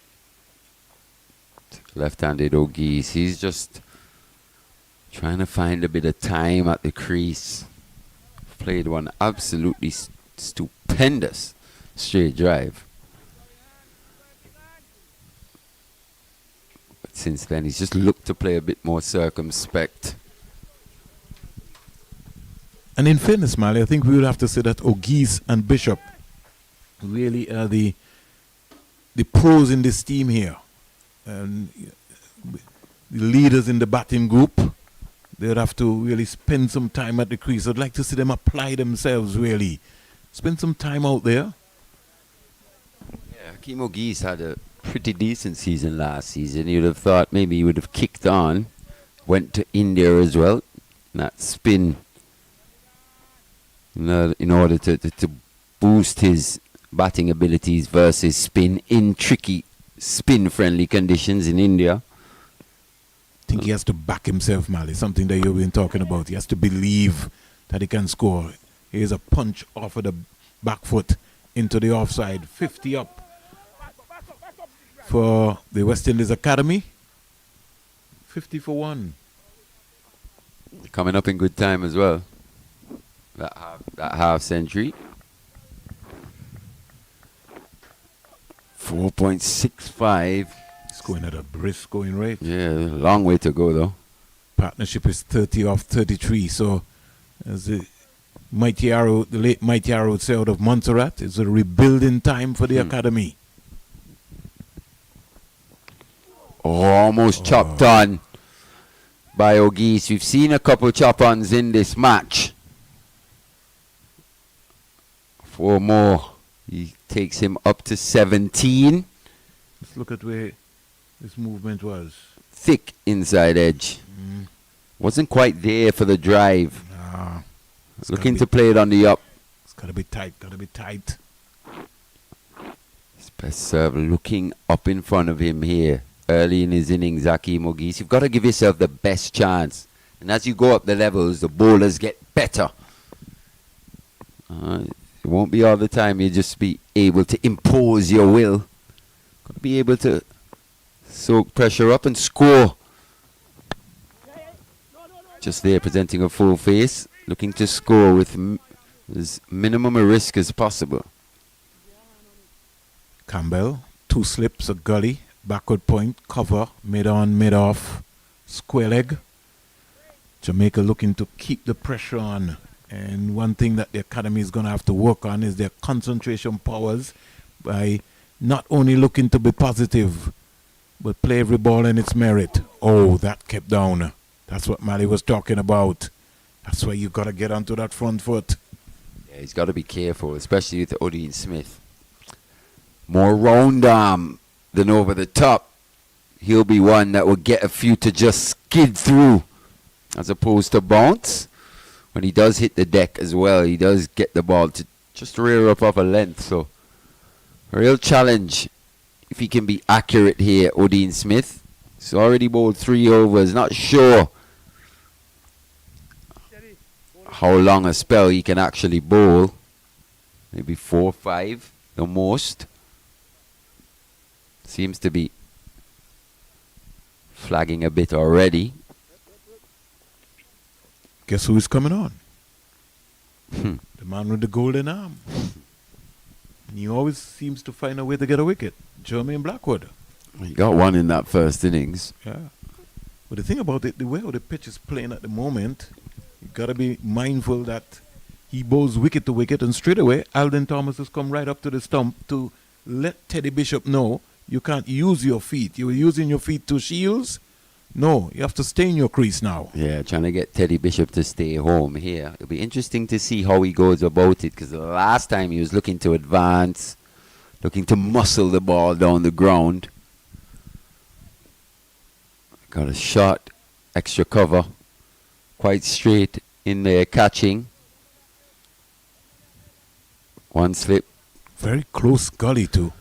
Left-handed O'Geese. He's just trying to find a bit of time at the crease. Played one absolutely stupendous straight drive. But since then, he's just looked to play a bit more circumspect. And in fairness, Mali, I think we would have to say that O'Geese and Bishop really are the pros in this team here. And the leaders in the batting group, they'd have to really spend some time at the crease. I'd like to see them apply themselves, really. Spend some time out there. Yeah, Hakeem O'Geese had a pretty decent season last season. You'd have thought maybe he would have kicked on. Went to India as well. That spin, in order to boost his batting abilities versus spin in tricky spin-friendly conditions in India. I think he has to back himself, Mali, something that you've been talking about. He has to believe that he can score. Here's a punch off of the back foot into the offside. 50 up for the West Indies Academy. 50 for 1. Coming up in good time as well. That half century. 4.65. It's going at a brisk going rate. Yeah, long way to go though. Partnership is 30 off 33. So, as the late Mighty Arrow would say out of Montserrat, it's a rebuilding time for the academy. Almost chopped on by O'Geese. We've seen a couple chop-ons in this match. 4 more. He takes him up to 17. Let's look at where this movement was. Thick inside edge. Wasn't quite there for the drive. Nah, Looking to play it on the up. It's got to be tight. His best serve looking up in front of him here. Early in his innings, Hakeem O'Geese. You've got to give yourself the best chance. And as you go up the levels, the bowlers get better. It won't be all the time. You'll just be able to impose your will. Got to be able to soak pressure up and score. Just there, presenting a full face. Looking to score with as minimum a risk as possible. Campbell, 2 slips, a gully, backward point, cover, mid-on, mid-off, square leg. Jamaica looking to keep the pressure on. And one thing that the academy is going to have to work on is their concentration powers by not only looking to be positive, but play every ball in its merit. Oh, that kept down. That's what Mali was talking about. That's why you got to get onto that front foot. Yeah, he's got to be careful, especially with Dean Smith. More round arm than over the top. he'll be one that will get a few to just skid through as opposed to bounce. When he does hit the deck as well, he does get the ball to just rear up off a length. So, a real challenge if he can be accurate here, Odin Smith. He's already bowled 3 overs. Not sure how long a spell he can actually bowl. Maybe 4 or 5 the most. Seems to be flagging a bit already. Guess who is coming on? The man with the golden arm. And he always seems to find a way to get a wicket. Jermaine Blackwood. He got one in that first innings. Yeah. But the thing about it, the way how the pitch is playing at the moment, you got to be mindful that he bowls wicket to wicket, and straight away, Alden Thomas has come right up to the stump to let Teddy Bishop know you can't use your feet. You were using your feet to shields. No, you have to stay in your crease now. Yeah, trying to get Teddy Bishop to stay home here. It'll be interesting to see how he goes about it, because the last time he was looking to advance, looking to muscle the ball down the ground. Got a shot, extra cover, quite straight in there catching. One slip. Very close gully too.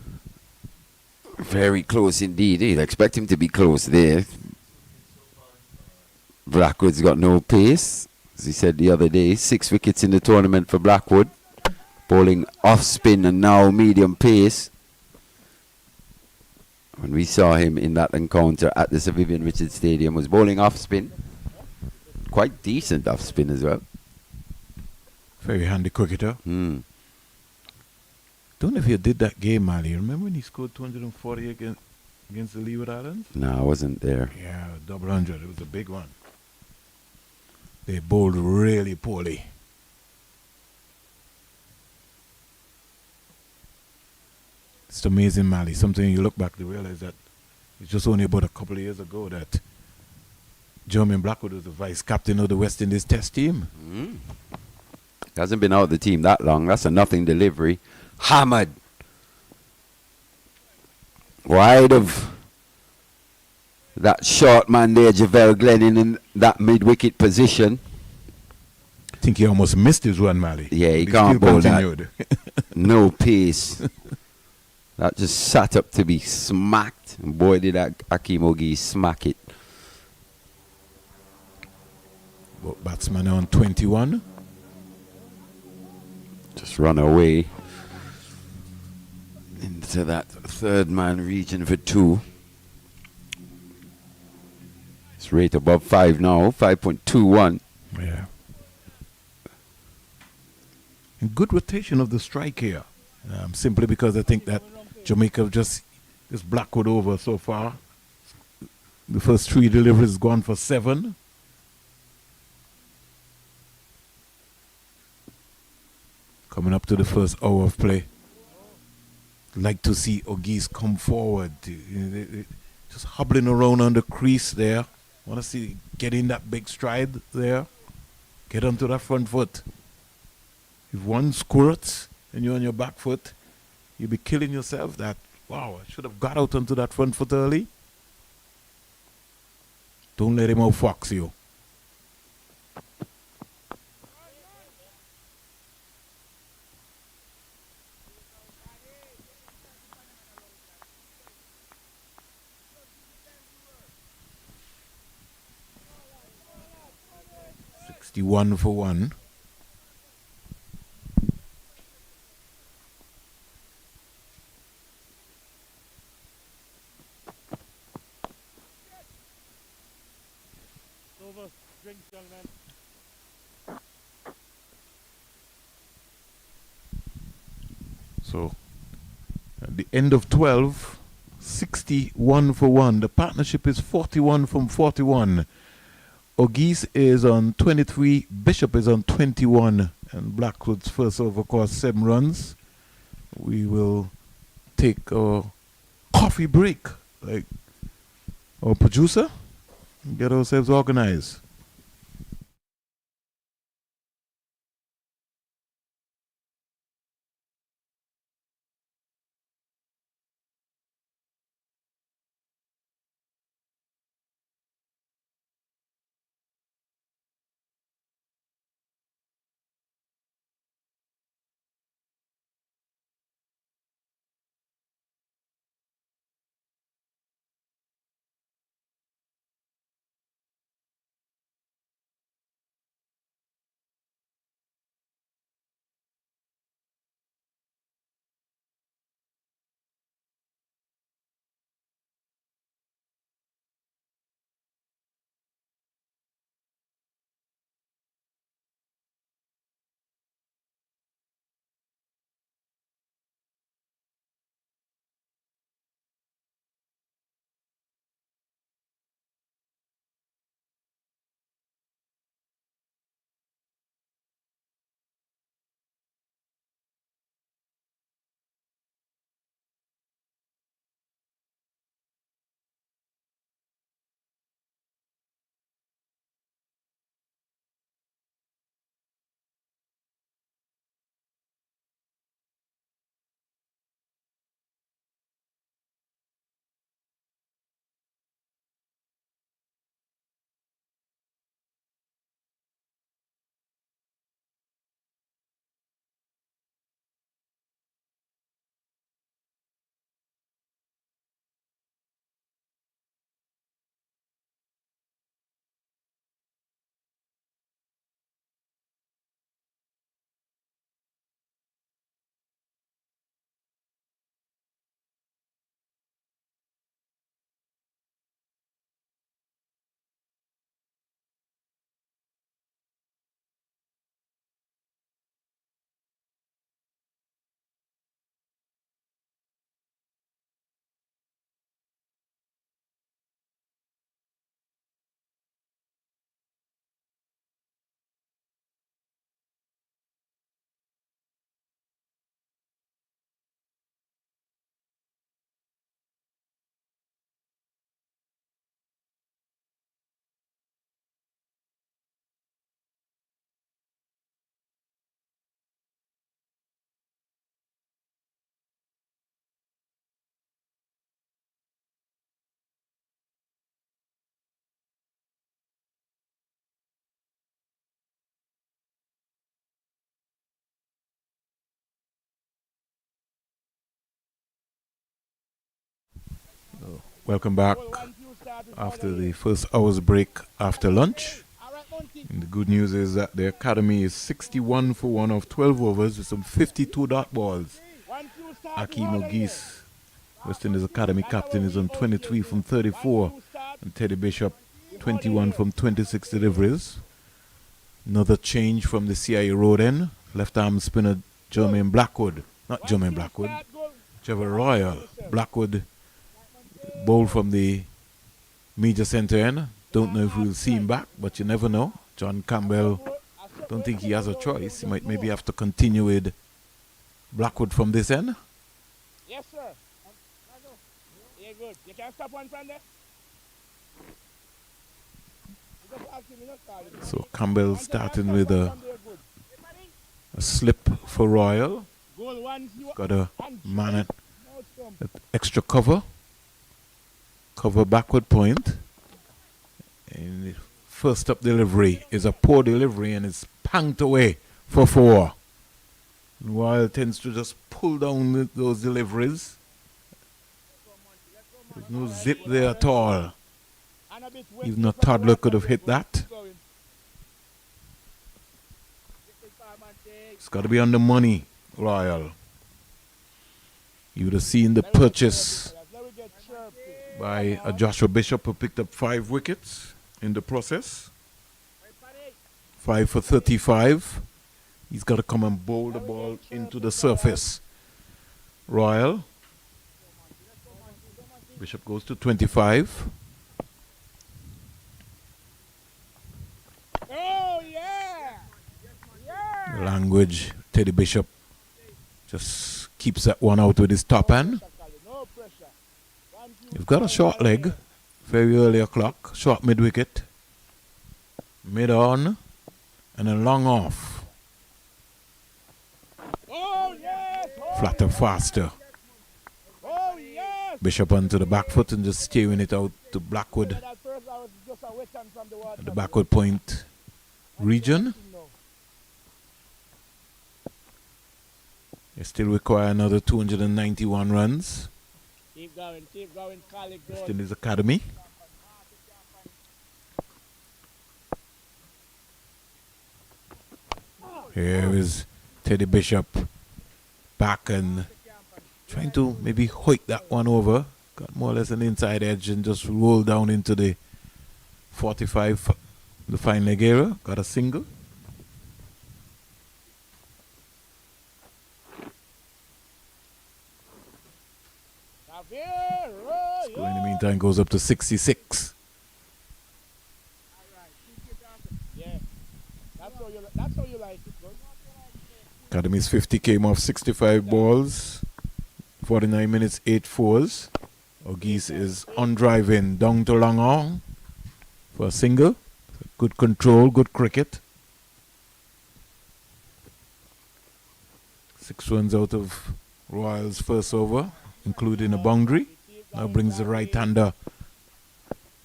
Very close indeed. You'd expect him to be close there. Blackwood's got no pace. As he said the other day, 6 wickets in the tournament for Blackwood. Bowling off spin and now medium pace. When we saw him in that encounter at the Sir Vivian Richards Stadium, was bowling off spin. Quite decent off spin as well. Very handy cricketer. Hmm. Don't know if you did that game, Mali. Remember when he scored 240 against the Leeward Islands? No, I wasn't there. Yeah, double 100. It was a big one. They bowled really poorly. It's amazing, Mali. Something you look back to realize that it's just only about a couple of years ago that Jermaine Blackwood was the vice captain of the West Indies Test team. Hasn't been out of the team that long. That's a nothing delivery. Hammered. Wide of that short man there, Javel Glennon, in that mid-wicket position. I think he almost missed his run, Mali. Yeah, he But can't still bowl continued. that. No pace. That just sat up to be smacked. And boy, did that Akeem Ogie smack it. But batsman on 21. Just run away into that third man region for 2. It's rate above 5 now, 5.21. Yeah. And good rotation of the strike here. Simply because I think that Jamaica have just Blackwood over so far. The first 3 deliveries gone for 7. Coming up to the first hour of play. Like to see Ogis come forward. Just hobbling around on the crease there. Want to see getting that big stride there. Get onto that front foot. If one squirts and you're on your back foot, you'll be killing yourself that, wow, I should have got out onto that front foot early. Don't let him outfox you. One for 1. So at the end of 12, 61 for 1. The partnership is 41 from 41. Ogis is on 23, Bishop is on 21, and Blackwood's first over course 7 runs. We will take a coffee break, like our producer, and get ourselves organized. Welcome back after the first hour's break after lunch. And the good news is that the Academy is 61 for 1 of 12 overs with some 52 dot balls. Akeem O'Geese, West Indies Academy captain, is on 23 from 34. And Teddy Bishop, 21 from 26 deliveries. Another change from the CIA road end. Left arm spinner Jermaine Blackwood. Not Jermaine Blackwood. Trevor Royal. Blackwood bowled from the major centre end. Don't know if we'll see him back, but you never know. John Campbell, don't think he has a choice. He might maybe have to continue with Blackwood from this end. Yes, sir. Yeah, good. You can stop one from there. So Campbell starting with a slip for Royal. Got a man at extra cover. Cover backward point. And the first up delivery is a poor delivery and it's panked away for 4. Royal tends to just pull down those deliveries. There's no zip there at all. Even a toddler could have hit that. It's got to be on the money, Royal. You would have seen the purchase by a Joshua Bishop who picked up 5 wickets in the process. 5 for 35. He's got to come and bowl the ball into the surface. Royal. Bishop goes to 25. Oh, yeah! Yeah! Language, Teddy Bishop just keeps that one out with his top hand. You've got a short leg, very early o'clock, short mid wicket, mid on, and a long off. Oh, yes! Flatter, faster. Oh, yes! Bishop onto the back foot and just steering it out to Blackwood at the backward point region. They still require another 291 runs. Keep going, colleague. West Indies Academy. Here is Teddy Bishop back and trying to maybe hoik that one over. Got more or less an inside edge and just rolled down into the 45, the fine leg area. Got a single. Score in the meantime goes up to 66. Yeah, that's how you like it. Academy's 50 came off 65 balls, 49 minutes, 8 fours. O'Geese is on driving down to long on for a single. Good control, good cricket. 6 runs out of Royal's first over, including a boundary. Now brings the right-hander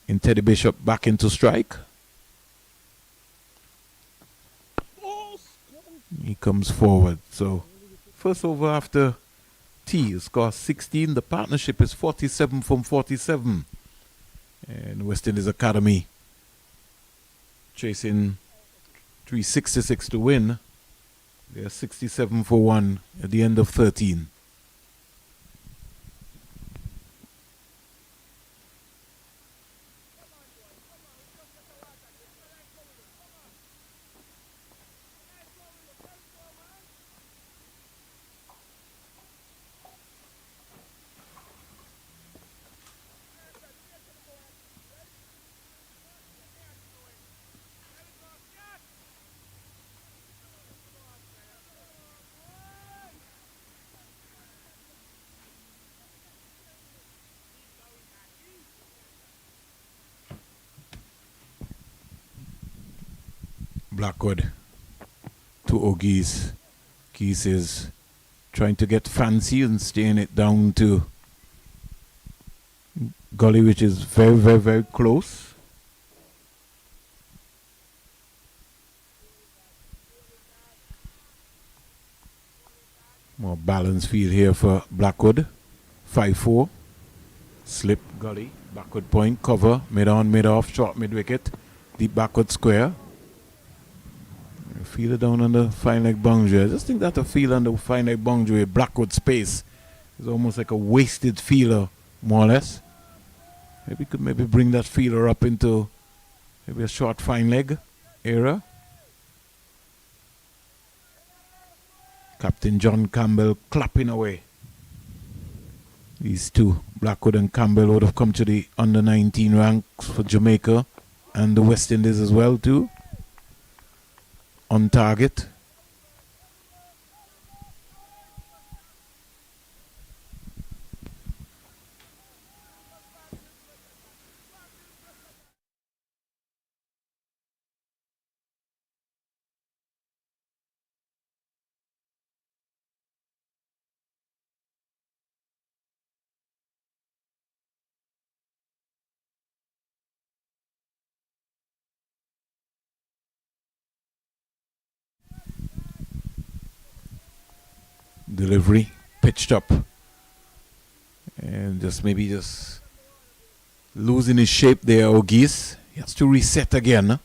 in Teddy Bishop back into strike. He comes forward. So first over after T, score 16. The partnership is 47 from 47. And West Indies Academy chasing 366 to win. They're 67 for 1 at the end of 13. Blackwood to O'Geese. Geese is trying to get fancy and staying it down to Gully, which is very, very, very close. More balanced field here for Blackwood. 5-4. Slip, gully, backward point, cover, mid on, mid off, short mid wicket, deep backward square. Fielder down on the fine leg boundary. I just think that a field on the fine leg boundary, backward space, is almost like a wasted feeler, more or less. Maybe could bring that feeler up into maybe a short fine leg area. Captain John Campbell clapping away. These two, Blackwood and Campbell, would have come to the under 19 ranks for Jamaica and the West Indies as well too. On target. Delivery pitched up, and just losing his shape there. O'Geese, he has to reset again.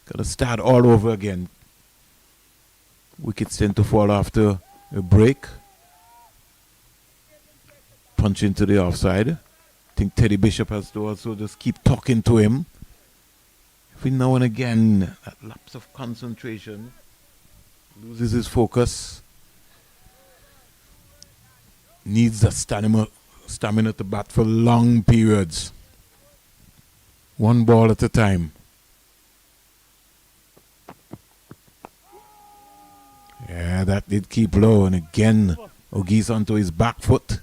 Got to start all over again. Wickets tend to fall after a break. Punch into the offside. I think Teddy Bishop has to also just keep talking to him. Every now and again, that lapse of concentration, loses his focus. Needs the stamina to bat for long periods. One ball at a time. Yeah, that did keep low. And again, O'Geese onto his back foot.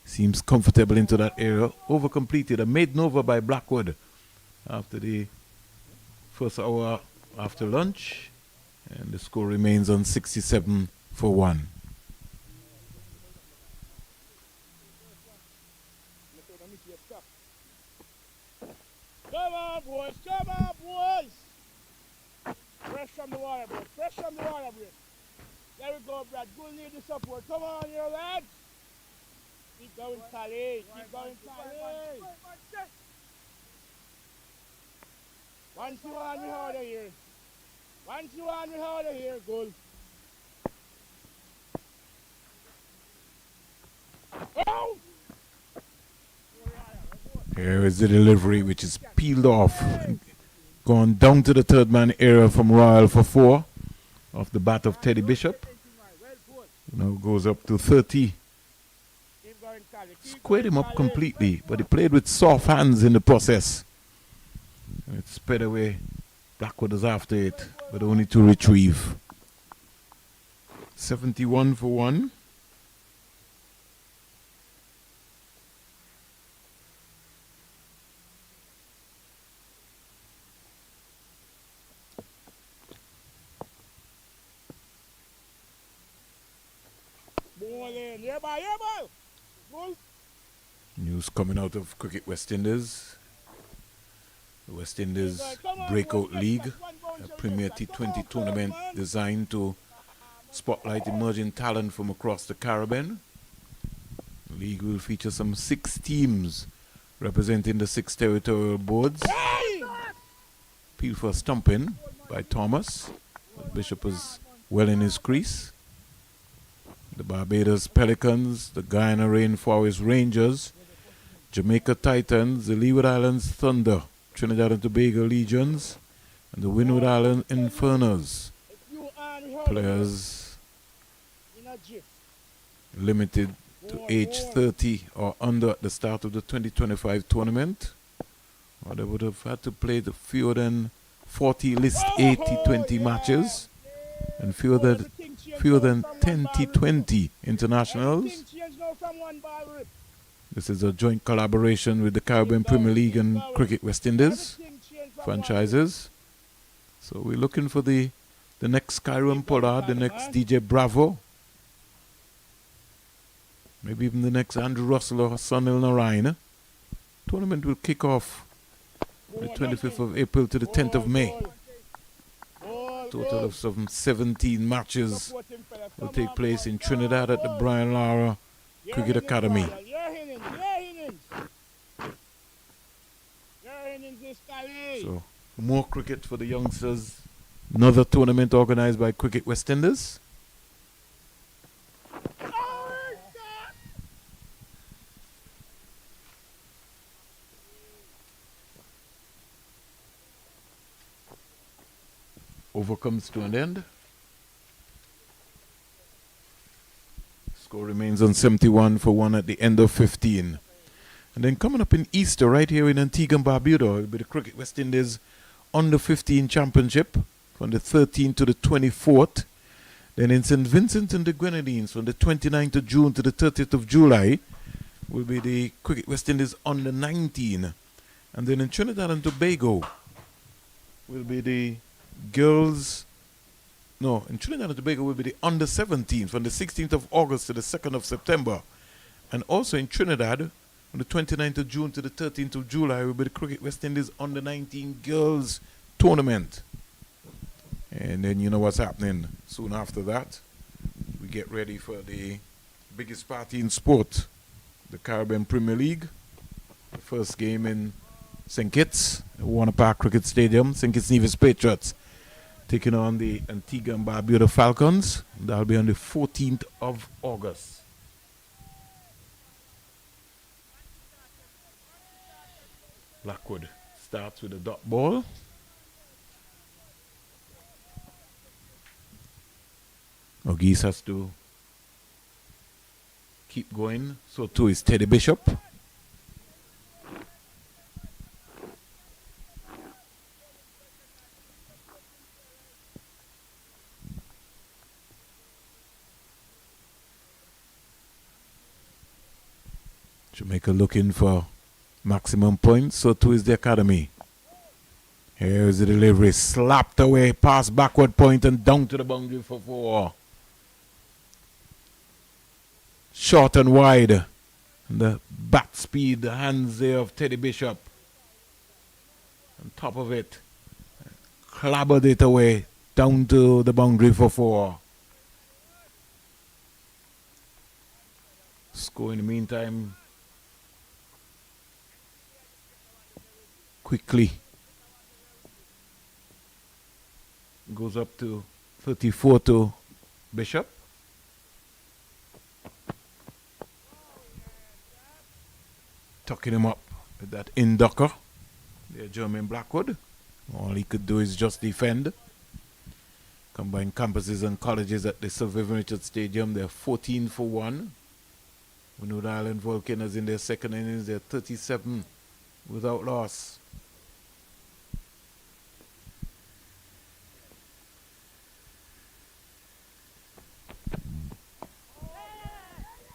Seems comfortable into that area. Over-completed. A maiden over by Blackwood after the first hour after lunch. And the score remains on 67 for 1. Come on, boys. Come on, boys. Fresh from the water, boys. Fresh from the water, boys. There we go, Brad. Good need the support. Come on, here, lads. Keep going, Sally. Keep going, Sally. 1-2 we hold it here. 1-2 we hold it here. Goal. Oh! Here is the delivery, which is peeled off. Gone down to the third man area from Royal for 4 off the bat of Teddy Bishop. Now goes up to 30. Squared him up completely, but he played with soft hands in the process. And it sped away. Blackwood is after it, but only to retrieve. 71 for 1. News coming out of Cricket West Indies. The West Indies Breakout League, a premier T20 tournament designed to spotlight emerging talent from across the Caribbean. The league will feature some 6 teams representing the 6 territorial boards. Appeal for a stumping by Thomas. Bishop is well in his crease. The Barbados Pelicans, the Guyana Rainforest Rangers, Jamaica Titans, the Leeward Islands Thunder, Trinidad and Tobago Legions, and the Windward Island Infernos. Players limited to age 30 or under at the start of the 2025 tournament, or they would have had to play the fewer than 40 list 80 T20 matches and fewer than 10 T20 internationals. This is a joint collaboration with the Caribbean Premier League and Cricket West Indies franchises. So we're looking for the next Kyron Pollard, the next DJ Bravo, maybe even the next Andrew Russell or Sunil Narayan. Tournament will kick off the 25th of April to the 10th of May. Total of some 17 matches will take place in Trinidad at the Brian Lara Cricket Academy. So, more cricket for the youngsters. Another tournament organized by Cricket West Indies. Over comes to an end. Score remains on 71 for 1 at the end of 15. And then coming up in Easter, right here in Antigua and Barbuda, it will be the Cricket West Indies Under 15 Championship from the 13th to the 24th. Then in St. Vincent and the Grenadines from the 29th of June to the 30th of July will be the Cricket West Indies Under 19. And then in Trinidad and Tobago will be the girls. No, in Trinidad and Tobago will be the Under 17 from the 16th of August to the 2nd of September. And also in Trinidad, on the 29th of June to the 13th of July, will be the Cricket West Indies Under 19 Girls Tournament. And then you know what's happening soon after that. We get ready for the biggest party in sport, the Caribbean Premier League. The first game in St. Kitts, Warner Park Cricket Stadium, St. Kitts Nevis Patriots taking on the Antigua and Barbuda Falcons. That'll be on the 14th of August. Blackwood starts with a dot ball. Ogis has to keep going. So too is Teddy Bishop. Jamaica looking for maximum points, so too is the academy. Here's the delivery, slapped away, pass backward point and down to the boundary for 4. Short and wide. And the bat speed, the hands there of Teddy Bishop. On top of it, clobbered it away, down to the boundary for 4. Score in the meantime. Quickly goes up to 34 to Bishop. Tucking him up with that in-ducker. There, German Blackwood. All he could do is just defend. Combined campuses and colleges at the Sir Vivian Richards Stadium. They're 14 for 1. Winwood Island Volcanoes in their second innings. They're 37 without loss.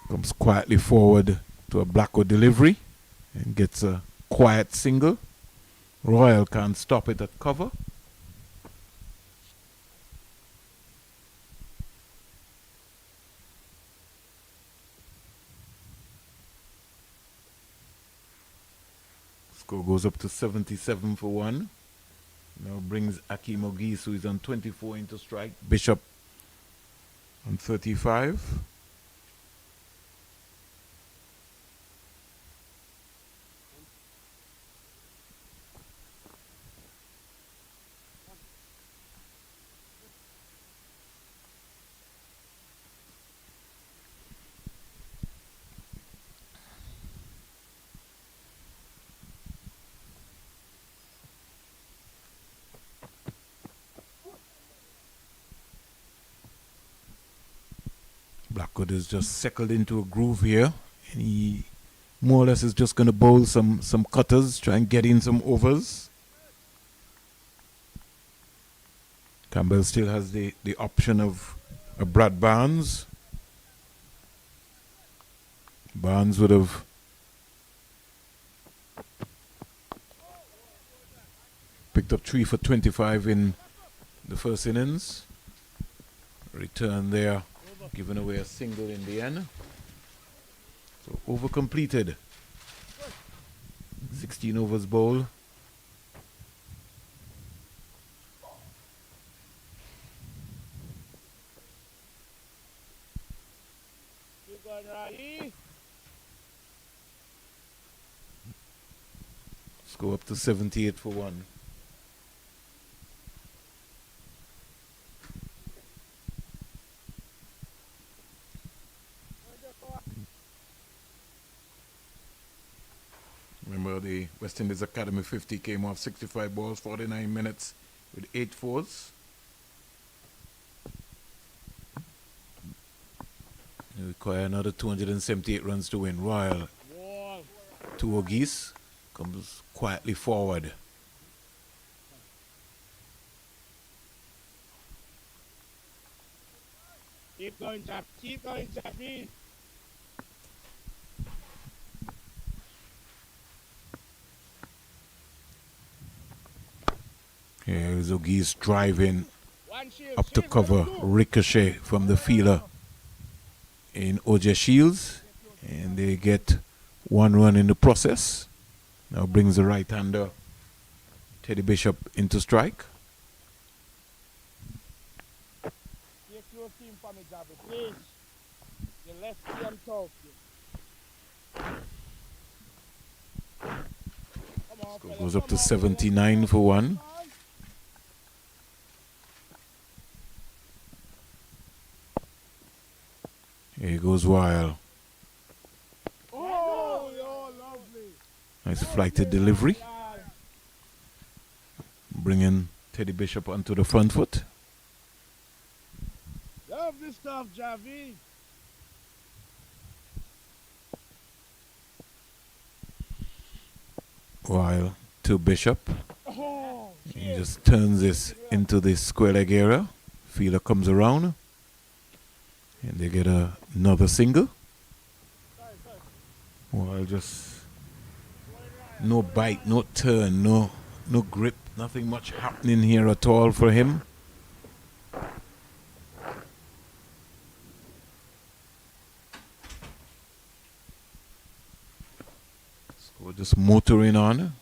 Comes quietly forward to a Blackwood delivery and gets a quiet single. Royal can't stop it at cover. Score goes up to 77 for 1. Now brings Akeem Ogis, who is on 24, into strike. Bishop on 35. Blackwood is just settled into a groove here, and he more or less is just going to bowl some cutters, try and get in some overs. Campbell still has the option of a Brad Barnes. Barnes would have picked up 3 for 25 in the first innings. Return there, giving away a single in the end. So over completed. 16 overs bowl. Score up to 78 for 1. Remember, the West Indies Academy 50 came off 65 balls, 49 minutes with 8 fours. They require another 278 runs to win. Royal, two Geese, comes quietly forward. Keep going, Jack. Keep going, Jaffy. Here is O'Gee's driving up to cover, ricochet from the fielder in OJ Shields, and they get 1 run in the process. Now brings the right-hander Teddy Bishop into strike. Take your team for me, Jaffy, please. The lefty and talk. Score goes up to 79 for 1. Here goes Wild. Oh, lovely. Nice flighted delivery. Bringing Teddy Bishop onto the front foot. Love this stuff, Javi. Wild to Bishop. Oh, He just turns this into the square leg area. Fielder comes around. And they get another single. Well, just no bite, no turn, no grip, nothing much happening here at all for him. So just motoring on.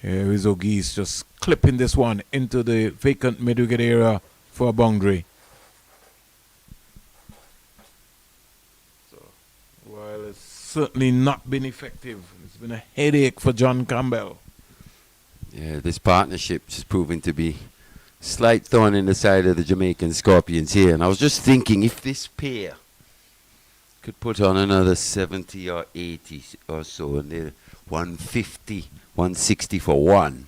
Here is O'Geese just clipping this one into the vacant mid-wicket area for a boundary. While it's certainly not been effective, it's been a headache for John Campbell. Yeah, this partnership is proving to be slight thorn in the side of the Jamaican Scorpions here. And I was just thinking, if this pair could put on another 70 or 80 or so, and they're 150, 160 for 1,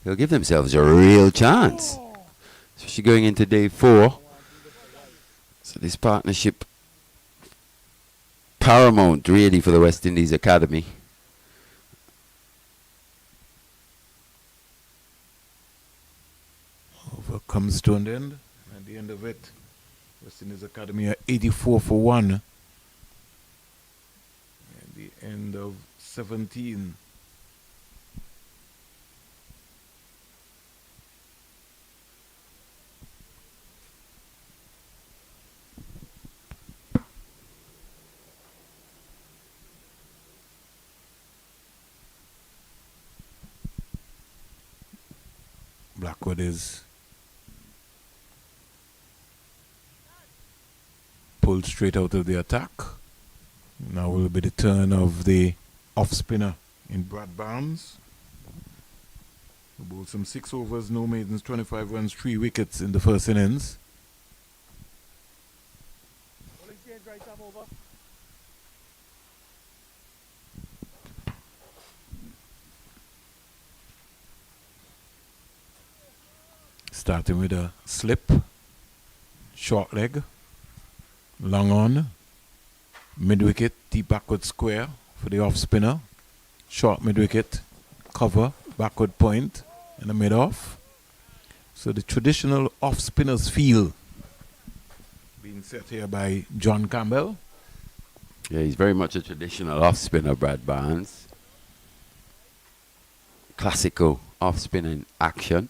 they'll give themselves a real chance. Especially going into day 4. So this partnership, paramount really for the West Indies Academy. Over comes to an end. At the end of it, West Indies Academy are 84 for 1. At the end of 17. Blackwood is pulled straight out of the attack. Now will be the turn of the off spinner in Brad Barnes. He bowled some 6 overs, no maidens, 25 runs, 3 wickets in the first innings. Starting with a slip, short leg, long on, mid wicket, deep backward square for the off spinner, short mid wicket, cover, backward point, and a mid off. So the traditional off spinner's feel being set here by John Campbell. Yeah, he's very much a traditional off spinner, Brad Barnes. Classical off spinning action.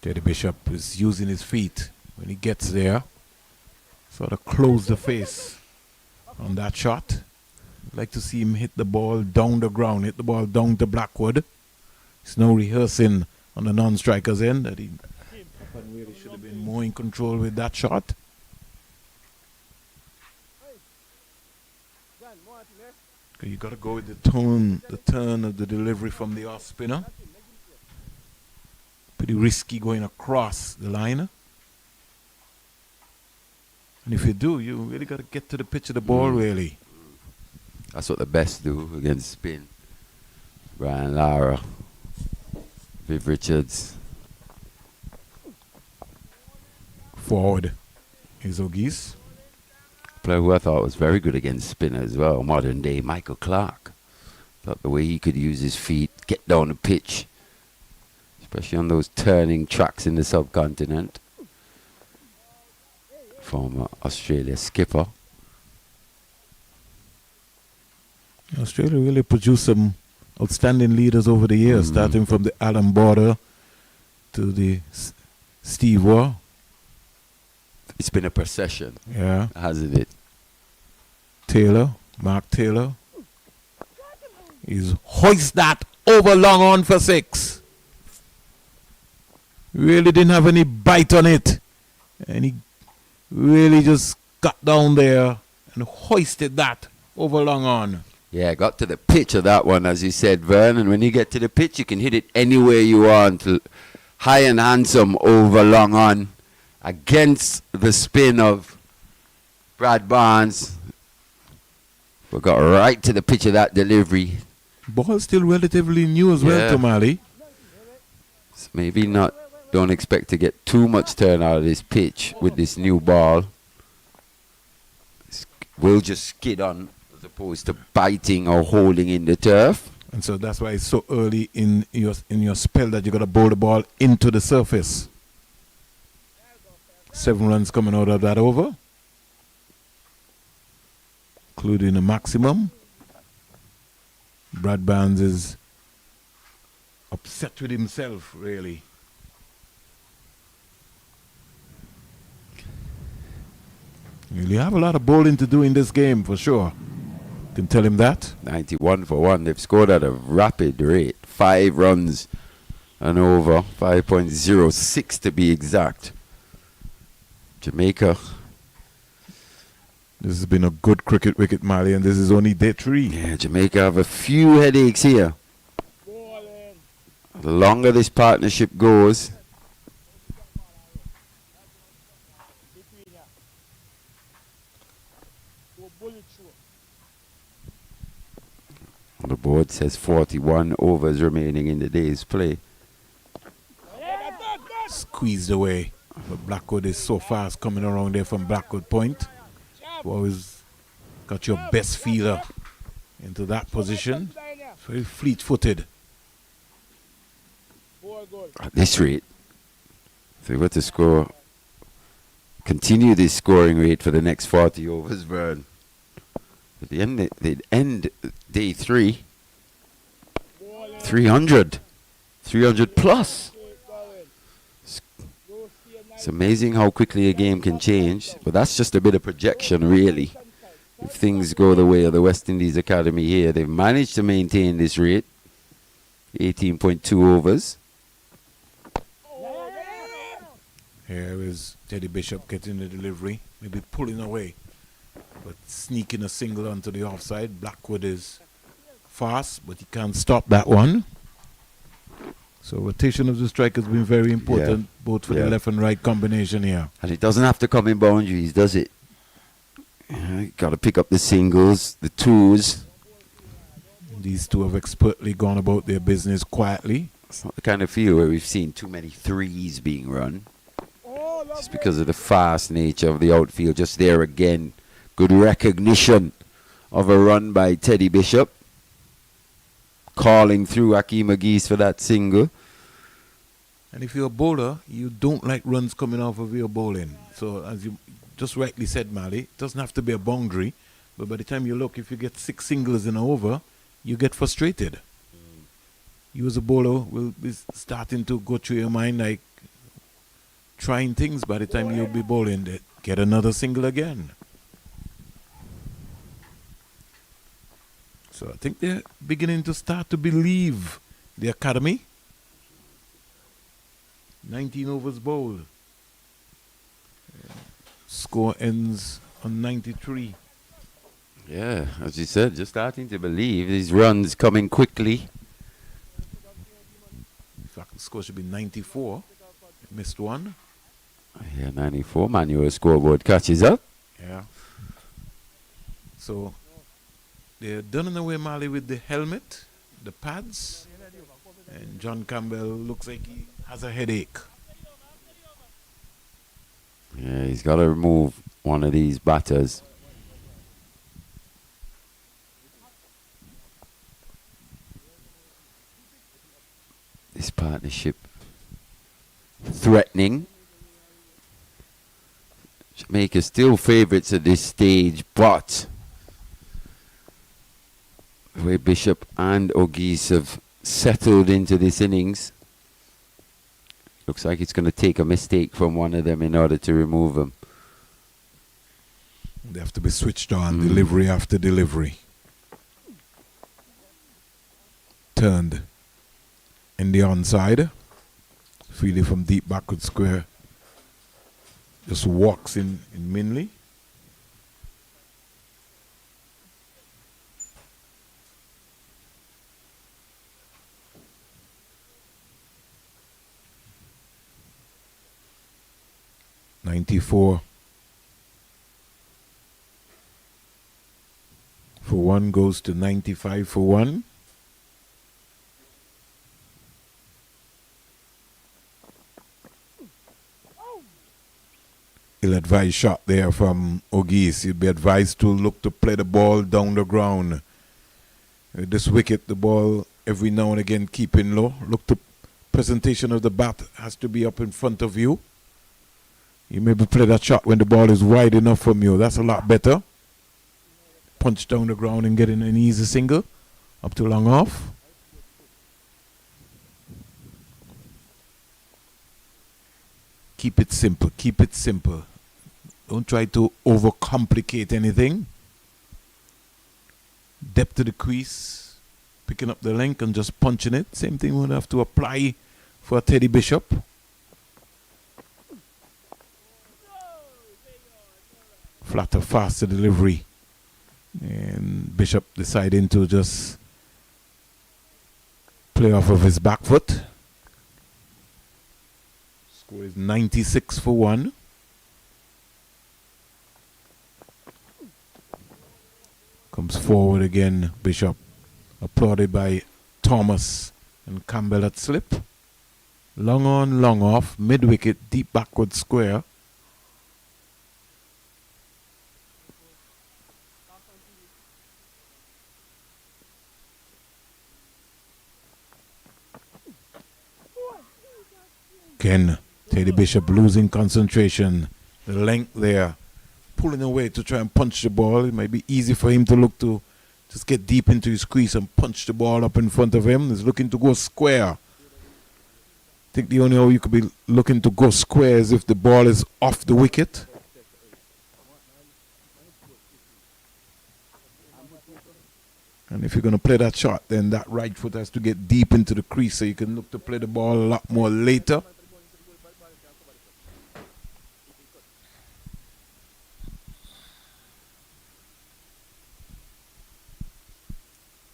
Teddy Bishop is using his feet when he gets there. Sort of close the face on that shot. Like to see him hit the ball down the ground, hit the ball down to Blackwood. He's now rehearsing on the non-striker's end that he really should have been more in control with that shot. You got to go with the turn of the delivery from the off spinner. Pretty risky going across the line. And if you do, you really got to get to the pitch of the ball, really. That's what the best do against spin. Brian Lara, Viv Richards. Forward is O'Geese. Player who I thought was very good against spin as well, modern day Michael Clark. Thought the way he could use his feet, get down the pitch, especially on those turning tracks in the subcontinent. Former Australia skipper. Australia really produced some outstanding leaders over the years, starting from the Alan Border to the Steve Waugh. It's been a procession, Yeah. hasn't it? Taylor, Mark Taylor. He's hoist that over long on for 6. Really didn't have any bite on it. And he really just got down there and hoisted that over long on. Yeah, got to the pitch of that one, as you said, Vern. And when you get to the pitch, you can hit it anywhere you want. High and handsome over long on against the spin of Brad Barnes. We got right to the pitch of that delivery. Ball still relatively new as well to Mali. So maybe not. Don't expect to get too much turn out of this pitch with this new ball. We'll just skid on as opposed to biting or holding in the turf. And so that's why it's so early in your spell that you got to bowl the ball into the surface. 7 runs coming out of that over, including a maximum. Brad Barnes is upset with himself, really. You have a lot of bowling to do in this game, for sure. Can tell him that. 91 for 1. They've scored at a rapid rate. 5 runs and over. 5.06 to be exact. Jamaica. This has been a good cricket wicket, Mali, and this is only day 3. Yeah, Jamaica have a few headaches here. The longer this partnership goes, the board says 41 overs remaining in the day's play. Squeezed away. But Blackwood is so fast coming around there from Blackwood Point. Always got your best fielder into that position. Very fleet-footed. At this rate, if they were to score, continue this scoring rate for the next 40 overs, Vern, at the end, they'd end day 3, 300 plus. It's amazing how quickly a game can change, but that's just a bit of projection, really. If things go the way of the West Indies Academy here, they've managed to maintain this rate, 18.2 overs. Here is Teddy Bishop getting the delivery, maybe pulling away, but sneaking a single onto the offside. Blackwood is fast, but he can't stop that one. So rotation of the strike has been very important, both for the left and right combination here. And it doesn't have to come in boundaries, does it? Got to pick up the singles, the twos. These two have expertly gone about their business quietly. It's not the kind of field where we've seen too many threes being run. Just because of the fast nature of the outfield. Just there again, good recognition of a run by Teddy Bishop. Calling through Akeem Agis for that single. And if you're a bowler, you don't like runs coming off of your bowling. So as you just rightly said, Mali, it doesn't have to be a boundary. But by the time you look, if you get 6 singles in an over, you get frustrated. You as a bowler will be starting to go through your mind like trying things. By the time you'll be bowling, get another single again. So I think they're beginning to start to believe the academy. 19 overs bowled. Score ends on 93. Yeah, as you said, just starting to believe these runs coming quickly. In fact, the score should be 94. Missed one. Yeah, 94. Manual scoreboard catches up. Yeah. So they're done away, Mali, with the helmet, the pads, and John Campbell looks like he has a headache. Yeah, he's got to remove one of these batters. This partnership threatening. Jamaica still favourites at this stage, but the way Bishop and O'Geese have settled into this innings, looks like it's going to take a mistake from one of them in order to remove them. They have to be switched on, delivery after delivery. Turned in the onside. Freely from deep backward square. Just walks in Minley. .94 for one goes to 95 for one. Ill-advised shot there from O'Geese. He'd be advised to look to play the ball down the ground. This wicket, the ball every now and again keeping low. Look to presentation of the bat has to be up in front of you. You maybe play that shot when the ball is wide enough from you. That's a lot better. Punch down the ground and getting an easy single. Up to long off. Keep it simple. Keep it simple. Don't try to overcomplicate anything. Depth to the crease. Picking up the length and just punching it. Same thing we'll have to apply for Teddy Bishop. Flatter, faster delivery. And Bishop deciding to just play off of his back foot. Score is 96 for one. Comes forward again, Bishop. Applauded by Thomas and Campbell at slip. Long on, long off, mid wicket, deep backward square. Again, Teddy Bishop losing concentration. The length there, pulling away to try and punch the ball. It might be easy for him to look to just get deep into his crease and punch the ball up in front of him. He's looking to go square. I think the only way you could be looking to go square is if the ball is off the wicket. And if you're going to play that shot, then that right foot has to get deep into the crease so you can look to play the ball a lot more later.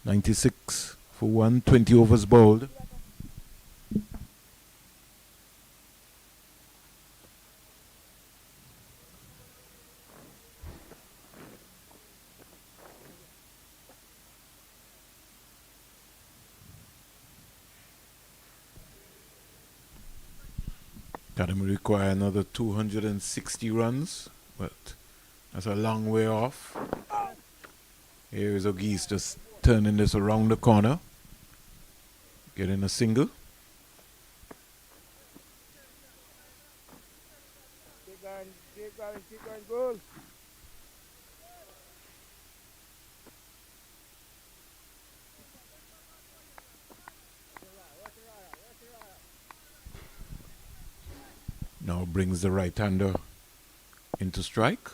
.96 for one, 20 overs bowled. Academy require another 260 runs, but that's a long way off. Here is O'Geese just turning this around the corner, getting a single. Keep going, goal. Now brings the right-hander into strike.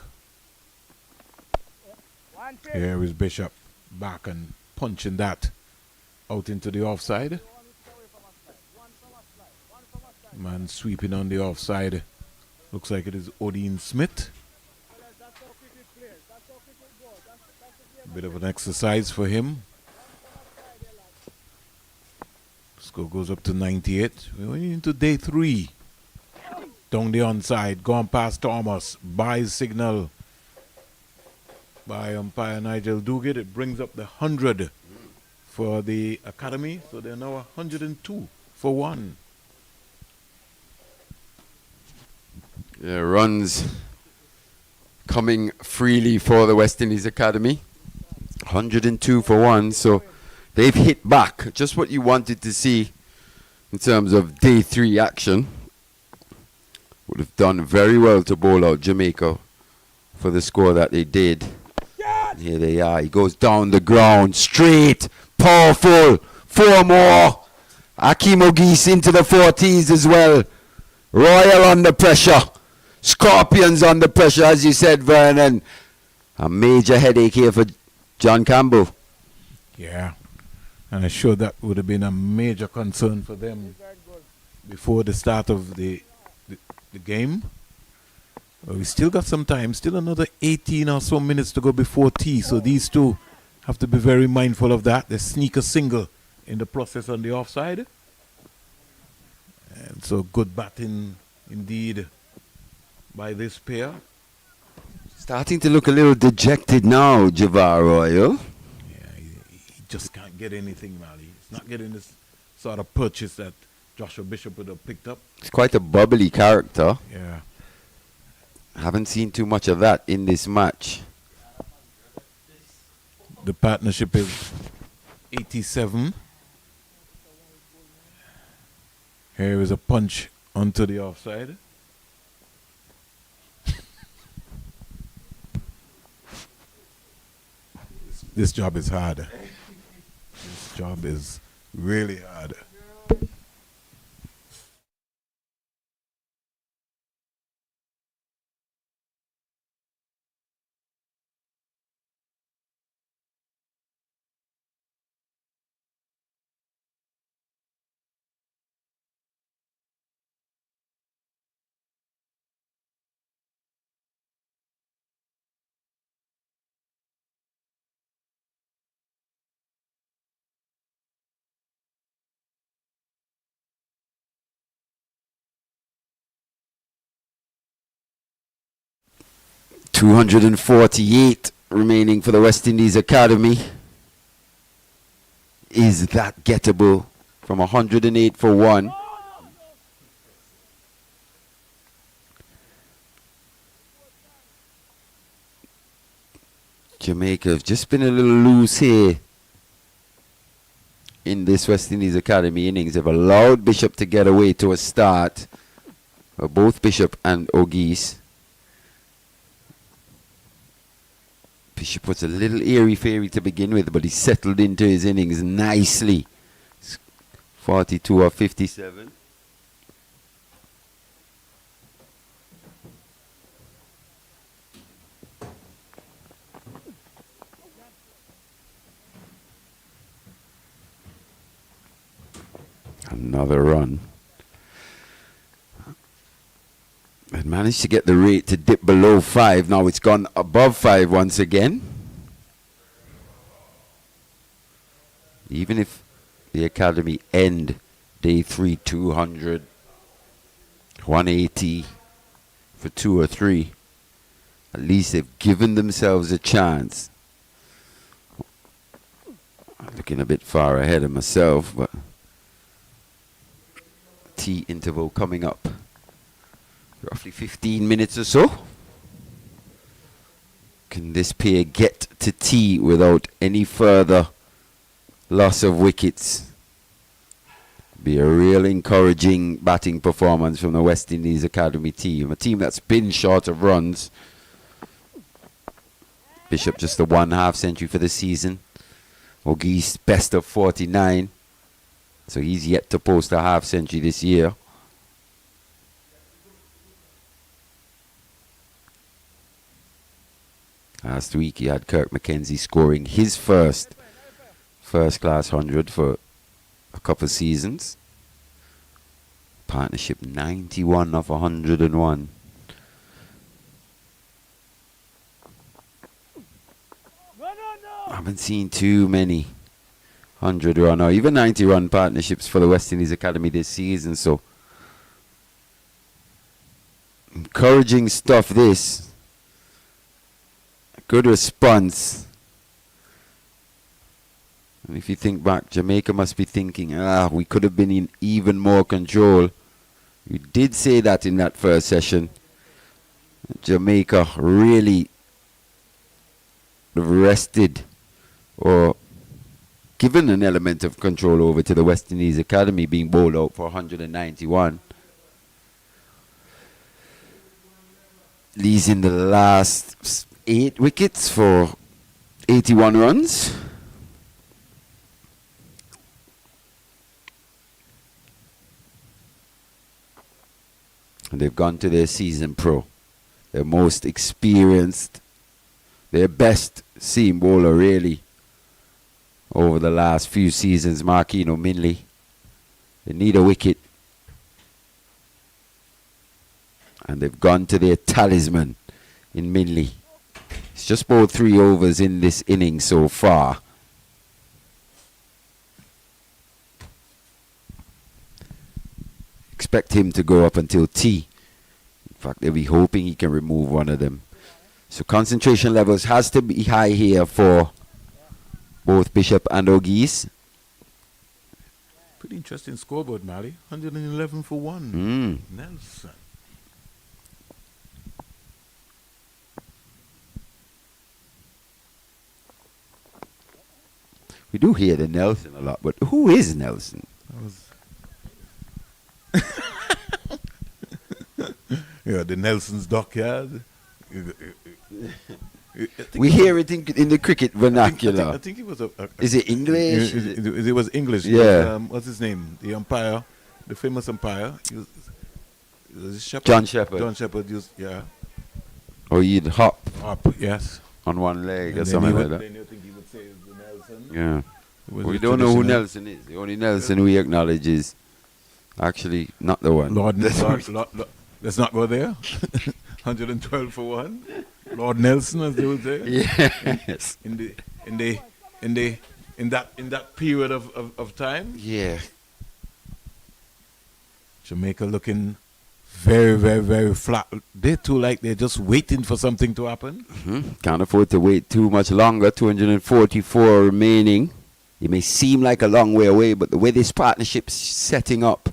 Here is Bishop back and punching that out into the offside. Man sweeping on the offside. Looks like it is Odin Smith. Bit of an exercise for him. Score goes up to 98. We're into day 3. Down the onside, gone past Thomas. By signal by umpire Nigel Duguid. It brings up the 100 for the academy. So they're now 102 for 1. Yeah, runs coming freely for the West Indies Academy. 102 for 1. So they've hit back. Just what you wanted to see in terms of day 3 action. Would have done very well to bowl out Jamaica for the score that they did. Here they are. He goes down the ground. Straight. Powerful. 4 more. Akeem Ogis into the 40s as well. Royal under pressure. Scorpions under pressure, as you said, Vernon. A major headache here for John Campbell. Yeah. And I'm sure that would have been a major concern for them before the start of the game. Well, we still got some time. Still another 18 or so minutes to go before tea. So these two have to be very mindful of that. They sneak a single in the process on the offside. And so good batting indeed by this pair. Starting to look a little dejected now, Javar Royal. Yeah, he just can't get anything, Mally. He's not getting this sort of purchase that Joshua Bishop would have picked up. He's quite a bubbly character. Yeah. Haven't seen too much of that in this match. The partnership is 87. Here is a punch onto the offside. This job is hard. This job is really hard. .248 remaining for the West Indies Academy. Is that gettable from 108 for 1? Jamaica have just been a little loose here in this West Indies Academy innings. They've allowed Bishop to get away to a start. Both Bishop and Ogis. Bishop was a little airy-fairy to begin with, but he settled into his innings nicely. 42 or 57. Another run. It managed to get the rate to dip below 5. Now it's gone above 5 once again. Even if the academy end day 3 200, 180 for 2 or 3, at least they've given themselves a chance. I'm looking a bit far ahead of myself, but tea interval coming up. Roughly 15 minutes or so. Can this pair get to tea without any further loss of wickets? Be a real encouraging batting performance from the West Indies Academy team. A team that's been short of runs. Bishop just a 1/2 century for the season. Ogis best of 49. So he's yet to post a 1/2 century this year. Last week he had Kirk McKenzie scoring his first class 100 for a couple of seasons. Partnership 91 of 101. I haven't seen too many 100-run or even 90-run partnerships for the West Indies Academy this season. So encouraging stuff this. Good response. And if you think back, Jamaica must be thinking, we could have been in even more control. We did say that in that first session. Jamaica really rested or given an element of control over to the West Indies Academy, being bowled out for 191. Lees in the last 8 wickets for 81 runs. And they've gone to their season pro. Their most experienced, their best seam bowler really over the last few seasons, Marquino Minley. They need a wicket. And they've gone to their talisman in Minley. He's just bowled 3 overs in this inning so far. Expect him to go up until tea. In fact, they'll be hoping he can remove one of them. So concentration levels has to be high here for both Bishop and O'Geese. Pretty interesting scoreboard, Mally. 111 for 1. Nelson. We do hear the Nelson a lot, but who is Nelson? Yeah, the Nelson's dockyard. We hear it in the cricket vernacular. I think it was a is it English? It was English. Yeah. What's his name? The umpire, the famous umpire. He was Shepherd? John Shepherd. John Shepherd used, yeah. Or he'd hop. Up, yes. On one leg And or something like that. Then you think he would say it's the Nelson. Yeah. Was We it don't know who traditional? Nelson is. The only Nelson we acknowledge is actually not the one. Lord, let's not go there. 112 for 1. Lord Nelson, as they would say. Yes. In that period of time. Yeah. Jamaica looking very, very, very flat. They too like they're just waiting for something to happen. Can't afford to wait too much longer. 244 remaining. It may seem like a long way away, but the way this partnership's setting up,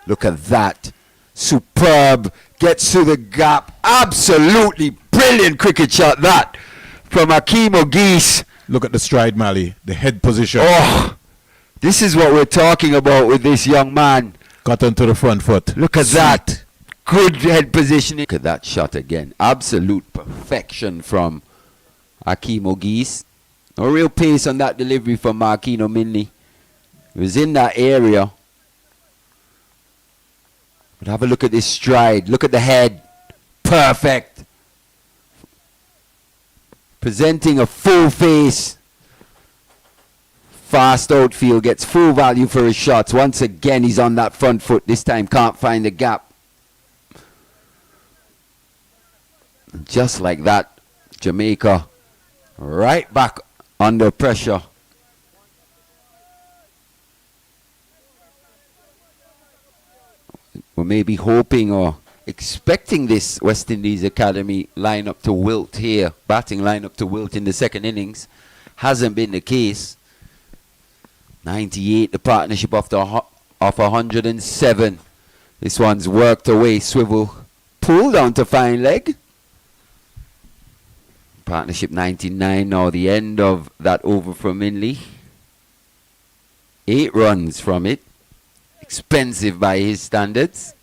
look at that. Superb. Gets through the gap. Absolutely brilliant cricket shot that from Akeem O'Geese. Look at the stride, Mally. The head position. Oh, this is what we're talking about with this young man. Got onto the front foot. Look at that. Good head positioning. Look at that shot again. Absolute perfection from Akeem O'Geese. No real pace on that delivery from Marquino Minley. He was in that area. But have a look at this stride. Look at the head. Perfect. Presenting a full face. Fast outfield. Gets full value for his shots. Once again, he's on that front foot. This time can't find the gap. Just like that, Jamaica right back under pressure. We may be hoping or expecting this West Indies Academy lineup to wilt here, batting lineup to wilt in the second innings. Hasn't been the case. 98, the partnership off 107. This one's worked away, swivel, pull down to fine leg. Partnership 99 now, the end of that over from Minley. 8 runs from it. Expensive by his standards.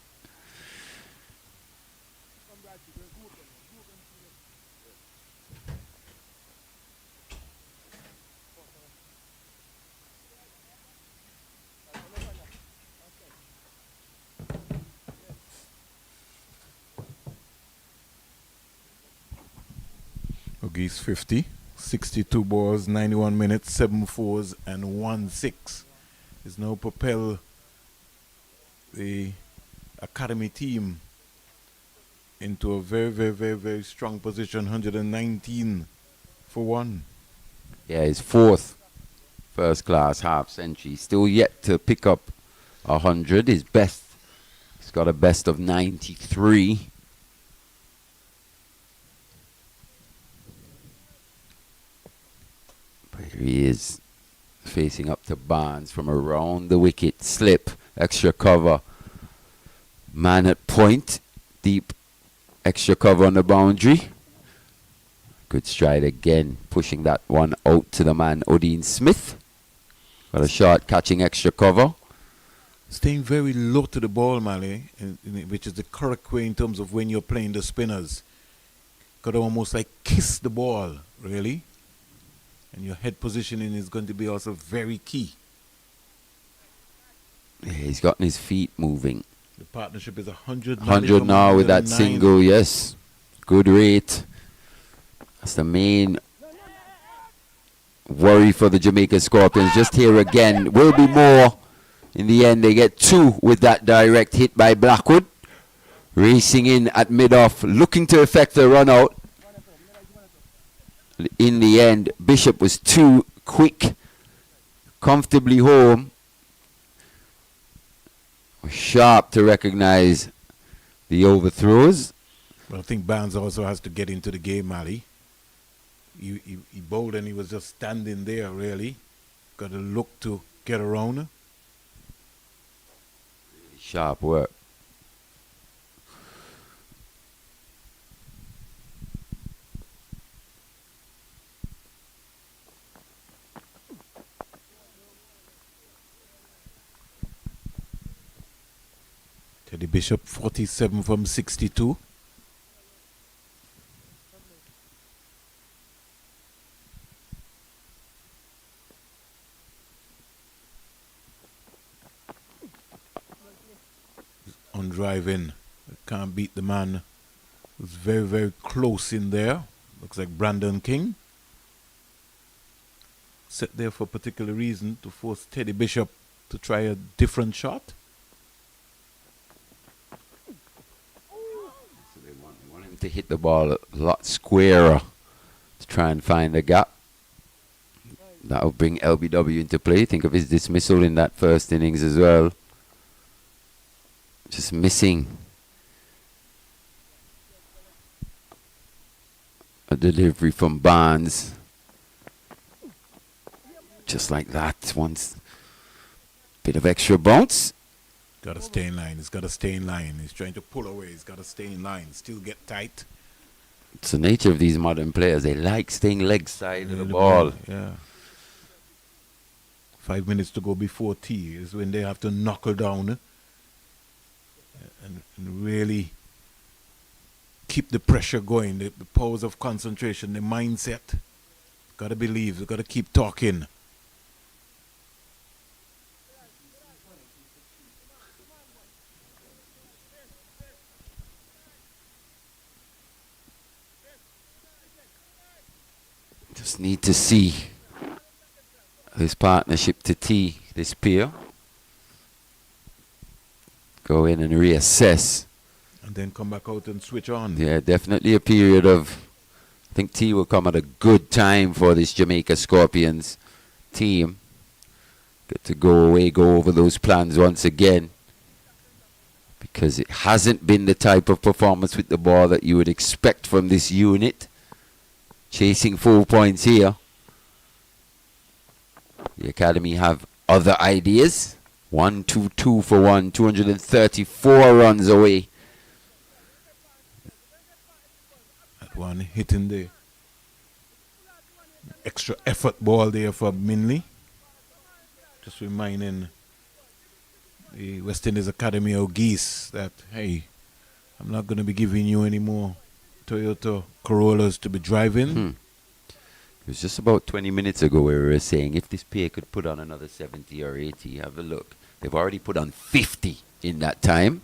O'Geese 50, 62 balls, 91 minutes, 7 fours and 1 6. Is now propel the academy team into a very, very, very, very strong position. 119 for 1. Yeah, his fourth first-class half century. Still yet to pick up 100. His best, he's got a best of 93. But here he is, facing up to Barnes from around the wicket. Slip, extra cover. Man at point, deep, extra cover on the boundary. Good stride again, pushing that one out to the man, Odin Smith. Got a shot, catching extra cover. Staying very low to the ball, Mali, which is the correct way in terms of when you're playing the spinners. Got to almost like kiss the ball, really. And your head positioning is going to be also very key. Yeah, he's gotten his feet moving. The partnership is 100 100 now with that single, yes. Good rate. That's the main worry for the Jamaica Scorpions. Just here again, will be more. In the end, they get 2 with that direct hit by Blackwood. Racing in at mid-off, looking to effect a run out. In the end, Bishop was too quick, comfortably home. Sharp to recognize the overthrows. Well, I think Barnes also has to get into the game, Mali. He bowled and he was just standing there, really. Got to look to get around. Sharp work. Teddy Bishop, 47 from 62. On drive in. Can't beat the man. Was very, very close in there. Looks like Brandon King. Set there for a particular reason to force Teddy Bishop to try a different shot. So they want him to hit the ball a lot squarer to try and find a gap. That will bring LBW into play. Think of his dismissal in that first innings as well. Just missing a delivery from Barnes. Just like that. Once bit of extra bounce. Got to stay in line. He's got to stay in line. He's trying to pull away. He's got to stay in line. Still get tight. It's the nature of these modern players. They like staying leg side of the ball. Yeah. 5 minutes to go before tea is when they have to knuckle down and really keep the pressure going. The powers of concentration, the mindset. Got to believe. Got to keep talking. Just need to see this partnership to tea, this pair. Go in and reassess. And then come back out and switch on. Yeah, definitely a period of, I think tea will come at a good time for this Jamaica Scorpions team. Get to go away, go over those plans once again. Because it hasn't been the type of performance with the ball that you would expect from this unit. Chasing 4 points here. The Academy have other ideas. 1-2-2 for 1. 234 runs away. That one hitting the extra effort ball there for Minley. Just reminding the West Indies Academy of Geese that, hey, I'm not going to be giving you any more Toyota Corollas to be driving. It was just about 20 minutes ago where we were saying if this pair could put on another 70 or 80, have a look. They've already put on 50 in that time.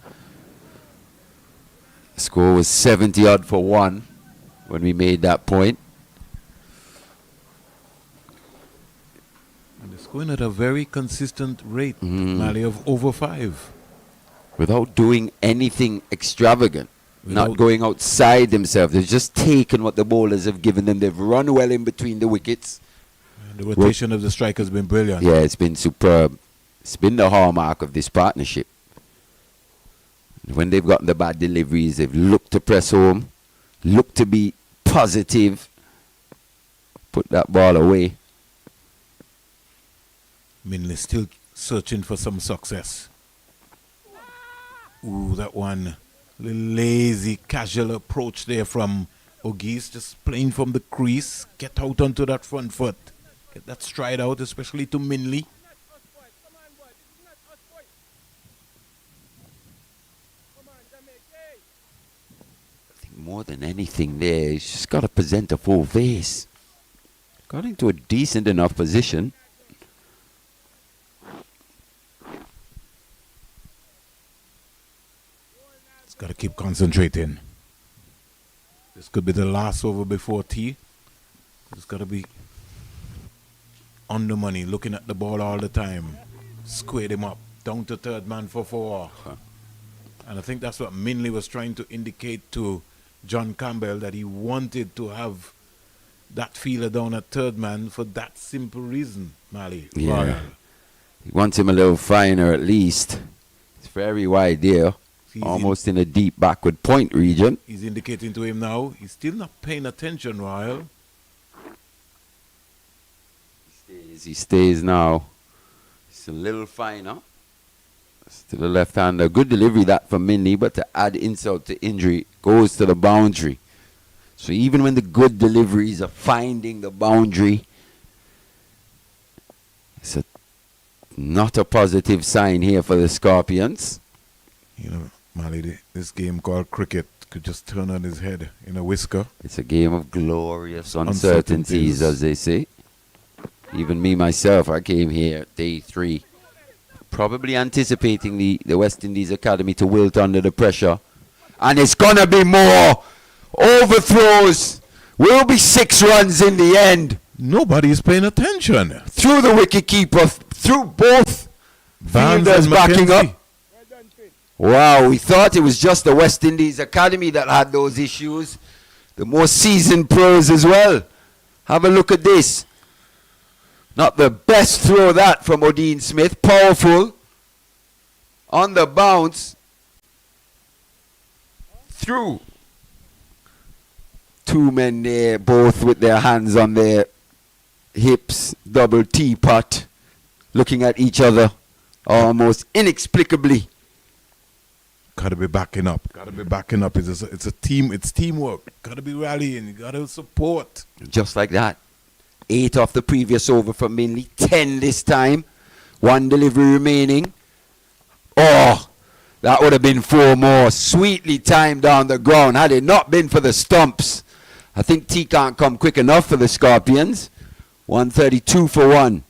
The score was 70 odd for 1 when we made that point. And they're scoring at a very consistent rate, Mali, of over 5. Without doing anything extravagant. Not going outside themselves. They've just taken what the bowlers have given them. They've run well in between the wickets. The rotation of the strike has been brilliant. Yeah, it's been superb. It's been the hallmark of this partnership. When they've gotten the bad deliveries, they've looked to press home, looked to be positive, put that ball away. Minley still searching for some success. Ooh, that one. Little lazy, casual approach there from O'Gee's, just playing from the crease. Get out onto that front foot. Get that stride out, especially to Minley. I think more than anything there, he's just got to present a full face. Got into a decent enough position. He's got to keep concentrating. This could be the last over before tea. It's got to be on the money, looking at the ball all the time. Squared him up, down to third man for 4. And I think that's what Minley was trying to indicate to John Campbell, that he wanted to have that fielder down at third man for that simple reason, Mali. Yeah. Royal. He wants him a little finer at least. It's very wide there. He's Almost in a deep backward point region. He's indicating to him now, he's still not paying attention, Royal. He stays now. It's a little finer. Still a left-hander. Good delivery that from Minley, but to add insult to injury, goes to the boundary. So even when the good deliveries are finding the boundary, it's not a positive sign here for the Scorpions. You know, Mali, this game called cricket could just turn on his head in a whisker. It's a game of glorious uncertainties, as they say. Even me, myself, I came here day 3, probably anticipating the West Indies Academy to wilt under the pressure. And it's going to be more overthrows. Will be 6 runs in the end. Nobody's paying attention. Through the wicket-keeper, through both Vans fielders and backing Mackenzie. up. Wow, we thought it was just the West Indies Academy that had those issues. The more seasoned pros as well. Have a look at this. Not the best throw that from Odean Smith. Powerful. On the bounce. Through. 2 men there, both with their hands on their hips. Double teapot. Looking at each other. Almost inexplicably. Gotta be backing up. Gotta be backing up. It's a team. It's teamwork. Gotta be rallying. You gotta support. Just like that. 8 off the previous over from Minley. 10 this time. 1 delivery remaining. Oh, that would have been 4 more. Sweetly timed down the ground. Had it not been for the stumps, I think T can't come quick enough for the Scorpions. 132 for 1.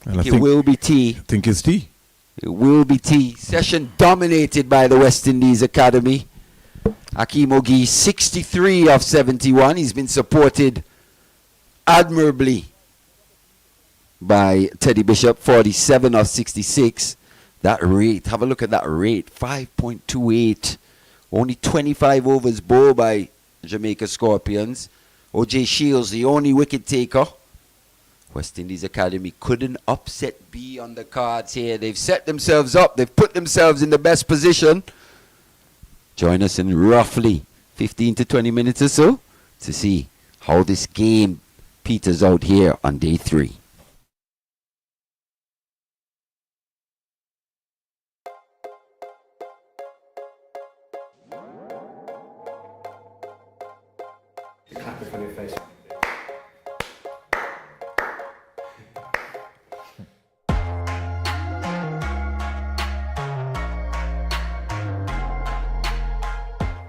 And I think it will be T. I think it's T. It will be T. Session dominated by the West Indies Academy. Hakeem Ogi, 63 of 71. He's been supported admirably by Teddy Bishop, 47 of 66. That rate, have a look at that rate, 5.28. Only 25 overs bowled by Jamaica Scorpions. O.J. Shields, the only wicket taker. West Indies Academy couldn't upset B on the cards here. They've set themselves up. They've put themselves in the best position. Join us in roughly 15 to 20 minutes or so to see how this game peters out here on day 3.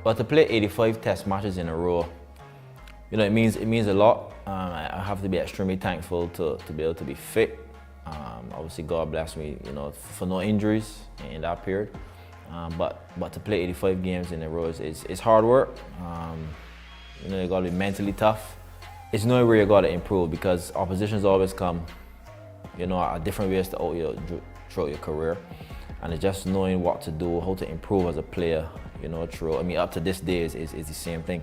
But to play 85 test matches in a row, you know, it means a lot. I have to be extremely thankful to be able to be fit. Obviously, God bless me, you know, for no injuries in that period. But to play 85 games in a row is hard work. You know, you got to be mentally tough. It's knowing where you got to improve, because oppositions always come, you know, at different ways throughout your career. And it's just knowing what to do, how to improve as a player, you know, through. I mean, up to this day is the same thing.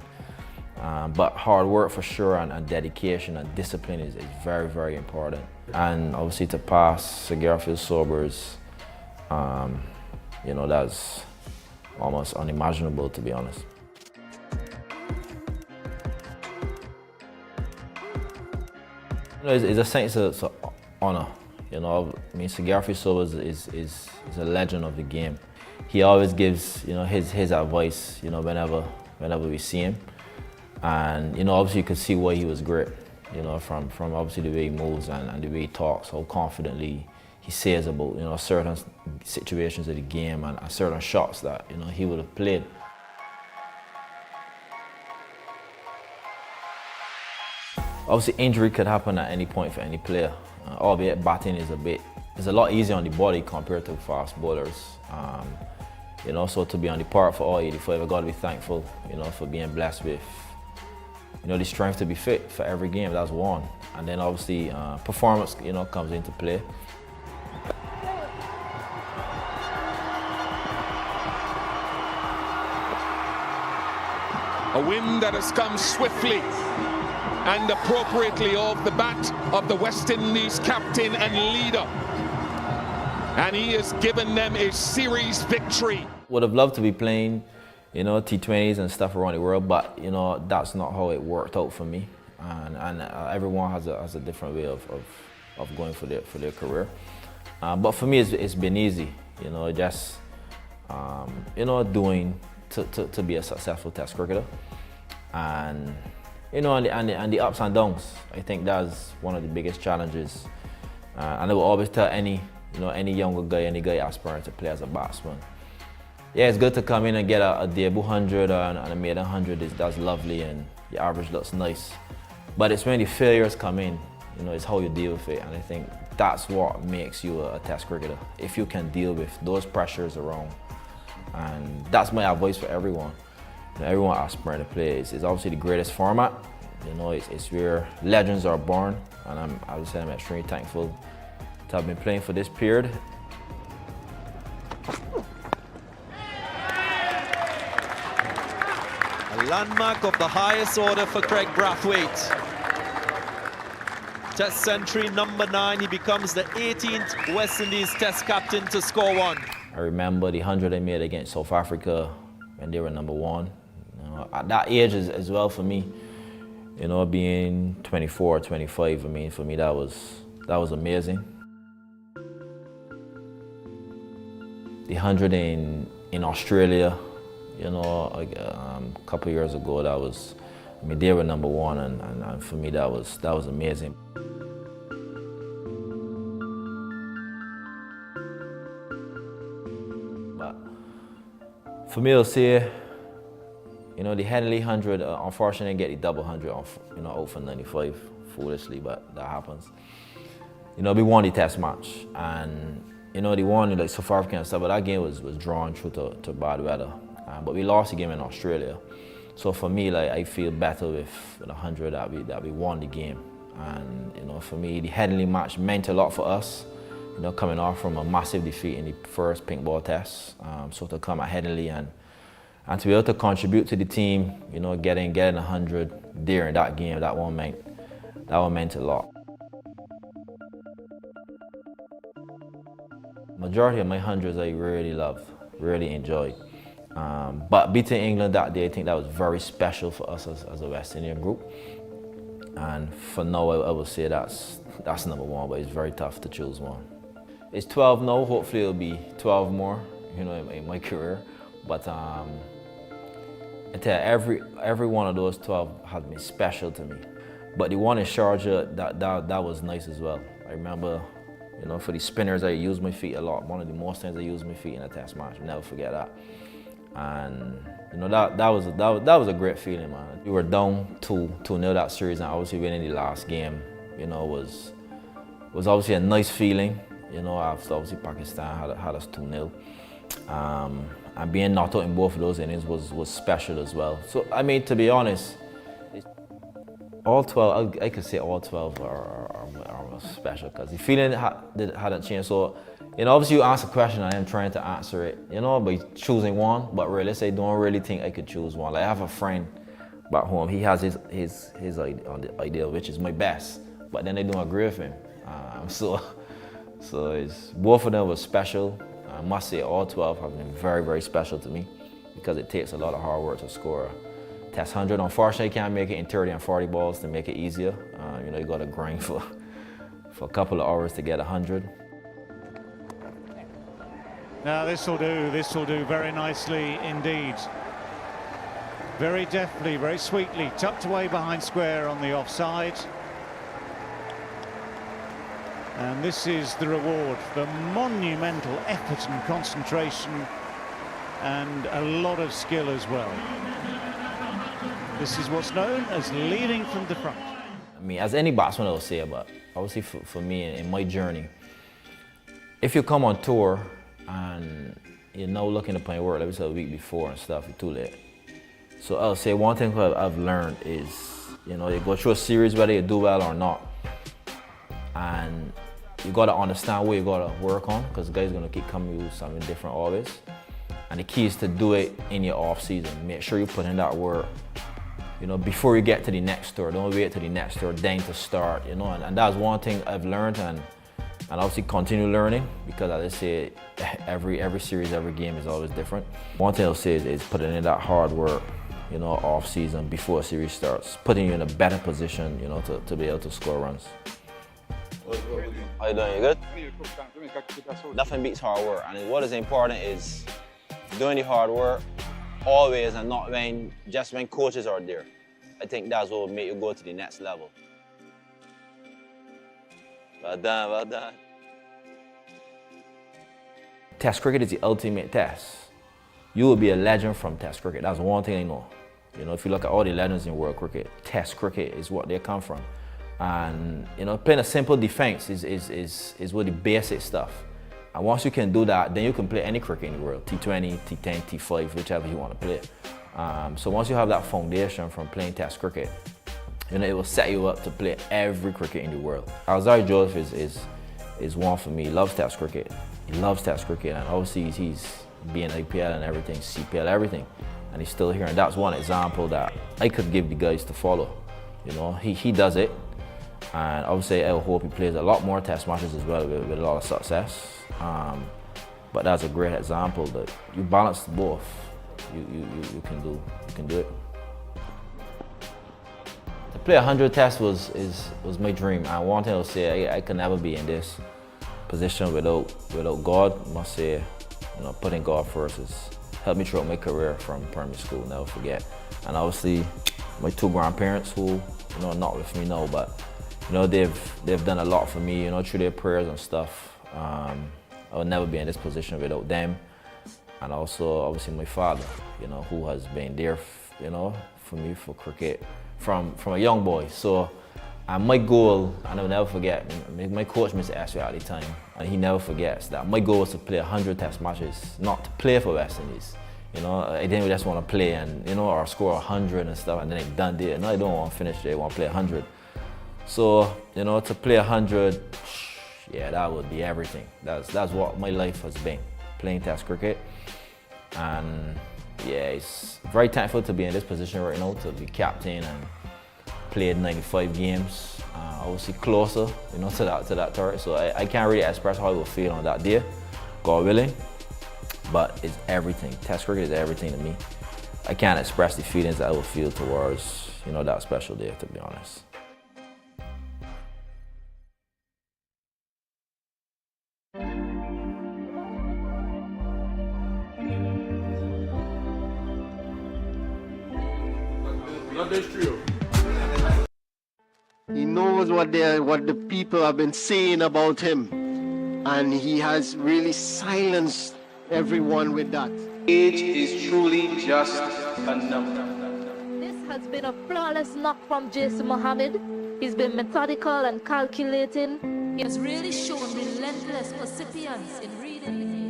But hard work for sure, and dedication and discipline is very, very important. And obviously to pass Sir Garfield Sobers, you know, that's almost unimaginable, to be honest. You know, it's a sense of honor. You know, I mean, Sir Garfield Sobers is a legend of the game. He always gives, you know, his advice, you know, whenever we see him. And, you know, obviously you could see why he was great, you know, from obviously the way he moves and the way he talks, how confidently he says about, you know, certain situations of the game and certain shots that, you know, he would have played. Obviously injury could happen at any point for any player, albeit batting is a lot easier on the body compared to fast bowlers. You know, so to be on the park for all 85, I've got to be thankful, you know, for being blessed with, you know, the strength to be fit for every game. That's one. And then obviously performance, you know, comes into play. A wind that has come swiftly and appropriately off the bat of the West Indies captain and leader. And he has given them a series victory. Would have loved to be playing, you know, T20s and stuff around the world, but, you know, that's not how it worked out for me. And everyone has a different way of going for their career. But for me, it's been easy, you know, just, you know, doing to be a successful Test cricketer. And, you know, and the ups and downs. I think that's one of the biggest challenges. And I will always tell any younger guy, any guy aspiring to play as a batsman, yeah, it's good to come in and get a debut 100 and a maiden 100. That's lovely and your average looks nice. But it's when the failures come in, you know, it's how you deal with it. And I think that's what makes you a Test cricketer, if you can deal with those pressures around. And that's my advice for everyone. You know, everyone aspiring to play. It's obviously the greatest format. You know, it's where legends are born. And as I said, I'm extremely thankful to have been playing for this period. A landmark of the highest order for Craig Brathwaite. Test century number 9, he becomes the 18th West Indies Test captain to score one. I remember the 100 I made against South Africa when they were number 1. You know, at that age as well for me, you know, being 24, 25, I mean, for me that was amazing. The 100 in Australia, you know, a couple of years ago, I mean, they were number 1, and for me that was amazing. But for me, I'll say, you know, the Henley 100, unfortunately, I get the double 100 off, you know, out for 95, foolishly, but that happens. You know, we won the Test match, and you know, they won like South Africa and stuff, but that game was drawn through to bad weather. But we lost the game in Australia. So for me, like, I feel better with the 100 that we won the game. And you know, for me, the Henley match meant a lot for us. You know, coming off from a massive defeat in the first pink ball Test, so to come at Henley and to be able to contribute to the team, you know, getting 100 there in that game, that one meant a lot. Majority of my 100s I really loved, really enjoyed. But beating England that day, I think that was very special for us as a West Indian group. And for now, I would say that's number 1, but it's very tough to choose one. It's 12 now, hopefully it'll be 12 more, you know, in my career. But I tell you, every one of those 12 has been special to me. But the one in Sharjah, that was nice as well. I remember, you know, for the spinners, I used my feet a lot. One of the most times I used my feet in a Test match. I'll never forget that. And you know, that was a great feeling, man. We were down 2-0 that series, and obviously winning the last game, you know, was obviously a nice feeling. You know, after obviously Pakistan had us 2-0. And being knocked out in both of those innings was special as well. So I mean, to be honest, all 12, I could say all 12 are special, because the feeling hadn't changed. So, you know, obviously you ask a question and I'm trying to answer it, you know, by choosing one, but really, I don't really think I could choose one. Like, I have a friend back home, he has his idea, which is my best, but then they don't agree with him. So it's, both of them were special. I must say all 12 have been very, very special to me because it takes a lot of hard work to score a Test 100. Unfortunately, you can't make it in 30 and 40 balls to make it easier. You know, you got to grind for a couple of hours to get 100. Now this will do very nicely indeed. Very deftly, very sweetly, tucked away behind square on the offside. And this is the reward, the monumental effort and concentration and a lot of skill as well. This is what's known as leading from the front. I mean, as any batsman will say, but obviously for me in my journey, if you come on tour and you're now looking to play work, like we said a week before and stuff, you're too late. So I'll say one thing I've learned is, you know, you go through a series whether you do well or not, and you gotta understand what you gotta work on, because the guy's gonna keep coming with something different always. And the key is to do it in your off season. Make sure you put in that work, you know, before you get to the next tour. Don't wait till the next tour then to start, you know. And that's one thing I've learned, and obviously continue learning, because as I say, every series, every game is always different. One thing I'll say is putting in that hard work, you know, off season before a series starts, putting you in a better position, you know, to be able to score runs. How you doing? You good? Nothing beats hard work, and what is important is doing the hard work always, and not just when coaches are there. I think that's what will make you go to the next level. Well done, well done. Test cricket is the ultimate test. You will be a legend from Test cricket. That's one thing I know. You know, if you look at all the legends in world cricket, Test cricket is what they come from. And you know, playing a simple defense is what the basic stuff. And once you can do that, then you can play any cricket in the world, T20, T10, T5, whichever you want to play. So once you have that foundation from playing Test cricket, you know, it will set you up to play every cricket in the world. Alzari Joseph is one for me. He loves Test cricket. He loves Test cricket, and obviously he's being IPL and everything, CPL, everything, and he's still here. And that's one example that I could give the guys to follow. You know, he does it, and obviously I hope he plays a lot more Test matches as well with a lot of success. But that's a great example that you balance both. You can do it. To play 100 Tests was my dream. And one thing I'll say, I can never be in this position without God. I must say, you know, putting God first has helped me throughout my career from primary school, never forget. And obviously, my two grandparents who, you know, are not with me now, but you know, they've done a lot for me, you know, through their prayers and stuff. I would never be in this position without them. And also, obviously, my father, you know, who has been there, you know, for me for cricket from a young boy. So, and my goal, and I'll never forget, my coach, Mr. Ashley, at the time, and he never forgets that my goal was to play 100 Test matches, not to play for West Indies. You know, I didn't just want to play and, you know, or score 100 and stuff, and then I done it. No, I don't want to finish it, I want to play 100. So, you know, to play 100, yeah, that would be everything. That's what my life has been, playing Test cricket. And yeah, it's very thankful to be in this position right now, to be captain and played 95 games, obviously closer, you know, to that turret. So I can't really express how I will feel on that day, God willing. But it's everything. Test cricket is everything to me. I can't express the feelings that I will feel towards, you know, that special day, to be honest. He knows what the people have been saying about him, and he has really silenced everyone with that. Age is truly just a number. This has been a flawless knock from Jason Mohammed. He's been methodical and calculating. He has really shown relentless perseverance in reading the game.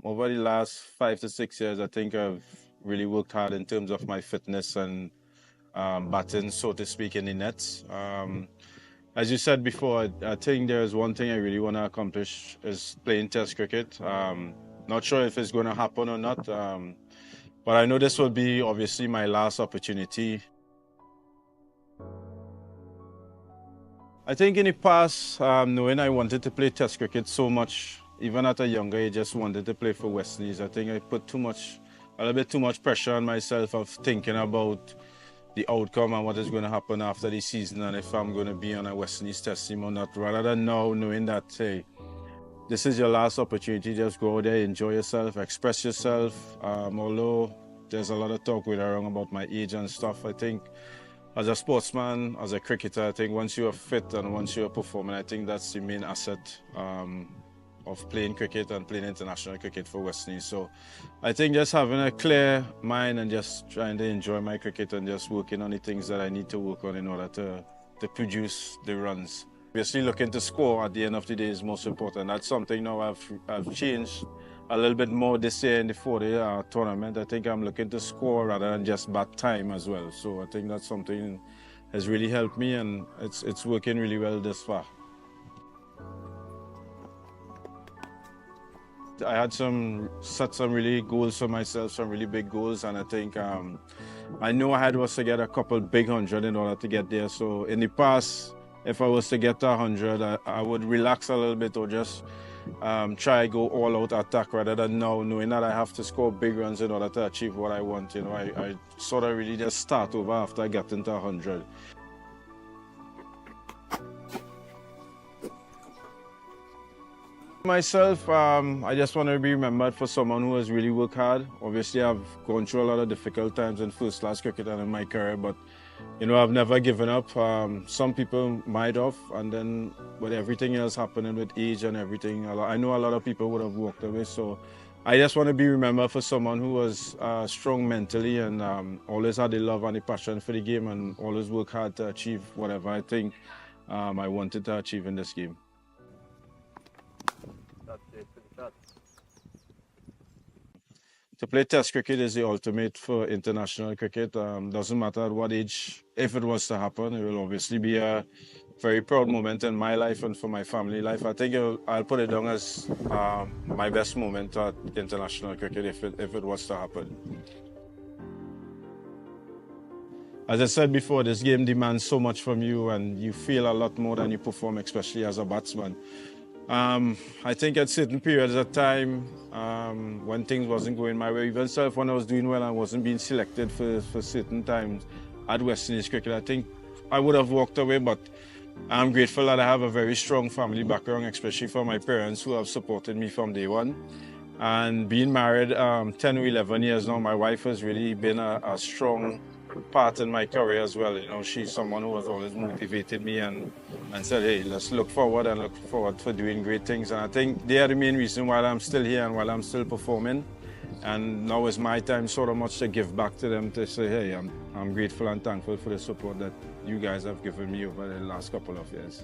Over the last 5 to 6 years, I think I've really worked hard in terms of my fitness and batting, so to speak, in the nets. As you said before, I think there's one thing I really want to accomplish is playing Test cricket. Not sure if it's going to happen or not, but I know this will be obviously my last opportunity. I think in the past, knowing I wanted to play Test cricket so much, even at a younger age, just wanted to play for West Indies. I think I put a little bit too much pressure on myself of thinking about the outcome and what is going to happen after the season and if I'm going to be on a West Indies Test team or not, rather than now knowing that, hey, this is your last opportunity, just go out there, enjoy yourself, express yourself. Although there's a lot of talk going around about my age and stuff, I think as a sportsman, as a cricketer, I think once you are fit and once you are performing, I think that's the main asset of playing cricket and playing international cricket for West Indies. So I think just having a clear mind and just trying to enjoy my cricket and just working on the things that I need to work on in order to produce the runs. Obviously looking to score at the end of the day is most important. That's something now I've changed a little bit more this year in the 4-day tournament. I think I'm looking to score rather than just bat time as well. So I think that's something has really helped me and it's working really well this far. I had set some really goals for myself, some really big goals, and I think I know I had was to get a couple big 100 in order to get there. So in the past, if I was to get to 100, I would relax a little bit or just try go all out attack rather than now knowing that I have to score big runs in order to achieve what I want. You know, I sort of really just start over after I get into 100. Myself, I just want to be remembered for someone who has really worked hard. Obviously, I've gone through a lot of difficult times in first-class cricket and in my career, but you know, I've never given up. Some people might have, and then with everything else happening with age and everything, I know a lot of people would have walked away. So I just want to be remembered for someone who was strong mentally and always had the love and the passion for the game and always worked hard to achieve whatever I think I wanted to achieve in this game. To play Test cricket is the ultimate for international cricket. Doesn't matter at what age, if it was to happen, it will obviously be a very proud moment in my life and for my family life. I think I'll put it down as my best moment at international cricket if it was to happen. As I said before, this game demands so much from you and you feel a lot more than you perform, especially as a batsman. I think at certain periods of time when things wasn't going my way, even self when I was doing well and wasn't being selected for certain times at West Indies cricket, I think I would have walked away, but I'm grateful that I have a very strong family background, especially for my parents who have supported me from day one. And being married 10 or 11 years now, my wife has really been a strong part in my career as well. You know, she's someone who has always motivated me and said, hey, let's look forward and look forward for doing great things. And I think they are the main reason why I'm still here and while I'm still performing. And now is my time sort of much to give back to them to say, hey, I'm grateful and thankful for the support that you guys have given me over the last couple of years.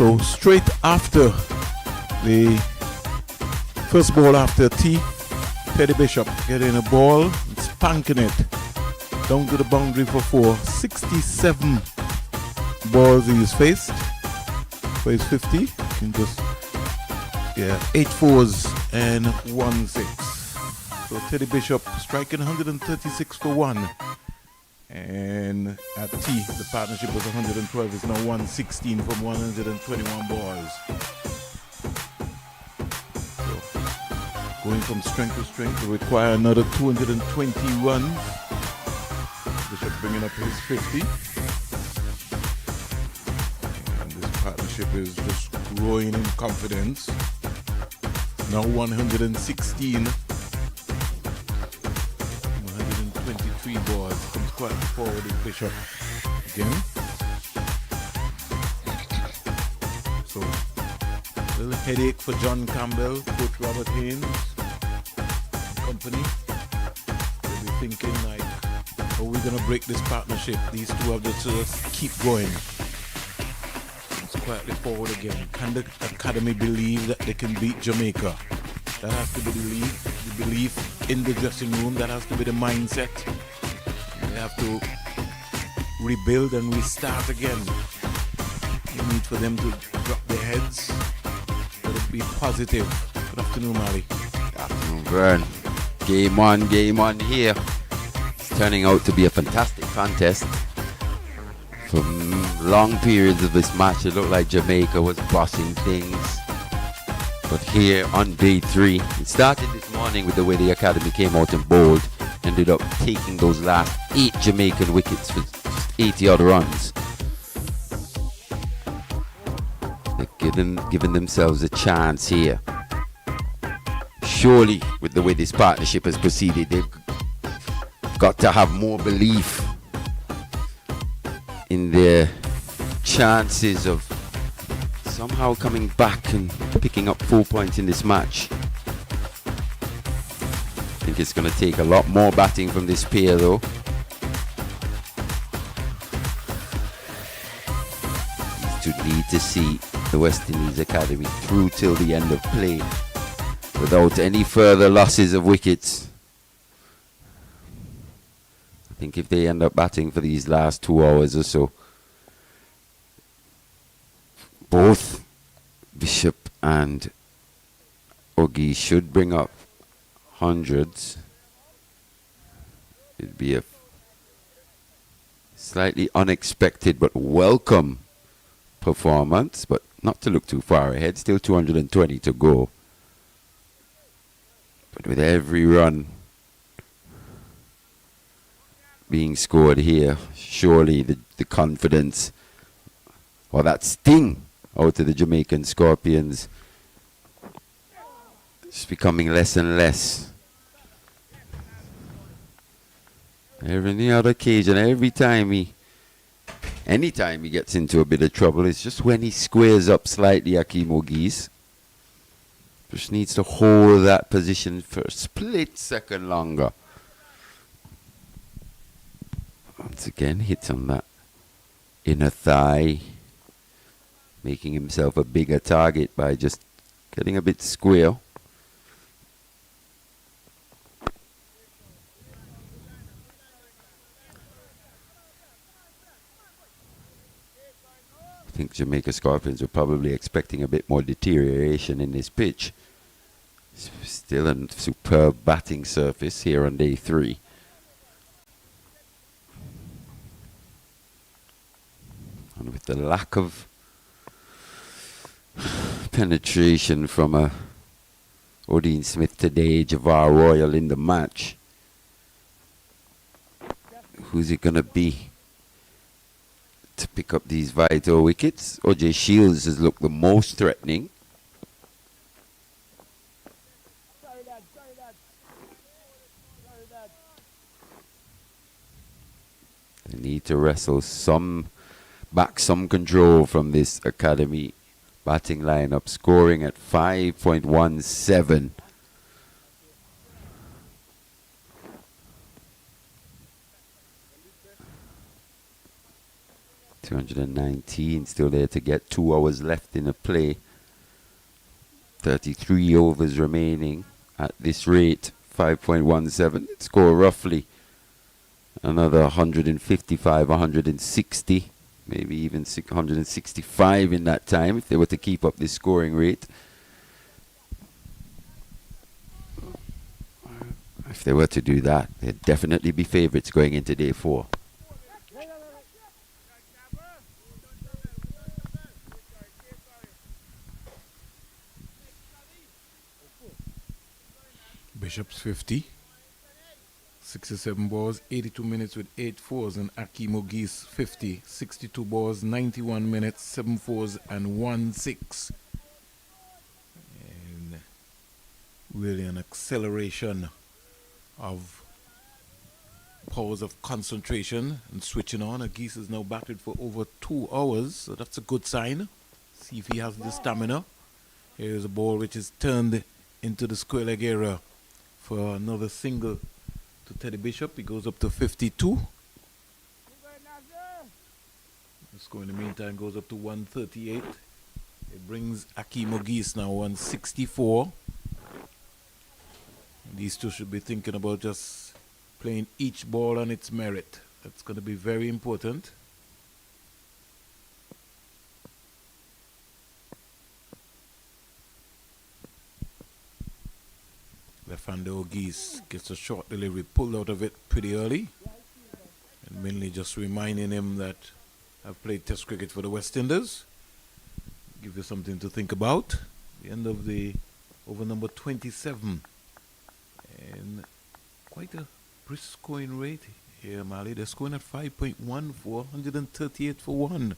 So straight after the first ball after tea, Teddy Bishop getting a ball and spanking it down to the boundary for 4. 67 balls he's faced for his 50. In just 8 fours and 1 6. So Teddy Bishop striking 136 for 1. And at T, the partnership was 112. It's now 116 from 121 balls. So going from strength to strength will require another 220 runs. Bishop bringing up his 50. And this partnership is just growing in confidence. Now 116. 123 balls. Comes quite forward with Bishop again. So, a little headache for John Campbell, Coach Robert Haynes, and company. They'll be thinking like, how are we going to break this partnership? These two have to just keep going. It's quietly forward again. Can the academy believe that they can beat Jamaica? That has to be the belief in the dressing room. That has to be the mindset. They have to rebuild and restart again. You need for them to drop their heads. Let it be positive. Good afternoon, Mali. Good afternoon, Vern. Game on here. It's turning out to be a fantastic contest. For long periods of this match, it looked like Jamaica was bossing things. But here on day 3, it started this morning with the way the academy came out and bowled. Ended up taking those last 8 Jamaican wickets for just 80 odd runs. They're giving themselves a chance here. Surely, with the way this partnership has proceeded, they've got to have more belief in their chances of somehow coming back and picking up 4 points in this match. I think it's going to take a lot more batting from this pair though. These two need to see the West Indies Academy through till the end of play without any further losses of wickets. I think if they end up batting for these last 2 hours or so, both Bishop and Ogie should bring up hundreds. It'd be a slightly unexpected but welcome performance, but not to look too far ahead. Still 220 to go. But with every run being scored here, surely the confidence or that sting out of the Jamaican Scorpions is becoming less and less. Every other occasion, anytime he gets into a bit of trouble, it's just when he squares up slightly, Akeem Ogies. Just needs to hold that position for a split second longer. Once again, hits on that inner thigh, making himself a bigger target by just getting a bit square. I think Jamaica Scorpions were probably expecting a bit more deterioration in this pitch. Still a superb batting surface here on day 3. And with the lack of penetration from Odin Smith today, Javar Royal in the match, who's it going to be to pick up these vital wickets? OJ Shields has looked the most threatening. They need to wrestle some control from this academy batting lineup, scoring at 5.17. 219 still there to get. 2 hours left in the play. 33 overs remaining. At this rate, 5.17. Score roughly another 155, 160, maybe even 165 in that time if they were to keep up this scoring rate. If they were to do that, they'd definitely be favourites going into day 4. Bishop's 50. 67 balls, 82 minutes with 8 fours, and Akeem Ogis 50. 62 balls, 91 minutes, 7 fours, and 1 6. And really an acceleration of powers of concentration and switching on. Ogis is now batted for over 2 hours, so that's a good sign. See if he has the stamina. Here's a ball which is turned into the square leg area for another single to Teddy Bishop. He goes up to 52. The score in the meantime goes up to 138. It brings Akeem Ogis now 164. These two should be thinking about just playing each ball on its merit. That's going to be very important. Left-hander Ogis gets a short delivery, pulled out of it pretty early. And mainly just reminding him that I've played Test cricket for the West Indies. Give you something to think about. The end of the over number 27. And quite a brisk scoring rate here, Mali. They're scoring at 5.14, 138 for 1.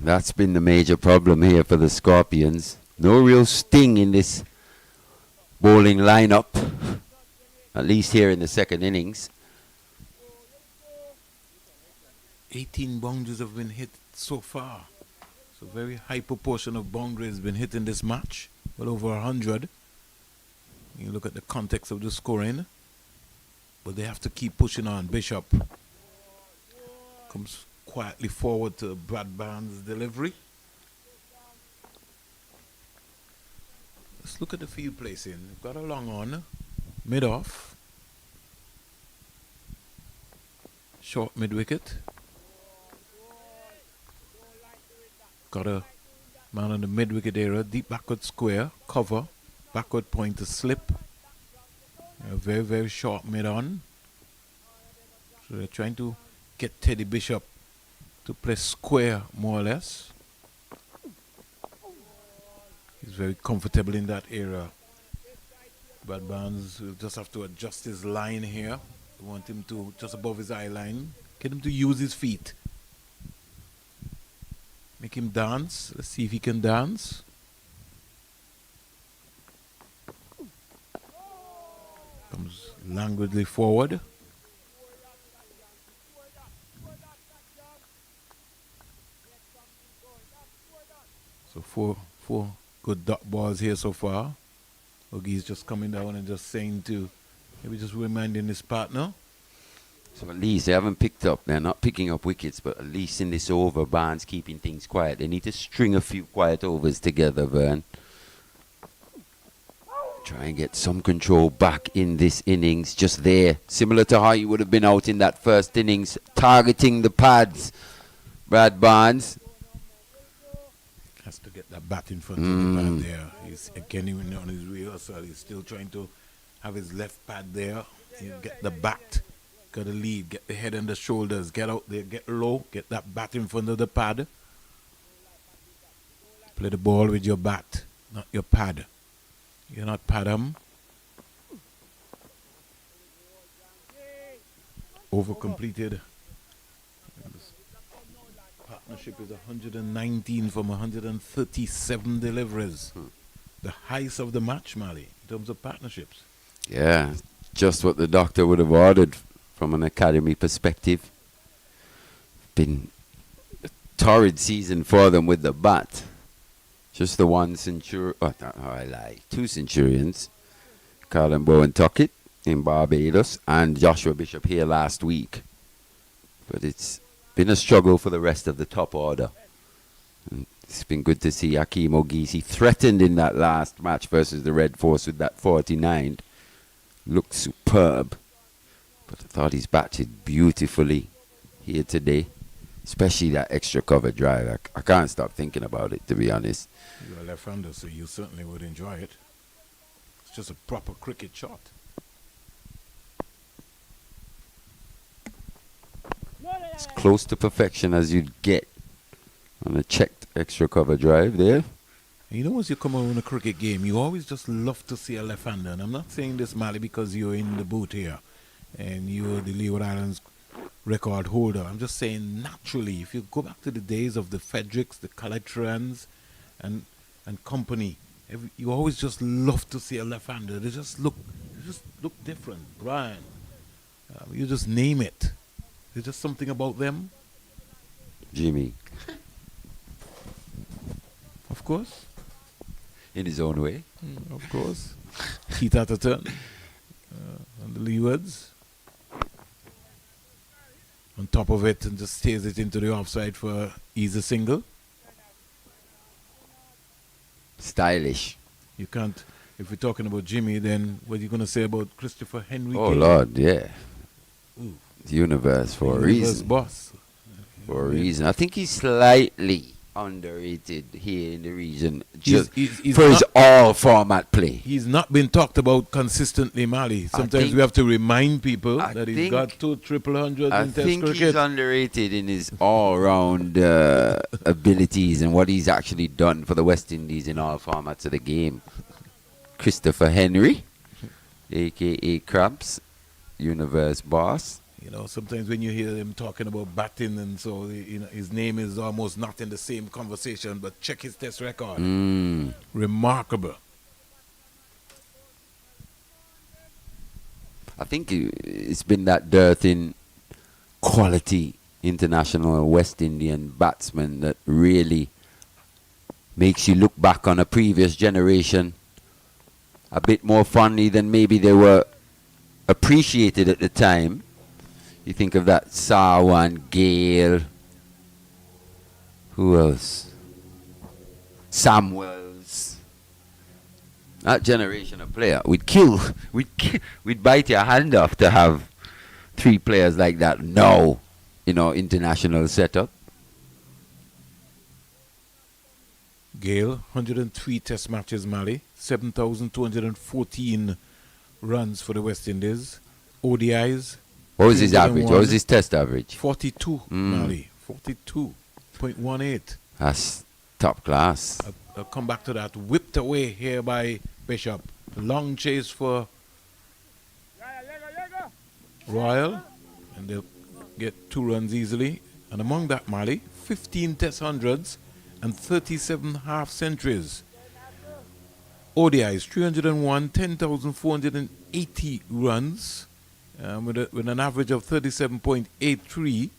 That's been the major problem here for the Scorpions. No real sting in this bowling lineup, at least here in the second innings. 18 boundaries have been hit so far. So very high proportion of boundaries has been hit in this match. Well over 100. You look at the context of the scoring. But they have to keep pushing on. Bishop comes quietly forward to Brad Barnes' delivery. Let's look at the field placing. They've got a long on, mid-off, short mid-wicket. Got a man on the mid-wicket area, deep backward square, cover, backward point to slip. A very, very short mid-on. So they're trying to get Teddy Bishop to play square, more or less. He's very comfortable in that area. Brad Barnes will just have to adjust his line here. We want him to, just above his eye line, get him to use his feet. Make him dance. Let's see if he can dance. Comes languidly forward. So four good dot balls here so far. Ogie's just coming down and just saying to, maybe just reminding his partner. So at least they haven't picked up, they're not picking up wickets, but at least in this over, Barnes keeping things quiet. They need to string a few quiet overs together, Vern. Try and get some control back in this innings, just there. Similar to how you would have been out in that first innings, targeting the pads. Brad Barnes has to get that bat in front of the pad there. He's again even on his rehearsal. He's still trying to have his left pad there. He'll get the bat. Got to lead. Get the head and the shoulders. Get out there. Get low. Get that bat in front of the pad. Play the ball with your bat, not your pad. You're not padam. Over completed. Partnership is 119 from 137 deliveries. The highest of the match, Mali, in terms of partnerships. Yeah, just what the doctor would have ordered from an academy perspective. Been a torrid season for them with the bat. Just the one centurion, I lie, 2 centurions. Carlin Bowen Tuckett in Barbados, and Joshua Bishop here last week. But it's been a struggle for the rest of the top order. And it's been good to see Hakeem Ogisi threatened in that last match versus the Red Force with that 49. Looked superb. But I thought he's batted beautifully here today. Especially that extra cover drive. I can't stop thinking about it, to be honest. You're a left-hander, so you certainly would enjoy it. It's just a proper cricket shot. As close to perfection as you'd get on a checked extra cover drive there. You know, once you come on a cricket game, you always just love to see a left-hander. And I'm not saying this, Mali, because you're in the booth here and you're the Leeward Islands record holder. I'm just saying naturally, if you go back to the days of the Fredericks, the Calatrans, and company, you always just love to see a left-hander. They just look different. Brian, you just name it. There's just something about them. Jimmy. Of course. In his own way. Of course. Keith Atherton on the leewards. On top of it, and just stays it into the offside for easy single. Stylish. You can't, if we're talking about Jimmy, then what are you going to say about Christopher Henry? Oh, Lord, yeah. Ooh. The universe for a Universe reason. boss. For a reason. I think he's slightly underrated here in the region just he's for his not- all format play. He's not been talked about consistently, Mali. Sometimes we have to remind people that he's got 2 triple hundreds I in Test think cricket. he's underrated in his all-round abilities and what he's actually done for the West Indies in all formats of the game. Christopher Henry, a.k.a. Krabs, universe boss. You know, sometimes when you hear him talking about batting and so, you know, his name is almost not in the same conversation, but check his Test record. Remarkable. I think it's been that dearth in quality international West Indian batsmen that really makes you look back on a previous generation a bit more fondly than maybe they were appreciated at the time. You think of that Sarwan, Gale, who else? Samuels. That generation of player, we'd bite your hand off to have 3 players like that now in our international setup. Gale, 103 Test matches, Mali, 7,214 runs for the West Indies. ODIs. What was his average? What was his Test average? 42, Mali. 42.18. That's top class. I'll come back to that. Whipped away here by Bishop. Long chase for Royal. And they'll get 2 runs easily. And among that, Mali, 15 Test hundreds and 37 half centuries. ODIs, 301, 10,480 runs. With an average of 37.83,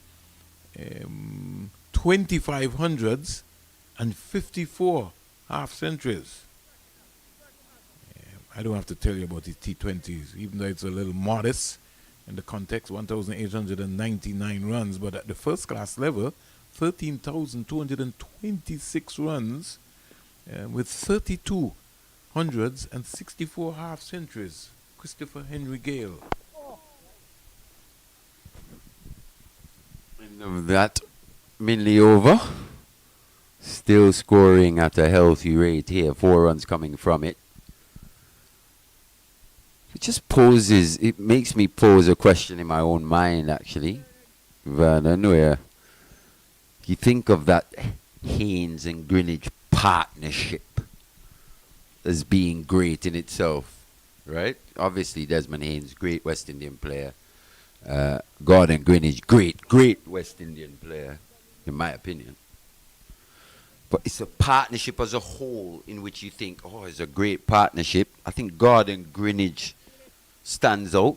25 hundreds and 54 half centuries. I don't have to tell you about his T20s, even though it's a little modest in the context, 1,899 runs, but at the first class level, 13,226 runs with 32 hundreds and 64 half centuries. Christopher Henry Gale. Of that, mainly over. Still scoring at a healthy rate here. 4 runs coming from it. It makes me pose a question in my own mind, actually, Vernon, where you think of that Haynes and Greenwich partnership as being great in itself, right? Obviously, Desmond Haynes, great West Indian player. Gordon Greenwich, great West Indian player, in my opinion. But it's a partnership as a whole in which you think, oh, it's a great partnership. I think Gordon Greenwich stands out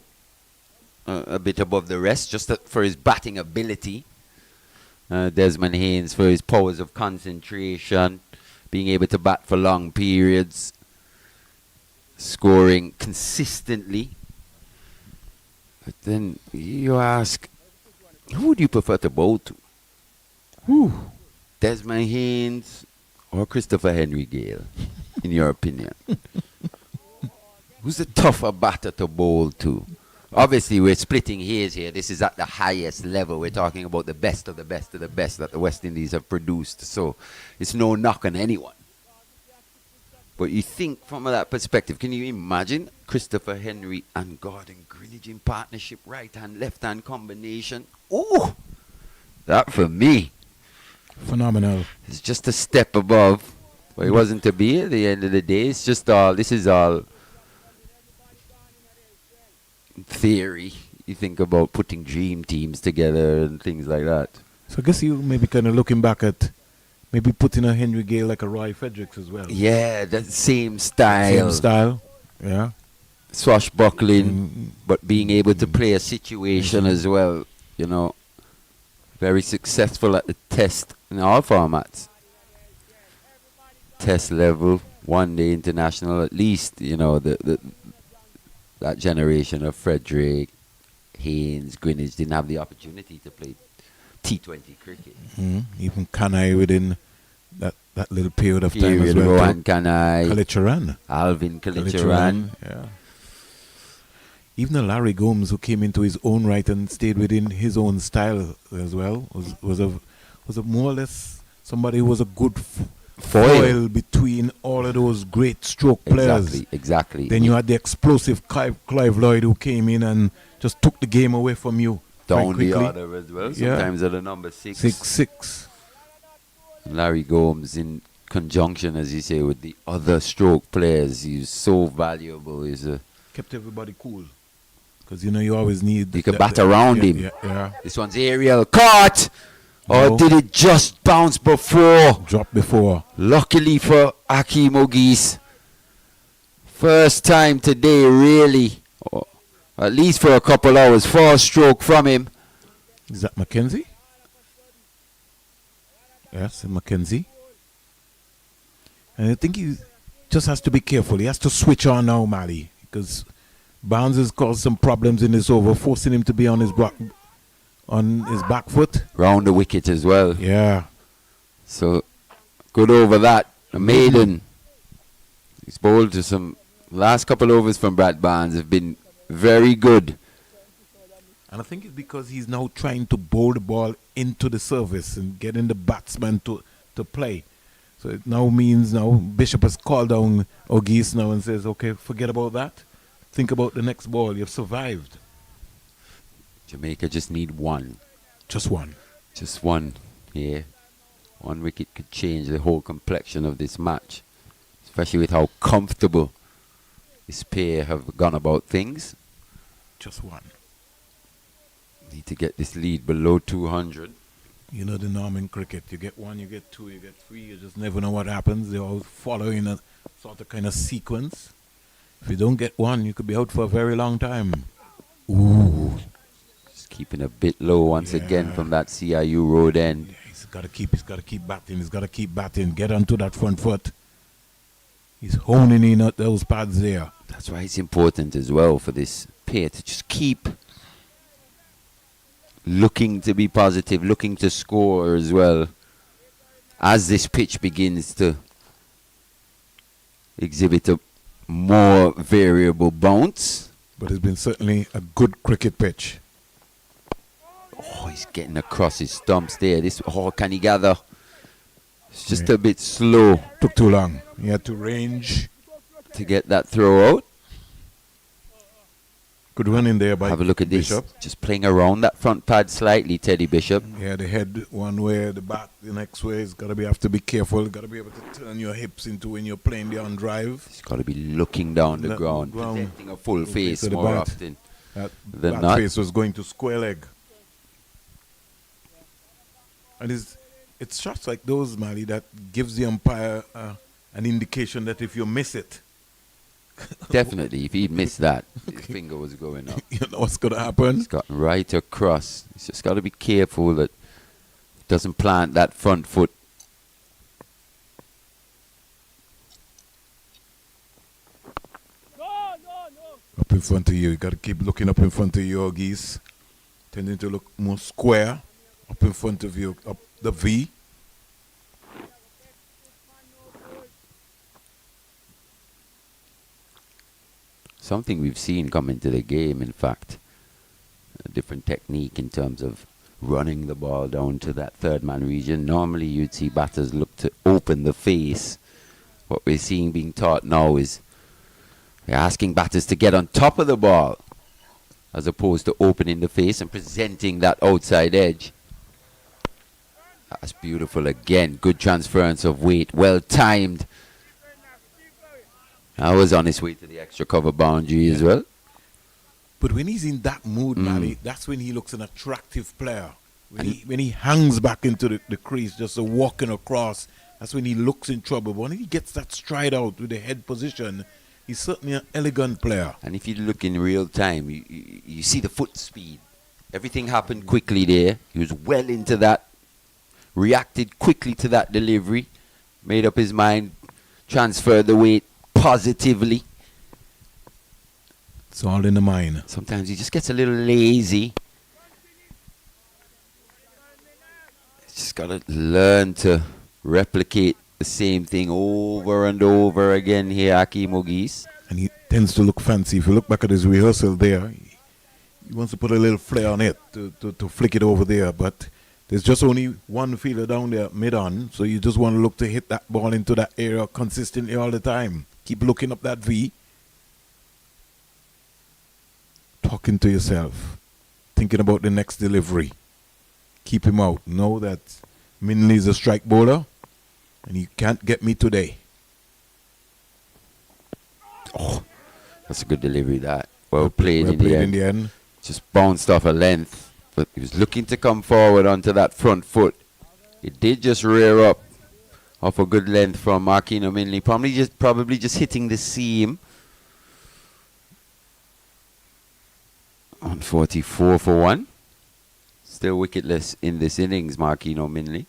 a bit above the rest, just for his batting ability. Desmond Haynes for his powers of concentration, being able to bat for long periods, scoring consistently. But then you ask, who would you prefer to bowl to? Desmond Haynes or Christopher Henry Gale, in your opinion? Who's the tougher batter to bowl to? Obviously, we're splitting hairs here. This is at the highest level. We're talking about the best of the best of the best that the West Indies have produced. So it's no knock on anyone. But you think from that perspective, can you imagine Christopher Henry and Gordon Greenidge in partnership, right-hand, left-hand combination? Ooh, that for me. Phenomenal. It's just a step above. But it wasn't to be at the end of the day. It's just all, this is all theory. You think about putting dream teams together and things like that. So I guess you maybe kind of looking back at maybe putting a Henry Gale like a Roy Fredericks as well. Yeah, that same style. Same style, yeah. Swashbuckling, but being able to play a situation as well, you know. Very successful at the test in all formats. Test level, one-day international, at least, you know, that generation of Frederick, Haynes, Greenidge didn't have the opportunity to play T20 cricket. Even Kanai within that little period of time as well. Rohan Kanai, Kalicharan. Alvin Kalicharan. Yeah. Even Larry Gomes, who came into his own right and stayed within his own style as well, was a more or less somebody who was a good foil between all of those great stroke players. Exactly. Then you had the explosive Clive Lloyd, who came in and just took the game away from you. Down the order as well, sometimes at the number 6. 6. Larry Gomes in conjunction, as you say, with the other stroke players, he's so valuable. He's kept everybody cool. Because, you know, you always need... You can bat around him. Yeah. This one's aerial. Caught! No. Or did it just bounce before? Drop before. Luckily for Akeem Ogis. First time today, really. Or at least for a couple hours. 4-stroke from him. Is that Mackenzie? Yes, Mackenzie. And I think he just has to be careful. He has to switch on now, Mali. Because Barnes has caused some problems in this over, forcing him to be on his back foot. Round the wicket as well. Yeah. So, good over that. A maiden. He's bowled to some... Last couple overs from Brad Barnes have been very good. And I think it's because he's now trying to bowl the ball into the surface and getting the batsman to play. So it now means Bishop has called down Ogis now and says, okay, forget about that. Think about the next ball. You've survived. Jamaica just need one. Just one. Just one. Yeah. One wicket could change the whole complexion of this match. Especially with how comfortable this pair have gone about things. Just one. Need to get this lead below 200. You know the norm in cricket. You get one, you get two, you get three. You just never know what happens. They all follow in a sort of kind of sequence. If you don't get one, you could be out for a very long time. Ooh. Just keeping a bit low once again from that CIU road end. Yeah, he's got to keep batting. Get onto that front foot. He's honing in at those pads there. That's why it's important as well for this pair to just keep looking to be positive, looking to score as well, as this pitch begins to exhibit a more variable bounce. But it's been certainly a good cricket pitch. Oh, he's getting across his stumps there. Can he gather? It's just a bit slow. Took too long. He had to range to get that throw out. Good run in there by Have a look at Bishop. this. Just playing around that front pad slightly, Teddy Bishop. Yeah, the head one way, the back the next way. It's have to be careful. Got to be able to turn your hips into when you're playing the on drive. It's got to be looking down the ground, presenting a full face more often than not. Face was going to square leg. And it's shots like those, Mali, that gives the umpire an indication that if you miss it. Definitely, if he'd missed that, his finger was going up. You know what's going to happen? It's gotten right across. He's just got to be careful that he doesn't plant that front foot. Up in front of you. You got to keep looking up in front of your geese. Tending to look more square. Up in front of you. Up the V. Something we've seen come into the game, in fact. A different technique in terms of running the ball down to that third man region. Normally you'd see batters look to open the face. What we're seeing being taught now is they're asking batters to get on top of the ball as opposed to opening the face and presenting that outside edge. That's beautiful again. Good transference of weight. Well timed. I was on his way to the extra cover boundary as well. But when he's in that mood, Mally, that's when he looks an attractive player. When he hangs back into the crease, just walking across, that's when he looks in trouble. But when he gets that stride out with the head position, he's certainly an elegant player. And if you look in real time, you see the foot speed. Everything happened quickly there. He was well into that, reacted quickly to that delivery, made up his mind, transferred the weight positively. It's all in the mind. Sometimes he just gets a little lazy. Just got to learn to replicate the same thing over and over again here, Hakeem Ogis. And he tends to look fancy. If you look back at his rehearsal there, he wants to put a little flair on it to flick it over there. But there's just only one fielder down there mid-on, so you just want to look to hit that ball into that area consistently all the time. Keep looking up that V. Talking to yourself. Thinking about the next delivery. Keep him out. Know that Minley is a strike bowler, and he can't get me today. Oh, that's a good delivery, that. Well played, in the end. Just bounced off a length, but he was looking to come forward onto that front foot. It did just rear up off a good length from Marquino Minley. Probably just hitting the seam. On 44 for 1. Still wicketless in this innings, Marquino Minley.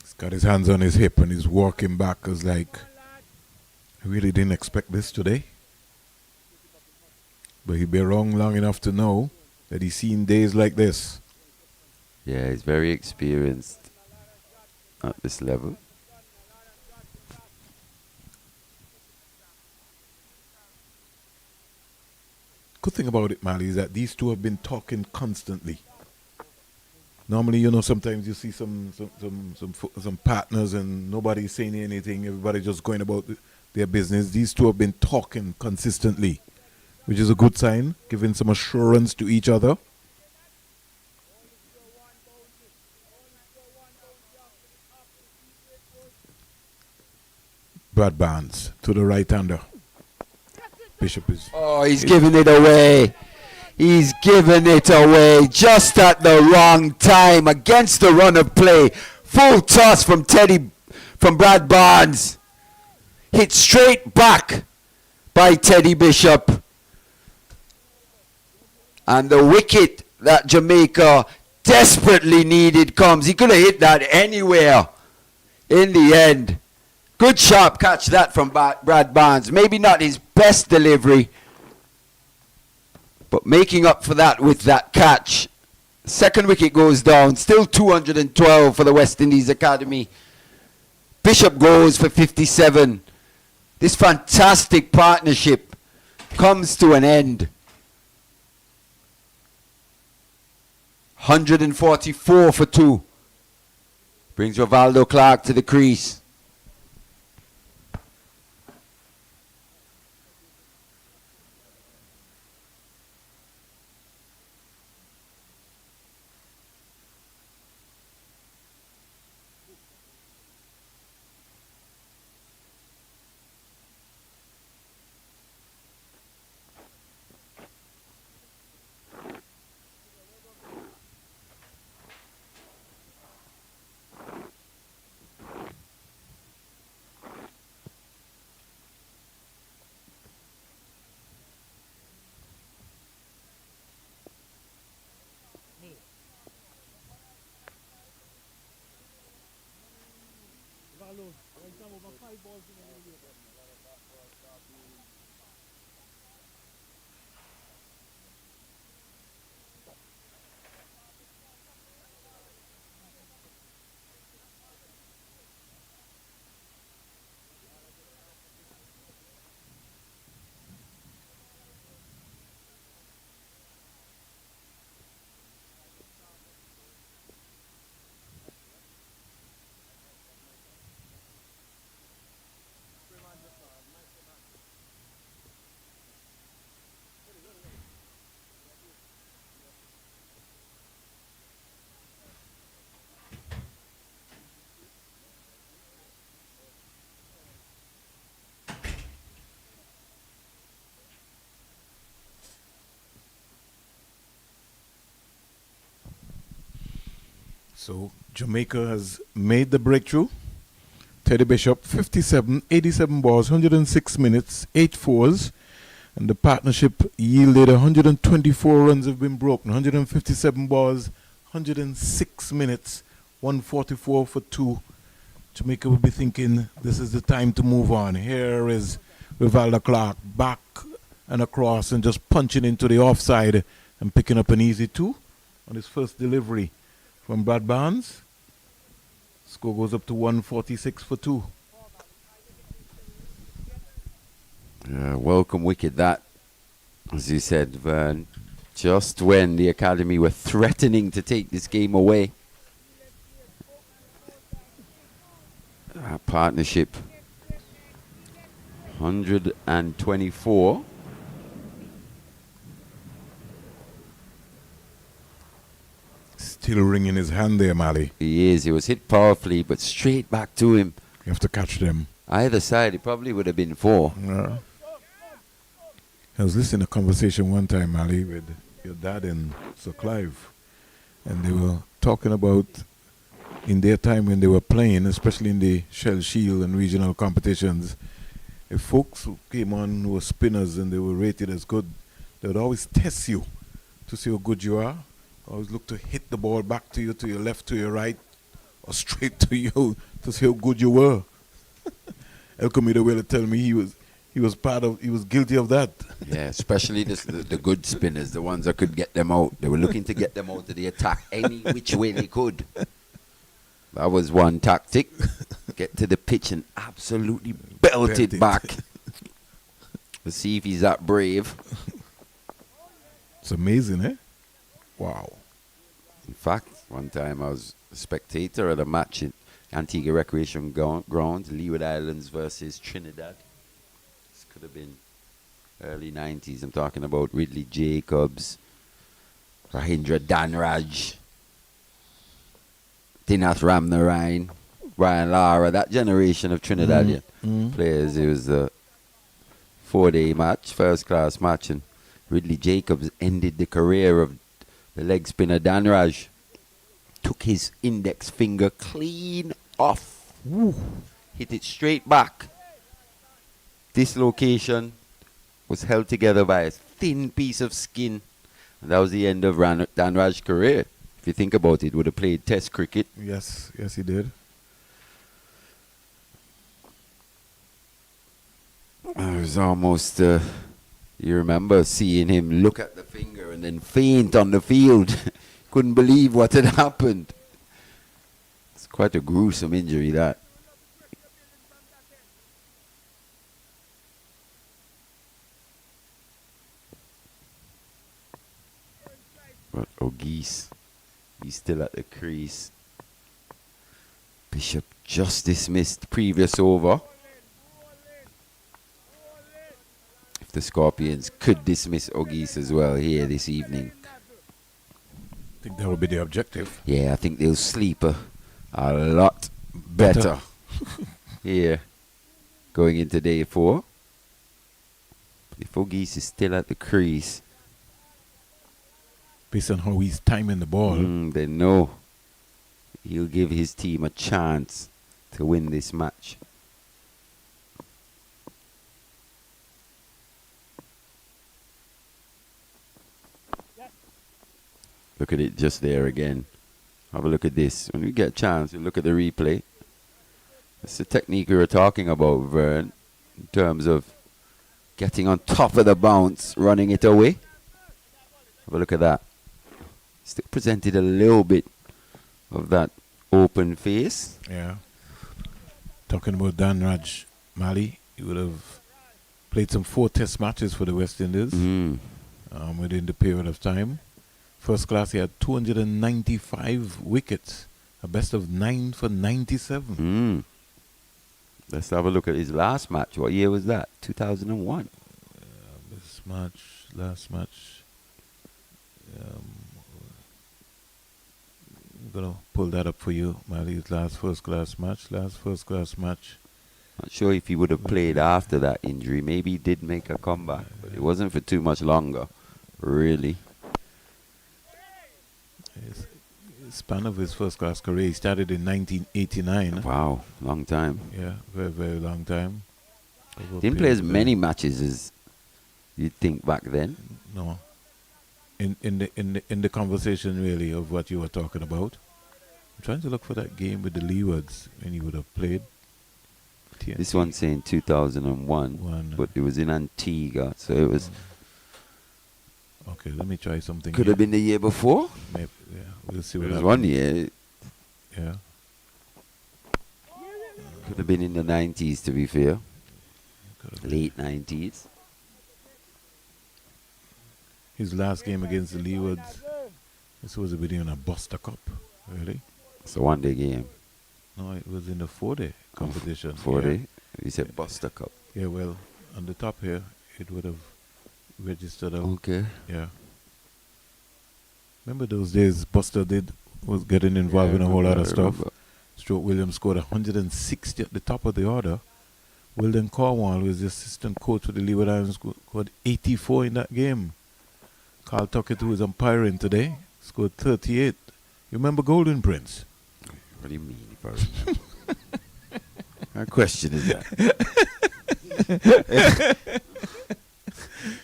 He's got his hands on his hip and he's walking back as like, I really didn't expect this today. But he'd be wrong long enough to know that he's seen days like this. Yeah, he's very experienced at this level. Good thing about it, Mally, is that these two have been talking constantly. Normally, you know, sometimes you see some partners and nobody's saying anything. Everybody just going about their business. These two have been talking consistently, which is a good sign, giving some assurance to each other. Brad Barnes to the right-hander. Bishop is... Oh, he's giving it away. He's giving it away just at the wrong time against the run of play. Full toss from Brad Barnes. Hit straight back by Teddy Bishop. And the wicket that Jamaica desperately needed comes. He could have hit that anywhere in the end. Good sharp catch that from Brad Barnes. Maybe not his best delivery, but making up for that with that catch. Second wicket goes down. Still 212 for the West Indies Academy. Bishop goes for 57. This fantastic partnership comes to an end. 144 for 2. Brings Rivaldo Clark to the crease. So Jamaica has made the breakthrough. Teddy Bishop, 57, 87 balls, 106 minutes, 8 fours. And the partnership yielded 124 runs have been broken, 157 balls, 106 minutes, 144 for 2. Jamaica will be thinking this is the time to move on. Here is Rivaldo Clark back and across and just punching into the offside and picking up an easy 2 on his first delivery from Brad Barnes. Score goes up to 146 for 2. Welcome wicket that, as you said, Vern. Just when the Academy were threatening to take this game away. Partnership 124. Still ringing his hand there, Mali. He is. He was hit powerfully, but straight back to him. You have to catch them. Either side, it probably would have been 4. Yeah. I was listening to a conversation one time, Mali, with your dad and Sir Clive. And they were talking about in their time when they were playing, especially in the Shell Shield and regional competitions, if folks who came on who were spinners and they were rated as good, they would always test you to see how good you are. Always look to hit the ball back to you, to your left, to your right, or straight to you to see how good you were. El Comida will tell me he was guilty of that. Yeah, especially the good spinners, the ones that could get them out. They were looking to get them out of the attack any which way they could. That was one tactic. Get to the pitch and absolutely belt it back. Let's see if he's that brave. It's amazing, eh? Wow. In fact, one time I was a spectator at a match in Antigua Recreation Grounds, Leeward Islands versus Trinidad. This could have been early 90s. I'm talking about Ridley Jacobs, Rahindra Dhanraj, Dinath Ramnarine, Brian Lara, that generation of Trinidadian players. It was a 4-day match, first-class match, and Ridley Jacobs ended the career of the leg spinner Dhanraj. Took his index finger clean off. Woo. Hit it straight back. Dislocation was held together by a thin piece of skin. And that was the end of Dhanraj's career. If you think about it, would have played Test cricket. Yes, he did. It was almost, you remember seeing him look at the finger and then faint on the field. Couldn't believe what had happened. It's quite a gruesome injury, that. But O'Geese, he's still at the crease. Bishop just dismissed previous over. If the Scorpions could dismiss O'Geese as well here this evening. I think that would be the objective. Yeah, I think they'll sleep a lot better here going into day 4. If O'Geese is still at the crease, based on how he's timing the ball, they know he'll give his team a chance to win this match. Look at it just there again. Have a look at this. When we get a chance, we look at the replay. It's the technique we were talking about, Vern, in terms of getting on top of the bounce, running it away. Have a look at that. Still presented a little bit of that open face. Yeah. Talking about Dhanraj Mali, he would have played some 4 test matches for the West Indies within the period of time. First class, he had 295 wickets, a best of 9 for 97. Let's have a look at his last match. What year was that? 2001. Last match. I'm going to pull that up for you, Mali's last first class match. Not sure if he would have played after that injury. Maybe he did make a comeback, but it wasn't for too much longer, really. span of his first class career. He started in 1989. Wow, long time. Yeah, very, very long time. Didn't play as many matches as you'd think back then. No. In the conversation really of what you were talking about. I'm trying to look for that game with the Leewards when he would have played. TNT. This one's saying 2001, but it was in Antigua, so it was. Okay, let me try something. Could have been the year before. Maybe, yeah, we'll see what it was happens. 1 year. Yeah. Could have been in the 90s, to be fair. Late 90s. His last game against the Leewards, this was a video in a Buster Cup, really. It's a one-day game. No, it was in the 4-day competition. 4-day? You said Buster Cup. Yeah, well, on the top here, it would have registered out. Okay. Yeah. Remember those days Buster was getting involved in a whole lot of stuff. Stuart Williams scored 160 at the top of the order. Wilden Cornwall, who was the assistant coach for the Leeward Islands, scored 84 in that game. Carl Tuckett, who is umpiring today, scored 38. You remember Golden Prince? What do you mean if I remember? What question is that?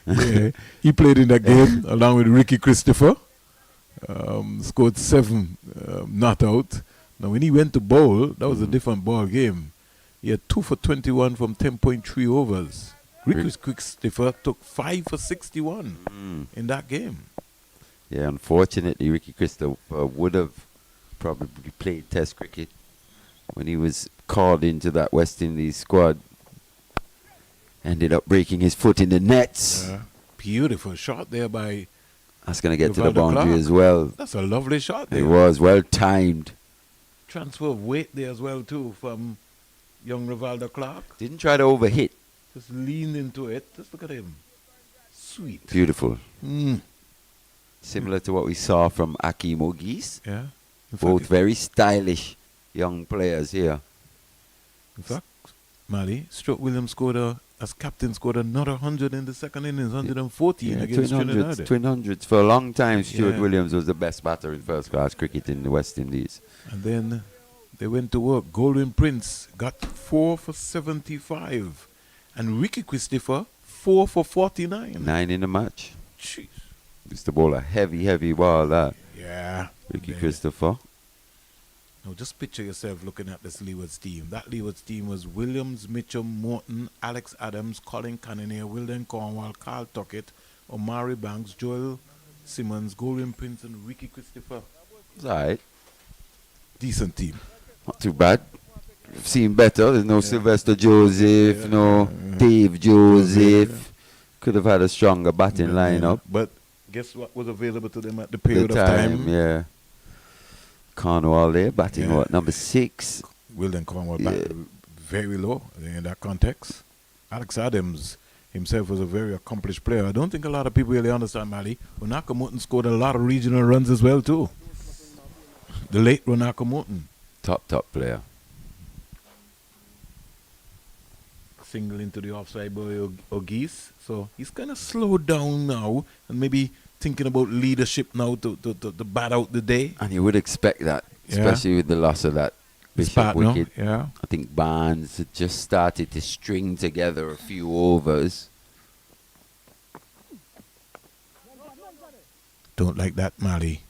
Yeah, he played in that game along with Ricky Christopher. Scored 7 not out. Now when he went to bowl, that was a different ball game. He had 2 for 21 from 10.3 overs. Ricky Christopher took 5 for 61 in that game. Yeah, unfortunately, Ricky Christopher would have probably played Test cricket when he was called into that West Indies squad. Ended up breaking his foot in the nets. Beautiful shot there by. That's going to get to the Rivaldo boundary Clark. as well. That's a lovely shot there. It was well timed. Transfer of weight there as well too from young Rivaldo Clark. Didn't try to overhit. Just leaned into it. Just look at him. Sweet. Beautiful. Similar to what we saw from Akeem Ogis. Yeah. Both very stylish young players here. In fact, Mali, Stuart Williams as captain scored another 100 in the second innings, 114 against Trinidad. Twin hundreds. For a long time, Stuart Yeah. Williams was the best batter in first-class cricket in the West Indies. And then they went to work. Golden Prince got 4 for 75. And Ricky Christopher, 4 for 49. 9 in the match. Jeez. Used to bowl a heavy ball, that. Yeah. Ricky Christopher. Now just picture yourself looking at this Leewards team. That Leewards team was Williams, Mitchum, Morton, Alex Adams, Colin Cannonier, Wilden Cornwall, Carl Tuckett, Omari Banks, Joel Simmons, Golden Prince, and Ricky Christopher. It's alright. Decent team. Not too bad. We've seen better. There's no Sylvester Joseph, no Dave Joseph. Could have had a stronger batting lineup. But guess what was available to them at the period of time? Yeah. Cornwall there, batting what, number 6? Wilden Cornwall batting very low in that context. Alex Adams himself was a very accomplished player. I don't think a lot of people really understand, Mali. Ronaka Morton scored a lot of regional runs as well, too. The late Ronaka Morton. Top player. Single into the offside by Ogis. So he's kind of slowed down now and maybe thinking about leadership now to bat out the day. And you would expect that, especially with the loss of that Bishop partner, wicket. yeah. I think Barnes had just started to string together a few overs. Don't like that, Mali.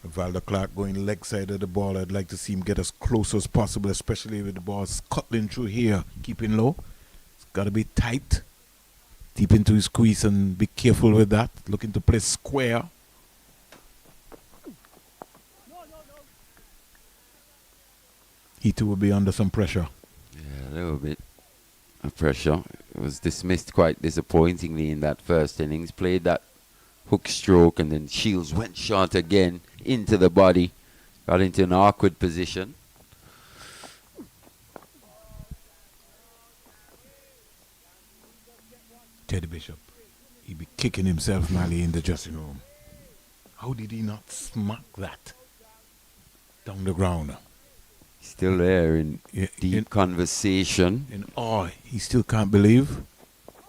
Valda Clark going leg side of the ball. I'd like to see him get as close as possible, especially with the ball scuttling through here, keeping low. It's got to be tight, deep into his crease, and be careful with that. Looking to play square. He too will be under some pressure. Yeah, a little bit of pressure. It was dismissed quite disappointingly in that first innings. Played that hook stroke, and then Shields went short again into the body. Got into an awkward position. Teddy Bishop, he'd be kicking himself, Mali, in the dressing room. How did he not smack that down the ground? Still there in deep conversation. In awe. He still can't believe. I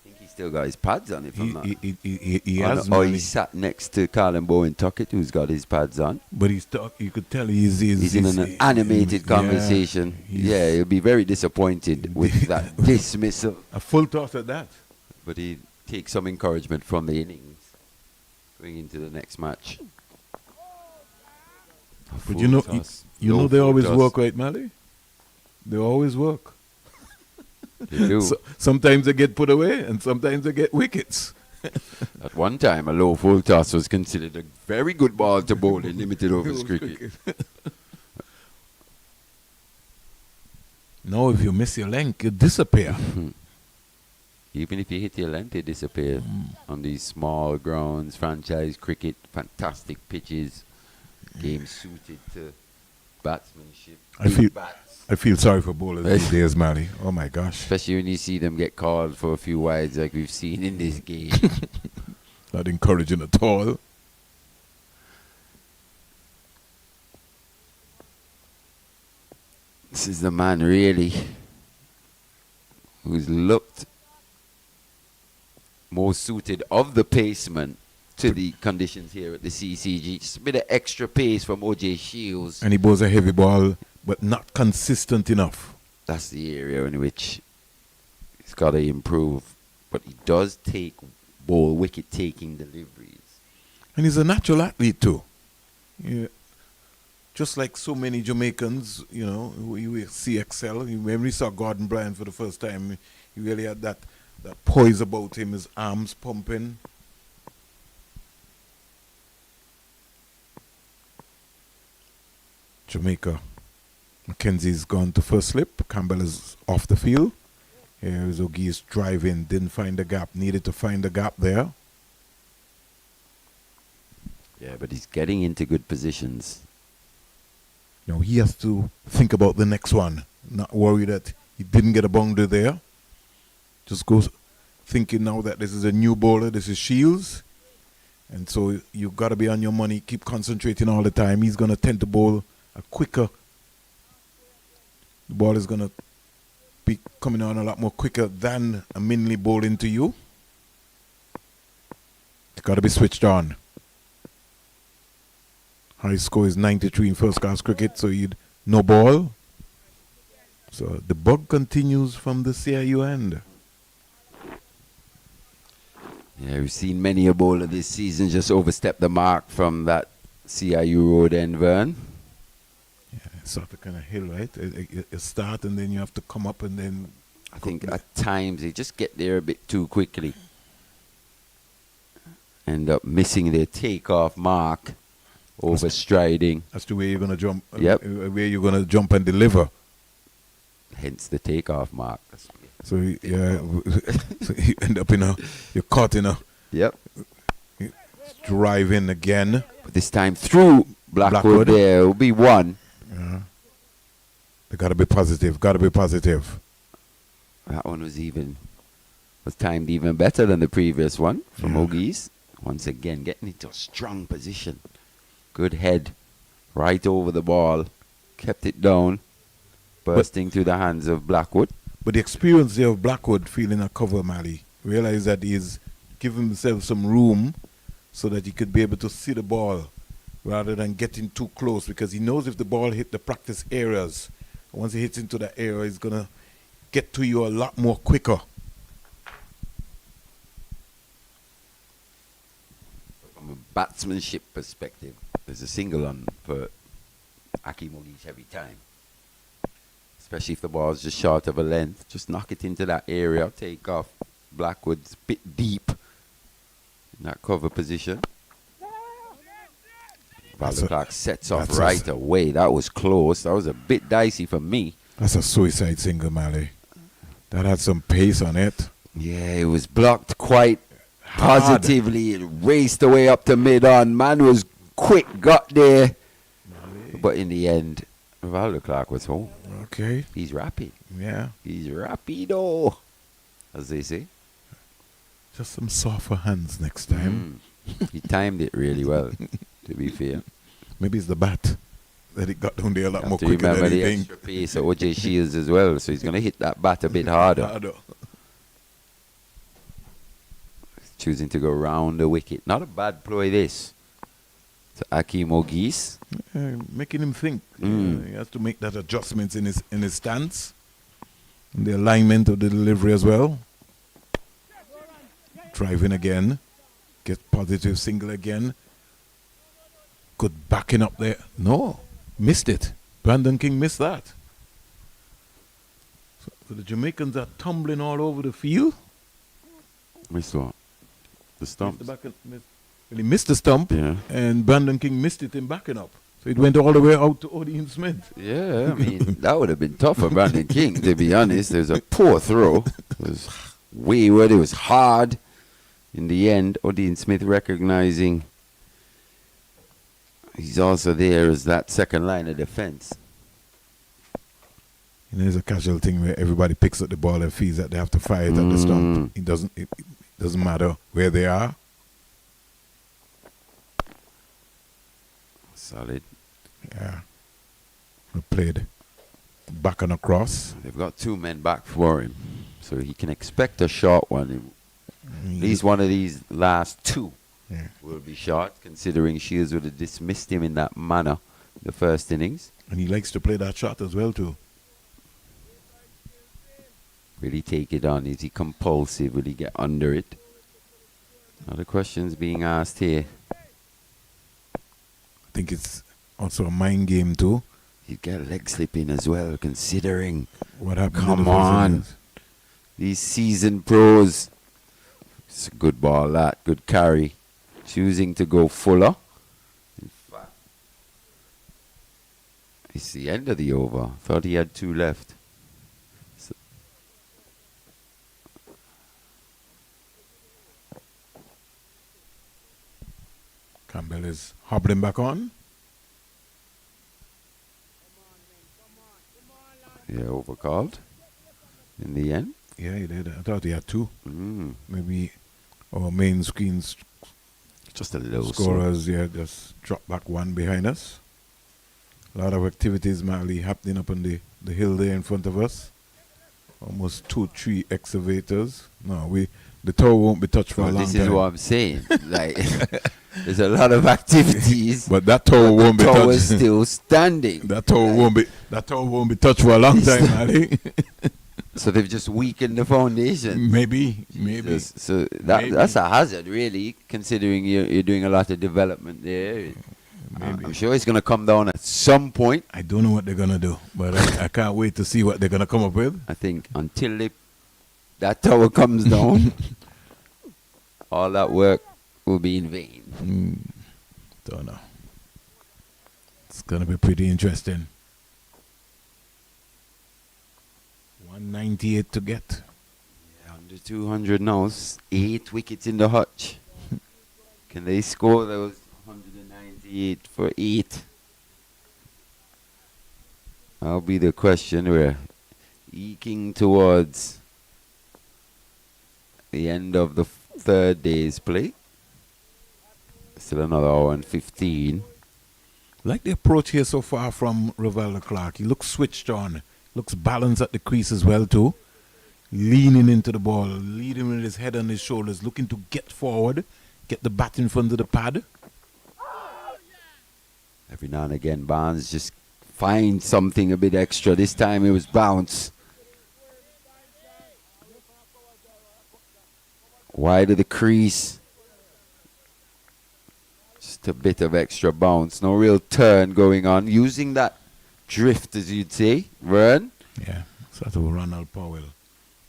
think he's still got his pads on, if I'm not. He has. Or he sat next to Colin Bowen Tuckett, who's got his pads on. But you could tell he's in an animated conversation. Yeah, he'll be very disappointed with that dismissal. A full toss at that. But he takes some encouragement from the innings going into the next match. But you know they always work, right, Mally? They always work. They do. Sometimes they get put away, and sometimes they get wickets. At one time, a low full toss was considered a very good ball to bowl in limited overs cricket. No, if you miss your length, you disappear. Even if you hit your length, it disappears on these small grounds, franchise cricket, fantastic pitches, game suited to batsmanship. I feel sorry for bowlers these days, Mally. Oh my gosh. Especially when you see them get called for a few wides like we've seen in this game. Not encouraging at all. This is the man really who's looked more suited of the paceman to the conditions here at the CCG. Just a bit of extra pace from OJ Shields. And he bowls a heavy ball, but not consistent enough. That's the area in which he's got to improve. But he does bowl wicket taking deliveries. And he's a natural athlete too. Yeah. Just like so many Jamaicans, you know, who see excel. When we saw Gordon Bryant for the first time, he really had that poise about him, his arms pumping. Jamaica. Mackenzie's gone to first slip. Campbell is off the field. Here's O'Gee's driving, didn't find the gap, needed to find the gap there. Yeah, but he's getting into good positions. You know, he has to think about the next one. Not worry that he didn't get a boundary there. Just goes thinking now that this is a new bowler, this is Shields. And so you got to be on your money, keep concentrating all the time. He's going to tend to bowl a quicker. The ball is going to be coming on a lot more quicker than a Minley bowl into you. It's got to be switched on. High score is 93 in first class cricket, so you'd no ball. So the bug continues from the CIU end. Yeah, we've seen many a bowler this season just overstep the mark from that CIU road end, Vern. Yeah, it's sort of kind of hill, right? You start and then you have to come up and then... I think at times they just get there a bit too quickly. End up missing their takeoff mark. Overstriding. That's the way you're going to jump. Yep. Where you're going to jump and deliver. Hence the takeoff mark. So yeah, so you end up you're caught in a. Yep. Drive in again. But this time through Blackwood. There will be one. Yeah. They got to be positive. Got to be positive. That one was timed even better than the previous one from Ogies. Once again, getting into a strong position. Good head, right over the ball, kept it down, bursting through the hands of Blackwood. But the experience there of Blackwood feeling a cover, Mally, realize that he's giving himself some room so that he could be able to see the ball rather than getting too close, because he knows if the ball hit the practice areas, once he hits into that area, he's going to get to you a lot more quicker. From a batsmanship perspective, there's a single on for Aki Mogi's every time. Especially if the ball's just short of a length. Just knock it into that area, take off. Blackwood's a bit deep in that cover position. Valder Clark sets off right away. That was close. That was a bit dicey for me. That's a suicide single, Mally. That had some pace on it. Yeah, it was blocked quite positively. It raced away up to mid-on. Man was quick, got there. But in the end, Valder Clark was home. Okay. He's rapid. Yeah. He's rapido, as they say. Just some softer hands next time. He timed it really well, to be fair. Maybe it's the bat that it got down there a lot more quicker remember than the anything. extra pace of OJ Shields as well, so he's going to hit that bat a bit harder. choosing to go round the wicket. Not a bad ploy, this. To Akeem O'Geese. Making him think. He has to make that adjustment in his stance. And the alignment of the delivery as well. Driving again. Get positive single again. Good backing up there. No. Missed it. Brandon King missed that. So the Jamaicans are tumbling all over the field. Missed what? The stump. He missed the stump, and Brandon King missed it in backing up. So it went all the way out to Odean Smith. Yeah, I mean, that would have been tough for Brandon King, to be honest. It was a poor throw. It was wayward. It was hard. In the end, Odean Smith recognizing he's also there as that second line of defense. And there's a casual thing where everybody picks up the ball and feels that they have to fire it at the stump. It doesn't matter where they are. Solid. Yeah. We played back and across. They've got 2 men back for him, so he can expect a short one. At least one of these last 2 will be short, considering Shields would have dismissed him in that manner the first innings. And he likes to play that shot as well too. Will he take it on? Is he compulsive? Will he get under it? Other questions being asked here. I think it's also a mind game too. He'd get a leg slip in as well, considering. What happened? Come on. These seasoned pros. It's a good ball, that. Good carry. Choosing to go fuller. In fact, it's the end of the over. Thought he had 2 left. So Campbell is hobbling back on. Yeah, overcalled in the end. Yeah, he did. I thought he had 2. Maybe our main screens just a low scorers, just dropped back 1 behind us. A lot of activities, Mali, happening up on the hill there in front of us. Almost 2-3 excavators. No, the tower won't be touched for a long time. This is what I'm saying. Like, there's a lot of activities, but that tower won't be touched. The tower is still standing. That tower won't be touched for a long time, Mali. So they've just weakened the foundation. Maybe. So that's a hazard, really, considering you're doing a lot of development there. I'm sure it's going to come down at some point. I don't know what they're going to do, but I can't wait to see what they're going to come up with. I think until that tower comes down, all that work will be in vain. Don't know. It's going to be pretty interesting. 198 to get. Yeah, under 200 now. 8 wickets in the hutch. Can they score those 198 for 8? That'll be the question. We're eking towards the end of the 3rd day's play. Still another hour and 15. Like the approach here so far from Rivaldo Clark. He looks switched on. Looks balanced at the crease as well too. Leaning into the ball. Leading with his head on his shoulders. Looking to get forward. Get the bat in front of the pad. Every now and again, Barnes just finds something a bit extra. This time it was bounce. Wide of the crease. Just a bit of extra bounce. No real turn going on. Using that drift, as you'd say, Vern. Yeah, sort of Ronald Powell.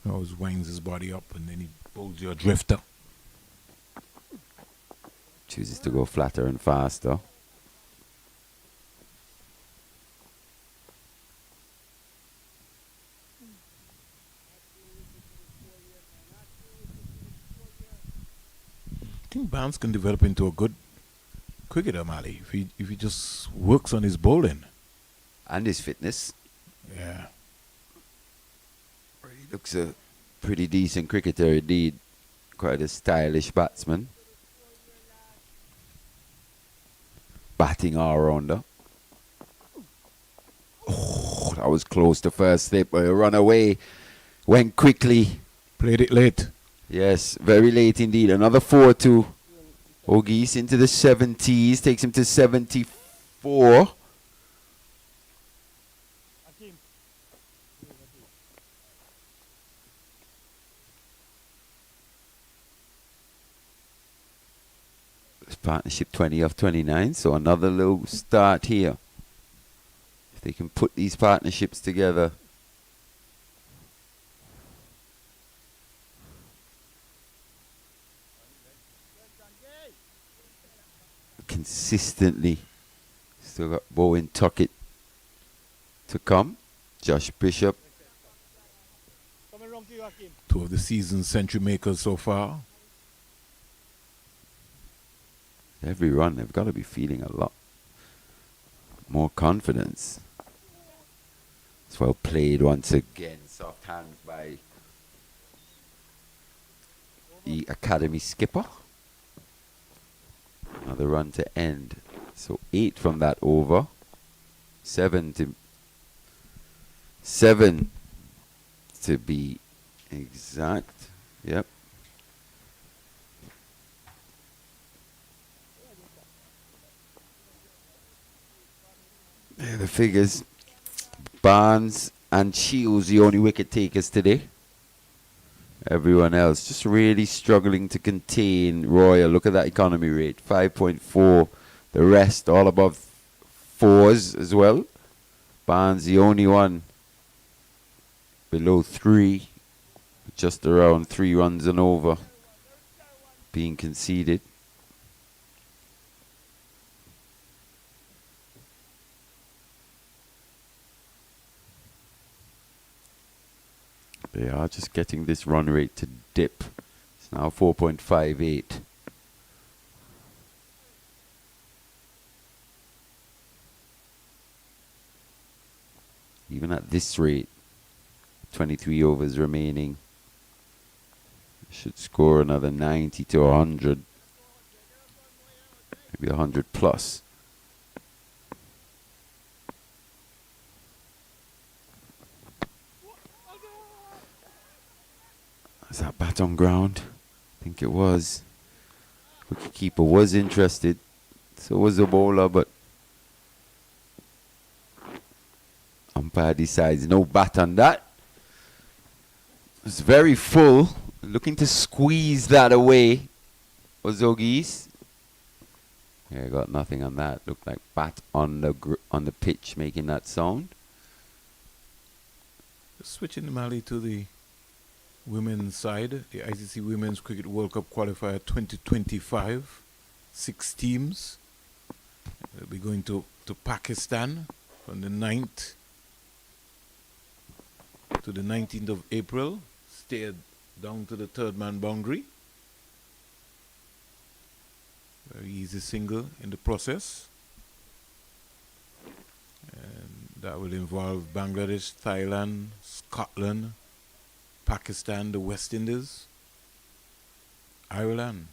He always winds his body up and then he pulls your drifter. Chooses to go flatter and faster. I think Barnes can develop into a good cricketer, Mali, if he just works on his bowling. And his fitness. Yeah. He looks a pretty decent cricketer indeed. Quite a stylish batsman. Batting all-rounder. Oh, that was close to first slip. But a run away. Went quickly. Played it late. Yes, very late indeed. Another 4-2. O'Geese into the 70s, takes him to 74. This partnership 20 off 29, so another low start here. If they can put these partnerships together. Consistently. Still got Bowen Tuckett to come. Josh Bishop. Two of the season's century makers so far. Every run, they've got to be feeling a lot more confidence. It's well played once again. Soft hands by the academy skipper. Another run to end. So 8 from that over. 7 to be exact. Yep. There are the figures. Barnes and Shields, the only wicket takers today. Everyone else just really struggling to contain Royal. Look at that economy rate, 5.4. The rest all above 4s as well. Barnes the only one below 3. Just around 3 runs and over being conceded. They are just getting this run rate to dip. It's now 4.58. Even at this rate, 23 overs remaining. Should score another 90 to 100. Maybe 100 plus. Is that bat on ground? I think it was. Wicketkeeper was interested. So was the bowler, but umpire decides no bat on that. It's very full. Looking to squeeze that away was O'Geese. Yeah, got nothing on that. Looked like bat on the pitch making that sound. Switching the Mali to the women's side, the ICC Women's Cricket World Cup qualifier 2025, 6 teams. They'll be going to Pakistan from the 9th to the 19th of April. Stay down to the 3rd man boundary. Very easy single in the process. And that will involve Bangladesh, Thailand, Scotland, Pakistan, the West Indies, Ireland.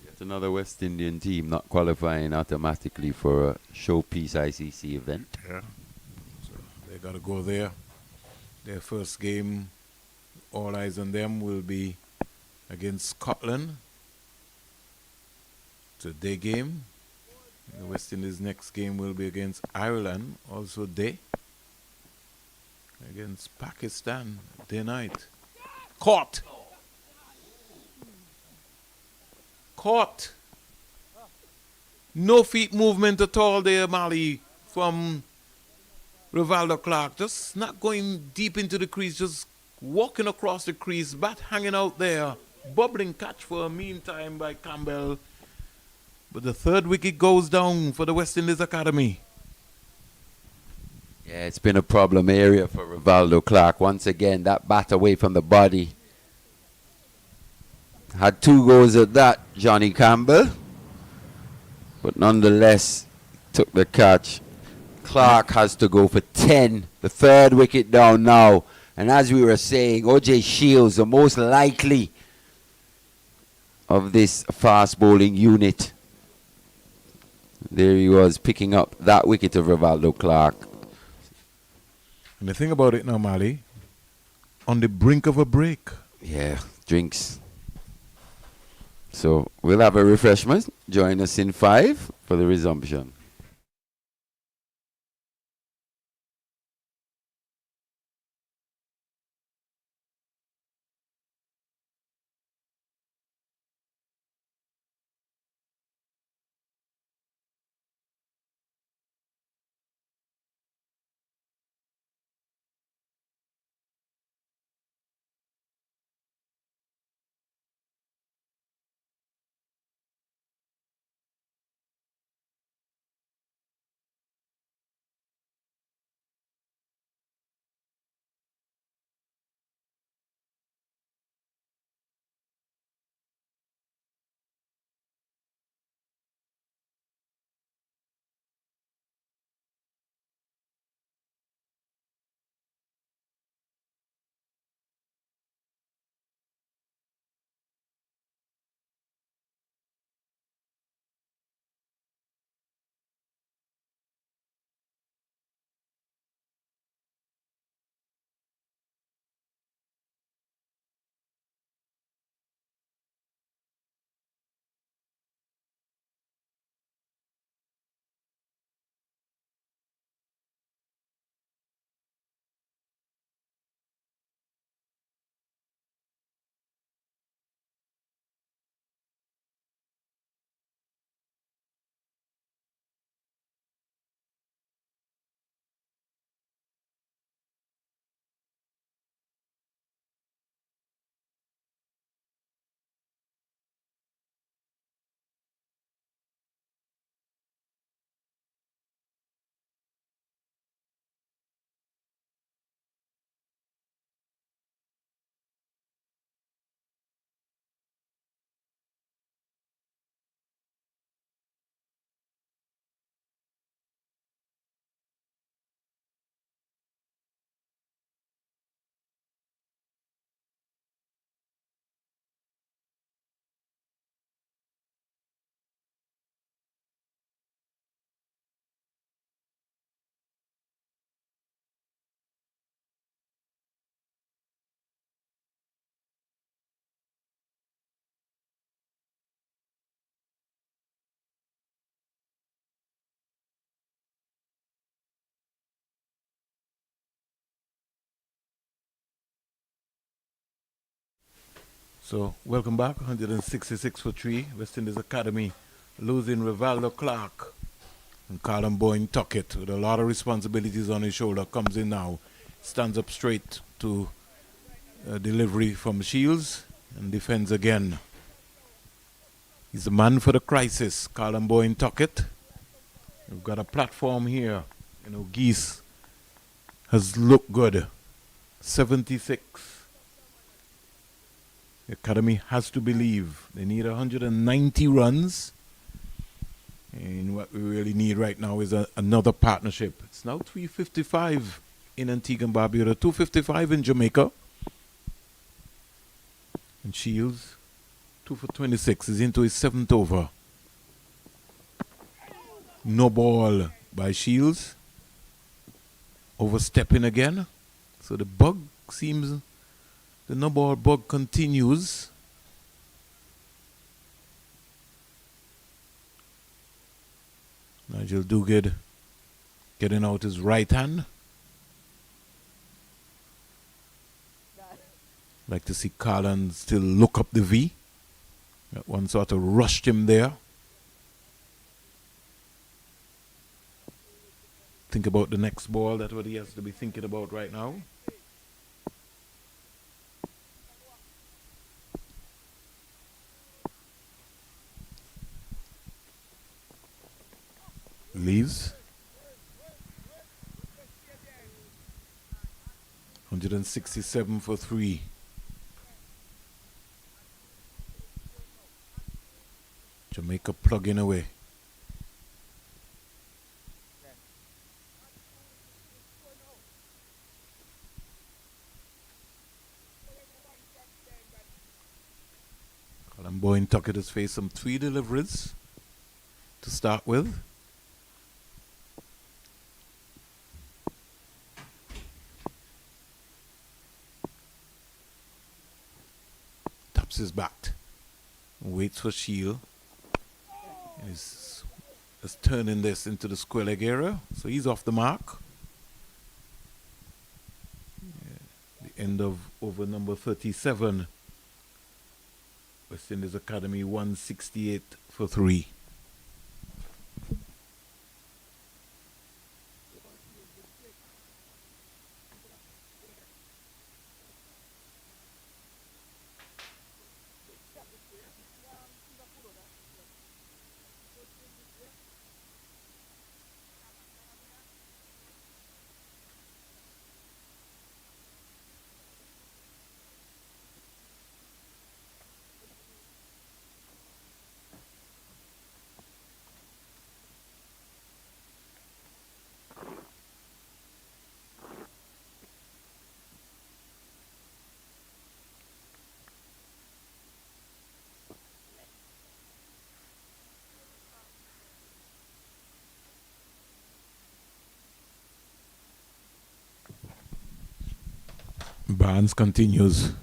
Yet another West Indian team not qualifying automatically for a showpiece ICC event. Yeah. So they got to go there. Their first game, all eyes on them, will be against Scotland. It's a day game. The West Indies' next game will be against Ireland, also day. Against Pakistan, day night. Caught! Caught! No feet movement at all there, Mali, from Rivaldo Clark. Just not going deep into the crease, just walking across the crease, bat hanging out there. Bubbling catch for a meantime by Campbell. But the 3rd wicket goes down for the West Indies Academy. Yeah, it's been a problem area for Rivaldo Clark. Once again, that bat away from the body. Had 2 goals at that, Johnny Campbell. But nonetheless, took the catch. Clark has to go for 10. The 3rd wicket down now. And as we were saying, O.J. Shields, the most likely of this fast bowling unit. There he was picking up that wicket of Rivaldo Clark. And the thing about it now, Mali, on the brink of a break. Yeah, drinks. So we'll have a refreshment. Join us in 5 for the resumption. So, welcome back. 166 for 3. West Indies Academy losing Rivaldo Clark. And Callum Boyne Tuckett, with a lot of responsibilities on his shoulder, comes in now. Stands up straight to delivery from Shields and defends again. He's the man for the crisis, Callum Boyne Tuckett. We've got a platform here. You know, Geese has looked good. 76. The Academy has to believe. They need 190 runs. And what we really need right now is another partnership. It's now 355 in Antigua and Barbuda, 255 in Jamaica. And Shields, 2 for 26, is into his 7th over. No ball by Shields. Overstepping again. So the bug seems... The no ball bug continues. Nigel Duguid getting out his right hand. Like to see Carlin still look up the V. That one sort of rushed him there. Think about the next ball. That's what he has to be thinking about right now. Leaves. 167 for 3. Jamaica plugging away. Callum Boyne Tuckett has faced some 3 deliveries to start with. drops his bat. Waits for Shield. He's turning this into the square leg area. So he's off the mark. Yeah. The end of over number 37. West Indies Academy 168 for 3. Barnes continues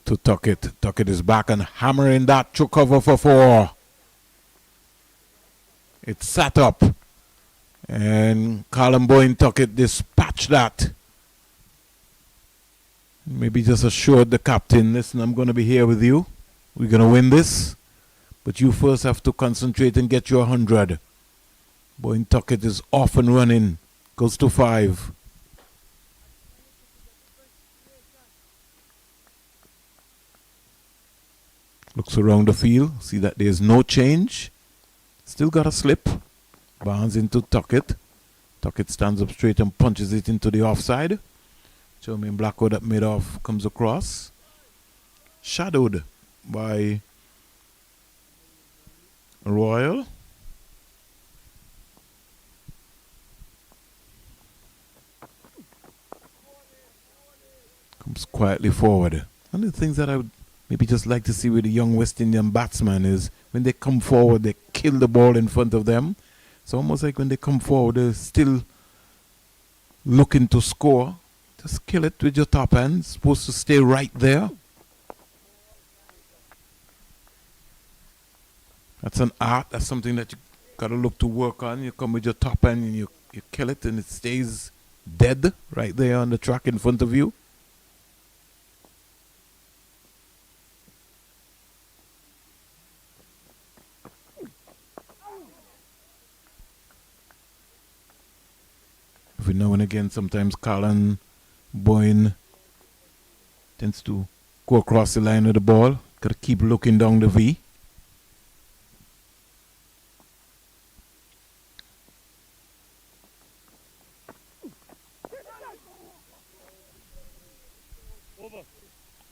to Tuckett. Tuckett is back and hammering that to cover for 4. It's sat up. And Colin Boyne Tuckett dispatched that. Maybe just assured the captain, listen, I'm going to be here with you. We're going to win this. But you first have to concentrate and get your 100. Boyne Tuckett is off and running. Goes to 5. Looks around the field, see that there's no change. Still got a slip. Barnes into Tuckett. Tuckett stands up straight and punches it into the offside. Jermaine Blackwood at mid-off comes across. Shadowed by Royal. Comes quietly forward. One of the things that I would maybe just like to see with the young West Indian batsman is when they come forward, they kill the ball in front of them. It's almost like when they come forward, they're still looking to score. Just kill it with your top hand. It's supposed to stay right there. That's an art. That's something that you got to look to work on. You come with your top hand and you kill it and it stays dead right there on the track in front of you. Every now and again, sometimes Colin Boyne tends to go across the line with the ball. Got to keep looking down the V.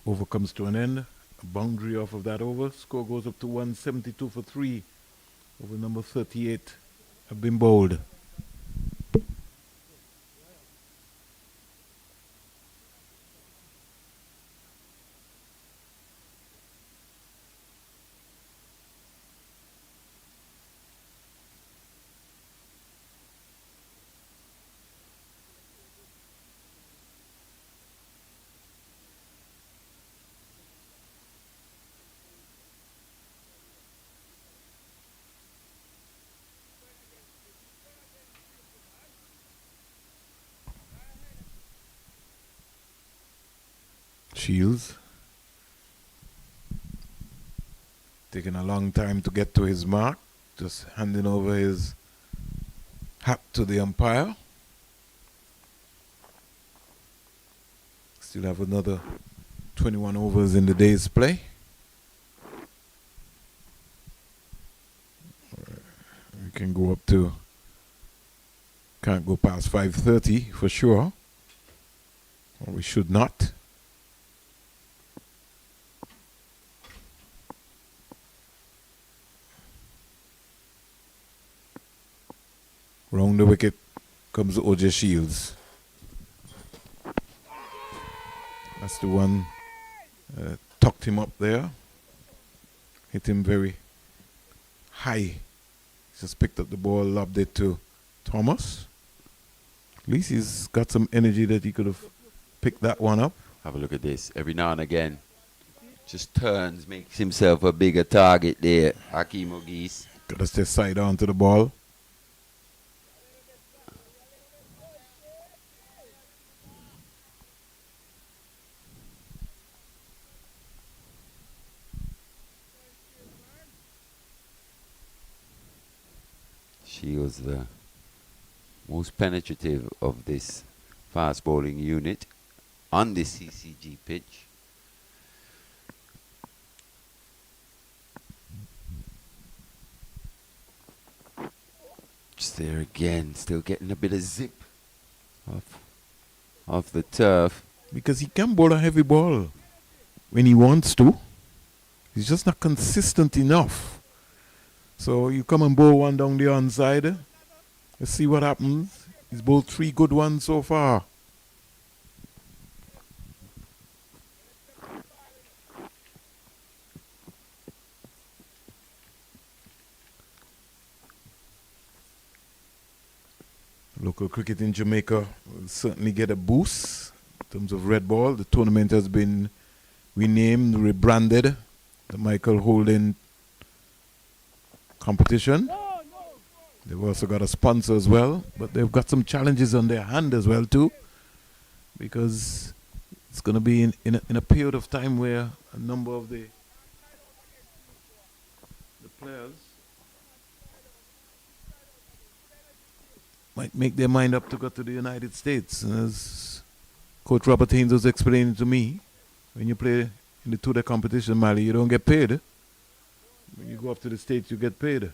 Over comes to an end. A boundary off of that over. Score goes up to 172 for 3. Over number 38 have been bowled. Shields taking a long time to get to his mark, just handing over his hat to the umpire. Still have another 21 overs in the day's play. We can go up to, can't go past 5:30 for sure, or we should not. Round the wicket comes O.J. Shields. That's the one. Tucked him up there. Hit him very high. Just picked up the ball, lobbed it to Thomas. At least he's got some energy that he could have picked that one up. Have a look at this. Every now and again, Just turns, makes himself a bigger target there, Hakeem Ogis. Gotta stay side on to the ball. She was the most penetrative of this fast bowling unit on this CCG pitch. Just there again, still getting a bit of zip off the turf. Because he can bowl a heavy ball when he wants to. He's just not consistent enough. So you come and bowl one down the onside. Let's see what happens. He's bowled 3 good ones so far. Local cricket in Jamaica will certainly get a boost in terms of red ball. The tournament has been renamed, rebranded. The Michael Holden competition. They've also got a sponsor as well, but they've got some challenges on their hand as well too, because it's going to be in a period of time where a number of the players might make their mind up to go to the United States. And as Coach Robert Haynes was explaining to me, when you play in the two-day competition, Mali, you don't get paid. When you go up to the States, you get paid.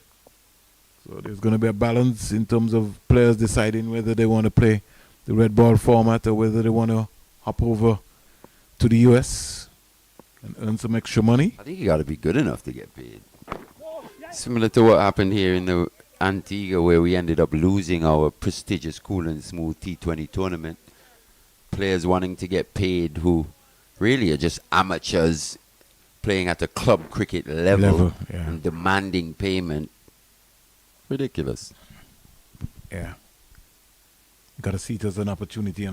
So there's going to be a balance in terms of players deciding whether they want to play the red ball format or whether they want to hop over to the US and earn some extra money. I think you got to be good enough to get paid. Similar to what happened here in the Antigua, where we ended up losing our prestigious Cool and Smooth T20 tournament. Players wanting to get paid who really are just amateurs playing at a club cricket level and demanding payment. Ridiculous. Yeah. Got to see it as an opportunity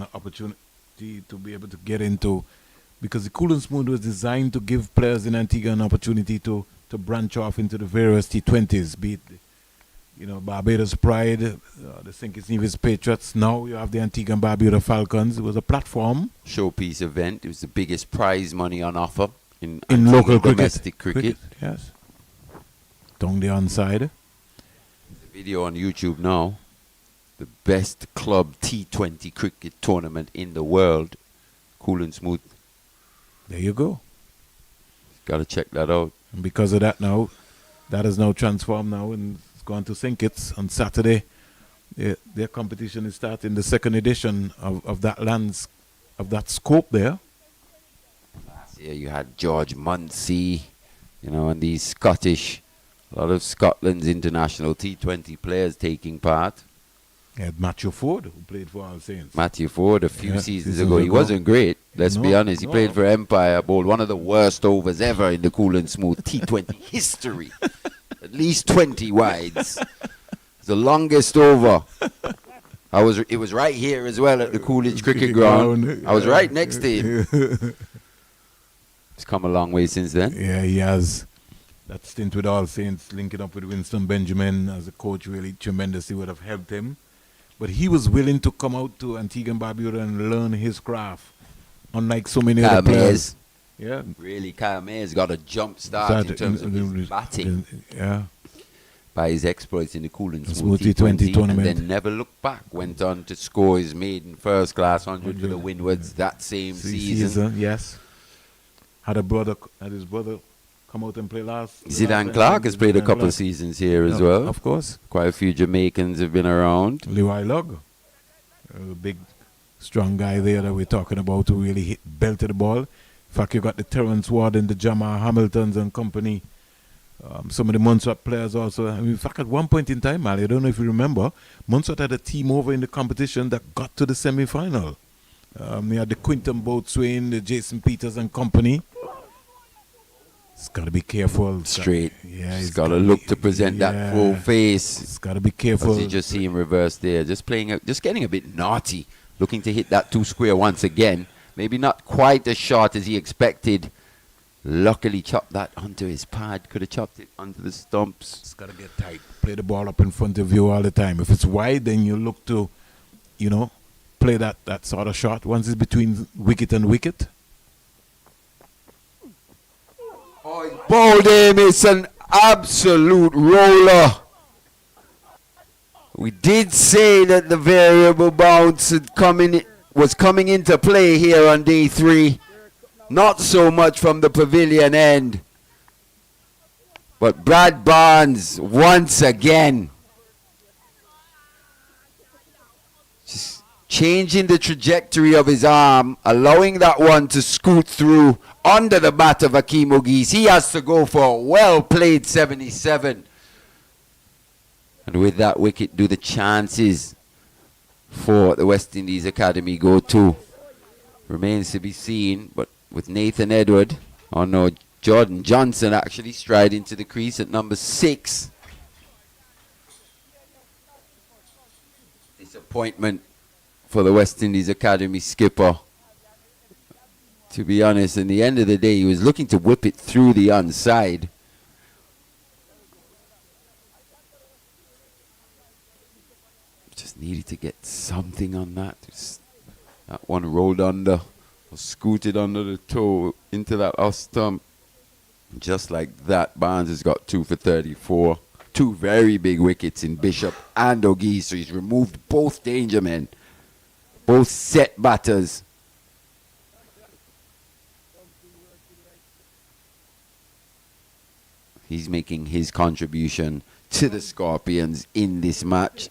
to be able to get into, because the Cool and Smooth was designed to give players in Antigua an opportunity to branch off into the various T20s, be it Barbados Pride, the St. Kitts Nevis Patriots. Now you have the Antigua and Barbuda Falcons. It was a platform. Showpiece event. It was the biggest prize money on offer in local domestic cricket. Yes. Down the onside. Video on YouTube now. The best club T20 cricket tournament in the world. Cool and Smooth. There you go. Got to check that out. And because of that now, that is now transformed now and it's gone to St. Kitts on Saturday. Their competition is starting the second edition of that scope there. Last year you had George Munsey, and these Scottish, a lot of Scotland's international T20 players taking part. You had Matthew Ford, who played for All Saints. Matthew Ford a few seasons ago. He wasn't great, let's be honest. He played for Empire, bowled one of the worst overs ever in the Cool and Smooth T20 history. At least 20 wides. It's the longest over. It was right here as well at the Coolidge Cricket Ground. I was right next to him. He's come a long way since then. Yeah, he has. That stint with All Saints, linking up with Winston Benjamin as a coach, really tremendously would have helped him. But he was willing to come out to Antigua and Barbuda and learn his craft, unlike so many other players. Yeah, really, Kyle Mayer's got a jump start in terms of his batting. Yeah, by his exploits in the Cool and Smooth T20 tournament, and then never looked back. Went on to score his maiden first class 100 for the Windwards that same season. Yes, had his brother come out and play last. Zidane Clark has played a couple of seasons here as well. Of course, quite a few Jamaicans have been around. Leroy Lugg, a big, strong guy there that we're talking about, who really belted the ball. In fact, you got the Terrence Ward and the Jamal Hamiltons and company. Some of the Montserrat players also. In fact, at one point in time, Mali, I don't know if you remember, Montserrat had a team over in the competition that got to the semi-final. They had the Quinton Boatswain, the Jason Peters and company. It's got to be careful. Straight. Yeah, he's got to look to present that full face. It's got to be careful. As you just see him reverse there, just getting a bit naughty, looking to hit that 2 square once again. Maybe not quite as short as he expected Luckily chopped that onto his pad. Could have chopped it onto the stumps. It's got to get tight. Play the ball up in front of you all the time. If it's wide, then you look to, play that sort of shot. Once it's between wicket and wicket. Bowled him. It's an absolute roller. We did say that the variable bounce was coming into play here on day 3. Not so much from the pavilion end. But Brad Barnes, once again, just changing the trajectory of his arm, allowing that one to scoot through under the bat of Akeem Ogis. He has to go for a well-played 77. And with that wicket, do the chances for the West Indies Academy go to? Remains to be seen, but with Nathan Edward, Jordan Johnson actually stride into the crease at number 6. Disappointment for the West Indies Academy skipper. To be honest, in the end of the day, he was looking to whip it through the onside. Just needed to get something on that. That one rolled under, or scooted under the toe into that off stump. Just like that, Barnes has got 2 for 34. 2 very big wickets in Bishop and Ogis. So he's removed both danger men, both set batters. He's making his contribution to the Scorpions in this match.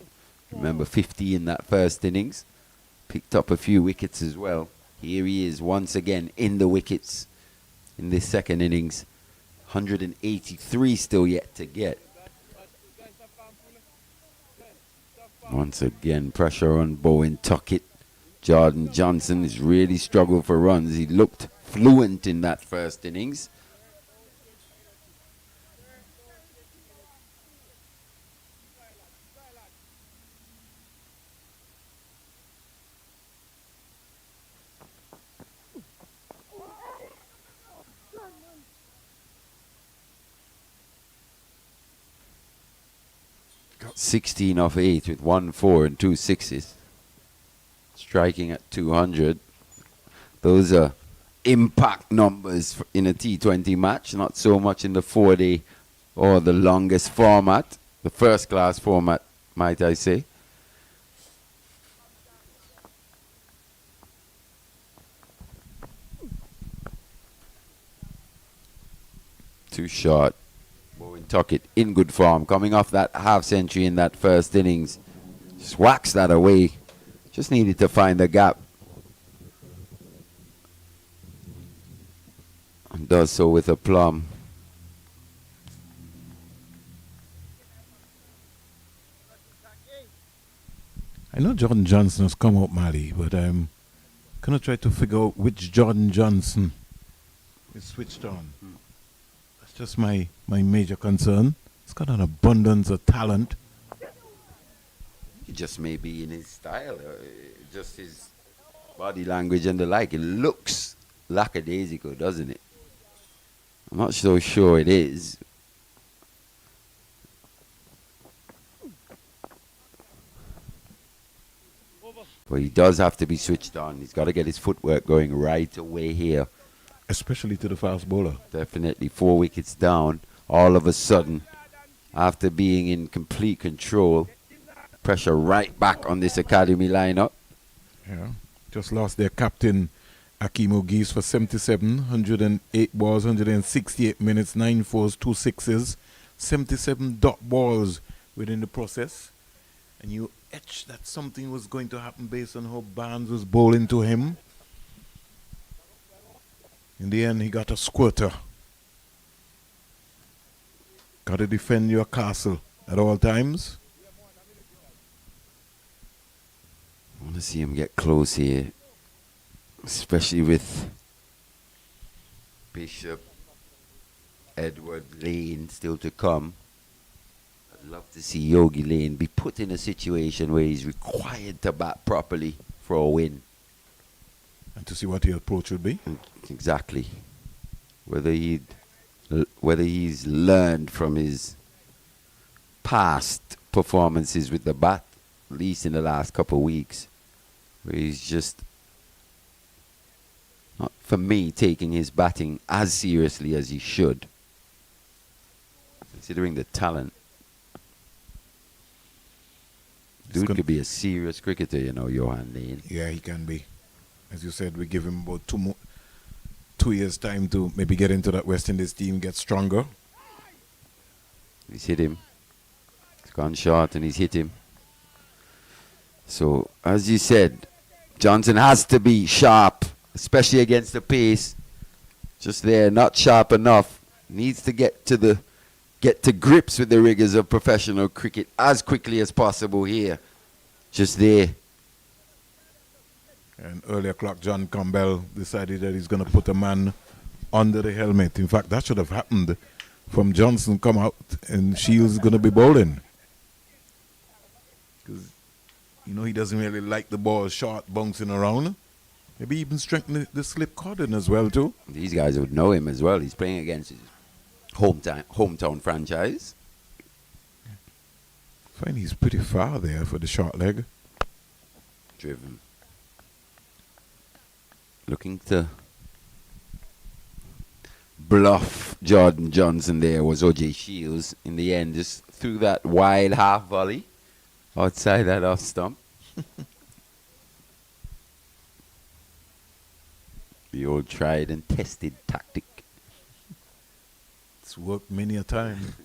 Remember, 50 in that first innings. Picked up a few wickets as well. Here he is once again in the wickets in this second innings. 183 still yet to get. Once again, pressure on Bowen Tuckett. Jordan Johnson has really struggled for runs. He looked fluent in that first innings. Got 16 off 8 with 1 4 and 2 6s. Striking at 200. Those are impact numbers in a T20 match, not so much in the 4-day or the longest format, the first class format, might I say. Too short. Bowen Tuckett in good form, coming off that half century in that first innings. Just whacks that away. Just needed to find the gap. And does so with aplomb. I know Jordan Johnson has come out, Mali, but I'm going to try to figure out which Jordan Johnson is switched on. That's just my major concern. He's got an abundance of talent. It just may be in his style, just his body language and the like. It looks lackadaisical, doesn't it? I'm not so sure it is. But he does have to be switched on. He's got to get his footwork going right away here. Especially to the fast bowler. Definitely 4 wickets down. All of a sudden, after being in complete control, pressure right back on this academy lineup. Yeah. Just lost their captain, Akeem Ogis, for 77, 108 balls, 168 minutes, 9 fours, 2 sixes, 77 dot balls within the process. And you etched that something was going to happen based on how Barnes was bowling to him. In the end, he got a squirter. Got to defend your castle at all times. I want to see him get close here, especially with Bishop, Edward, Lane still to come. I'd love to see Yogi Lane be put in a situation where he's required to bat properly for a win. And to see what your approach would be. Exactly. whether he's learned from his past performances with the bat, at least in the last couple of weeks, where he's just not, for me, taking his batting as seriously as he should, considering the talent. Dude could be a serious cricketer, you know, Johan Lane. Yeah, he can be. As you said, we give him about 2 years' time to maybe get into that West Indies team, get stronger. He's hit him. He's gone short and he's hit him. So, as you said, Johnson has to be sharp, especially against the pace. Just there, not sharp enough. Needs to get to grips with the rigors of professional cricket as quickly as possible here. Just there. And early o'clock, John Campbell decided that he's going to put a man under the helmet. In fact, that should have happened from Johnson come out and Shields is going to be bowling. Because, you know, he doesn't really like the ball short, bouncing around. Maybe even strengthen the slip cordon as well, too. These guys would know him as well. He's playing against his hometown franchise. I find he's pretty far there for the short leg. Driven. Looking to bluff Jordan Johnson there was O.J. Shields. In the end, just threw that wide half volley outside that off stump. The old tried and tested tactic. It's worked many a time.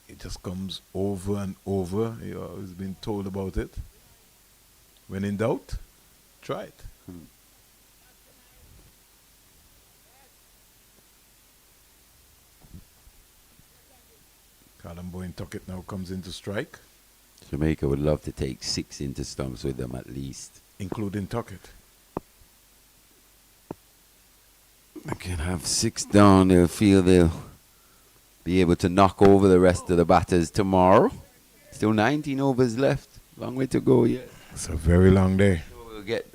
It just comes over and over. You've always been told about it. When in doubt, try it. Callum Boyne Tuckett now comes into strike. Jamaica would love to take 6 into stumps with them at least. Including Tuckett. They can have 6 down. They'll feel they'll be able to knock over the rest of the batters tomorrow. Still 19 overs left. Long way to go yet. It's a very long day. So we'll get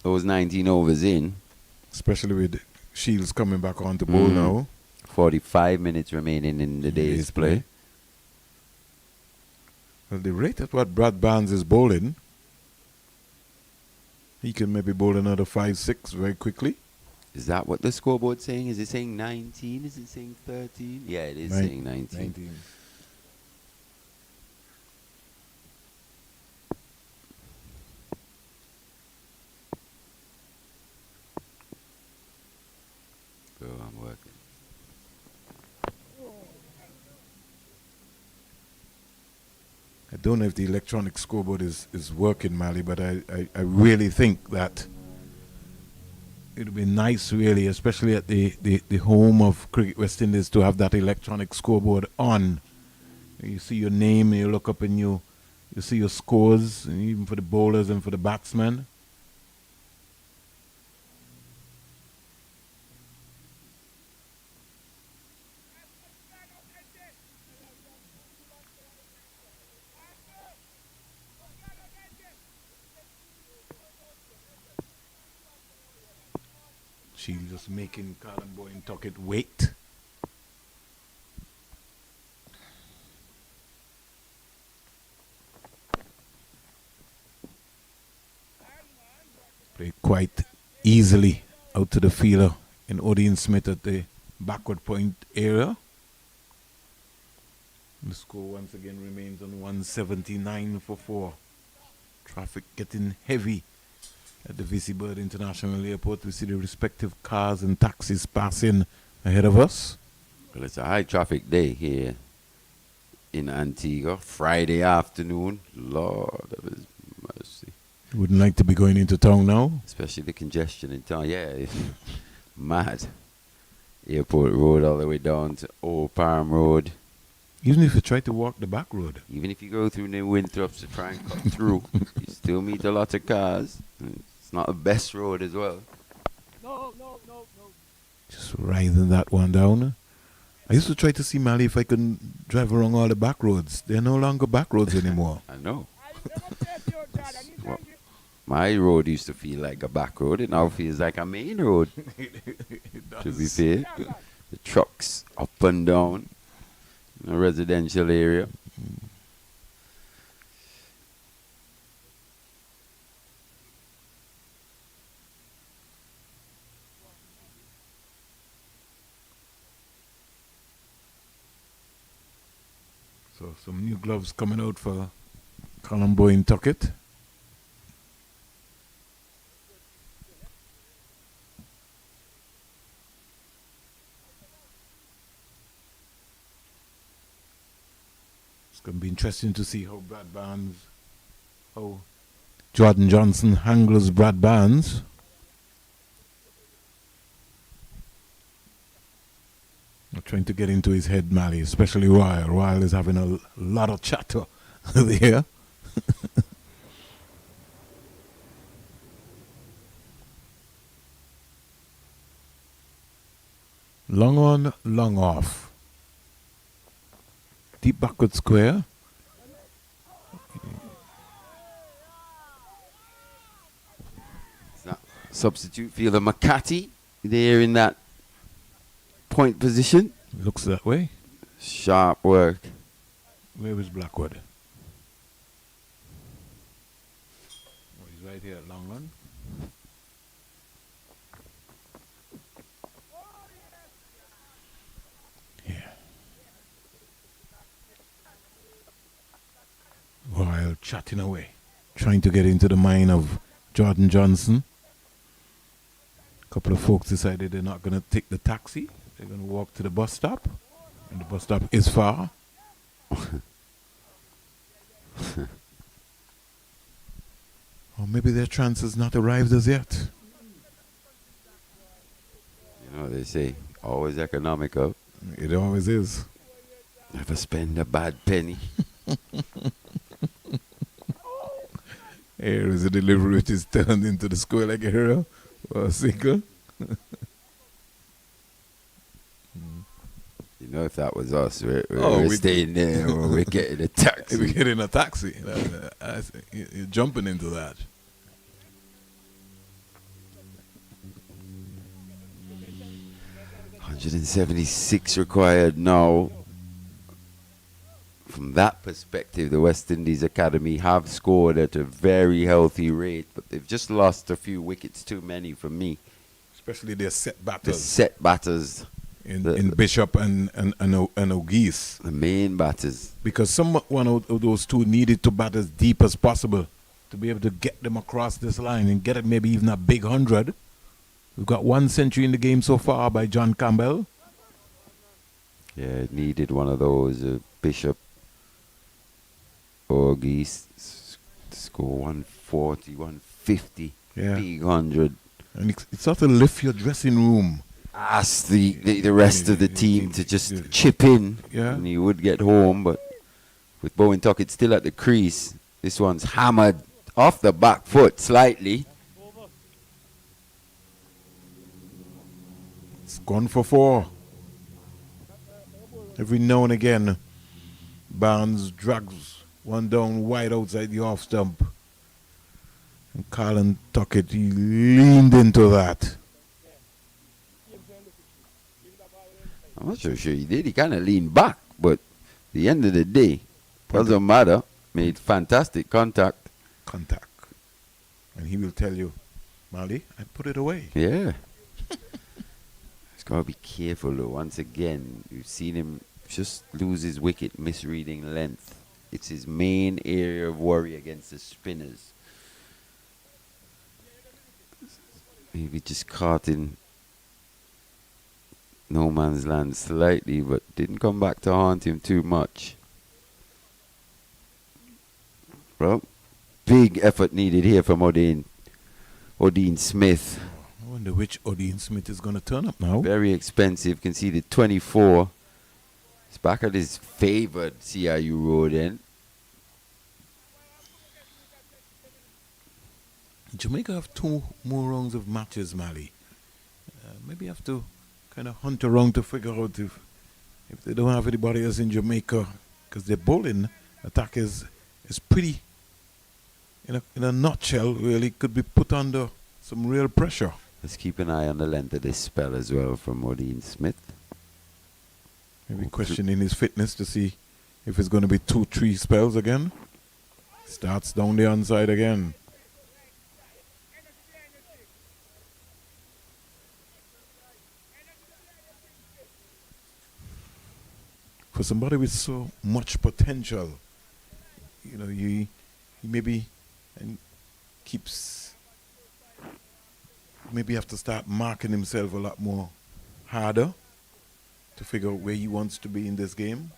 those 19 overs in. Especially with Shields coming back on to bowl now. 45 minutes remaining in the day's play. Well, the rate at what Brad Barnes is bowling, he can maybe bowl another 5-6 very quickly. Is that what the scoreboard's saying? Is it saying 19? Is it saying 13? Yeah, it is saying 19. So I'm working. I don't know if the electronic scoreboard is working, Mali, but I really think that it would be nice, really, especially at the home of Cricket West Indies, to have that electronic scoreboard on. You see your name, and you look up and you see your scores, and even for the bowlers and for the batsmen. She's just making Callum Boyne Tuckett wait. Played quite easily out to the fielder in Odean Smith at the backward point area. The score once again remains on 179 for 4. Traffic getting heavy at the VC Bird International Airport. We see the respective cars and taxis passing ahead of us. Well, it's a high traffic day here in Antigua. Friday afternoon. Lord of His mercy. You wouldn't like to be going into town now? Especially the congestion in town. Yeah, mad. Airport Road all the way down to Old Palm Road. Even if you try to walk the back road. Even if you go through the Winthrops to try and cut through, you still meet a lot of cars. It's not the best road as well. No. Just riding that one down. I used to try to see Mali if I could drive along all the back roads. They're no longer back roads anymore. I know. My road used to feel like a back road. It now feels like a main road. To be fair, the trucks up and down in a residential area. So some new gloves coming out for Colombo in Tuckett. It's going to be interesting to see how Jordan Johnson handles Brad Barnes. I'm trying to get into his head, Mally, especially Royal. Royal is having a lot of chatter there. Long on, long off. Deep backward square. Substitute fielder McCarthy there in that point position. Looks that way. Sharp work. Where is Blackwood? Oh, he's right here, long run. While chatting away, trying to get into the mind of Jordan Johnson. A couple of folks decided they're not going to take the taxi. They're going to walk to the bus stop. And the bus stop is far. Or maybe their chance has not arrived as yet. You know, they say, always economical. It always is. Never spend a bad penny. Here is a delivery which is turned into the square like a hero or a single. You know, if that was us, we're staying there or we're getting a taxi. We're getting a taxi. You're jumping into that. $176 required now. From that perspective, the West Indies Academy have scored at a very healthy rate, but they've just lost a few wickets too many for me. Especially their set batters. The set batters. In Bishop and O'Geese. The main batters. Because one of those two needed to bat as deep as possible to be able to get them across this line and get it maybe even a big 100. We've got 1 century in the game so far by John Campbell. Yeah, it needed one of those. Bishop O'Geese score 140, 150, big 100. And it's sort of lift your dressing room. Ask the rest of the team to just chip in, and he would get home. But with Bowen Tuckett still at the crease, this one's hammered off the back foot slightly. It's gone for 4. Every now and again, Barnes drags one down wide outside the off stump. And Colin Tuckett, he leaned into that. I'm not so sure he did. He kind of leaned back, but at the end of the day, doesn't matter. Made fantastic contact. And he will tell you, Mali, I put it away. Yeah. He's got to be careful, though. Once again, you've seen him just lose his wicket, misreading length. It's his main area of worry against the spinners. Maybe just caught in no man's land slightly, but didn't come back to haunt him too much. Well, big effort needed here from Odin Smith. I wonder which Odin Smith is going to turn up now. Very expensive, conceded 24. He's back at his favored CIU road end. Jamaica have 2 more rounds of matches, Mali. Maybe have to kind of hunt around to figure out if they don't have anybody else in Jamaica, because their bowling attack is pretty in a nutshell, really could be put under some real pressure. Let's keep an eye on the length of this spell as well from Odin Smith. Maybe questioning his fitness to see if it's going to be 2-3 spells again. Starts down the onside again. For somebody with so much potential, you know, he maybe and keeps maybe have to start marking himself a lot more harder to figure out where he wants to be in this game.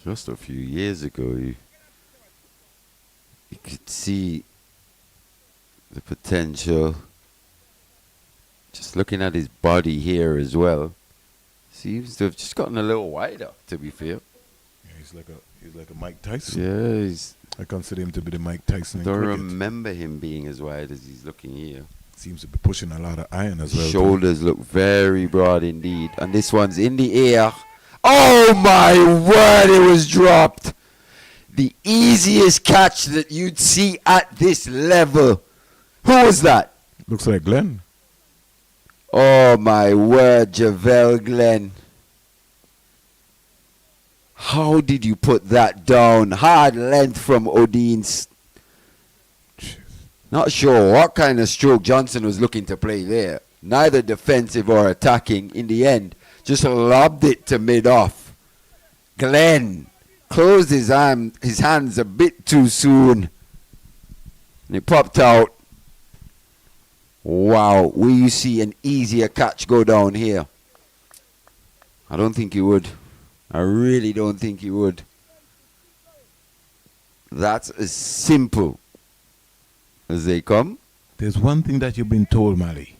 Just a few years ago, you could see the potential. Just looking at his body here as well, seems to have just gotten a little wider, to be fair. Yeah, he's like a Mike Tyson. Yeah, I consider him to be the Mike Tyson. I don't remember him being as wide as he's looking here. Seems to be pushing a lot of iron as well. Shoulders look very broad indeed, and this one's in the air. Oh my word! It was dropped. The easiest catch that you'd see at this level. Who was that? Looks like Glenn. Oh my word, Javel Glenn. How did you put that down? Hard length from Odin's. Not sure what kind of stroke Johnson was looking to play there. Neither defensive or attacking. In the end, just lobbed it to mid-off. Glenn closed his hands a bit too soon. And it popped out. Wow, will you see an easier catch go down here? I don't think you would. I really don't think you would. That's as simple as they come. There's one thing that you've been told, Mali.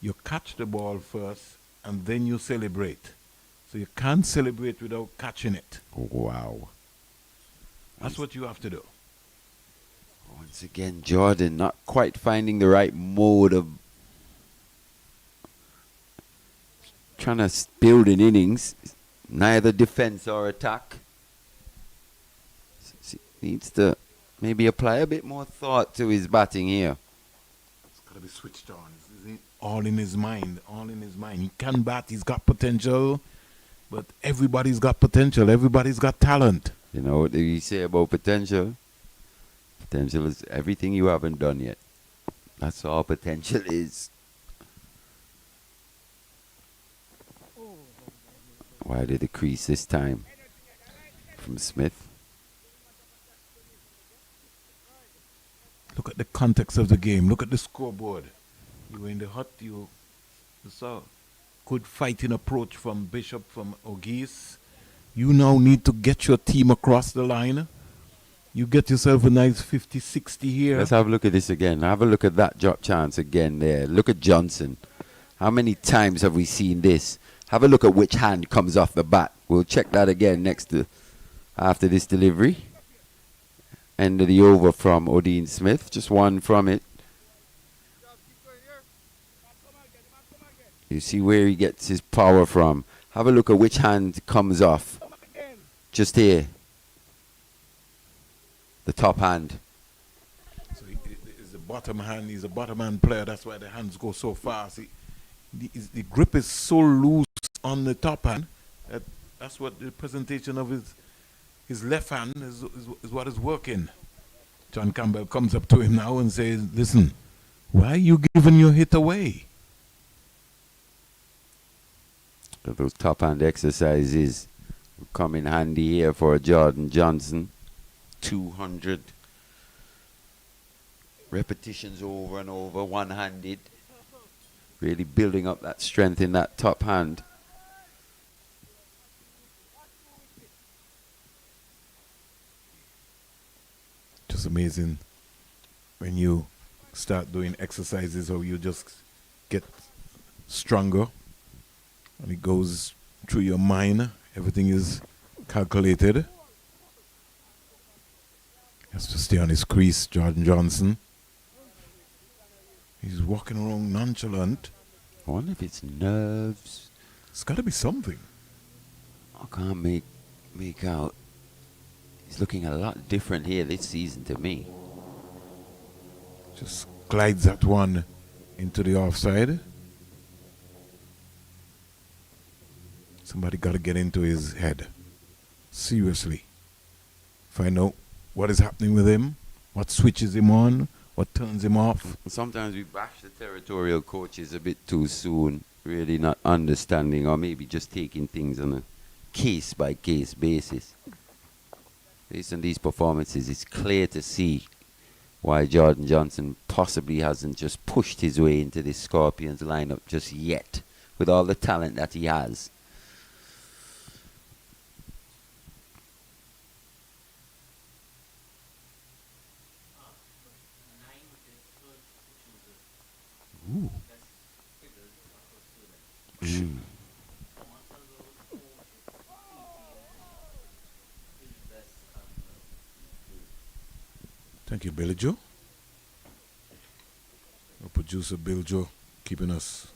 You catch the ball first and then you celebrate. So you can't celebrate without catching it. Wow. That's what you have to do. Once again, Jordan not quite finding the right mode of trying to build an innings. Neither defense or attack. Needs to maybe apply a bit more thought to his batting here. It's got to be switched on. It's all in his mind. All in his mind. He can bat. He's got potential. But everybody's got potential. Everybody's got talent. You know what do you say about potential? Potential is everything you haven't done yet. That's all potential is. Why did the crease this time? From Smith. Look at the context of the game. Look at the scoreboard. You were in the hut. You saw good fighting approach from Bishop, from O'Geese. You now need to get your team across the line. You get yourself a nice 50-60 here. Let's have a look at this again. Have a look at that drop chance again there. Look at Johnson. How many times have we seen this? Have a look at which hand comes off the bat. We'll check that again after this delivery. End of the over from Odin Smith. Just one from it. You see where he gets his power from. Have a look at which hand comes off. Just here. The top hand. So it's the bottom hand. He's a bottom hand player. That's why the hands go so fast. The grip is so loose on the top hand. That's what the presentation of his left hand is what is working. John Campbell comes up to him now and says, listen, why are you giving your hit away? Those top hand exercises come in handy here for Jordan Johnson. 200 repetitions over and over, one-handed. Really building up that strength in that top hand. Just amazing when you start doing exercises or you just get stronger and it goes through your mind. Everything is calculated. Has to stay on his crease, Jordan Johnson. He's walking around nonchalant. I wonder if it's nerves. It's got to be something. I can't make out. He's looking a lot different here this season to me. Just glides that one into the offside. Somebody got to get into his head. Seriously. Find out what is happening with him, what switches him on, what turns him off. Sometimes we bash the territorial coaches a bit too soon, really not understanding or maybe just taking things on a case-by-case basis. Based on these performances, it's clear to see why Jordan Johnson possibly hasn't just pushed his way into this Scorpions lineup just yet, with all the talent that he has. Ooh. Thank you, Billy Joe. Our producer, Bill Joe, keeping us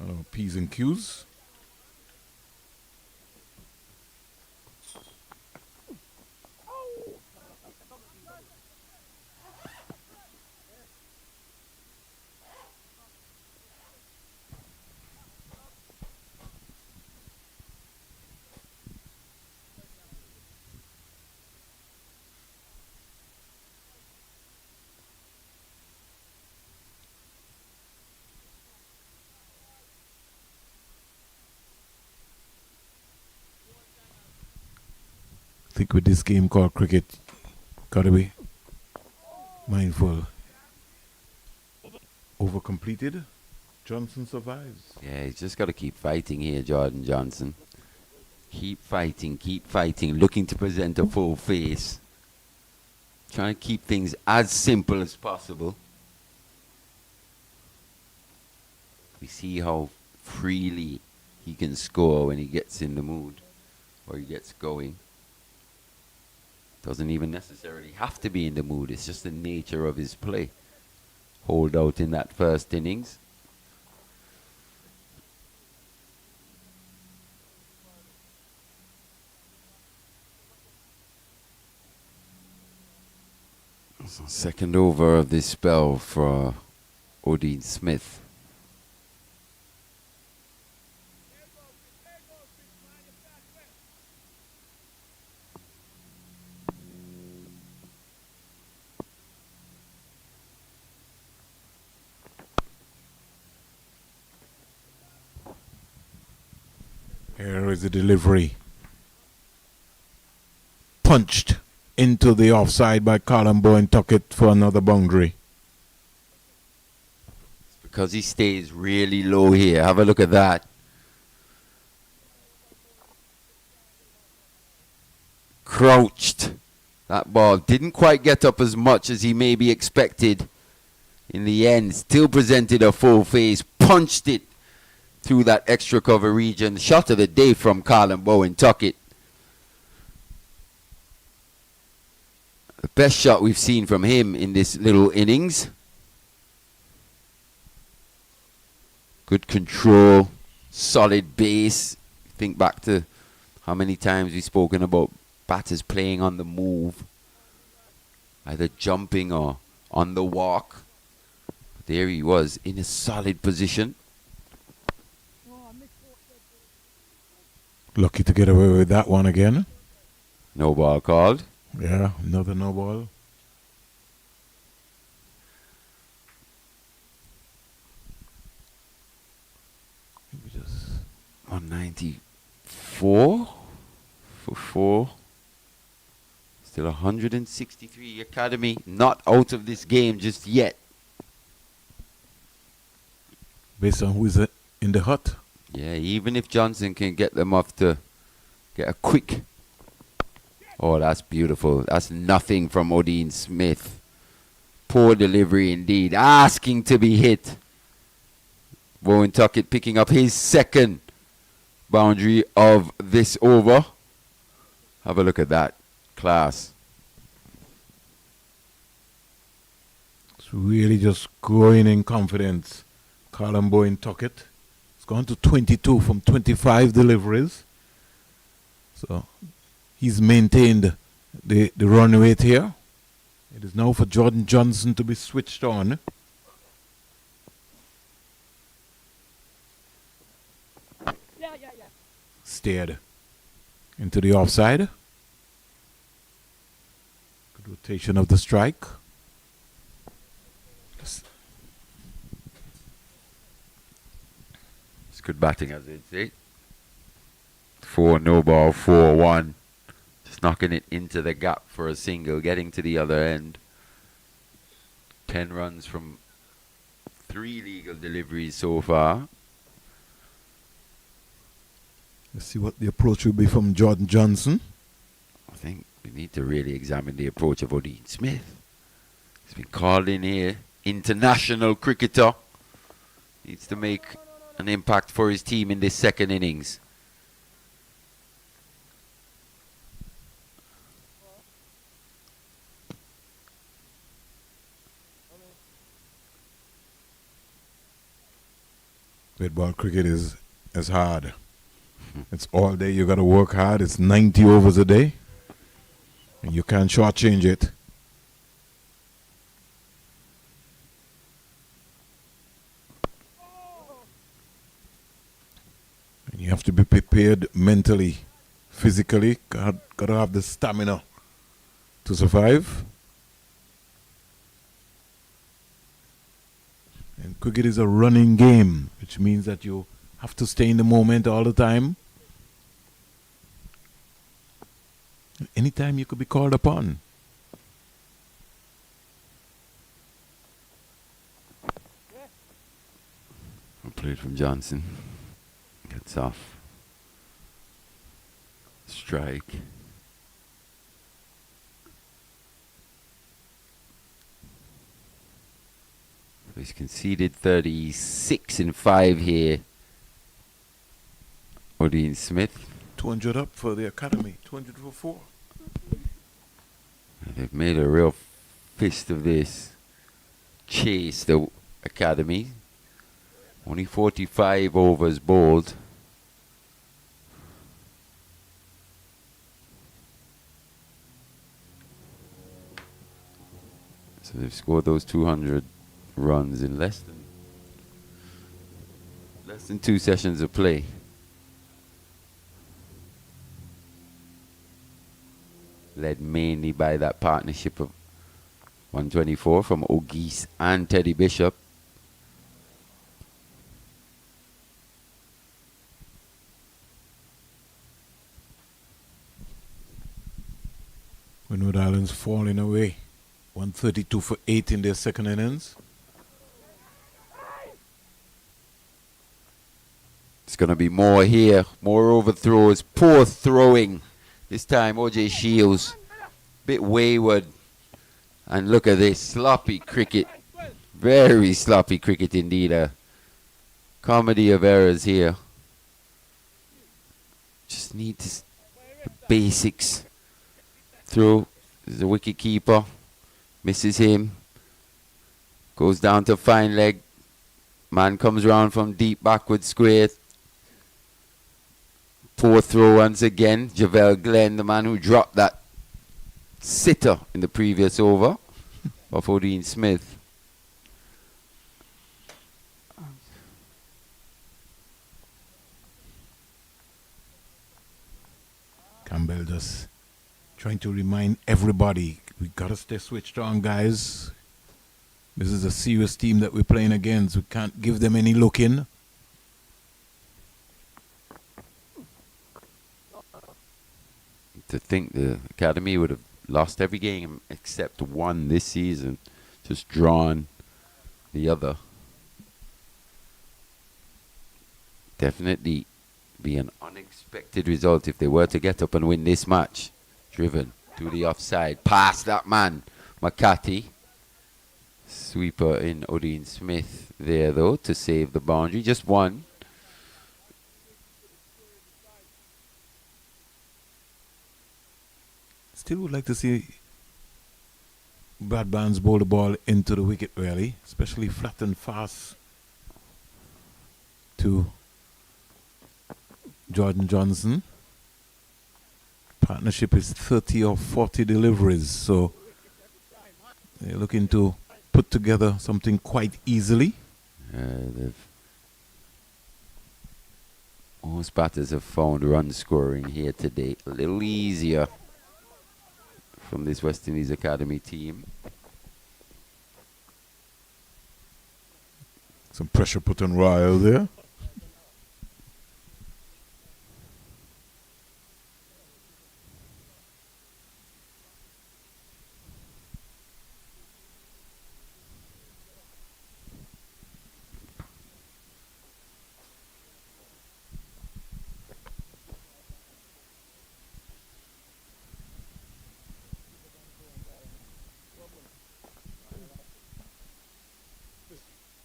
on our P's and Q's. I think with this game called cricket, gotta be mindful. Over completed, Johnson survives. Yeah, he's just got to keep fighting here, Jordan Johnson. Keep fighting, looking to present a full face. Trying to keep things as simple as possible. We see how freely he can score when he gets in the mood or he gets going. Doesn't even necessarily have to be in the mood. It's just the nature of his play. Hold out in that first innings. So second over of this spell for Odin Smith. Here is the delivery. Punched into the offside by Colombo and took it for another boundary. Because he stays really low here. Have a look at that. Crouched. That ball didn't quite get up as much as he maybe expected. In the end, still presented a full face. Punched it through that extra cover region. Shot of the day from Colombo and Tuckett. The best shot we've seen from him in this little innings. Good control, solid base. Think back to how many times we've spoken about batters playing on the move, either jumping or on the walk. There he was in a solid position. Lucky to get away with that one again. No ball called. Yeah, another no ball. Just 194 for 4. Still 163 Academy. Not out of this game just yet. Based on who is in the hut. Yeah, even if Johnson can get them off to get a quick. Oh, that's beautiful. That's nothing from Odin Smith. Poor delivery indeed. Asking to be hit. Bowen Tuckett picking up his second boundary of this over. Have a look at that. Class. It's really just growing in confidence. Colombo and Tuckett. gone to 22 from 25 deliveries. So he's maintained the run rate here. It is now for Jordan Johnson to be switched on. Steered into the offside. Good rotation of the strike. It's good batting, as they'd say. 4 no ball, 4-1. Just knocking it into the gap for a single, getting to the other end. 10 runs from 3 legal deliveries so far. Let's see what the approach will be from Jordan Johnson. I think we need to really examine the approach of Odean Smith. He's been called in here. International cricketer. Needs to make an impact for his team in this second innings. Red ball cricket is hard. It's all day. You got to work hard. It's 90 overs a day. And you can't shortchange it. And you have to be prepared mentally, physically. Got to have the stamina to survive. And cricket is a running game, which means that you have to stay in the moment all the time. Anytime you could be called upon. Played from Johnson. Gets off. Strike. He's conceded 36 in 5 here. Odean Smith. 200 up for the academy. 200 for 4. They've made a real fist of this. Chase the academy. Only 45 overs bowled. So they've scored those 200 runs in less than 2 sessions of play. Led mainly by that partnership of 124 from O'Geese and Teddy Bishop. Windward Islands falling away. 132 for 8 in their second innings. It's going to be more here. More overthrows. Poor throwing. This time OJ Shields. Bit wayward. And look at this. Sloppy cricket. Very sloppy cricket indeed. A comedy of errors here. Just need the basics. Throw. The wicket keeper. Misses him. Goes down to fine leg. Man comes round from deep backward square. Poor throw once again. Javel Glenn, the man who dropped that sitter in the previous over of Odean Smith. Campbell just trying to remind everybody, we got to stay switched on, guys. This is a serious team that we're playing against. We can't give them any look in. To think the academy would have lost every game except one this season, just drawn the other. Definitely be an unexpected result if they were to get up and win this match. Driven to the offside, past that man, McCarthy. Sweeper in Odean Smith there though to save the boundary, just one. Still would like to see Brad Barnes bowl the ball into the wicket really, especially flat and fast to Jordan Johnson. Partnership is 30 or 40 deliveries, so they're looking to put together something quite easily. Most batters have found run scoring here today a little easier from this West Indies Academy team. Some pressure put on Royal there.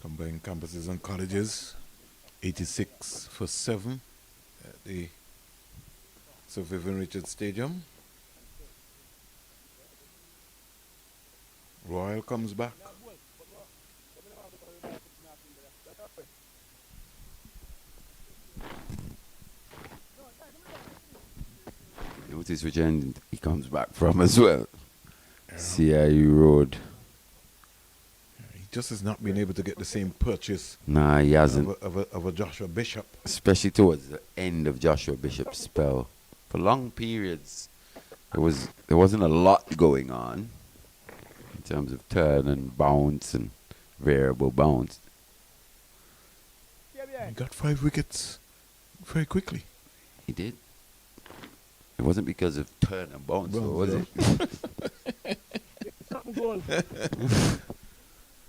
Combined campuses and colleges, 86 for 7 at the Sir Vivian Richards Stadium. Royal comes back. Notice which end he comes back from as well. CIU Road. Just has not been able to get the same purchase. Nah, he hasn't. Of a Joshua Bishop. Especially towards the end of Joshua Bishop's spell. For long periods, there wasn't a lot going on in terms of turn and bounce and variable bounce. He got 5 wickets very quickly. He did. It wasn't because of turn and bounce, though, was it?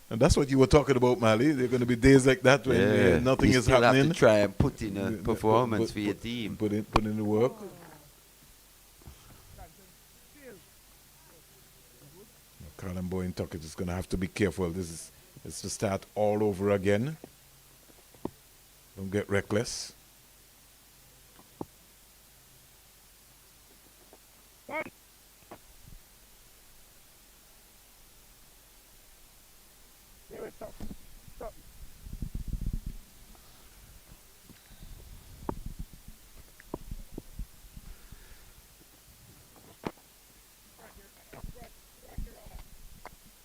And that's what you were talking about, Mali. There are going to be days like that when nothing you is still happening. Have to try and put in a performance for your team. Put in the work. Colin Bowen Tuckett is going to have to be careful. It's to start all over again. Don't get reckless.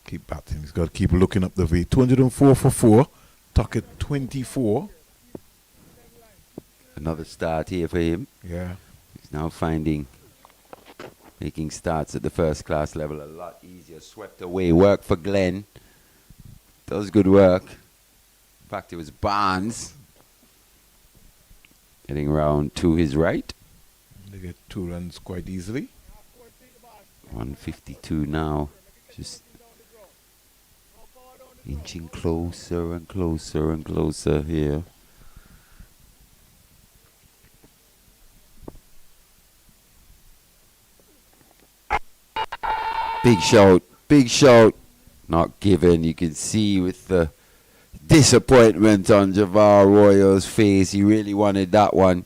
Keep batting. He's got to keep looking up the V. 204 for 4. Tuckett 24. Another start here for him. Yeah. He's now making starts at the first class level a lot easier. Swept away work for Glenn. Does good work. In fact, it was Barnes getting round to his right. They get 2 runs quite easily. 152 now. Just inching closer and closer and closer here. Big shout, big shout. Not given. You can see with the disappointment on Javar Royal's face. He really wanted that one.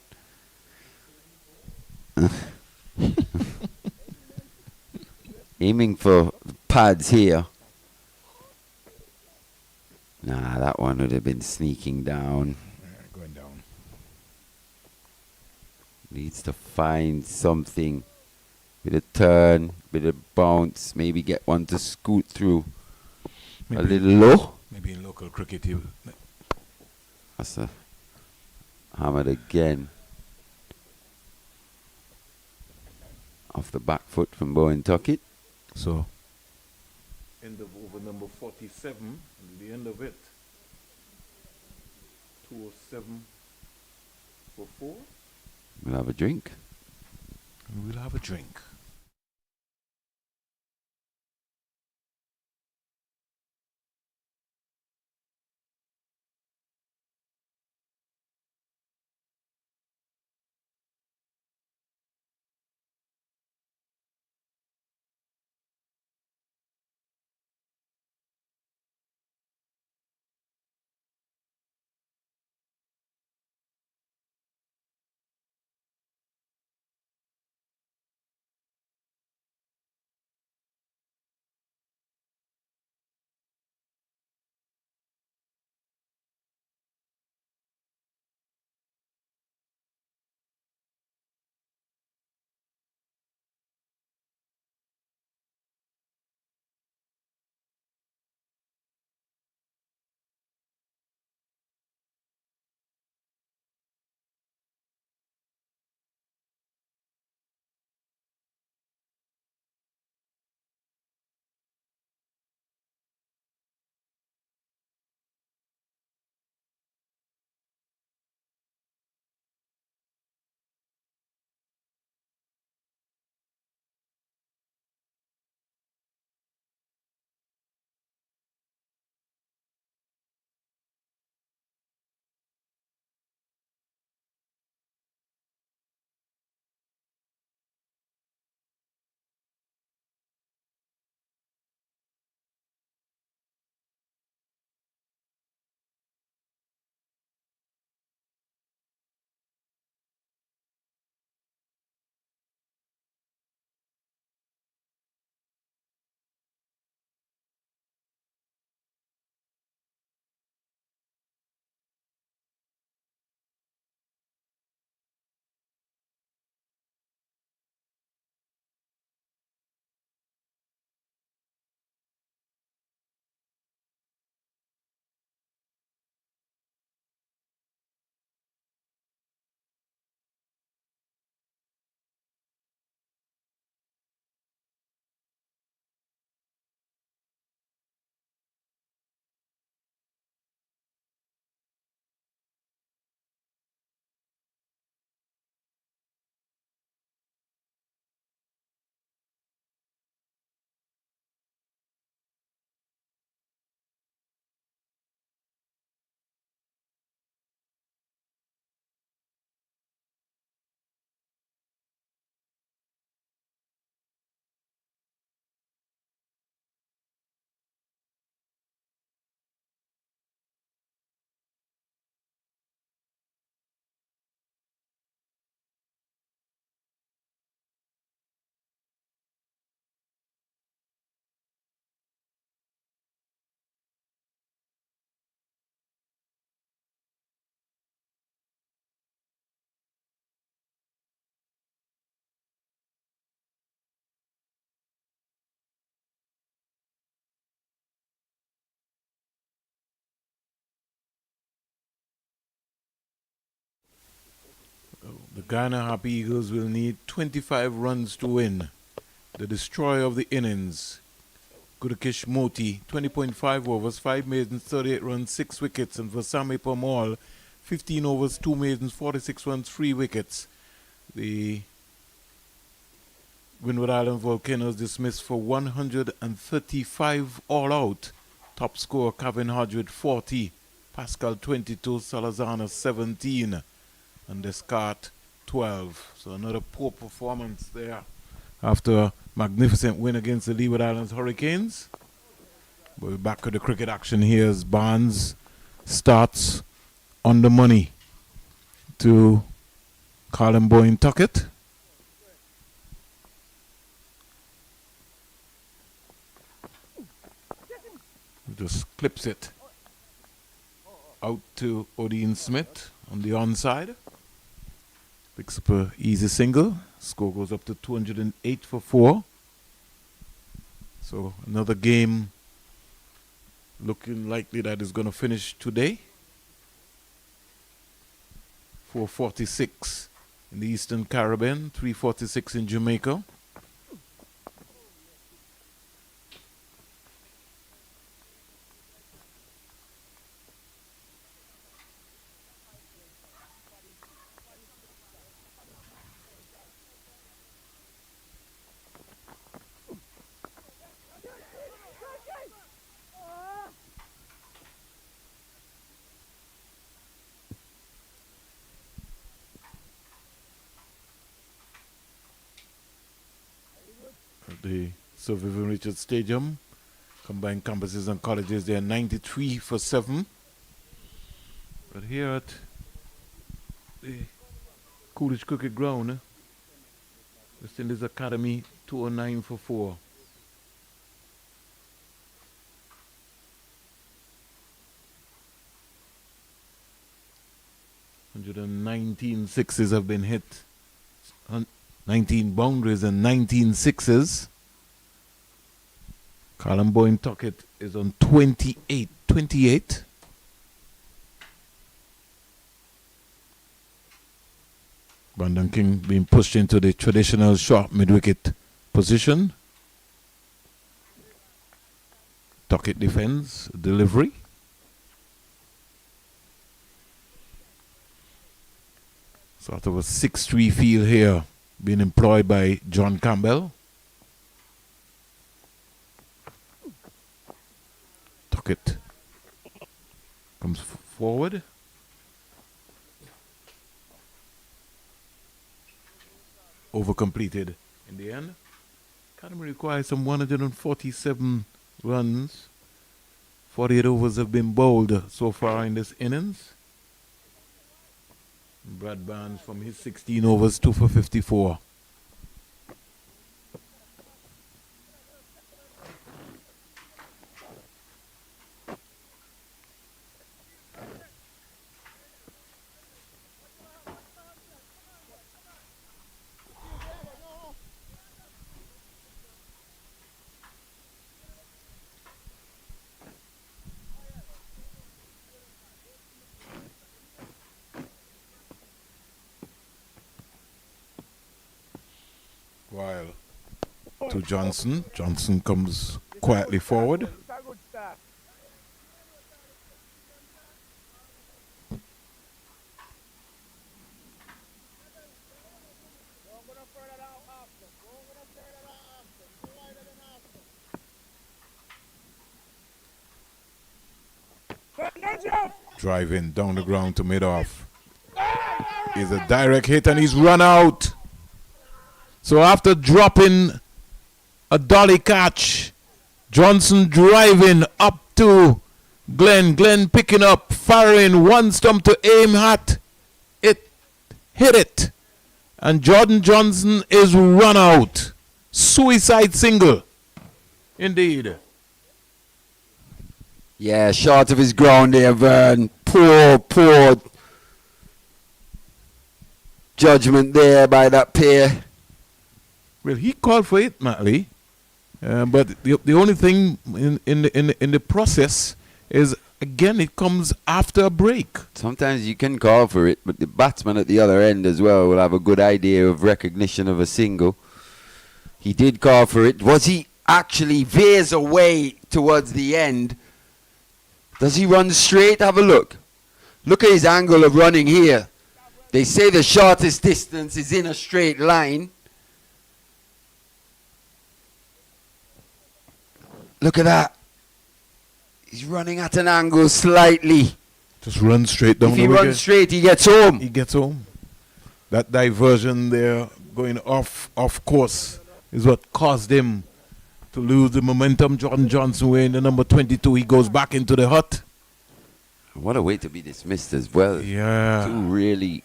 Aiming for pads here. Nah, that one would have been sneaking down. Yeah, going down. Needs to find something. Bit of turn, bit of bounce, maybe get one to scoot through. Maybe a little low. Maybe in local cricket, That's a hammered again. Off the back foot from Bowen Tuckett. So, end of over number 47, and the end of it. 207 for 4. We'll have a drink. And we'll have a drink. The Ghana Happy Eagles will need 25 runs to win. The destroyer of the innings, Gudakish Moti, 20.5 overs, 5 maidens, 38 runs, 6 wickets, and Vasami Pamal, 15 overs, 2 maidens, 46 runs, 3 wickets. The Windward Island Volcanoes dismissed for 135 all out. Top scorer Kevin Hodge with 40, Pascal 22, Salazar 17, and Descartes 12. So another poor performance there after a magnificent win against the Leeward Islands Hurricanes. But we're back to the cricket action here as Barnes starts on the money to Colin Boyne Tuckett. Just clips it out to Odin Smith on the onside. Picks up a easy single. Score goes up to 208 for 4. So another game looking likely that is going to finish today. 446 in the Eastern Caribbean, 346 in Jamaica. The Sir Vivian Richards Stadium, combined campuses and colleges, they are 93 for 7. But here at the Coolidge Cricket Ground, West Indies Academy, 209 for 4. "119 sixes have been hit. 19 boundaries and 19 sixes. Colin Boyne Tuckett is on 28. Brandon King being pushed into the traditional short mid-wicket position. Tuckett defends, delivery. Sort of a 6-3 field here, being employed by John Campbell. Tuckett comes forward. Over-completed in the end. Academy requires some 147 runs. 48 overs have been bowled so far in this innings. Brad Barnes from his 16 overs, 2 for 54. While to Johnson. Johnson comes quietly forward. Driving down the ground to mid-off. Is a direct hit and he's run out. So after dropping a dolly catch, Johnson driving up to Glenn. Glenn picking up, firing one stump to aim at it, hit it. And Jordan Johnson is run out. Suicide single. Indeed. Yeah, short of his ground there, Vern. Poor judgment there by that pair. Well, he called for it, Matley. But the only thing in the process is Again, it comes after a break. Sometimes you can call for it, but the batsman at the other end as well will have a good idea of recognition of a single. He did call for it. Was he actually veers away towards the end? Does he run straight? Have a look. Look at his angle of running here. They say the shortest distance is in a straight line. Look at that. He's running at an angle slightly. Just run straight down If the he wicket. runs straight, he gets home. He gets home. That diversion there, going off course, is what caused him to lose the momentum. Jordan Johnson wearing the number 22. He goes back into the hut. What a way to be dismissed as well. Yeah. Two really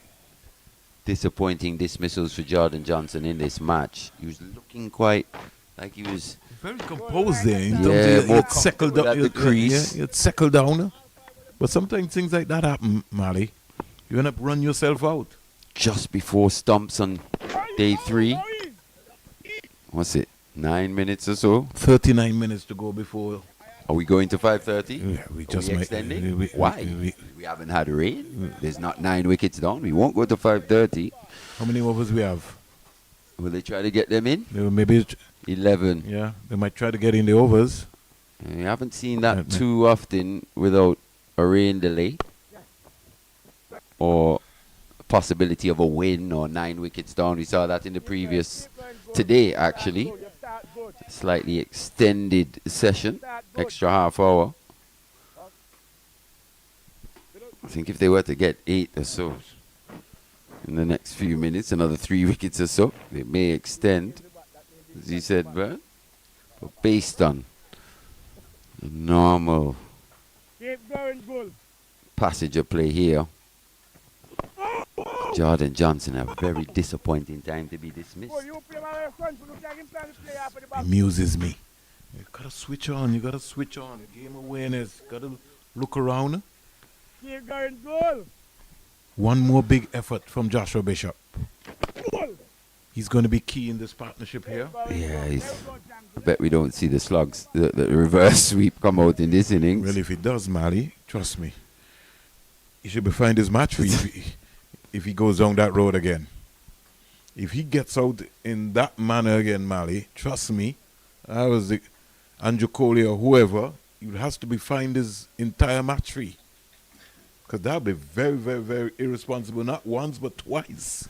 disappointing dismissals for Jordan Johnson in this match. He was looking quite like he was very composed there. In Yeah, terms of more he'd settled down. comfortable at the crease. He'd settled down. But sometimes things like that happen, Mali. You end up running yourself out. Just before stumps on day 3. What's it? 9 minutes or so? 39 minutes to go before. Are we going to 5:30? Yeah, we just might. extending? Why? We haven't had rain. There's not 9 wickets down. We won't go to 5:30. How many overs we have? Will they try to get them in? Maybe 11. Yeah, they might try to get in the overs. We haven't seen that too often without a rain delay or possibility of a win or 9 wickets down. We saw that in the previous today, actually. Slightly extended session, extra half hour. I think if they were to get 8 or so in the next few minutes, another 3 wickets or so, they may extend, as you said, Bert. But based on the normal passage of play here, Jordan Johnson, a very disappointing time to be dismissed. Amuses me. You gotta switch on. You gotta switch on. Game awareness. Gotta look around. One more big effort from Joshua Bishop. He's going to be key in this partnership here. Yeah, I bet we don't see the slugs, the reverse sweep come out in this innings. Well, if he does, Mali, trust me, he should be find his match for you if he goes down that road again. If he gets out in that manner again, Mali, trust me, I was the Andrew Coley or whoever, he has to be find his entire match free. Because that would be very, very, very irresponsible, not once but twice.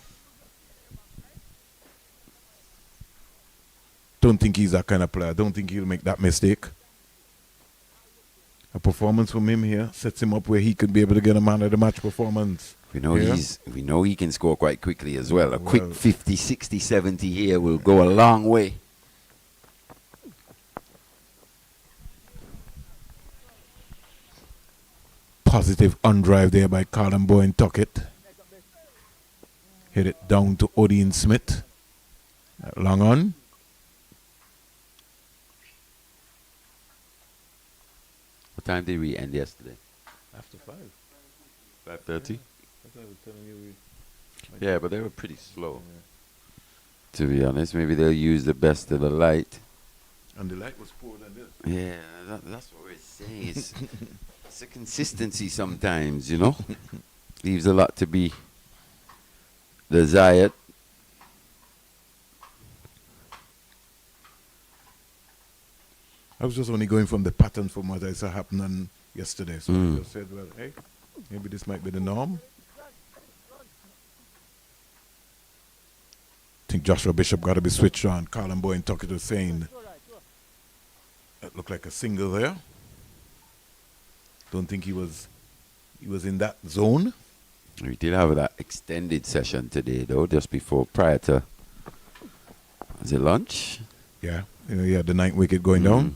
Don't think he's that kind of player. Don't think he'll make that mistake. A performance from him here sets him up where he could be able to get a man of the match performance. We know he can score quite quickly as well. A Well, quick 50, 60, 70 here will go a long way. Positive undrive there by Colin Boyne Tuckett. Hit it down to Odin Smith. Long on. What time did we end yesterday? After 5. 5:30? I was telling you Yeah, but they were pretty slow. Yeah. To be honest, maybe they'll use the best of the light. And the light was poor than this. Yeah, that's what we're saying. It's a consistency sometimes, you know. Leaves a lot to be desired. I was just only going from the pattern from what I saw happening yesterday. So I just said, well, hey, maybe this might be the norm. I think Joshua Bishop got to be switched on. Colin Boyne Tuckett was saying that looked like a single there. Don't think he was in that zone. We did have that extended session today, though, just prior to, was it lunch? Yeah, he had the 9th wicket going down.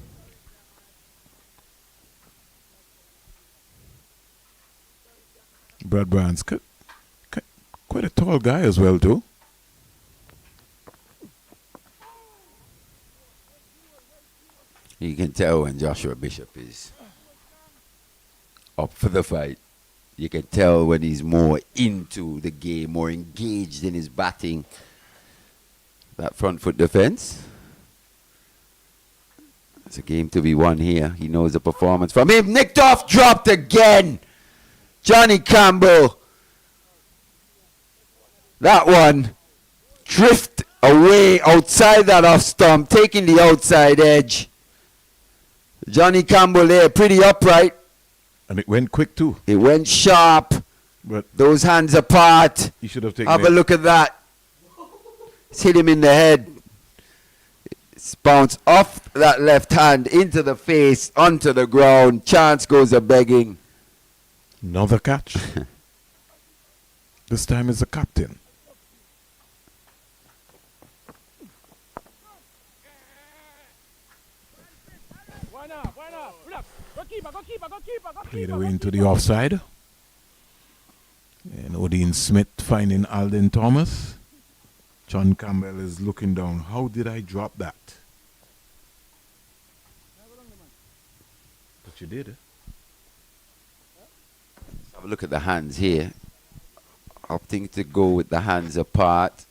Brad Barnes, quite a tall guy as well, too. You can tell when Joshua Bishop is up for the fight. You can tell when he's more into the game, more engaged in his batting. That front foot defense It's a game to be won here. He knows the performance from him. Nicked off, dropped again. Johnny Campbell. That one drift away outside that off stump, taking the outside edge. Johnny Campbell there, pretty upright. And it went quick too. It went sharp. But those hands apart. You should have taken Have it. a look at that. It's hit him in the head. It's bounced off that left hand into the face, onto the ground. Chance goes a begging. Another catch. This time it's the captain. Played away into the offside. And Odin Smith finding Alden Thomas. John Campbell is looking down. How did I drop that? But you did. Have a look at the hands here. Opting to go with the hands apart.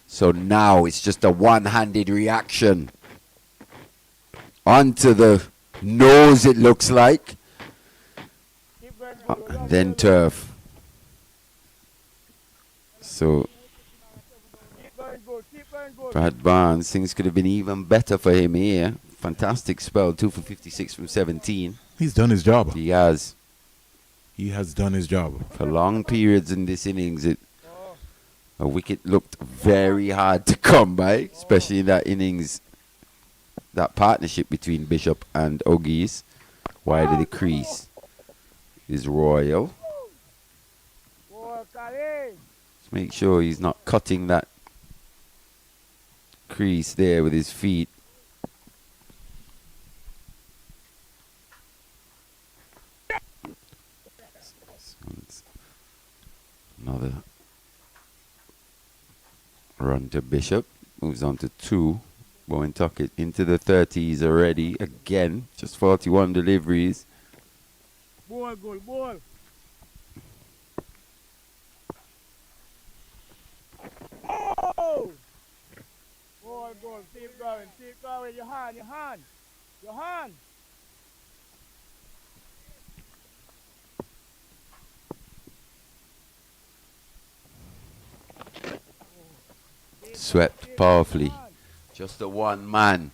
So now it's just a one-handed reaction. Onto the nose, it looks like. And then turf. So Brad Barnes, things could have been even better for him here. Fantastic spell, 2 for 56 from 17. He's done his job. He has. He has done his job. For long periods in this innings, a wicket looked very hard to come by, especially in that innings, that partnership between Bishop and Ogies. Wide of the crease is Royal. Just make sure he's not cutting that crease there with his feet. Another run to Bishop. Moves on to 2. Bowen Tuckett into the 30s already. Again, just 41 deliveries. Ball, goal, ball. Oh! Ball, goal. Keep going, keep going. Your hand, your hand. Your hand. Swept powerfully. Just the one man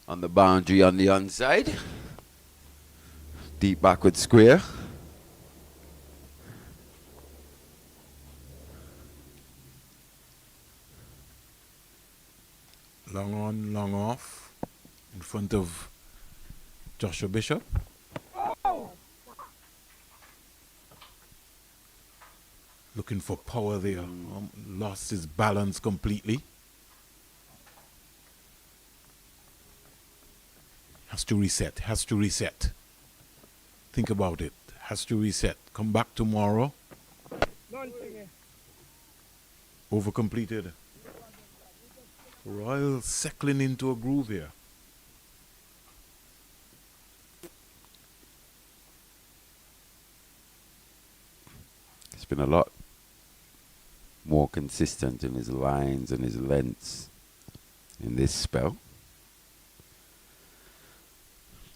on the boundary on the onside. Deep backward square. Long on, long off. In front of Joshua Bishop. Looking for power there. Lost his balance completely. Has to reset. Has to reset. Think about it. Has to reset. Come back tomorrow. Over completed. Royal settling into a groove here. It's been a lot more consistent in his lines and his lengths in this spell.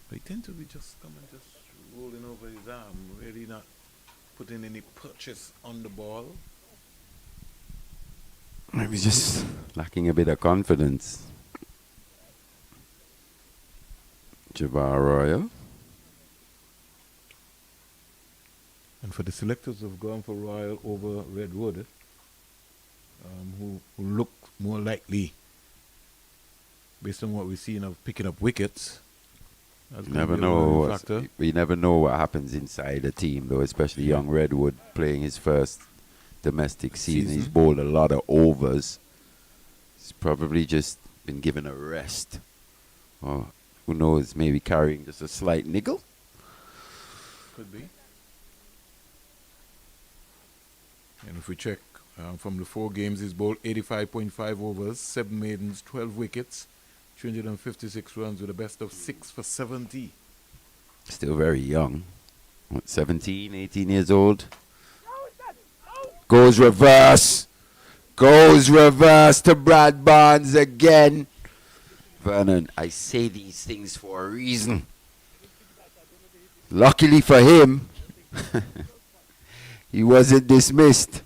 They tend to be just coming, just rolling over his arm, really not putting any purchase on the ball. Maybe just lacking a bit of confidence. Jabbar Royal. And for the selectors who have gone for Royal over Redwood, who look more likely, based on what we've seen of picking up wickets. You never know. We never know what happens inside a team, though, especially young Redwood playing his first domestic season. He's bowled a lot of overs. He's probably just been given a rest. Or who knows, maybe carrying just a slight niggle. Could be. And if we check from the 4 games, he's bowled 85.5 overs, 7 maidens, 12 wickets, 356 runs with a best of 6 for 70. Still very young. What, 17, 18 years old? Goes reverse. Goes reverse to Brad Barnes again. Vernon, I say these things for a reason. Luckily for him, he wasn't dismissed.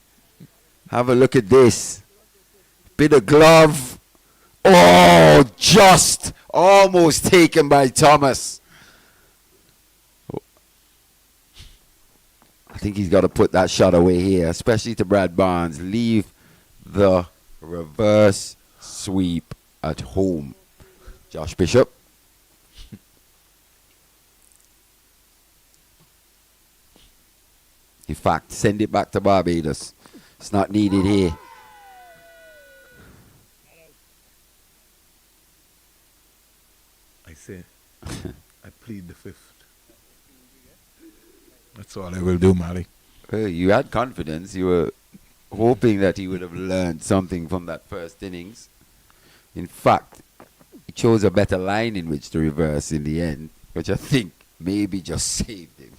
Have a look at this. Bit of glove. Oh, just almost taken by Thomas. I think he's got to put that shot away here, especially to Brad Barnes. Leave the reverse sweep at home. Josh Bishop. In fact, send it back to Barbados. It's not needed here. I say, I plead the fifth. That's all I will do, Mali. Well, you had confidence. You were hoping that he would have learned something from that first innings. In fact, he chose a better line in which to reverse in the end, which I think maybe just saved him.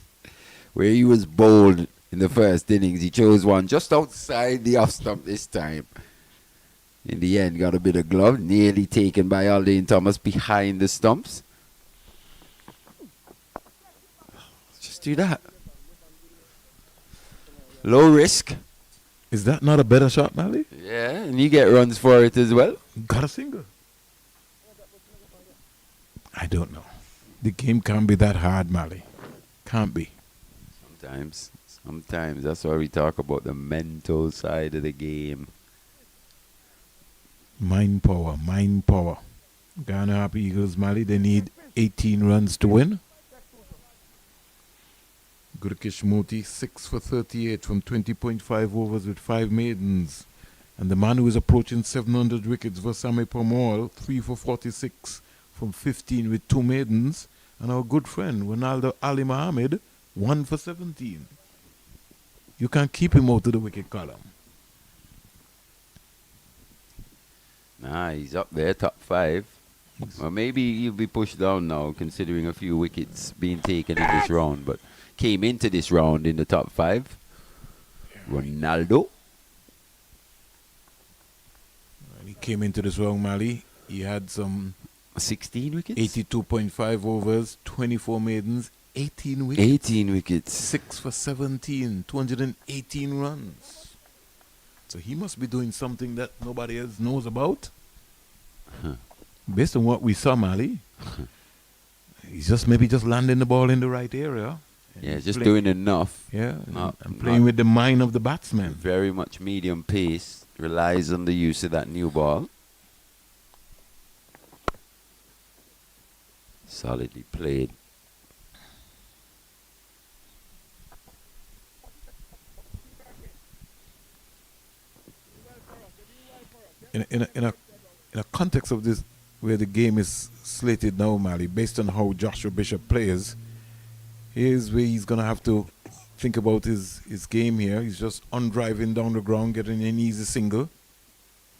Where he was bold in the first innings, he chose one just outside the off stump this time. In the end, got a bit of glove, nearly taken by Aldane Thomas behind the stumps. Just do that. Low risk. Is that not a better shot, Mali? Yeah, and you get runs for it as well. Got a single. I don't know. The game can't be that hard, Mali. Can't be. Sometimes. That's why we talk about the mental side of the game. Mind power, mind power. Ghana Happy Eagles, Mali, they need 18 runs to win. Gurkish Moti, 6 for 38 from 20.5 overs with 5 maidens. And the man who is approaching 700 wickets, Vasame Pamal, 3 for 46 from 15 with 2 maidens. And our good friend, Ronaldo Ali Mohammed, 1 for 17. You can't keep him out of the wicket column. Nah, he's up there, top 5. Well, maybe he'll be pushed down now, considering a few wickets being taken in this round. But came into this round in the top 5. Ronaldo. When he came into this round, Mali, he had some 16 wickets, 82.5 overs, 24 maidens, 18 wickets. 18 wickets. 6 for 17, 218 runs. So he must be doing something that nobody else knows about. Based on what we saw, Mali, he's just maybe just landing the ball in the right area. Yeah, just doing enough. Yeah, and playing with the mind of the batsman. Very much medium pace. Relies on the use of that new ball. Solidly played. In a context of this, where the game is slated now, Mali, based on how Joshua Bishop plays, here's where he's going to have to think about his game here. He's just undriving down the ground, getting an easy single.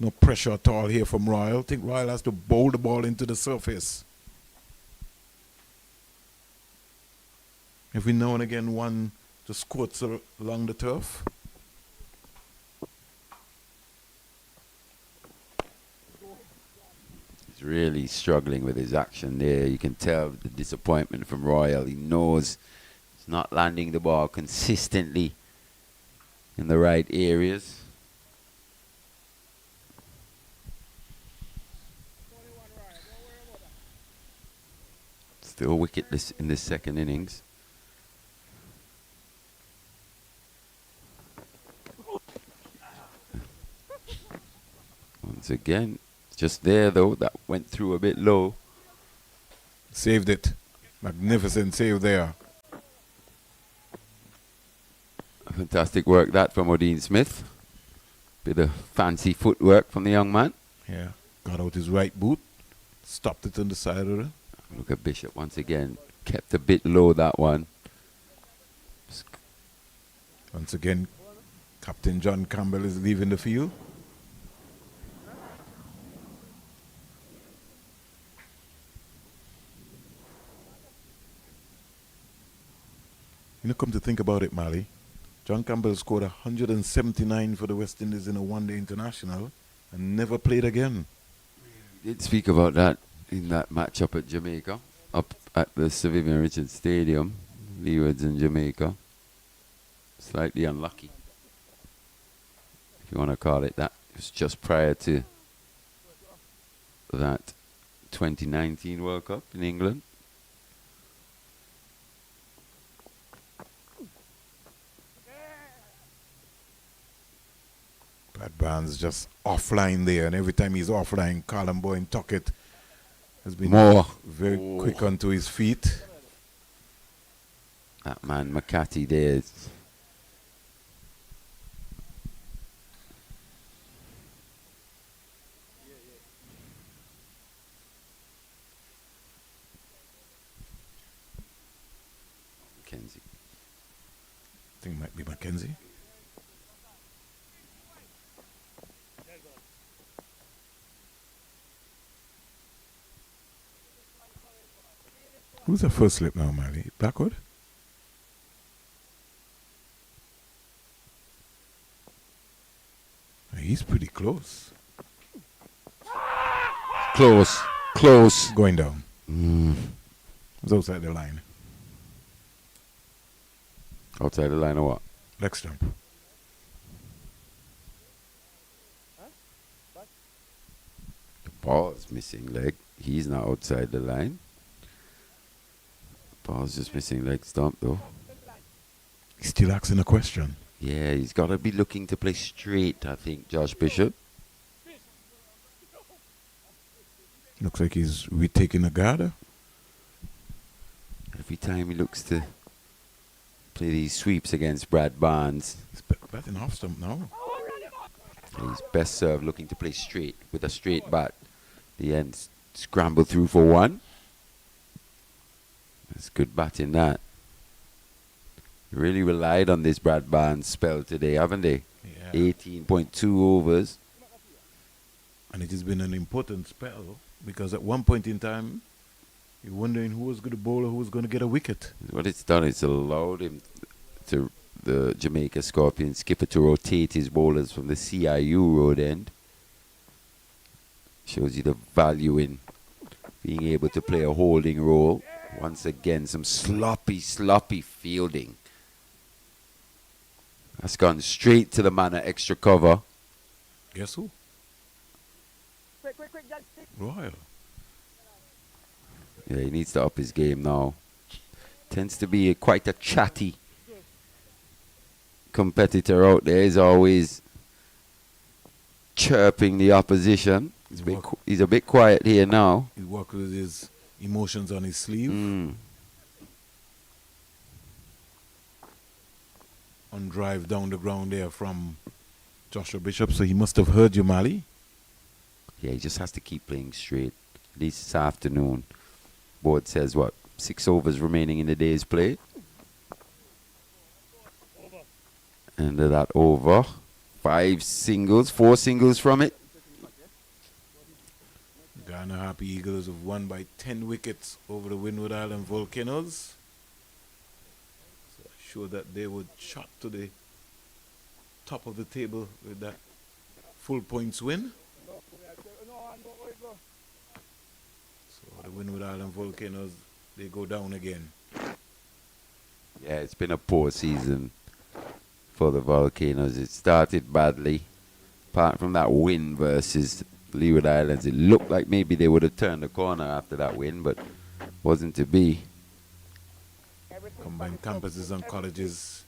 No pressure at all here from Royal. I think Royal has to bowl the ball into the surface. Every now and again, one just squirts along the turf. He's really struggling with his action there. You can tell the disappointment from Royal. He knows he's not landing the ball consistently in the right areas. Still wicketless in this second innings. Once again, just there though, that went through a bit low. Saved it. Magnificent save there. Fantastic work that from Odin Smith. Bit of fancy footwork from the young man. Yeah, got out his right boot, stopped it on the side of it. Look at Bishop once again. Kept a bit low, that one. Once again, Captain John Campbell is leaving the field. You know, come to think about it, Mali, John Campbell scored 179 for the West Indies in a one-day international and never played again. Did speak about that. in that match up at Jamaica, up at the Sir Vivian Richards Stadium, Leewards in Jamaica. Slightly unlucky, if you want to call it that. It was just prior to that 2019 World Cup in England. Brad Barnes just offline there, and every time he's offline, Callum Boyne Tuckett has been very quick onto his feet. That man McCarthy there is Mackenzie. I think it might be Mackenzie. Who's the first slip now, Mally? Blackwood? He's pretty close. Close. Going down. It's outside the line. Outside the line or what? Leg stump. The ball's missing leg. He's not outside the line. Ball's just missing leg stump though. He's still asking a question. Yeah, he's got to be looking to play straight, I think, Josh Bishop. Looks like he's retaking a guard. Every time he looks to play these sweeps against Brad Barnes. He's batting off stump now. He's best served looking to play straight with a straight bat. The end scramble through for one. That's good batting that. Really relied on this Brad Barnes spell today, haven't they? Yeah. 18.2 overs. And it has been an important spell because at one point in time, you're wondering who was going to bowl or who was going to get a wicket. What it's done is allowed him to, the Jamaica Scorpion skipper, to rotate his bowlers from the CIU road end. Shows you the value in being able to play a holding role. Once again, some sloppy fielding. That's gone straight to the man at extra cover. Guess who? Royal. Yeah, he needs to up his game now. Tends to be quite a chatty competitor out there. He's always chirping the opposition. He's a bit quiet here now. He works with his emotions on his sleeve. On drive down the ground there from Joshua Bishop, so he must have heard you, Mally. Yeah, he just has to keep playing straight. At least this afternoon. Board says, what, 6 overs remaining in the day's play. End of that over. 4 singles from it. Ghana Happy Eagles have won by 10 wickets over the Windward Island Volcanoes. So sure that they would shot to the top of the table with that full points win. So the Windward Island Volcanoes, they go down again. Yeah, it's been a poor season for the Volcanoes. It started badly. Apart from that win versus Leeward Islands, it looked like maybe they would have turned the corner after that win, but wasn't to be. Combined campuses and colleges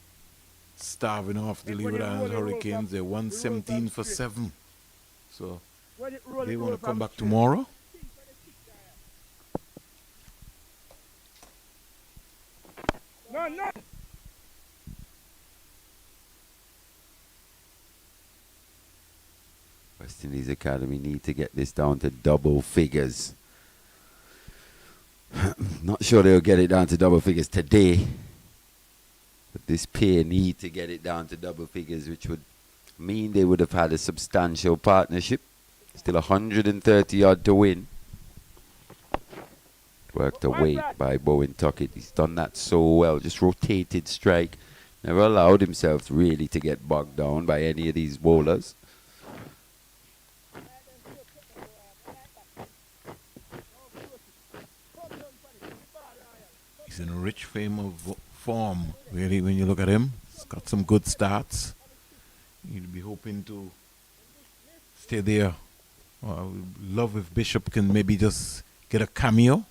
starving off the Leeward Islands Hurricanes. They won 17 for 7. So they want to come back tomorrow. No. West Indies Academy need to get this down to double figures. Not sure they'll get it down to double figures today. But this pair need to get it down to double figures, which would mean they would have had a substantial partnership. Still 130 odd to win. Worked away by Bowen Tuckett. He's done that so well. Just rotated strike. Never allowed himself really to get bogged down by any of these bowlers. He's in a rich frame of form, really, when you look at him. He's got some good starts. He'd be hoping to stay there. I would love if Bishop can maybe just get a cameo,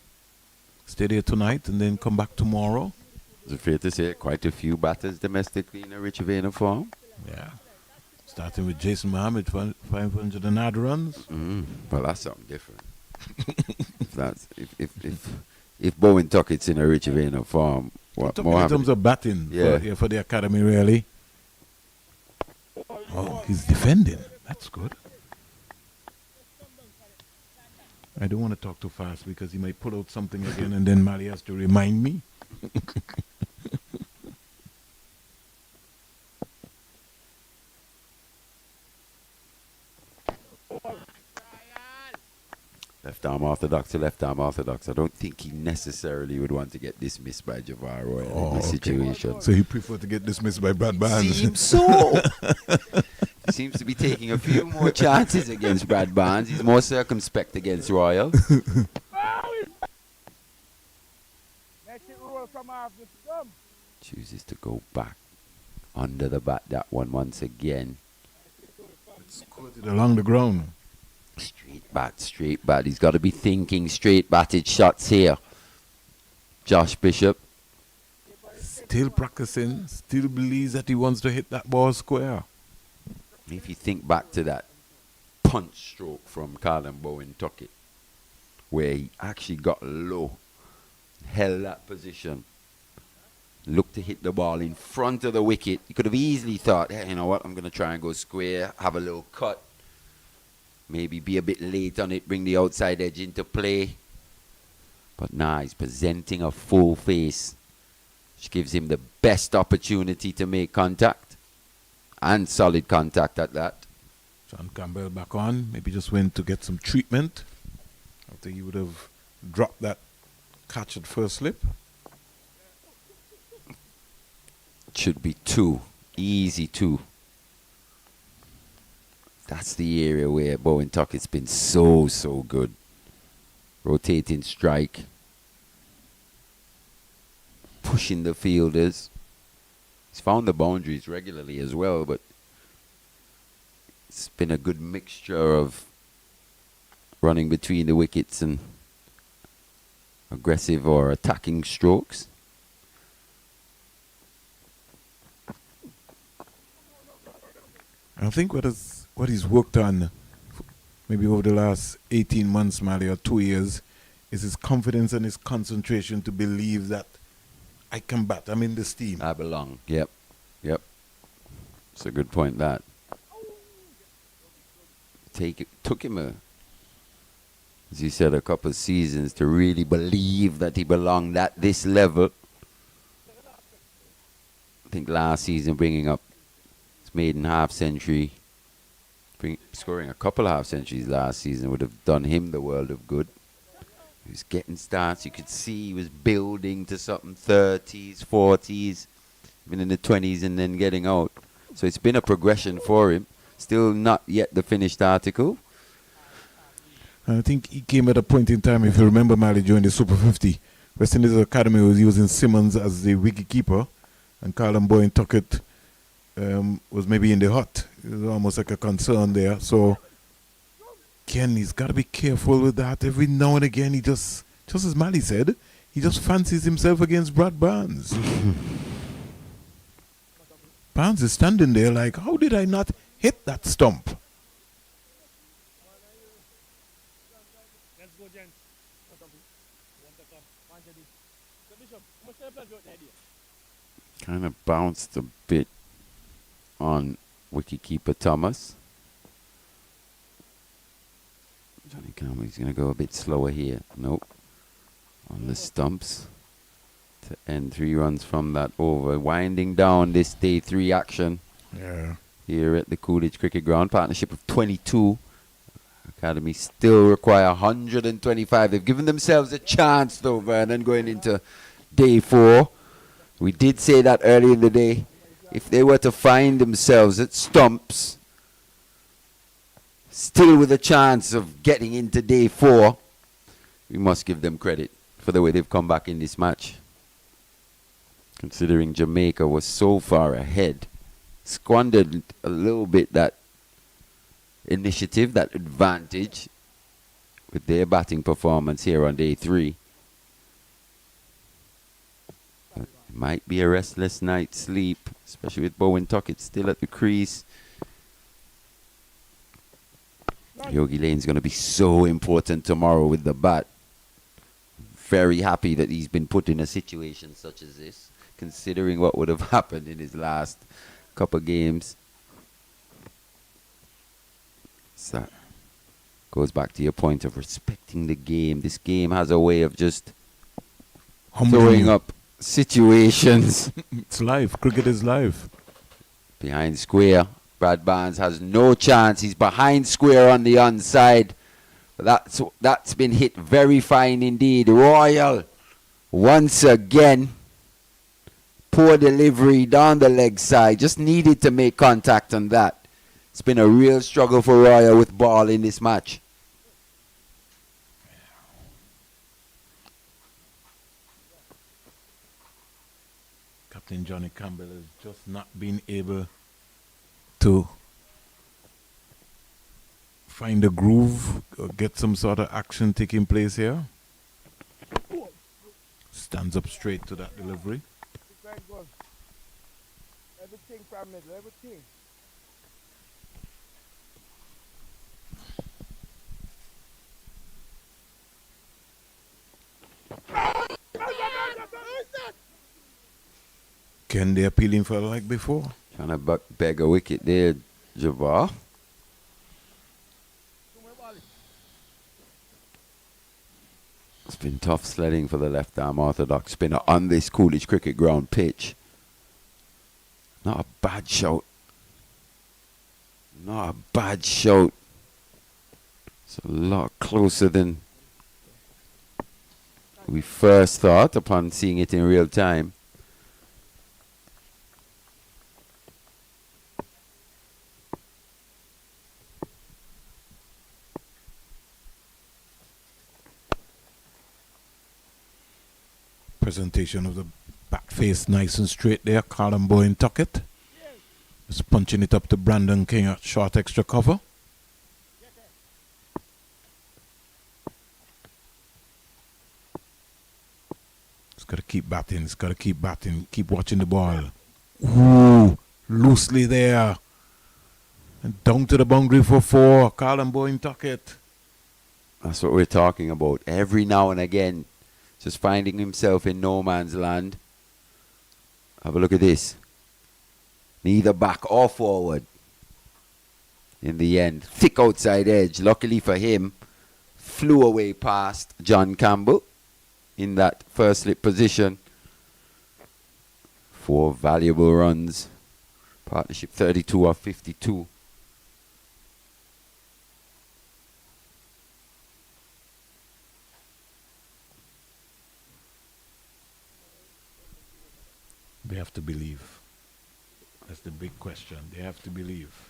stay there tonight, and then come back tomorrow. Is it fair to say quite a few batters domestically in a rich vein of form? Yeah. Starting with Jason Mohammed, 500 and odd runs. Well, that's something different. If Bowen Tuckett's in a rich vein of form, what more in terms of batting for the academy, really. Oh, he's defending. That's good. I don't want to talk too fast because he might pull out something again and then Mali has to remind me. Left arm orthodox to left arm orthodox. I don't think he necessarily would want to get dismissed by Javar Royal in this situation. So he preferred to get dismissed by Brad Barnes. Seems so. He seems to be taking a few more chances against Brad Barnes. He's more circumspect against Royal. Make it roll from off the stump. Chooses to go back under the bat, that one once again. It's quoted along the ground. Straight bat. He's got to be thinking straight batted shots here. Josh Bishop. Still practicing, still believes that he wants to hit that ball square. If you think back to that punch stroke from Colin Bowen Tuckett, where he actually got low, held that position, looked to hit the ball in front of the wicket. He could have easily thought, hey, you know what, I'm going to try and go square, have a little cut, maybe be a bit late on it, bring the outside edge into play. But nah, he's presenting a full face, which gives him the best opportunity to make contact. And solid contact at that. John Campbell back on. Maybe just went to get some treatment after he would have dropped that catch at first slip. Should be 2. Easy 2. That's the area where Bowen Tuckett's been so good. Rotating strike. Pushing the fielders. He's found the boundaries regularly as well, but it's been a good mixture of running between the wickets and aggressive or attacking strokes. I think what he's worked on maybe over the last 18 months, Mali, or 2 years, is his confidence and his concentration to believe that I can bat. I'm in this team. I belong. Yep. It's a good point, that. Took him as you said, a couple of seasons to really believe that he belonged at this level. I think last season bringing up his maiden half century, scoring a couple of half centuries last season would have done him the world of good. He was getting starts. You could see he was building to something 30s, 40s, even in the 20s, and then getting out. So it's been a progression for him. Still not yet the finished article. I think he came at a point in time, if you remember, Mali, during the Super 50. West Indies Academy was using Simmons as the wicketkeeper, and Colin Bowen Tuckett was maybe in the hut. It was almost like a concern there. So Ken, he's got to be careful with that. Every now and again, he just as Mali said, he just fancies himself against Brad Barnes. Barnes is standing there like, how did I not hit that stump? Kind of bounced a bit on wicketkeeper Thomas. Johnny Campbell's going to go a bit slower here. Nope. On the stumps to end 3 runs from that over. Winding down this day 3 action. Yeah. Here at the Coolidge Cricket Ground. Partnership of 22. Academy still require 125. They've given themselves a chance though, Vernon, going into day 4. We did say that early in the day. If they were to find themselves at stumps, still with a chance of getting into day 4, we must give them credit for the way they've come back in this match. considering Jamaica was so far ahead. Squandered a little bit that initiative, that advantage with their batting performance here on day 3. But it might be a restless night's sleep, especially with Bowen Tuckett still at the crease. Yogi Lane's going to be so important tomorrow with the bat. Very happy that he's been put in a situation such as this, considering what would have happened in his last couple games. So goes back to your point of respecting the game. This game has a way of just throwing up situations. It's live. Cricket is live. Behind square. Brad Barnes has no chance. He's behind square on the onside. That's been hit very fine indeed. Royal, once again, poor delivery down the leg side. Just needed to make contact on that. It's been a real struggle for Royal with ball in this match. Captain Johnny Campbell has just not been able to find a groove or get some sort of action taking place here. Stands up straight to that delivery. Everything from middle, everything. Can they appealing for like before? Trying to beg a wicket there, Jabbar. It's been tough sledding for the left-arm orthodox spinner on this Coolidge Cricket Ground pitch. Not a bad shout. Not a bad shout. It's a lot closer than we first thought upon seeing it in real time. Presentation of the back face nice and straight there. Callum Bowen Tuckett. Just punching it up to Brandon King at short extra cover. It's got to keep batting. It's got to keep batting. Keep watching the ball. Ooh, loosely there. And down to the boundary for 4. Callum Bowen Tuckett. That's what we're talking about. Every now and again, just finding himself in no man's land. Have a look at this. Neither back or forward. In the end, thick outside edge. Luckily for him, flew away past John Campbell in that first slip position. 4 valuable runs. Partnership 32 or 52. They have to believe. That's the big question. They have to believe.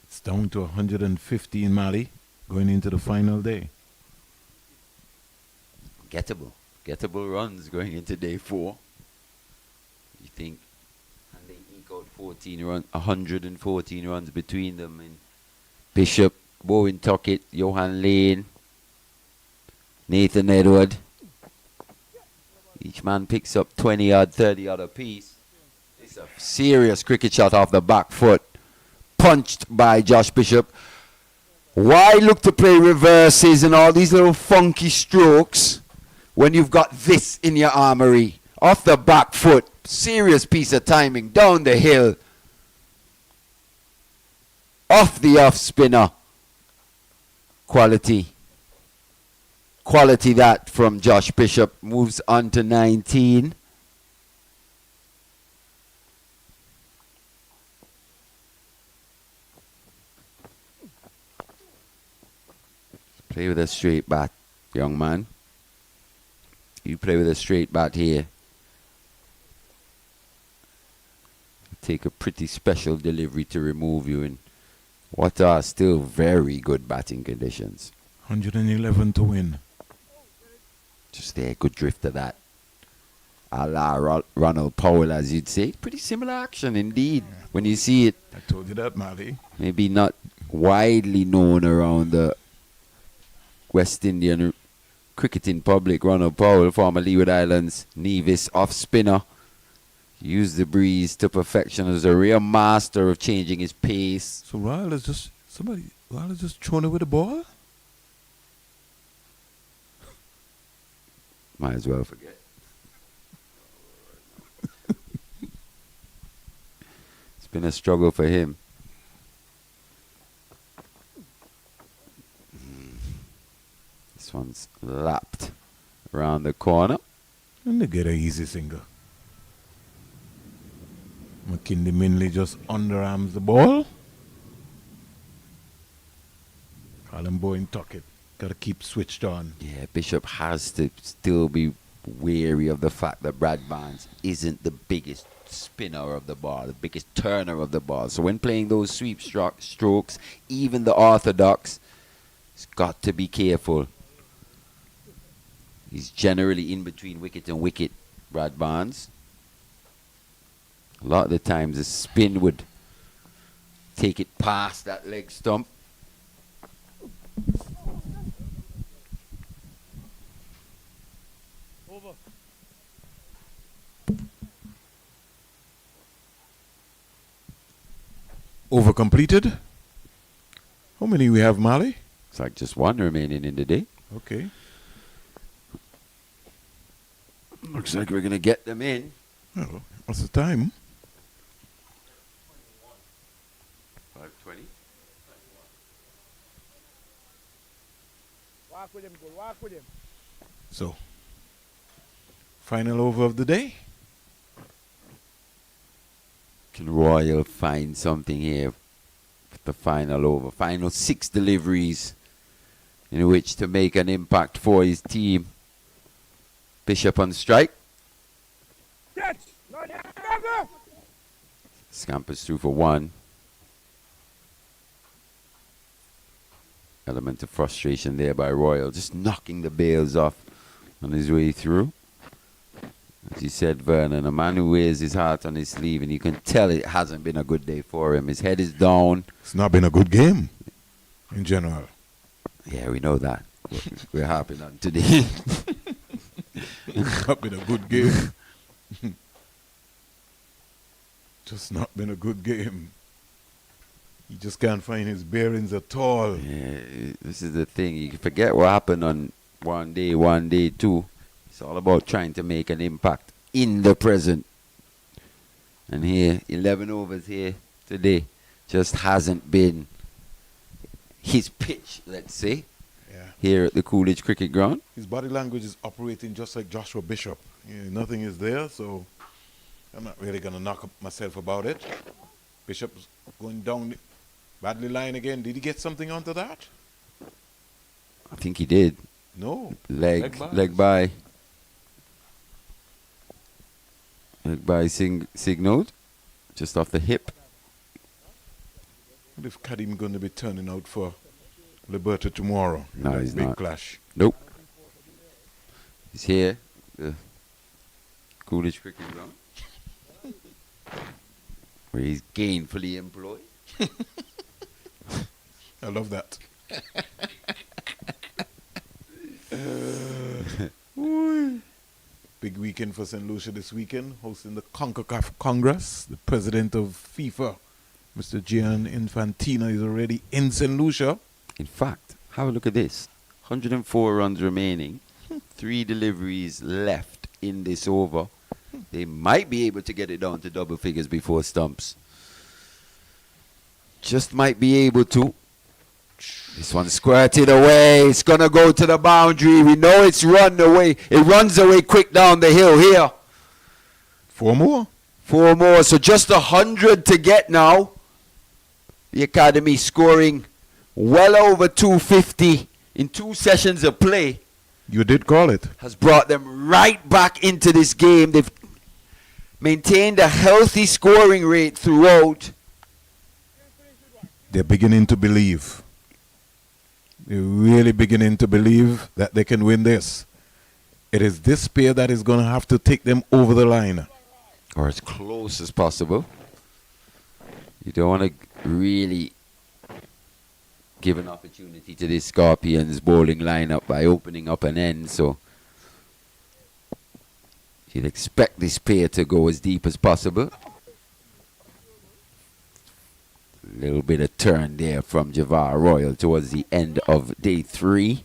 It's down to 150 in Mali going into the final day. Gettable runs going into day 4. You think, and they eke out 114 runs between them. And Bishop, Bowen Tuckett, Johan Lane, Nathan Edward. Each man picks up 20-odd, 30-odd apiece. It's a serious cricket shot off the back foot. Punched by Josh Bishop. Why look to play reverses and all these little funky strokes when you've got this in your armory? Off the back foot. Serious piece of timing. Down the hill. Off the off spinner. Quality. Quality that from Josh Bishop. Moves on to 19. Play with a straight bat, young man. You play with a straight bat here. Take a pretty special delivery to remove you in what are still very good batting conditions. 111 to win. Just there, good drift of that. A la Ronald Powell, as you'd say. Pretty similar action indeed when you see it. I told you that, Mali. Maybe not widely known around the West Indian cricketing public. Ronald Powell, former Leeward Islands Nevis off spinner. Used the breeze to perfection as a real master of changing his pace. So Royal is just throwing it with the ball? Might as well forget. It's been a struggle for him. This one's lapped around the corner. And they get an easy single. McKinley Minley just underarms the ball. Colin Bowen tuck it. Gotta keep switched on. Yeah, Bishop has to still be wary of the fact that Brad Barnes isn't the biggest spinner of the ball, the biggest turner of the ball. So when playing those sweep strokes, even the orthodox, he's got to be careful. He's generally in between wicket and wicket, Brad Barnes. A lot of the times the spin would take it past that leg stump. Over. Over completed. How many we have, Mali? It's like just one remaining in the day. Okay. Looks like we're going to get them in. Oh, what's the time? 5:20. Walk with him, good. Walk with him. So, final over of the day. Can Royal find something here with the final over? Final 6 deliveries in which to make an impact for his team. Bishop on strike. Catch! Scampers through for 1. Element of frustration there by Royal, just knocking the bails off on his way through. As you said, Vernon, a man who wears his heart on his sleeve, and you can tell it hasn't been a good day for him. His head is down. It's not been a good game in general. Yeah, we know that. We're harping on today. It's not been a good game. Just not been a good game. He just can't find his bearings at all. Yeah, this is the thing. You forget what happened on one day, two. It's all about trying to make an impact in the present. And here, 11 overs here today just hasn't been his pitch, let's say, here at the Coolidge Cricket Ground. His body language is operating just like Joshua Bishop. Nothing is there, so I'm not really going to knock up myself about it. Bishop's going down badly line again. Did he get something onto that? I think he did. No. Leg by signaled, just off the hip. What if Kadim going to be turning out for Liberta tomorrow? No, he's big not. clash. Nope. He's here, the Coolidge Cricket Ground, where he's gainfully employed. I love that. Big weekend for St. Lucia this weekend, hosting the CONCACAF Congress. The president of FIFA, Mr. Gian Infantino, is already in St. Lucia. In fact, have a look at this. 104 runs remaining. 3 deliveries left in this over. They might be able to get it down to double figures before stumps. Just might be able to. This one squirted away. It's going to go to the boundary. We know it's run away. It runs away quick down the hill here. 4 more? 4 more. So just 100 to get now. The Academy scoring well over 250 in 2 sessions of play. You did call it. Has brought them right back into this game. They've maintained a healthy scoring rate throughout. They're beginning to believe. They're really beginning to believe that they can win this. It is this pair that is going to have to take them over the line. Or as close as possible. You don't want to really give an opportunity to this Scorpions bowling lineup by opening up an end. So you'd expect this pair to go as deep as possible. A little bit of turn there from Javar Royal towards the end of day 3.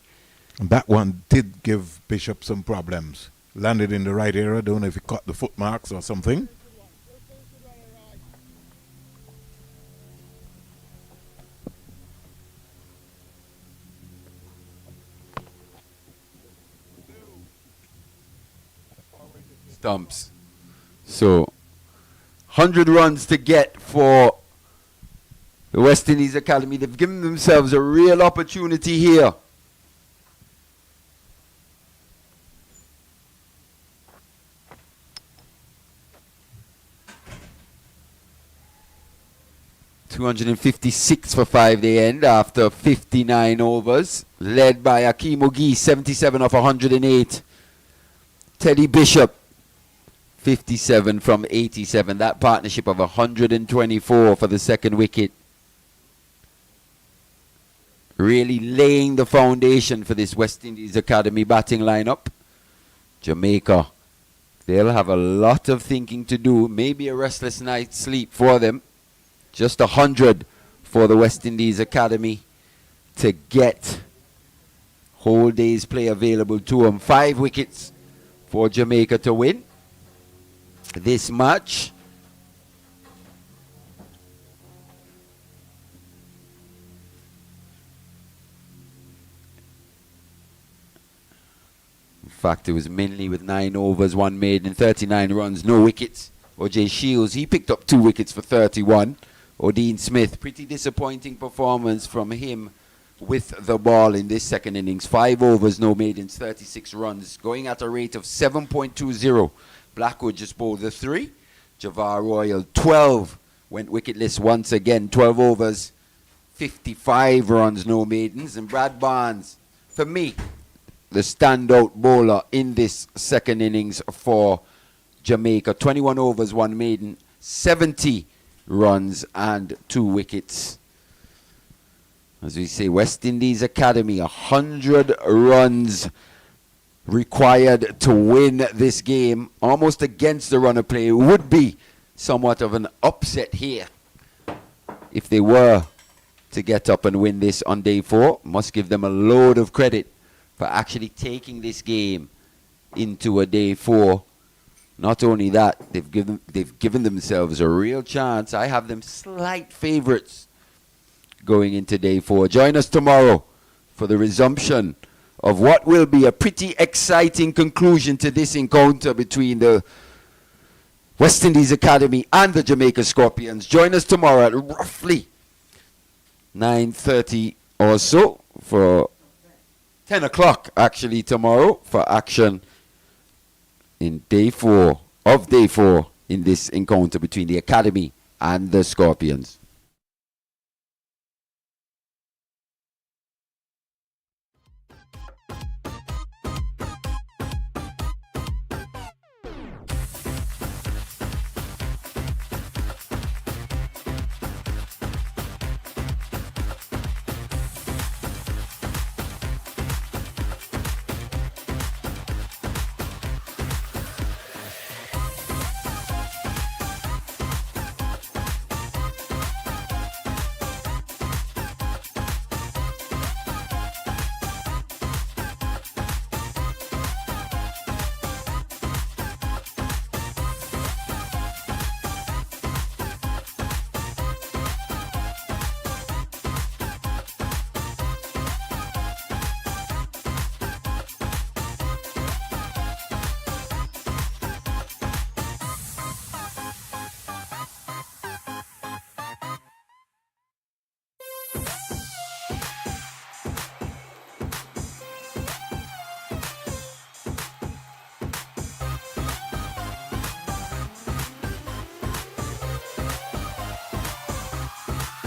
That one did give Bishop some problems. Landed in the right area. Don't know if he caught the footmarks or something. Stumps. So 100 runs to get for the West Indies Academy. They've given themselves a real opportunity here. .256 for 5 they end after 59 overs. Led by Akeem Ogi, 77 off 108. Teddy Bishop, 57 from 87. That partnership of 124 for the second wicket. Really laying the foundation for this West Indies Academy batting lineup. Jamaica, they'll have a lot of thinking to do. Maybe a restless night's sleep for them. Just 100 for the West Indies Academy to get whole day's play available to them. 5 wickets for Jamaica to win this match. In fact, it was mainly with 9 overs, 1 maiden, 39 runs, no wickets. O.J. Shields, he picked up 2 wickets for 31. Odean Smith, pretty disappointing performance from him with the ball in this second innings. 5 overs, no maidens, 36 runs, going at a rate of 7.20. Blackwood just bowled the 3. Javar Royal, 12, went wicketless once again. 12 overs, 55 runs, no maidens. And Brad Barnes, for me, the standout bowler in this second innings for Jamaica. 21 overs, 1 maiden, 70 runs and 2 wickets. As we say, West Indies Academy, 100 runs required to win this game. Almost against the run of play. It would be somewhat of an upset here if they were to get up and win this on day 4. Must give them a load of credit for actually taking this game into a day 4. Not only that, they've given themselves a real chance. I have them slight favorites going into day 4. Join us tomorrow for the resumption of what will be a pretty exciting conclusion to this encounter between the West Indies Academy and the Jamaica Scorpions. Join us tomorrow at roughly 9:30 or so for 10 o'clock actually tomorrow for action in day 4 in this encounter between the Academy and the Scorpions.